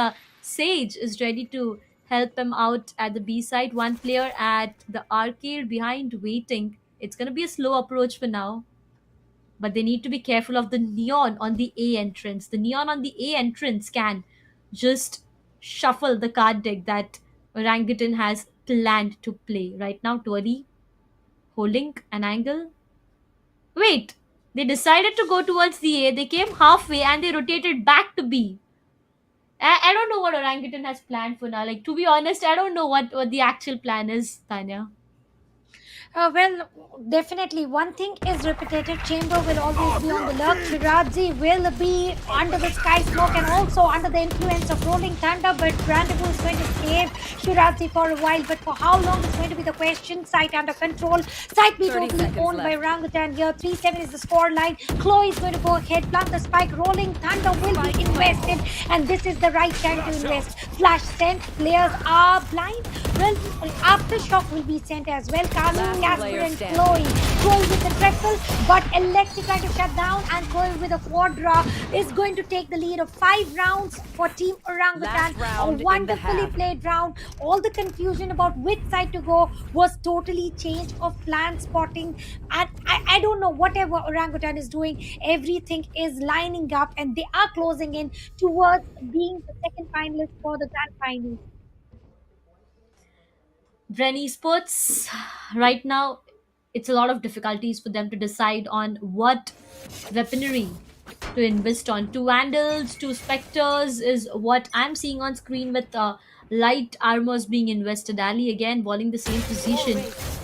Sage is ready to help him out at the B side. One player at the arcade behind waiting. It's going to be a slow approach for now. But they need to be careful of the neon on the A entrance. The neon on the A entrance can just shuffle the card deck that Orangutan has planned to play. Right now, Twirly holding an angle. Wait, they decided to go towards the A. They came halfway and they rotated back to B. I don't know what Orangutan has planned for now. Like, to be honest, I don't know what the actual plan is, Tanya. Well, definitely. One thing is repetitive. Chamber will always be on the lurk. Shirazi will be under the sky smoke and also under the influence of rolling thunder. But Brandibu is going to save Shirazi for a while. But for how long is going to be the question. Sight under control. Sight be 30 totally seconds owned by left. Orangutan here. 3-7 is the score line. Chloe is going to go ahead, plant the spike. Rolling thunder will be invested. And this is the right time to invest. Flash sent. Players are blind. Well, aftershock will be sent as well. Carmen, Last Casper, player and standing. Chloe. Chloe with the triple, but Electric trying to shut down, and Chloe with a quadra is going to take the lead of 5 rounds for Team Orangutan. Last round A in the wonderfully half. played round. All the confusion about which side to go was totally change of plan spotting. And I don't know, whatever Orangutan is doing, everything is lining up, and they are closing in towards being the second finalist for the grand final. Bren Esports, right now, it's a lot of difficulties for them to decide on what weaponry to invest on. Two Vandals, two Spectres is what I'm seeing on screen with light armors being invested. Ali again balling the same position.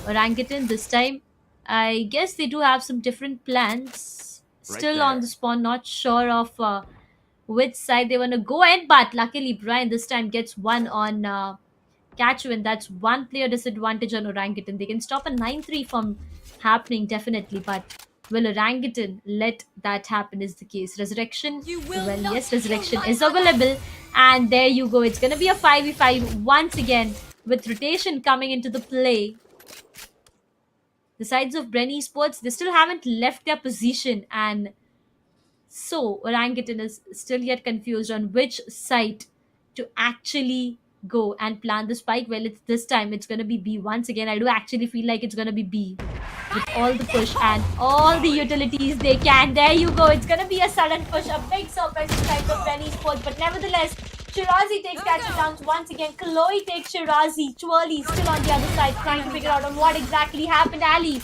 Orangutan this time, I guess they do have some different plans. Right Still on there. the spawn, not sure of which side they want to go in, but luckily Brian this time gets one on catch win. That's one player disadvantage on Orangutan. They can stop a 9-3 from happening, definitely, but will Orangutan let that happen is the case. Resurrection, well, yes, Resurrection is available, and there you go. It's going to be a 5v5 once again with rotation coming into the play. The sides of Bren Esports, they still haven't left their position, and so Orangutan is still yet confused on which site to actually go and plant the spike. Well, it's this time it's gonna be B once again. I do actually feel like it's gonna be B with all the push and all the utilities they can. There you go. It's gonna be a sudden push, a big surprise inside the Brenny Sports. But nevertheless, Shirazi takes catch downs once again. Chloe takes Shirazi. Twirly still on the other side, trying to figure out on what exactly happened. Ali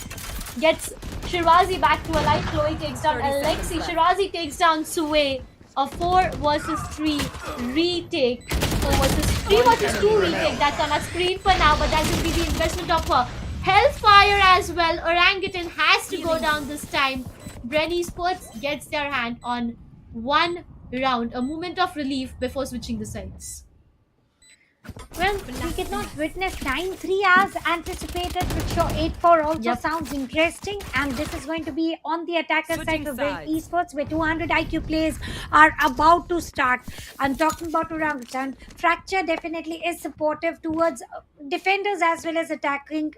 gets Shirazi back to a life. Chloe takes down 30 seconds Alexi. left. Shirazi takes down Sue. A 4 versus 3 retake. 4 versus 3 versus 2 retake. That's on our screen for now, but that will be the investment of her. Hellfire as well. Orangutan has to go down this time. Brenny Sports gets their hand on one round. A moment of relief before switching the sides. Well, we did not witness 9-3 as anticipated, which show 8-4 also Yep. sounds interesting. And this is going to be on the attacker Switching side of Great sides. Esports, where 200 IQ plays are about to start. I'm talking about Orangutan. Fracture definitely is supportive towards defenders as well as attacking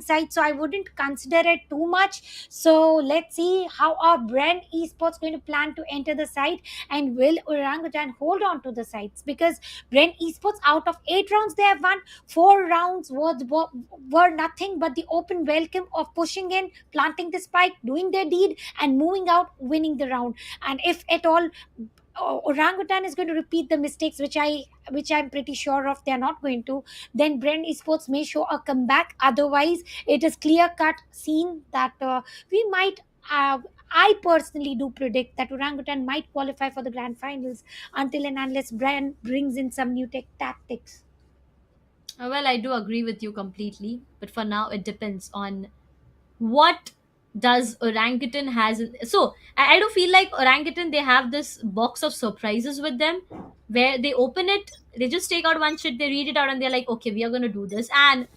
side, so I wouldn't consider it too much. So let's see how our brand Esports going to plan to enter the site, and will Orangutan hold on to the sites, because Brent Esports, out of 8 rounds they have won, 4 rounds were nothing but the open welcome of pushing in, planting the spike, doing their deed, and moving out, winning the round. And if at all Orangutan is going to repeat the mistakes, which I'm pretty sure of they're not going to, then Brent Esports may show a comeback. Otherwise, it is clear cut seen that we might. I personally do predict that Orangutan might qualify for the grand finals until and unless Brian brings in some new tactics. Well, I do agree with you completely, but for now it depends on what does Orangutan has. So I do feel like Orangutan, they have this box of surprises with them, where they open it, they just take out one shit, they read it out, and they're like, okay, we are gonna do this. And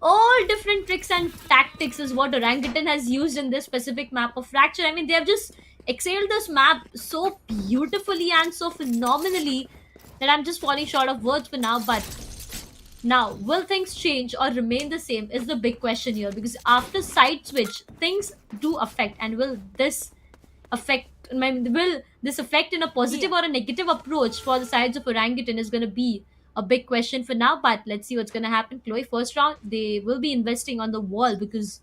all different tricks and tactics is what Orangutan has used in this specific map of Fracture. I mean, they have just exhaled this map so beautifully and so phenomenally that I'm just falling short of words for now. But now, will things change or remain the same is the big question here, because after side switch, things do affect, and will this affect? Will this affect in a positive or a negative approach for the sides of Orangutan is going to be a big question for now. But let's see what's going to happen. Chloe, first round, they will be investing on the wall because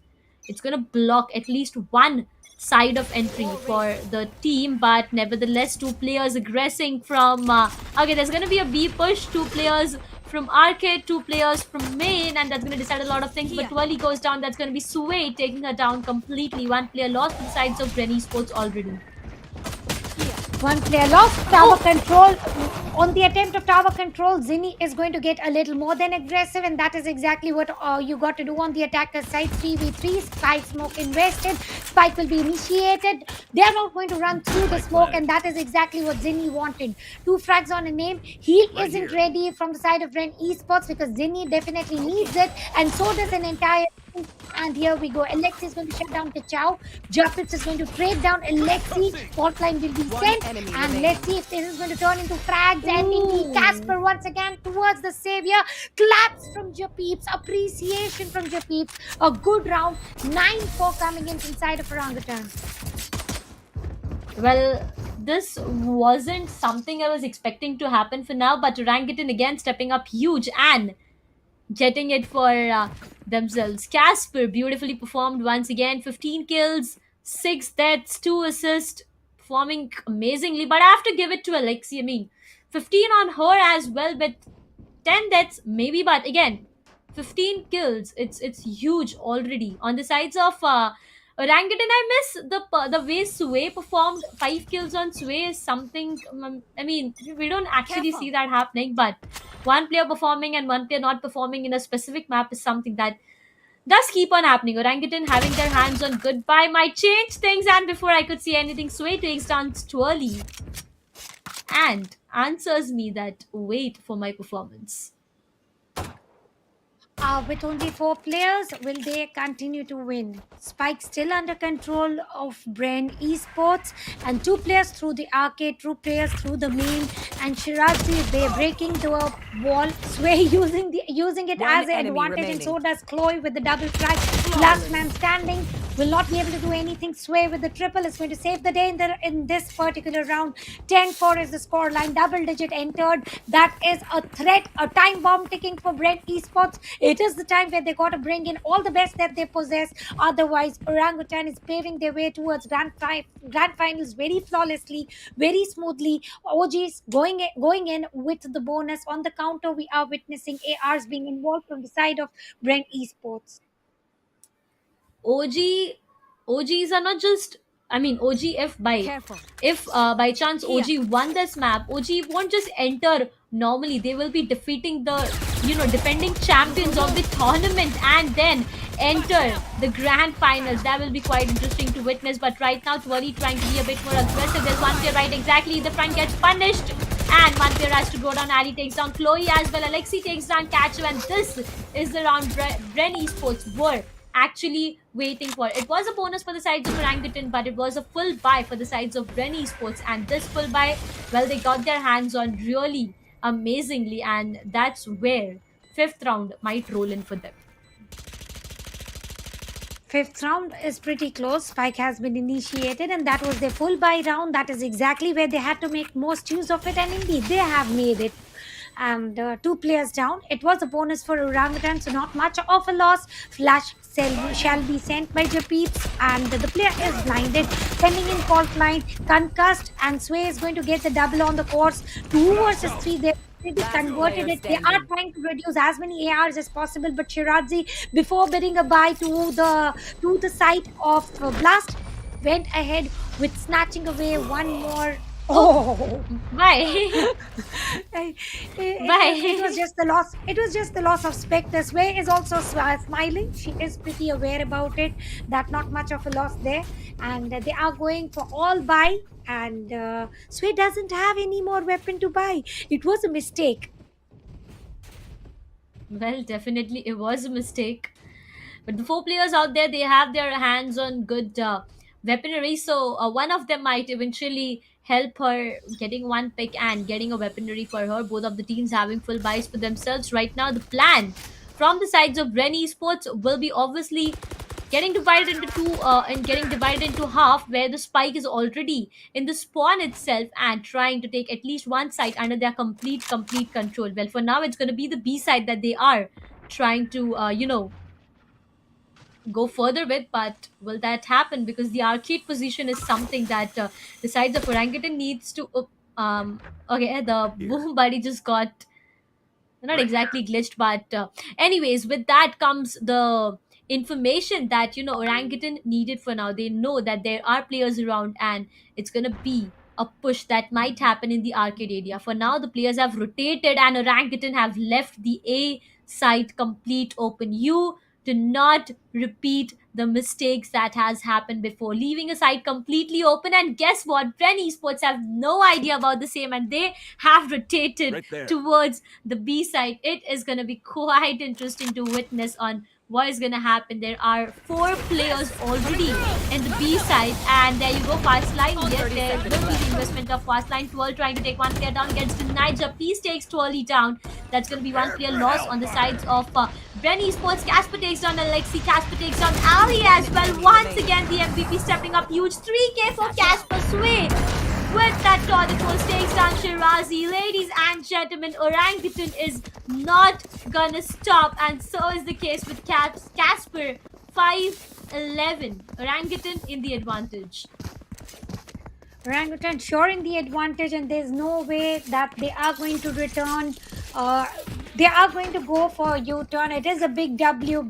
it's going to block at least one side of entry for the team, but nevertheless, two players aggressing from. Okay, there's gonna be a B push, two players from arcade, two players from main, and that's gonna decide a lot of things. But Twirly goes down, that's gonna be Sway taking her down completely. One player lost to the sides of Rennie Sports already. One player lost tower control. On the attempt of tower control, Zinni is going to get a little more than aggressive, and that is exactly what you got to do on the attacker side. 3v3, Spike smoke invested. Spike will be initiated. They are not going to run through the smoke, and that is exactly what Zinni wanted. Two frags on a name. Heal isn't ready from the side of Ren Esports because Zinni definitely needs it, and so does an entire. And here we go. Alexi is going to shut down Kachao. Japitz is going to trade down Alexi. Fault line will be sent. And let's see if this is going to turn into frags. And indeed, Casper once again towards the savior. Claps from Japeeps. Appreciation from Japeeps. A good round. 9-4 coming in inside of Orangutan. Well, this wasn't something I was expecting to happen for now, but Orangutan again stepping up huge and getting it for themselves. Casper beautifully performed once again. 15 kills, 6 deaths, 2 assists, performing amazingly. But I have to give it to Alexi. I mean, 15 on her as well, but 10 deaths maybe. But again, 15 kills. It's huge already. On the sides of Orangutan, I miss the way Sway performed. 5 kills on Sway is something. I mean, we don't actually see that happening, but one player performing and one player not performing in a specific map is something that does keep on happening. Orangutan having their hands on goodbye might change things, and before I could see anything, Sway takes down Twirly and answers me that wait for my performance. With only 4 players, will they continue to win? Spike still under control of Brain Esports, and 2 players through the arcade, 2 players through the main, and Shirazi they're breaking the wall. Sway using it as an advantage, and so does Chloe with the double strike. Last man standing will not be able to do anything. Sway with the triple is going to save the day in this particular round. 10-4 is the score line. Double digit entered. That is a threat, a time bomb ticking for Brent Esports. It is the time where they got to bring in all the best that they possess. Otherwise, Orangutan is paving their way towards grand finals very flawlessly, very smoothly. OGs going in with the bonus. On the counter, we are witnessing ARs being involved from the side of Brent Esports. OG OGs are not just, I mean, OG if by chance OG won this map, OG won't just enter normally. They will be defeating the defending champions of the tournament and then enter the grand finals. That will be quite interesting to witness. But right now, Twirly trying to be a bit more aggressive. There's one player right exactly. The front gets punished. And one player has to go down. Ali takes down Chloe as well. Alexi takes down Kachu. And this is the round Bren Esports were actually waiting for. It was a bonus for the sides of Orangutan, but it was a full buy for the sides of Bren Esports. And this full buy, well, they got their hands on really amazingly. And that's where 5th round might roll in for them. 5th round is pretty close. Spike has been initiated, and that was their full buy round. That is exactly where they had to make most use of it, and indeed they have made it. And 2 players down. It was a bonus for Orangutan, so not much of a loss. Flash shall be sent by Japeeps, and the player is blinded. Sending in fault line, concussed, and Sway is going to get the double on the course. 2 versus 3. They converted it. They are trying to reduce as many ARs as possible, but Shirazi, before bidding a bye to the site of Blast, went ahead with snatching away one more. Oh, Bye. It was just the loss. It was just the loss of Spectre. Sway is also smiling. She is pretty aware about it. That not much of a loss there, and they are going for all buy. And Sway doesn't have any more weapon to buy. It was a mistake. Well, definitely it was a mistake. But the 4 players out there, they have their hands on good weaponry. So one of them might eventually help her getting one pick and getting a weaponry for her. Both of the teams having full buys for themselves. Right now, the plan from the sides of Bren Esports will be obviously getting divided into two and getting divided into half, where the Spike is already in the spawn itself and trying to take at least one side under their complete control. Well, for now, it's going to be the B side that they are trying to go further with, but will that happen? Because the arcade position is something that the sides of Orangutan needs to. Okay, the Here. boom buddy just got not exactly glitched, but anyways, with that comes the information that Orangutan needed. For now, they know that there are players around, and it's gonna be a push that might happen in the arcade area. For now, the players have rotated and Orangutan have left the A site complete open. You do not repeat the mistakes that has happened before, leaving a site completely open. And guess what, Bren Esports have no idea about the same, and they have rotated Right there. towards the B side. It is going to be quite interesting to witness on what is going to happen. There are 4 players already in the B side, and there you go, fast line. Yes, there will be the investment of fast line. 12 trying to take one player down, gets denied. Japis takes Twirly down. That's going to be one player loss on the sides of Bren Esports. Casper takes down Alexi. Casper takes down Ali as well. Once again, the MVP stepping up huge. 3K for Casper. Sway with that toilet force takes down Shirazi. Ladies and gentlemen, Orangutan is not gonna stop, and so is the case with Casper. 5-11. Orangutan in the advantage. Orangutan sure in the advantage, and there's no way that they are going to return. They are going to go for U-turn. It is a big W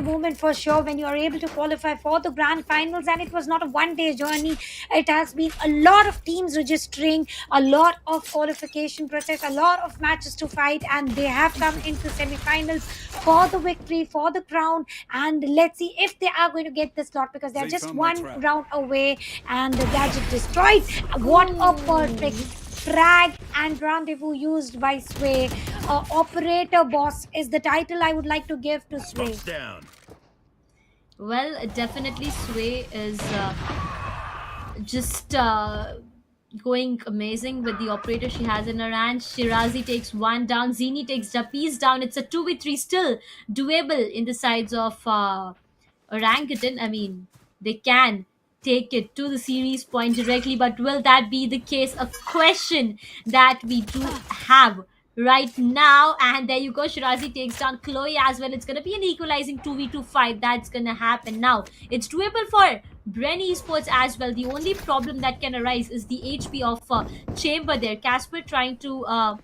movement for sure when you are able to qualify for the grand finals. And it was not a one-day journey. It has been a lot of teams registering, a lot of qualification process, a lot of matches to fight, and they have come into semi-finals for the victory, for the crown. And let's see if they are going to get the slot, because they're They just found my one trap. round away, and the gadget destroyed. What a perfect frag and rendezvous used by Sway. Operator boss is the title I would like to give to Sway. Smoke's down. Well, definitely Sway is just going amazing with the operator she has in her hand. Shirazi takes one down. Zini takes Japis down. It's a 2v3 still doable in the sides of Orangutan. I mean, they can take it to the series point directly, but will that be the case? A question that we do have right now. And there you go, Shirazi takes down Chloe as well. It's going to be an equalizing 2v2 fight that's going to happen now. It's doable for Bren Esports as well. The only problem that can arise is the HP of Chamber there. Casper trying to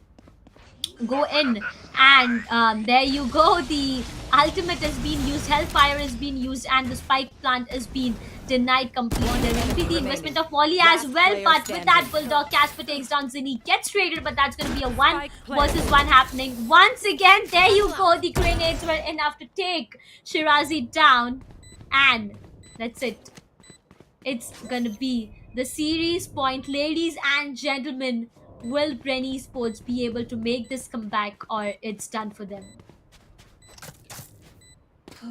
go in, and there you go, the ultimate has been used, Hellfire has been used, and the spike plant has been denied completely. There will be the investment of Molly as well, but with that Bulldog, Casper takes down Zinni, gets traded, but that's going to be a 1 versus 1 happening once again. There you go, the grenades were enough to take Shirazi down, and that's it. It's gonna be the series point. Ladies and gentlemen, will Bren Esports be able to make this comeback, or it's done for them?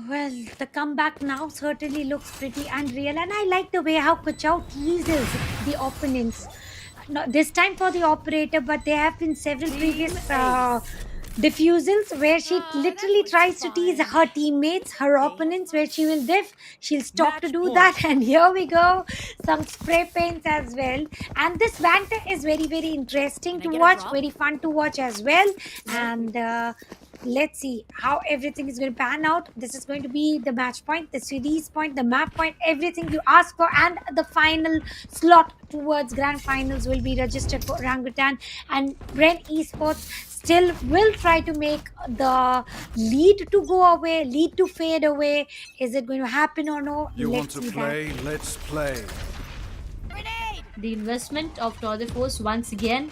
Well, the comeback now certainly looks pretty unreal, and I like the way how Kachao teases the opponents. No, this time for the operator, but there have been several previous diffusals where she literally tries to tease her teammates, her opponents, where she will diff, she'll stop to do that, and here we go, some spray paints as well. And this banter is very, very interesting to watch, very fun to watch as well. And let's see how everything is going to pan out. This is going to be the match point, the series point, the map point, everything you ask for, and the final slot towards grand finals will be registered for Orangutan. And Bren Esports still will try to make the lead to go away, lead to fade away. Is it going to happen or no? You want Let's to see play? Let's play. The investment of Tour de Force once again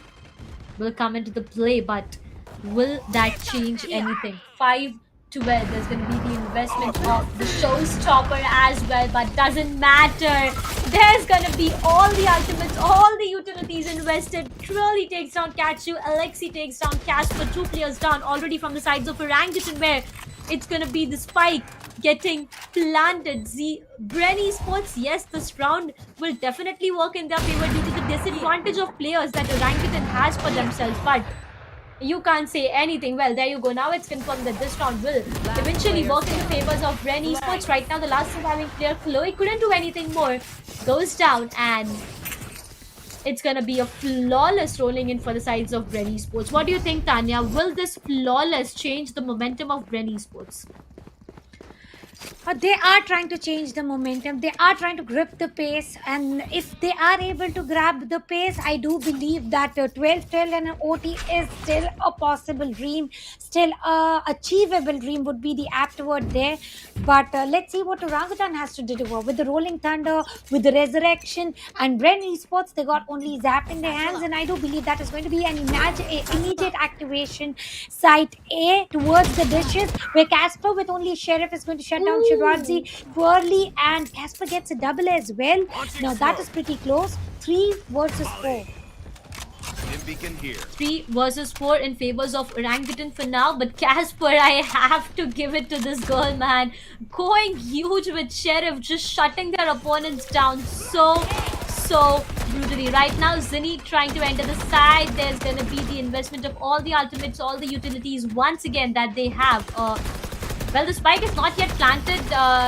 will come into the play, but will that change anything? 5-12. There's going to be the investment of the showstopper as well, but doesn't matter. There's going to be all the ultimates, all the utilities invested. Truly takes down Kachu. Alexi takes down Casper. 2 players down already from the sides of Orangutan, where it's going to be the spike getting planted. Bren Esports, yes, this round will definitely work in their favor due to the disadvantage of players that Orangutan has for themselves, but you can't say anything. Well, there you go. Now it's confirmed that this round will eventually work in the favors of Bren Esports. Right now, the last surviving player, Chloe, couldn't do anything more. Goes down, and it's gonna be a flawless rolling in for the sides of Bren Esports. What do you think, Tanya? Will this flawless change the momentum of Bren Esports? They are trying to change the momentum. They are trying to grip the pace. And if they are able to grab the pace, I do believe that 12-12 and an OT is still a possible dream, still a achievable dream would be the apt word there. But let's see what Orangutan has to deliver with the Rolling Thunder, with the Resurrection, and Bren Esports. They got only Zap in their hands. And I do believe that is going to be an immediate activation. Site A towards the dishes, where Casper with only Sheriff is going to shut down Shirazi Ooh. poorly, and Casper gets a double as well. Launching Now that is smoke. pretty close. 3 versus 4. Volley. Stim beacon here. 3 versus 4 in favors of Orangutan for now, but Casper, I have to give it to this girl, man. Going huge with Sheriff, just shutting their opponents down so brutally. Right now, Zinni trying to enter the side. There's gonna be the investment of all the ultimates, all the utilities once again that they have. Well, the spike is not yet planted.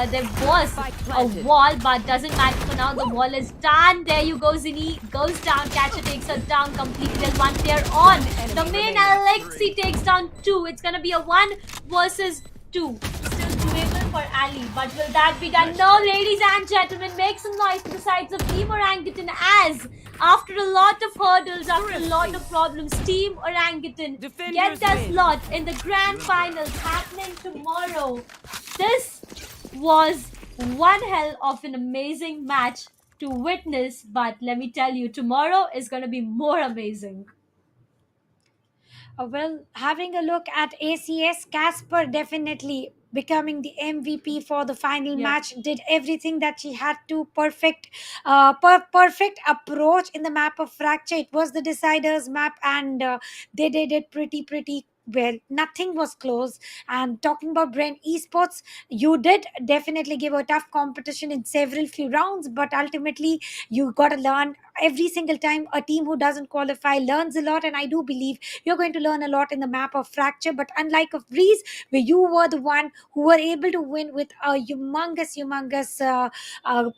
There was a wall, but doesn't matter for now. The wall is done. There you go, Zinni. Goes down. Catcher takes her down completely. There's one player on. The main Alexi takes down two. It's going to be a 1 versus 2. Still doable for Ali, but will that be done? No, ladies and gentlemen, make some noise for the sides of Team Orangutan as after a lot of hurdles, after a lot of problems, Team Orangutan get their slot in the grand finals happening tomorrow. This was one hell of an amazing match to witness, but let me tell you, tomorrow is going to be more amazing. Well, having a look at ACS, Casper definitely becoming the MVP for the final Yep. match, did everything that she had to. Perfect approach in the map of Fracture. It was the deciders map, and they did it pretty well. Nothing was close. And talking about Brain Esports, you did definitely give a tough competition in several few rounds, but ultimately you got to learn. Every single time a team who doesn't qualify learns a lot, and I do believe you're going to learn a lot in the map of Fracture. But unlike of Breeze, where you were the one who were able to win with a humongous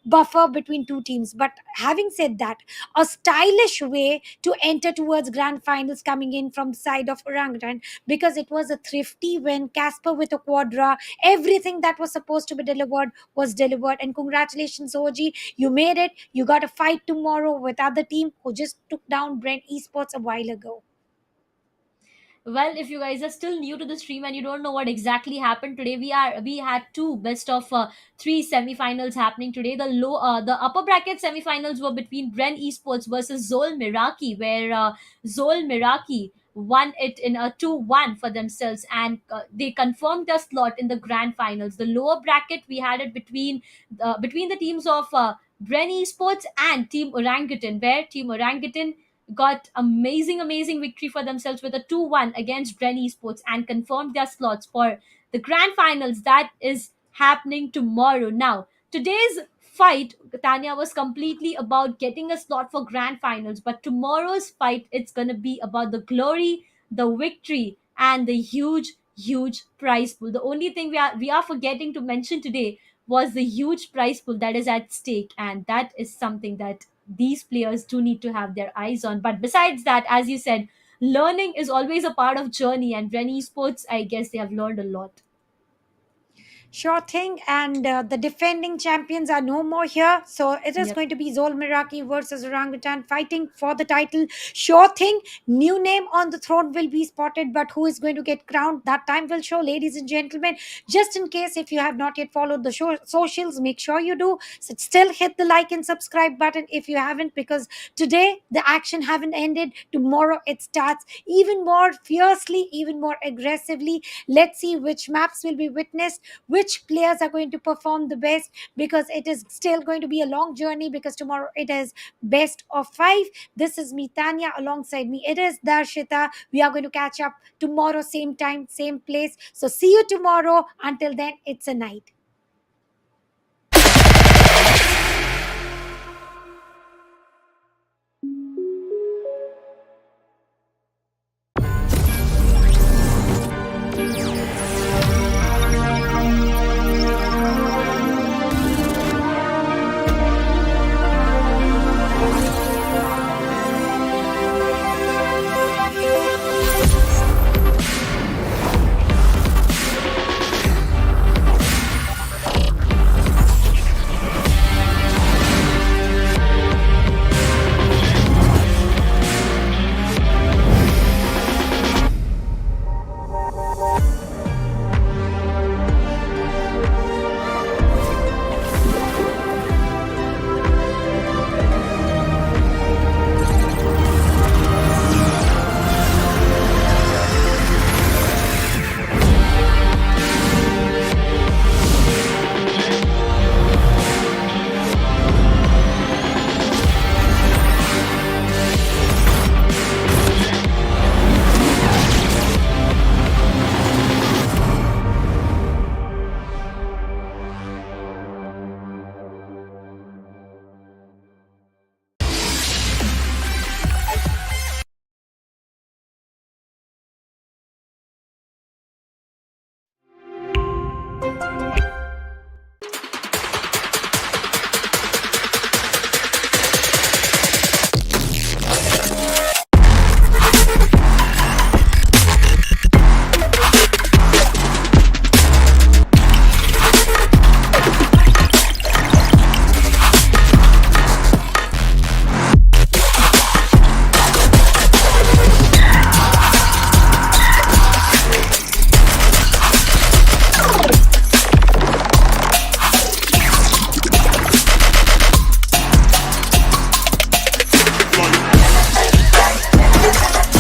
buffer between two teams. But having said that, a stylish way to enter towards grand finals coming in from the side of Orangutan, because it was a thrifty win. Casper with a quadra, everything that was supposed to be delivered was delivered. And congratulations, OG, you made it. You got a fight tomorrow with other team who just took down Brent Esports a while ago. Well, if you guys are still new to the stream and you don't know what exactly happened today, we had two best of 3 semifinals happening today. The upper bracket semifinals were between Bren Esports versus Zol Miraki, where Zol Miraki won it in a 2-1 for themselves, and they confirmed their slot in the grand finals. The lower bracket, we had it between the teams of Bren Esports and Team Orangutan, where Team Orangutan got amazing victory for themselves with a 2-1 against Bren Esports and confirmed their slots for the grand finals that is happening tomorrow. Now, today's fight, Tanya, was completely about getting a slot for grand finals, but tomorrow's fight, it's going to be about the glory, the victory, and the huge prize pool. The only thing we are forgetting to mention today was the huge prize pool that is at stake, and that is something that these players do need to have their eyes on. But besides that, as you said, learning is always a part of journey, and Ren Esports, I guess they have learned a lot. Sure thing. And the defending champions are no more here. So it is Yep. going to be Zol Miraki versus Orangutan fighting for the title. Sure thing. New name on the throne will be spotted, but who is going to get crowned? That time will show, ladies and gentlemen. Just in case, if you have not yet followed the socials, make sure you do. So still hit the like and subscribe button if you haven't, because today the action haven't ended. Tomorrow it starts even more fiercely, even more aggressively. Let's see which maps will be witnessed, which players are going to perform the best, because it is still going to be a long journey, because tomorrow it is best of 5. This is me, Tanya. Alongside me it is Darshita. We are going to catch up tomorrow, same time, same place. So see you tomorrow. Until then, it's a night.